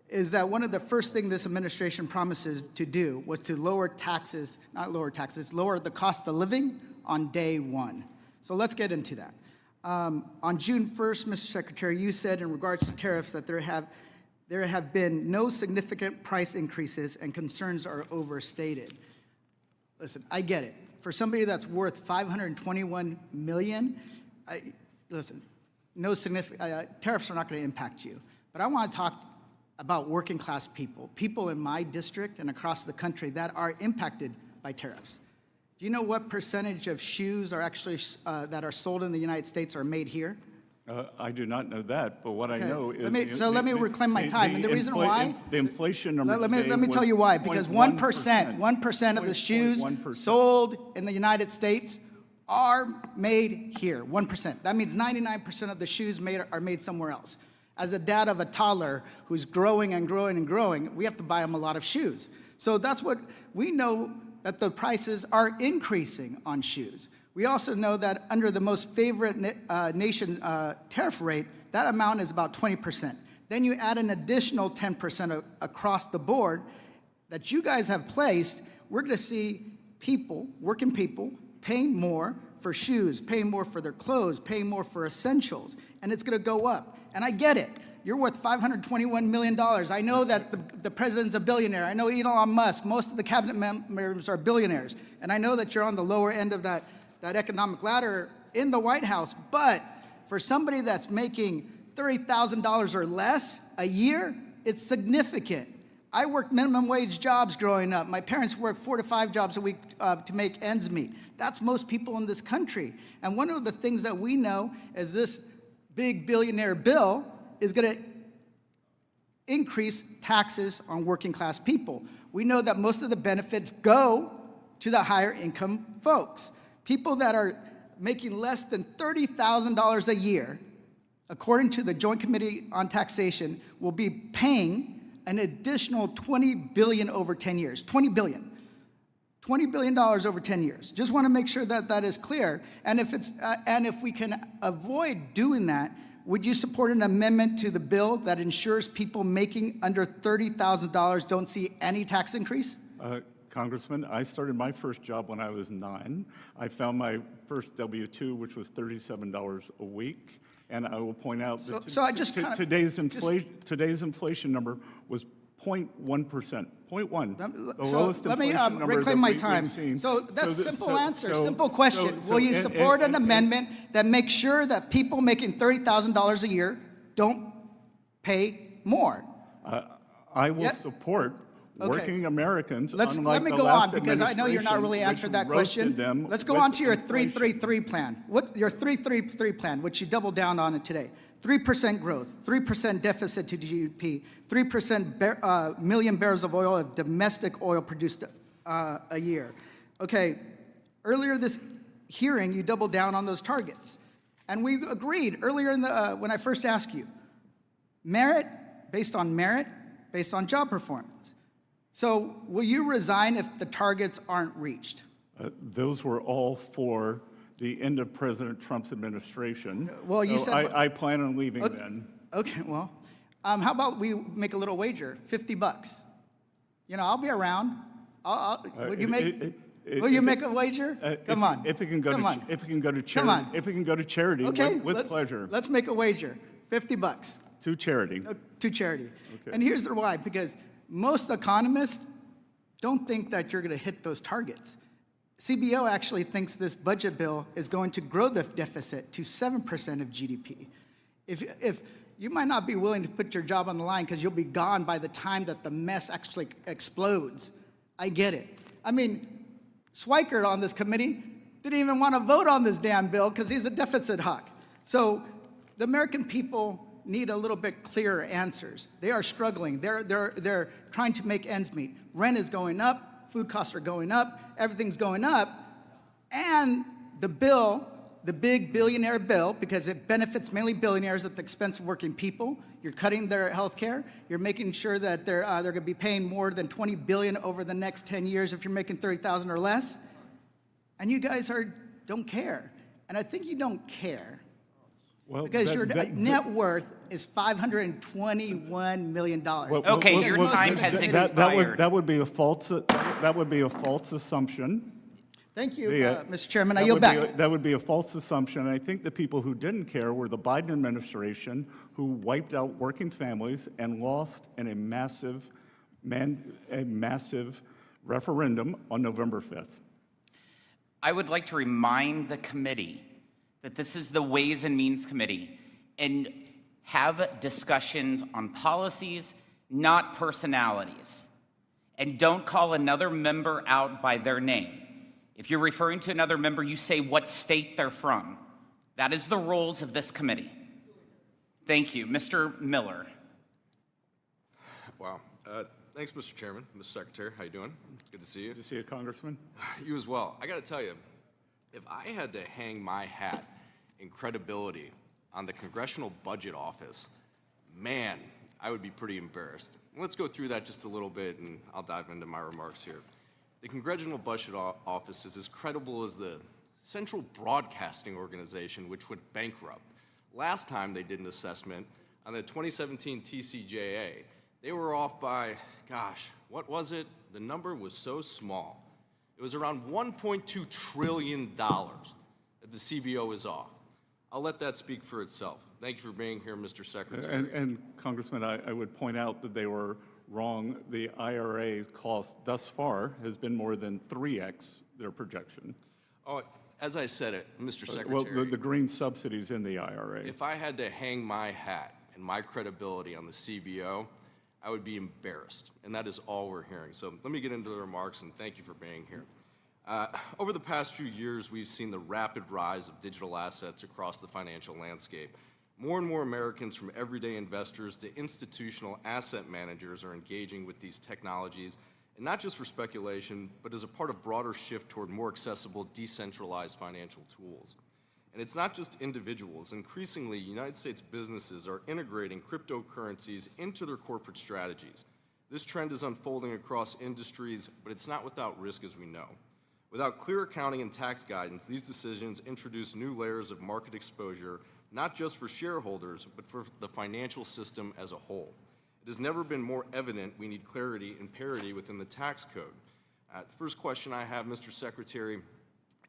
is that one of the first things this administration promises to do was to lower taxes, not lower taxes, lower the cost of living on day one. So let's get into that. On June 1st, Mr. Secretary, you said in regards to tariffs that there have been no significant price increases and concerns are overstated. Listen, I get it. For somebody that's worth $521 million, listen, no significant tariffs are not going to impact you. But I want to talk about working class people, people in my district and across the country that are impacted by tariffs. Do you know what percentage of shoes are actually that are sold in the United States are made here? I do not know that, but what I know is... Let me reclaim my time. And the reason why... The inflation number Let me tell you why. Because 1% of the shoes sold in the United States are made here. 1%. That means 99% of the shoes are made somewhere else. As a dad of a toddler who's growing and growing and growing, we have to buy him a lot of shoes. So that's what we know, that the prices are increasing on shoes. We also know that under the most favorite nation tariff rate, that amount is about 20%. Then you add an additional 10% across the board that you guys have placed, we're going to see people, working people, paying more for shoes, paying more for their clothes, paying more for essentials, and it's going to go up. And I get it. You're worth $521 million. I know that the president's a billionaire. I know Elon Musk. Most of the cabinet members are billionaires. And I know that you're on the lower end of that economic ladder in the White House. But for somebody that's making $30,000 or less a year, it's significant. I worked minimum wage jobs growing up. My parents worked 4 to 5 jobs a week to make ends meet. That's most people in this country. And one of the things that we know is this big billionaire bill is going to increase taxes on working class people. We know that most of the benefits go to the higher income folks. People that are making less than $30,000 a year, according to the Joint Committee on Taxation, will be paying an additional $20 billion over 10 years. $20 billion. $20 billion over 10 years. Just want to make sure that that is clear. And if we can avoid doing that, would you support an amendment to the bill that ensures people making under $30,000 don't see any tax increase? Congressman, I started my first job when I was 9. I found my first W-2, which was $37 a week. And I will point out that today's inflation number was 0.1%. 0.1. So let me reclaim my time. So that's a simple answer, simple question. Will you support an amendment that makes sure that people making $30,000 a year don't pay more? I will support working Americans. Let me go on, because I know you're not really answering that question. Let's go on to your 333 plan. What your 333 plan, which you doubled down on it today. 3% growth, 3% deficit to GDP, 3% million barrels of oil of domestic oil produced a year. Okay, earlier this hearing, you doubled down on those targets. And we agreed earlier in the, when I first asked you, merit, based on job performance. So will you resign if the targets aren't reached? Those were all for the end of President Trump's administration. Well, you So said... I plan on leaving then. Okay, well, how about we make a little wager, $50? You know, I'll be around. Would you make... Will you make a wager? Come on. If it can go to charity, if it can go to charity, Okay, with pleasure. Let's make a wager, $50. To charity. To charity. Okay. And here's the why, because most economists don't think that you're going to hit those targets. CBO actually thinks this budget bill is going to grow the deficit to 7% of GDP. If you might not be willing to put your job on the line because you'll be gone by the time that the mess actually explodes. I get it. I mean, Schweikert on this committee didn't even want to vote on this damn bill because he's a deficit hawk. So the American people need a little bit clearer answers. They are struggling. They're trying to make ends meet. Rent is going up, food costs are going up, everything's going up, and the bill, the big billionaire bill, because it benefits mainly billionaires at the expense of working people. You're cutting their health care. You're making sure that they're going to be paying more than $20 billion over the next 10 years if you're making $30,000 or less. And you guys don't care. And I think you don't care because your net worth is $521 million. Okay, your time has expired. That would be a false assumption. Thank you, Mr. Chairman. I yield back. That would be a false assumption. And I think the people who didn't care were the Biden administration, who wiped out working families and lost in a massive referendum on November 5th. I would like to remind the committee that this is the Ways and Means Committee and have discussions on policies, not personalities. And don't call another member out by their name. If you're referring to another member, you say what state they're from. That is the rules of this committee. Thank you. Mr. Miller. Wow. Thanks, Mr. Chairman. Mr. Secretary, how you doing? Good to see you. Good to see you, Congressman. You as well. I got to tell you, if I had to hang my hat in credibility on the Congressional Budget Office, man, I would be pretty embarrassed. Let's go through that just a little bit, and I'll dive into my remarks here. The Congressional Budget Office is as credible as the Central Broadcasting Organization, which went bankrupt. Last time they did an assessment on the 2017 TCJA, they were off by, gosh, what was it? The number was so small. It was around $1.2 trillion that the CBO is off. I'll let that speak for itself. Thank you for being here, Mr. Secretary. And Congressman, I would point out that they were wrong. The IRA cost thus far has been more than 3x their projection. Oh, as I said it, Mr. Secretary. Well, the green subsidies in the IRA. If I had to hang my hat and my credibility on the CBO, I would be embarrassed, and that is all we're hearing. So let me get into the remarks, and thank you for being here. Over the past few years, we've seen the rapid rise of digital assets across the financial landscape. More and more Americans, from everyday investors to institutional asset managers, are engaging with these technologies, and not just for speculation, but as a part of broader shift toward more accessible, decentralized financial tools. And it's not just individuals. Increasingly, United States businesses are integrating cryptocurrencies into their corporate strategies. This trend is unfolding across industries, but it's not without risk, as we know. Without clear accounting and tax guidance, these decisions introduce new layers of market exposure, not just for shareholders, but for the financial system as a whole. It has never been more evident we need clarity and parity within the tax code. The first question I have, Mr. Secretary,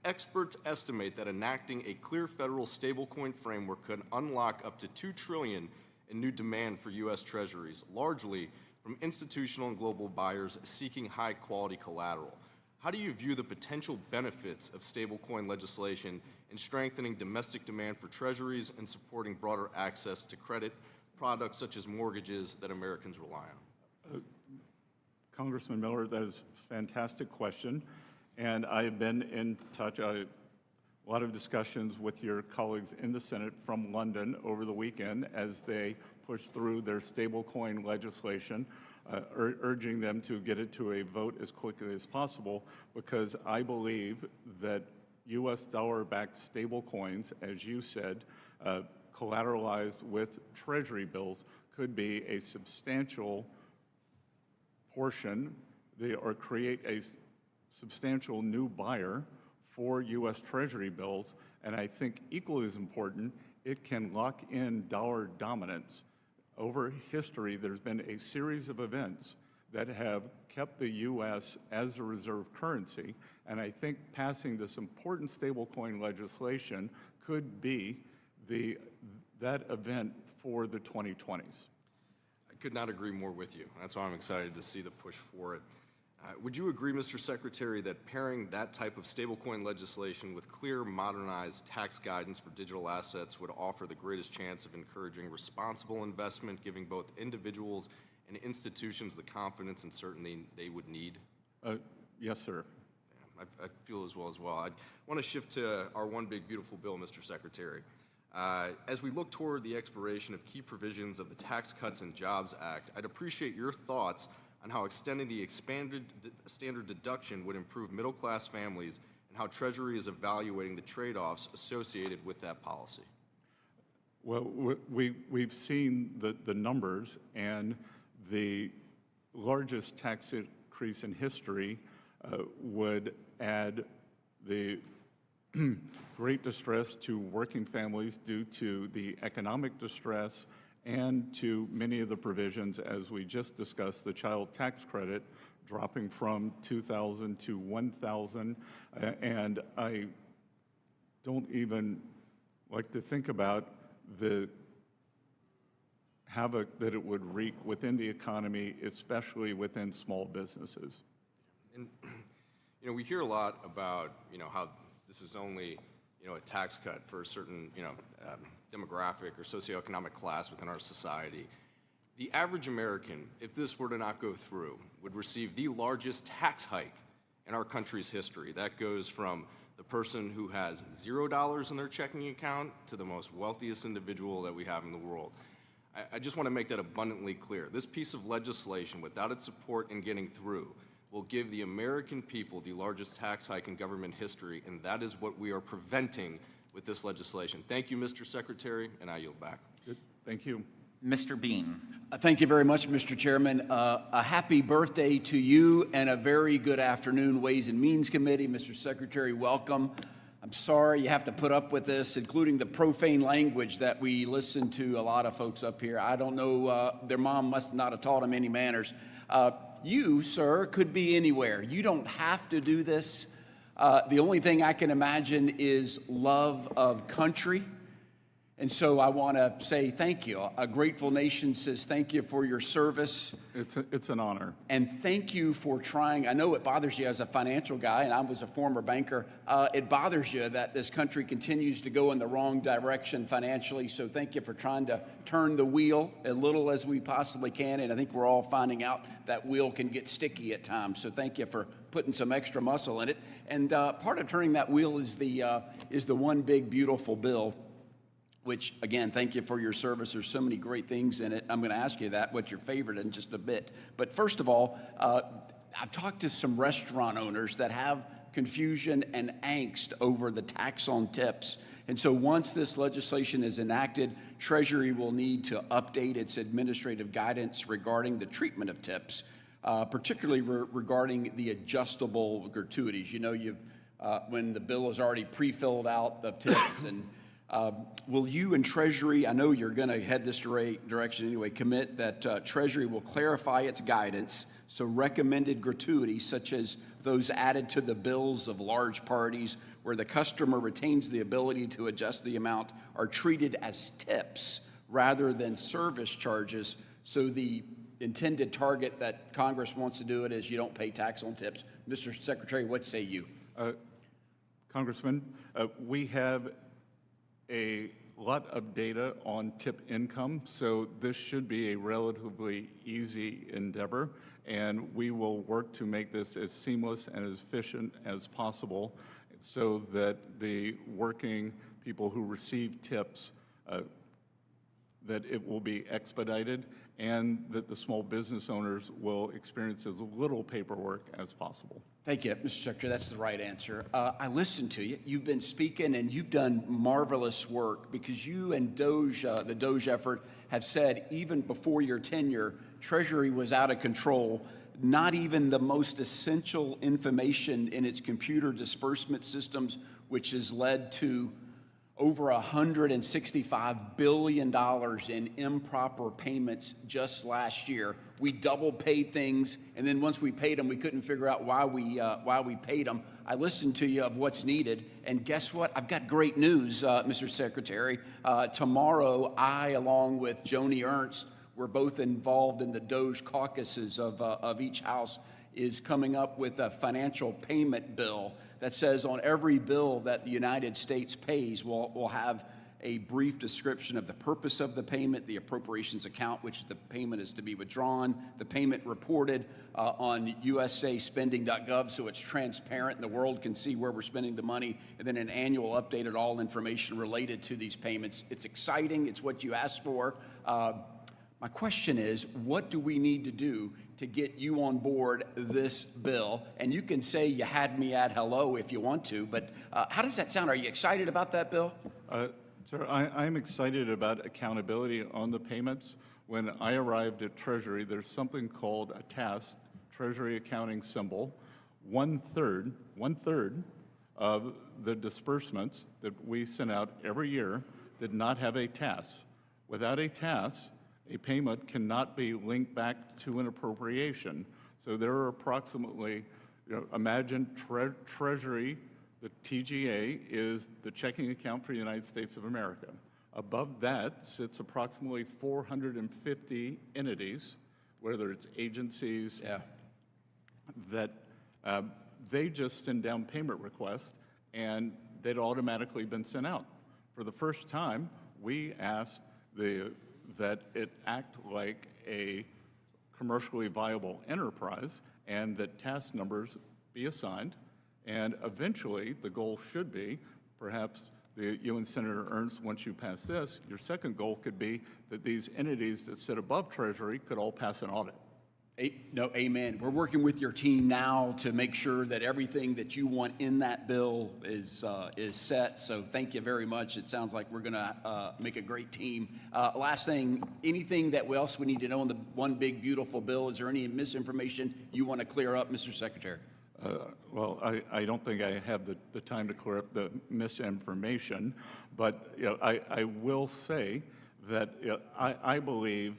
experts estimate that enacting a clear federal stablecoin framework could unlock up to $2 trillion in new demand for U.S. Treasuries, largely from institutional and global buyers seeking high-quality collateral. How do you view the potential benefits of stablecoin legislation in strengthening domestic demand for treasuries and supporting broader access to credit products such as mortgages that Americans rely on? Congressman Miller, that is a fantastic question. And I've been in touch, lot of discussions with your colleagues in the Senate from London over the weekend as they push through their stablecoin legislation, urging them to get it to a vote as quickly as possible, because I believe that U.S. dollar-backed stablecoins, as you said, collateralized with Treasury bills, could be a substantial portion or create a substantial new buyer for U.S. Treasury bills. And I think equally as important, it can lock in dollar dominance. Over history, there's been a series of events that have kept the U.S. as a reserve currency, and I think passing this important stablecoin legislation could be that event for the 2020s. I could not agree more with you. That's why I'm excited to see the push for it. Would you agree, Mr. Secretary, that pairing that type of stablecoin legislation with clear, modernized tax guidance for digital assets would offer the greatest chance of encouraging responsible investment, giving both individuals and institutions the confidence and certainty they would need? Yes, sir. Yeah, I feel as well. I want to shift to our one big beautiful bill, Mr. Secretary. As we look toward the expiration of key provisions of the Tax Cuts and Jobs Act, I'd appreciate your thoughts on how extending the expanded standard deduction would improve middle-class families and how Treasury is evaluating the trade-offs associated with that policy. Well, we've seen the numbers, and the largest tax increase in history would add the great distress to working families due to the economic distress and to many of the provisions, as we just discussed, the child tax credit dropping from $2,000 to $1,000. And I don't even like to think about the havoc that it would wreak within the economy, especially within small businesses. And, we hear a lot about, how this is only, a tax cut for a certain, demographic or socioeconomic class within our society. The average American, if this were to not go through, would receive the largest tax hike in our country's history. That goes from the person who has $0 in their checking account to the most wealthiest individual that we have in the world. I just want to make that abundantly clear. This piece of legislation, without its support in getting through, will give the American people the largest tax hike in government history, and that is what we are preventing with this legislation. Thank you, Mr. Secretary, and I yield back. Good. Thank you. Mr. Bean. Thank you very much, Mr. Chairman. A happy birthday to you and a very good afternoon, Ways and Means Committee. Mr. Secretary, welcome. I'm sorry you have to put up with this, including the profane language that we listen to a lot of folks up here. I don't know, their mom must not have taught them any manners. You, sir, could be anywhere. You don't have to do this. The only thing I can imagine is love of country. And so I want to say thank you. A grateful nation says thank you for your service. It's an honor. And thank you for trying. I know it bothers you as a financial guy, and I was a former banker. It bothers you that this country continues to go in the wrong direction financially. So thank you for trying to turn the wheel as little as we possibly can. And I think we're all finding out that wheel can get sticky at times. So thank you for putting some extra muscle in it. And part of turning that wheel is the one big beautiful bill, which, again, thank you for your service. There's so many great things in it. I'm going to ask you that, what's your favorite in just a bit. But first of all, I've talked to some restaurant owners that have confusion and angst over the tax on tips. And so once this legislation is enacted, Treasury will need to update its administrative guidance regarding the treatment of tips, particularly regarding the adjustable gratuities. You know, when the bill is already pre-filled out of tips and will you and Treasury, I know you're going to head this direction anyway, commit that Treasury will clarify its guidance so recommended gratuities such as those added to the bills of large parties where the customer retains the ability to adjust the amount are treated as tips rather than service charges, so the intended target that Congress wants to do it is you don't pay tax on tips. Mr. Secretary, what say you? Congressman, we have a lot of data on tip income, so this should be a relatively easy endeavor, and we will work to make this as seamless and as efficient as possible so that the working people who receive tips, that it will be expedited, and that the small business owners will experience as little paperwork as possible. Thank you, Mr. Secretary. That's the right answer. I listened to you. You've been speaking, and you've done marvelous work because you and DOGE, the DOGE effort, have said even before your tenure, Treasury was out of control. Not even the most essential information in its computer disbursement systems, which has led to over $165 billion in improper payments just last year. We double paid things, and then once we paid them, we couldn't figure out why we paid them. I listened to you of what's needed, and guess what? I've got great news, Mr. Secretary. Tomorrow, I, along with Joni Ernst, we're both involved in the DOGE caucuses of each house, is coming up with a financial payment bill that says on every bill that the United States pays, we'll have a brief description of the purpose of the payment, the appropriations account, which the payment is to be withdrawn, the payment reported on usaspending.gov so it's transparent and the world can see where we're spending the money, and then an annual update of all information related to these payments. It's exciting. It's what you asked for. My question is, what do we need to do to get you on board this bill? And you can say you had me at hello if you want to, but how does that sound? Are you excited about that bill? Sir, I'm excited about accountability on the payments. When I arrived at Treasury, there's something called a TAS, Treasury Accounting Symbol. One third of the disbursements that we sent out every year did not have a TAS. Without a TAS, a payment cannot be linked back to an appropriation. So there are approximately, imagine Treasury, the TGA is the checking account for the United States of America. Above that sits approximately 450 entities, whether it's agencies, that they just send down payment requests and they'd automatically been sent out. For the first time, we asked that it act like a commercially viable enterprise and that task numbers be assigned. And eventually, the goal should be, perhaps you and Senator Ernst, once you pass this, your second goal could be that these entities that sit above Treasury could all pass an audit. No, amen. We're working with your team now to make sure that everything that you want in that bill is set. So thank you very much. It sounds like we're going to make a great team. Last thing, anything that else we need to know on the one big beautiful bill? Is there any misinformation you want to clear up, Mr. Secretary? Well, I don't think I have the time to clear up the misinformation, but I will say that I believe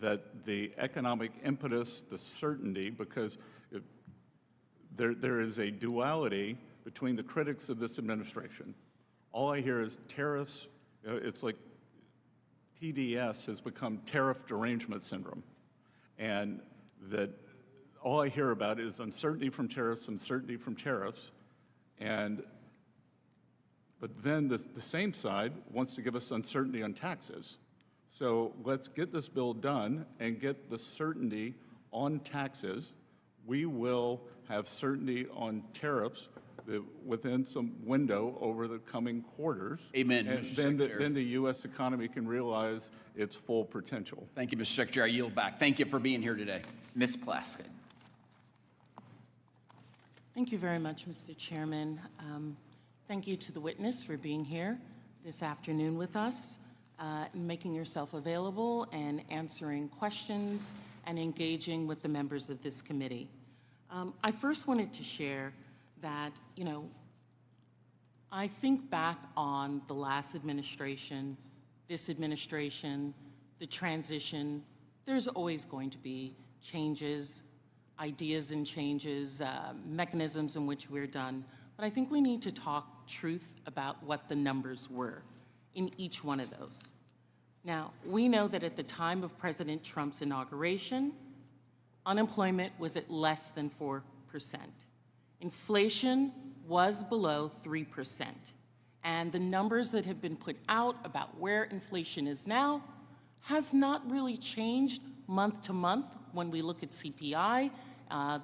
that the economic impetus, the certainty, because there is a duality between the critics of this administration. All I hear is tariffs. It's like TDS has become tariff derangement syndrome, and that all I hear about is uncertainty from tariffs, but then the same side wants to give us uncertainty on taxes. So let's get this bill done and get the certainty on taxes. We will have certainty on tariffs within some window over the coming quarters. Amen, And Mr. then Secretary. then the U.S. economy can realize its full potential. Thank you, Mr. Secretary. I yield back. Thank you for being here today. Ms. Plaskett. Thank you very much, Mr. Chairman. Thank you to the witness for being here this afternoon with us, making yourself available and answering questions and engaging with the members of this committee. I first wanted to share that, I think back on the last administration, this administration, the transition. There's always going to be changes, ideas and changes, mechanisms in which we're done. But I think we need to talk truth about what the numbers were in each one of those. Now, we know that at the time of President Trump's inauguration, unemployment was at less than 4%. Inflation was below 3%. And the numbers that have been put out about where inflation is now has not really changed month to month. When we look at CPI,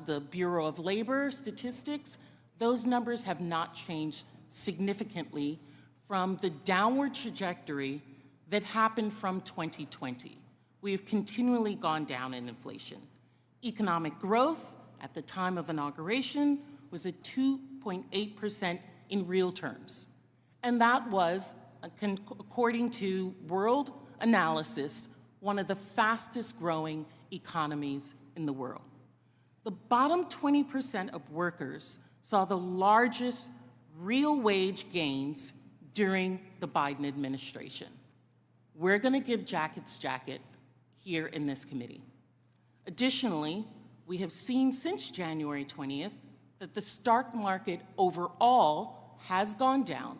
the Bureau of Labor statistics, those numbers have not changed significantly from the downward trajectory that happened from 2020. We have continually gone down in inflation. Economic growth at the time of inauguration was at 2.8% in real terms. And that was, according to World Analysis, one of the fastest growing economies in the world. The bottom 20% of workers saw the largest real wage gains during the Biden administration. We're going to give Jacket's jacket here in this committee. Additionally, we have seen since January 20th that the stock market overall has gone down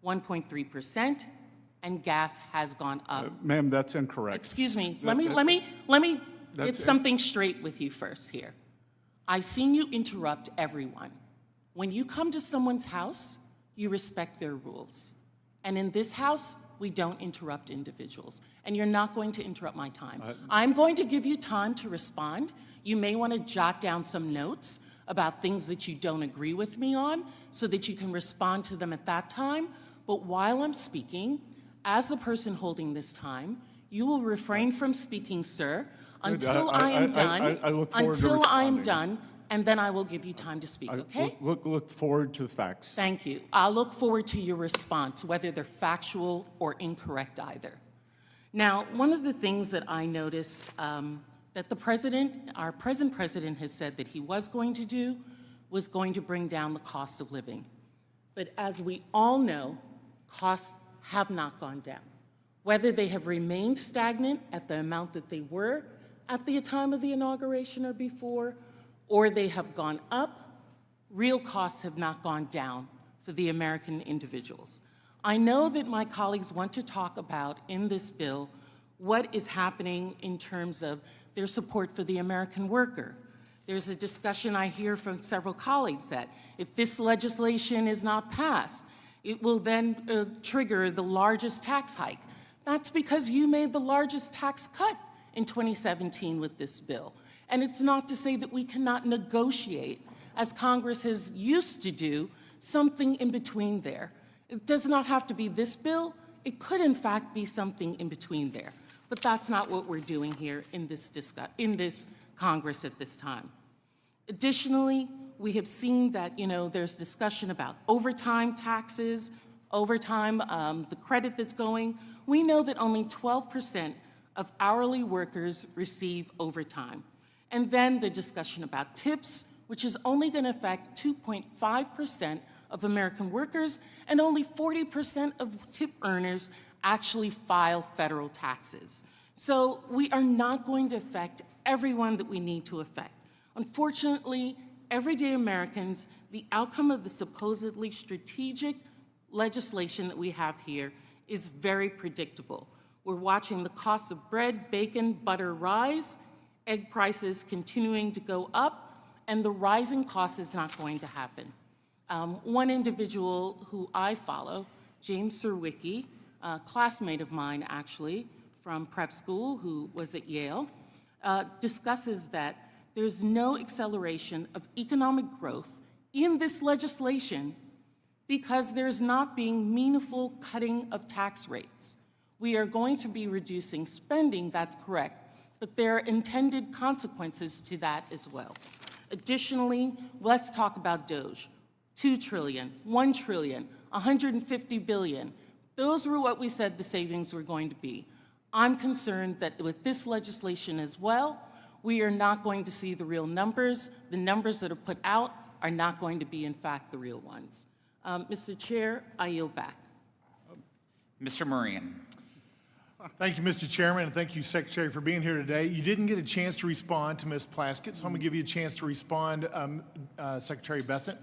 1.3%, and gas has gone up. Ma'am, that's incorrect. Excuse me. Let me get something straight with you first here. I've seen you interrupt everyone. When you come to someone's house, you respect their rules. And in this house, we don't interrupt individuals. And you're not going to interrupt my time. I'm going to give you time to respond. You may want to jot down some notes about things that you don't agree with me on so that you can respond to them at that time. But while I'm speaking, as the person holding this time, you will refrain from speaking, sir, until I am done. Until I am done, and then I will give you time to speak, okay? Look forward to the facts. Thank you. I'll look forward to your response, whether they're factual or incorrect either. Now, one of the things that I noticed that the president, our present president, has said that he was going to do was going to bring down the cost of living. But as we all know, costs have not gone down. Whether they have remained stagnant at the amount that they were at the time of the inauguration or before, or they have gone up, real costs have not gone down for the American individuals. I know that my colleagues want to talk about in this bill what is happening in terms of their support for the American worker. There's a discussion I hear from several colleagues that if this legislation is not passed, it will then trigger the largest tax hike. That's because you made the largest tax cut in 2017 with this bill. And it's not to say that we cannot negotiate, as Congress has used to do, something in between there. It does not have to be this bill. It could, in fact, be something in between there. But that's not what we're doing here in this Congress at this time. Additionally, we have seen that, there's discussion about overtime taxes, overtime, the credit that's going. We know that only 12% of hourly workers receive overtime. And then the discussion about tips, which is only going to affect 2.5% of American workers, and only 40% of tip earners actually file federal taxes. So we are not going to affect everyone that we need to affect. Unfortunately, everyday Americans, the outcome of the supposedly strategic legislation that we have here is very predictable. We're watching the cost of bread, bacon, butter rise, egg prices continuing to go up, and the rising cost is not going to happen. One individual who I follow, James Serwicki, a classmate of mine actually from prep school who was at Yale, discusses that there's no acceleration of economic growth in this legislation because there's not being meaningful cutting of tax rates. We are going to be reducing spending, that's correct, but there are intended consequences to that as well. Additionally, let's talk about DOGE. $2 trillion, $1 trillion, $150 billion. Those were what we said the savings were going to be. I'm concerned that with this legislation as well, we are not going to see the real numbers. The numbers that are put out are not going to be, in fact, the real ones. Mr. Chair, I yield back. Mr. Moran. Thank you, Mr. Chairman, and thank you, Secretary, for being here today. You didn't get a chance to respond to Ms. Plaskett, so I'm going to give you a chance to respond, Secretary Bessent.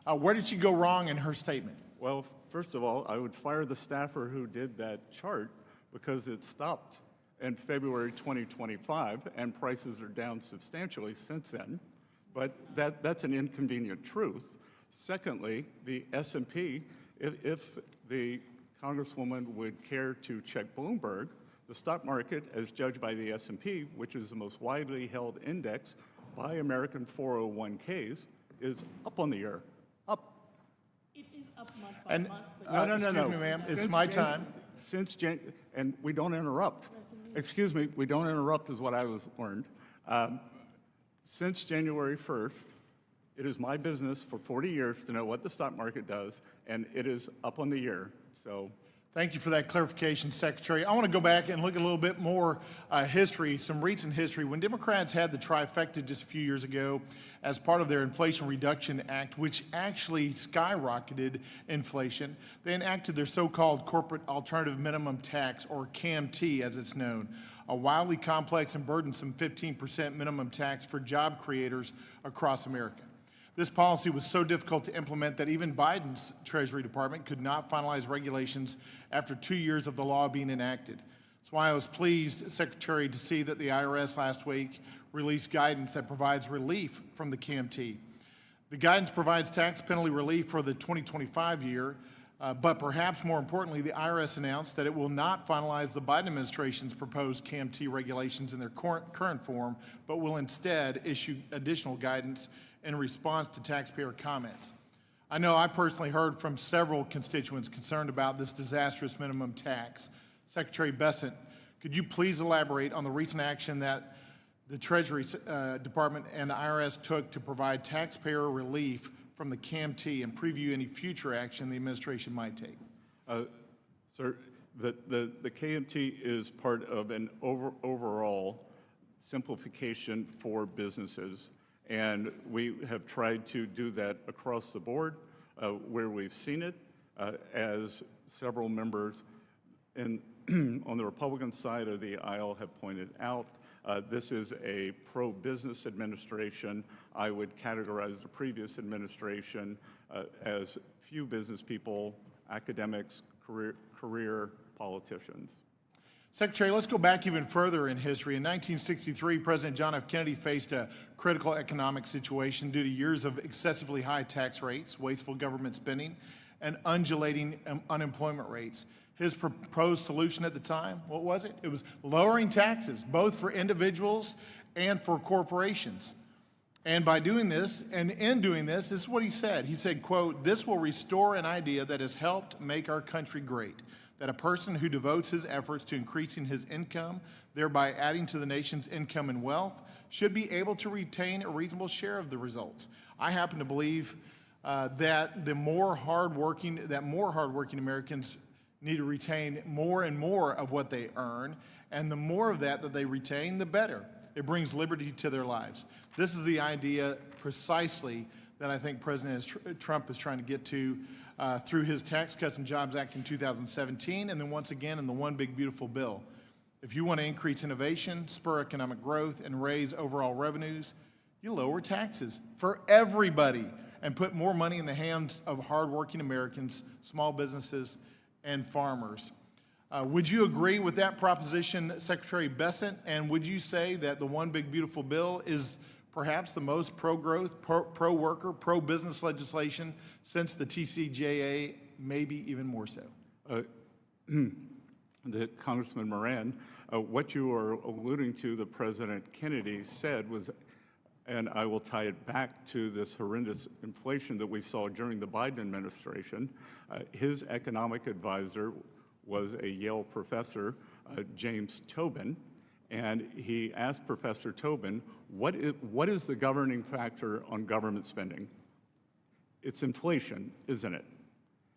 Where did she go wrong in her statement? Well, first of all, I would fire the staffer who did that chart because it stopped in February 2025, and prices are down substantially since then. But that's an inconvenient truth. Secondly, the S&P, if the Congresswoman would care to check Bloomberg, the stock market, as judged by the S&P, which is the most widely held index by American 401ks, is up on the year, up And, No. excuse me, ma'am, it's Since my Jan- time. And we don't interrupt. Excuse me, we don't interrupt is what I was learned. Since January 1st, it is my business for 40 years to know what the stock market does, and it is up on the year. So Thank you for that clarification, Secretary. I want to go back and look a little bit more history, some recent history. When Democrats had the trifecta just a few years ago as part of their Inflation Reduction Act, which actually skyrocketed inflation, they enacted their so-called Corporate Alternative Minimum Tax, or CAMT as it's known, a wildly complex and burdensome 15% minimum tax for job creators across America. This policy was so difficult to implement that even Biden's Treasury Department could not finalize regulations after 2 years of the law being enacted. That's why I was pleased, Secretary, to see that the IRS last week released guidance that provides relief from the CAMT. The guidance provides tax penalty relief for the 2025 year, but perhaps more importantly, the IRS announced that it will not finalize the Biden administration's proposed CAMT regulations in their current form, but will instead issue additional guidance in response to taxpayer comments. I know I personally heard from several constituents concerned about this disastrous minimum tax. Secretary Bessent, could you please elaborate on the recent action that the Treasury Department and the IRS took to provide taxpayer relief from the CAMT and preview any future action the administration might take? Sir, the KMT is part of an overall simplification for businesses. And we have tried to do that across the board where we've seen it, as several members on the Republican side of the aisle have pointed out. This is a pro-business administration. I would categorize the previous administration as few business people, academics, career politicians. Secretary, let's go back even further in history. In 1963, President John F. Kennedy faced a critical economic situation due to years of excessively high tax rates, wasteful government spending, and undulating unemployment rates. His proposed solution at the time, what was it? It was lowering taxes, both for individuals and for corporations. And by doing this, and in doing this, this is what he said. He said, quote, "This will restore an idea that has helped make our country great, that a person who devotes his efforts to increasing his income, thereby adding to the nation's income and wealth, should be able to retain a reasonable share of the results." I happen to believe that more hardworking Americans need to retain more and more of what they earn, and the more of that they retain, the better. It brings liberty to their lives. This is the idea precisely that I think President Trump is trying to get to through his Tax Cuts and Jobs Act in 2017, and then once again in the One Big Beautiful Bill. If you want to increase innovation, spur economic growth, and raise overall revenues, you lower taxes for everybody and put more money in the hands of hardworking Americans, small businesses, and farmers. Would you agree with that proposition, Secretary Bessent? And would you say that the One Big Beautiful Bill is perhaps the most pro-growth, pro-worker, pro-business legislation since the TCJA, maybe even more so? Congressman Moran, what you are alluding to, the President Kennedy said was, and I will tie it back to this horrendous inflation that we saw during the Biden administration. His economic advisor was a Yale professor, James Tobin, and he asked Professor Tobin, what is the governing factor on government spending? It's inflation, isn't it?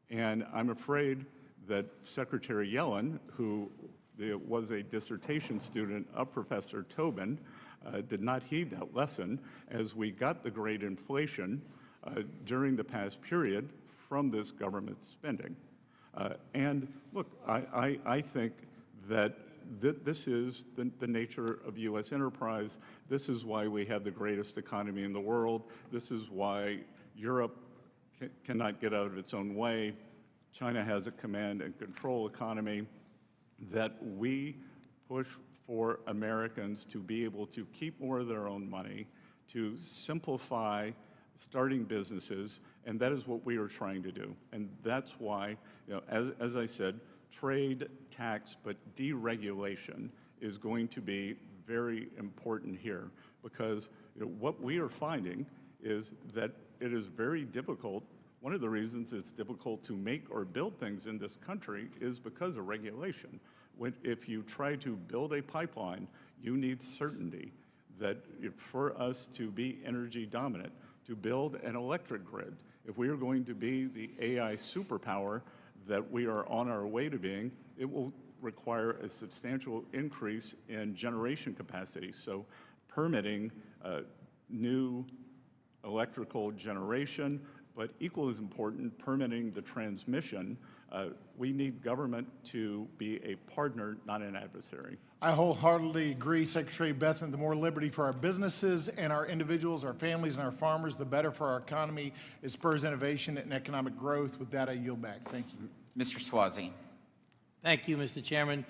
And I'm afraid that Secretary Yellen, who was a dissertation student of Professor Tobin, did not heed that lesson as we got the great inflation during the past period from this government spending. And look, I think that this is the nature of U.S. enterprise. This is why we have the greatest economy in the world. This is why Europe cannot get out of its own way. China has a command and control economy, that we push for Americans to be able to keep more of their own money, to simplify starting businesses, and that is what we are trying to do. And that's why, as I said, trade, tax, but deregulation is going to be very important here, because what we are finding is that it is very difficult One of the reasons it's difficult to make or build things in this country is because of regulation. If you try to build a pipeline, you need certainty that for us to be energy dominant, to build an electric grid, if we are going to be the AI superpower that we are on our way to being, it will require a substantial increase in generation capacity. So permitting new electrical generation, but equal as important, permitting the transmission. We need government to be a partner, not an adversary. I wholeheartedly agree, Secretary Bessent. The more liberty for our businesses and our individuals, our families, and our farmers, the better for our economy. It spurs innovation and economic growth. With that, I yield back. Thank you. Mr. Swazi. Thank you, Mr. Chairman.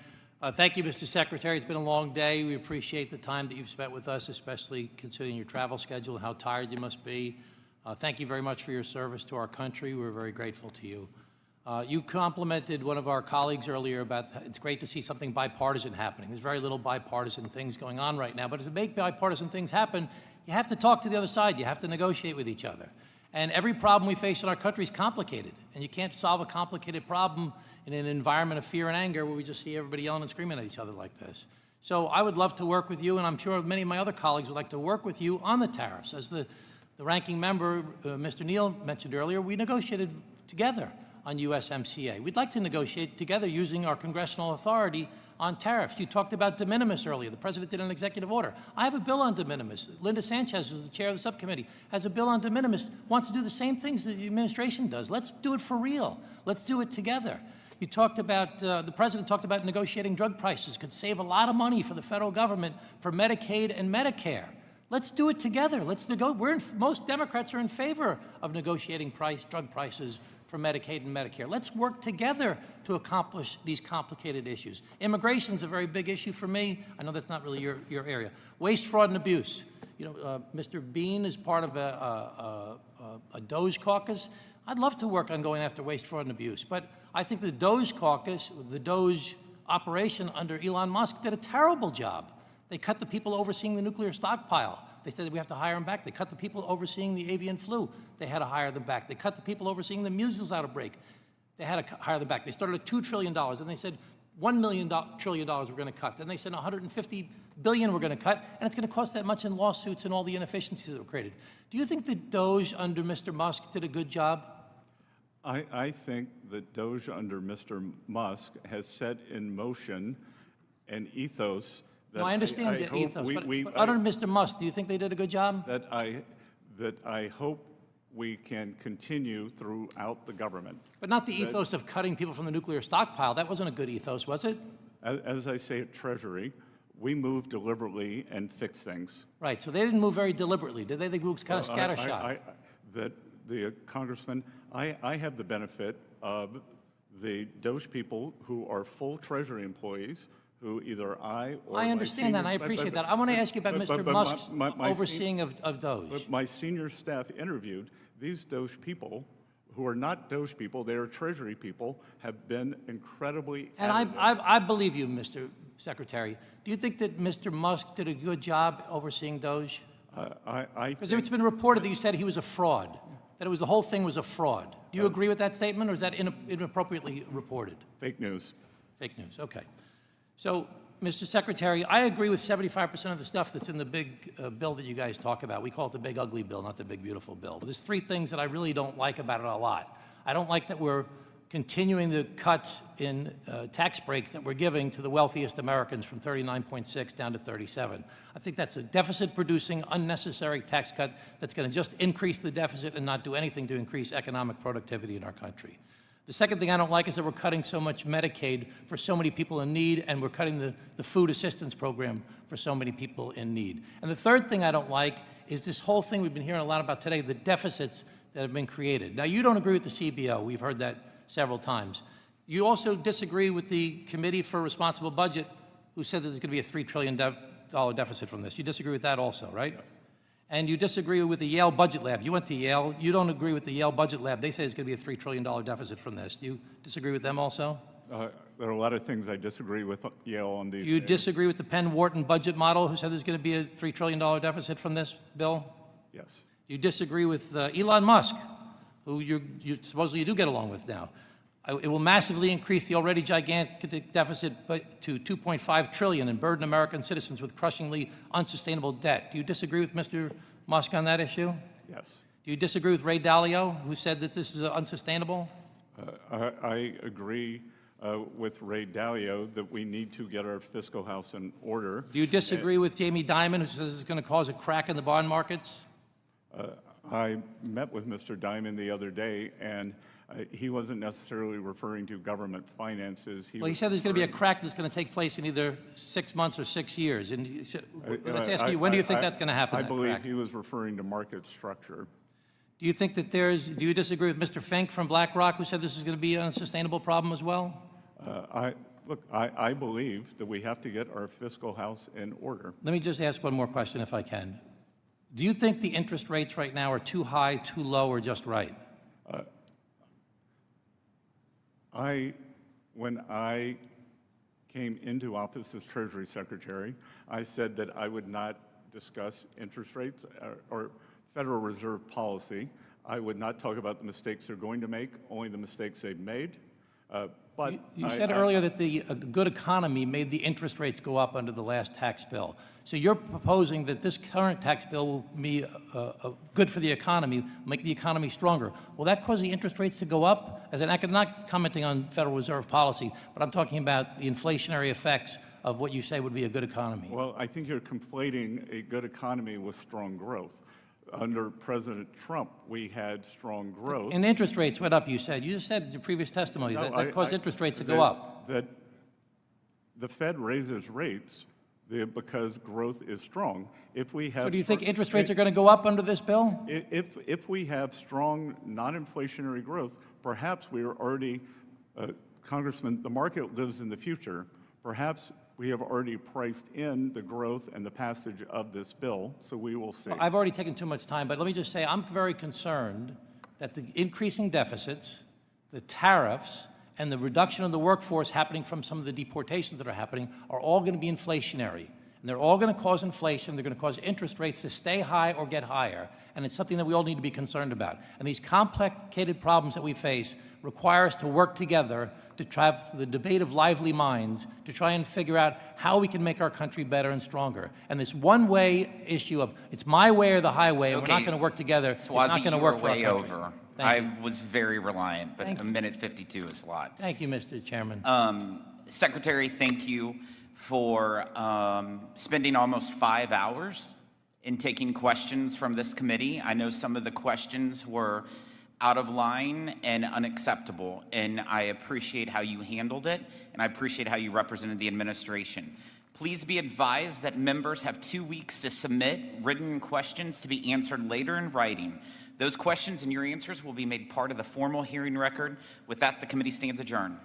Thank you, Mr. Secretary. It's been a long day. We appreciate the time that you've spent with us, especially considering your travel schedule and how tired you must be. Thank you very much for your service to our country. We're very grateful to you. You complimented one of our colleagues earlier about it's great to see something bipartisan happening. There's very little bipartisan things going on right now, but to make bipartisan things happen, you have to talk to the other side. You have to negotiate with each other. And every problem we face in our country is complicated, and you can't solve a complicated problem in an environment of fear and anger where we just see everybody yelling and screaming at each other like this. So I would love to work with you, and I'm sure many of my other colleagues would like to work with you on the tariffs. As the ranking member, Mr. Neal, mentioned earlier, we negotiated together on USMCA. We'd like to negotiate together using our congressional authority on tariffs. You talked about de minimis earlier. The president did an executive order. I have a bill on de minimis. Linda Sanchez, who's the chair of the subcommittee, has a bill on de minimis, wants to do the same things that the administration does. Let's do it for real. Let's do it together. You talked about, the president talked about negotiating drug prices, could save a lot of money for the federal government for Medicaid and Medicare. Let's do it together. Let's most Democrats are in favor of negotiating drug prices for Medicaid and Medicare. Let's work together to accomplish these complicated issues. Immigration is a very big issue for me. I know that's not really your area. Waste, fraud, and abuse. You know, Mr. Bean is part of a DOJ caucus. I'd love to work on going after waste, fraud, and abuse, but I think the DOJ caucus, the DOJ operation under Elon Musk did a terrible job. They cut the people overseeing the nuclear stockpile. They said that we have to hire them back. They cut the people overseeing the avian flu. They had to hire them back. They cut the people overseeing the measles outbreak. They had to hire them back. They started at $2 trillion, and they said $1 trillion we're going to cut. Then they said $150 billion we're going to cut, and it's going to cost that much in lawsuits and all the inefficiencies that were created. Do you think the DOJ under Mr. Musk did a good job? I think that DOJ under Mr. Musk has set in motion an ethos. No, I understand the ethos, but under Mr. Musk, do you think they did a good job? That I hope we can continue throughout the government. But not the ethos of cutting people from the nuclear stockpile. That wasn't a good ethos, was it? As I say at Treasury, we move deliberately and fix things. Right, so they didn't move very deliberately, did they? They moved kind of scattershot. The Congressman, I have the benefit of the DOJ people who are full Treasury employees who either I understand that, and I appreciate that. I want to ask you about Mr. Musk's overseeing of DOJ. But my senior staff interviewed these DOJ people who are not DOJ people, they are Treasury people, have been incredibly And I believe you, Mr. Secretary. Do you think that Mr. Musk did a good job overseeing DOJ? Because it's been reported that you said he was a fraud, that the whole thing was a fraud. Do you agree with that statement, or is that inappropriately reported? Fake news. Fake news, okay. So, Mr. Secretary, I agree with 75% of the stuff that's in the big bill that you guys talk about. We call it the big ugly bill, not the big beautiful bill. But there's three things that I really don't like about it a lot. I don't like that we're continuing the cuts in tax breaks that we're giving to the wealthiest Americans from 39.6 down to 37. I think that's a deficit-producing, unnecessary tax cut that's going to just increase the deficit and not do anything to increase economic productivity in our country. The second thing I don't like is that we're cutting so much Medicaid for so many people in need, and we're cutting the food assistance program for so many people in need. And the third thing I don't like is this whole thing we've been hearing a lot about today, the deficits that have been created. Now, you don't agree with the CBO. We've heard that several times. You also disagree with the Committee for Responsible Budget, who said that there's going to be a $3 trillion deficit from this. You disagree with that also, right? Yes. And you disagree with the Yale Budget Lab. You went to Yale. You don't agree with the Yale Budget Lab. They say it's going to be a $3 trillion deficit from this. Do you disagree with them also? There are a lot of things I disagree with Yale on these. Do you disagree with the Penn-Wharton budget model, who said there's going to be a $3 trillion deficit from this bill? Yes. You disagree with Elon Musk, who you supposedly do get along with now. It will massively increase the already gigantic deficit to $2.5 trillion and burden American citizens with crushingly unsustainable debt. Do you disagree with Mr. Musk on that issue? Yes. Do you disagree with Ray Dalio, who said that this is unsustainable? I agree with Ray Dalio that we need to get our fiscal house in order. Do you disagree with Jamie Dimon, who says it's going to cause a crack in the bond markets? I met with Mr. Dimon the other day, and he wasn't necessarily referring to government finances. Well, he said there's going to be a crack that's going to take place in either 6 months or 6 years. And let's ask you, when do you think that's going to happen? I believe he was referring to market structure. Do you think that do you disagree with Mr. Fink from BlackRock, who said this is going to be an unsustainable problem as well? I believe that we have to get our fiscal house in order. Let me just ask one more question, if I can. Do you think the interest rates right now are too high, too low, or just right? When I came into office as Treasury Secretary, I said that I would not discuss interest rates or Federal Reserve policy. I would not talk about the mistakes they're going to make, only the mistakes they've made. But you said earlier that a good economy made the interest rates go up under the last tax bill. So you're proposing that this current tax bill will be good for the economy, make the economy stronger. Will that cause the interest rates to go up? As I'm not commenting on Federal Reserve policy, but I'm talking about the inflationary effects of what you say would be a good economy. Well, I think you're conflating a good economy with strong growth. Under President Trump, we had strong growth. And interest rates went up, you said. You just said in your previous testimony that caused interest rates to go up. That the Fed raises rates because growth is strong. If we have, so do you think interest rates are going to go up under this bill? If we have strong non-inflationary growth, perhaps we are already, Congressman, the market lives in the future. Perhaps we have already priced in the growth and the passage of this bill, so we will see. Well, I've already taken too much time, but let me just say I'm very concerned that the increasing deficits, the tariffs, and the reduction of the workforce happening from some of the deportations that are happening are all going to be inflationary. And they're all going to cause inflation. They're going to cause interest rates to stay high or get higher. And it's something that we all need to be concerned about. And these complicated problems that we face require us to work together to try the debate of lively minds to try and figure out how we can make our country better and stronger. And this one-way issue of it's my way or the highway, and we're not going to work together, it's not going to work for our country. Over. I was very reliant, but a minute 52 is a lot. Thank you, Mr. Chairman. Secretary, thank you for spending almost 5 hours in taking questions from this committee. I know some of the questions were out of line and unacceptable, and I appreciate how you handled it, and I appreciate how you represented the administration. Please be advised that members have 2 weeks to submit written questions to be answered later in writing. Those questions and your answers will be made part of the formal hearing record. With that, the committee stands adjourned.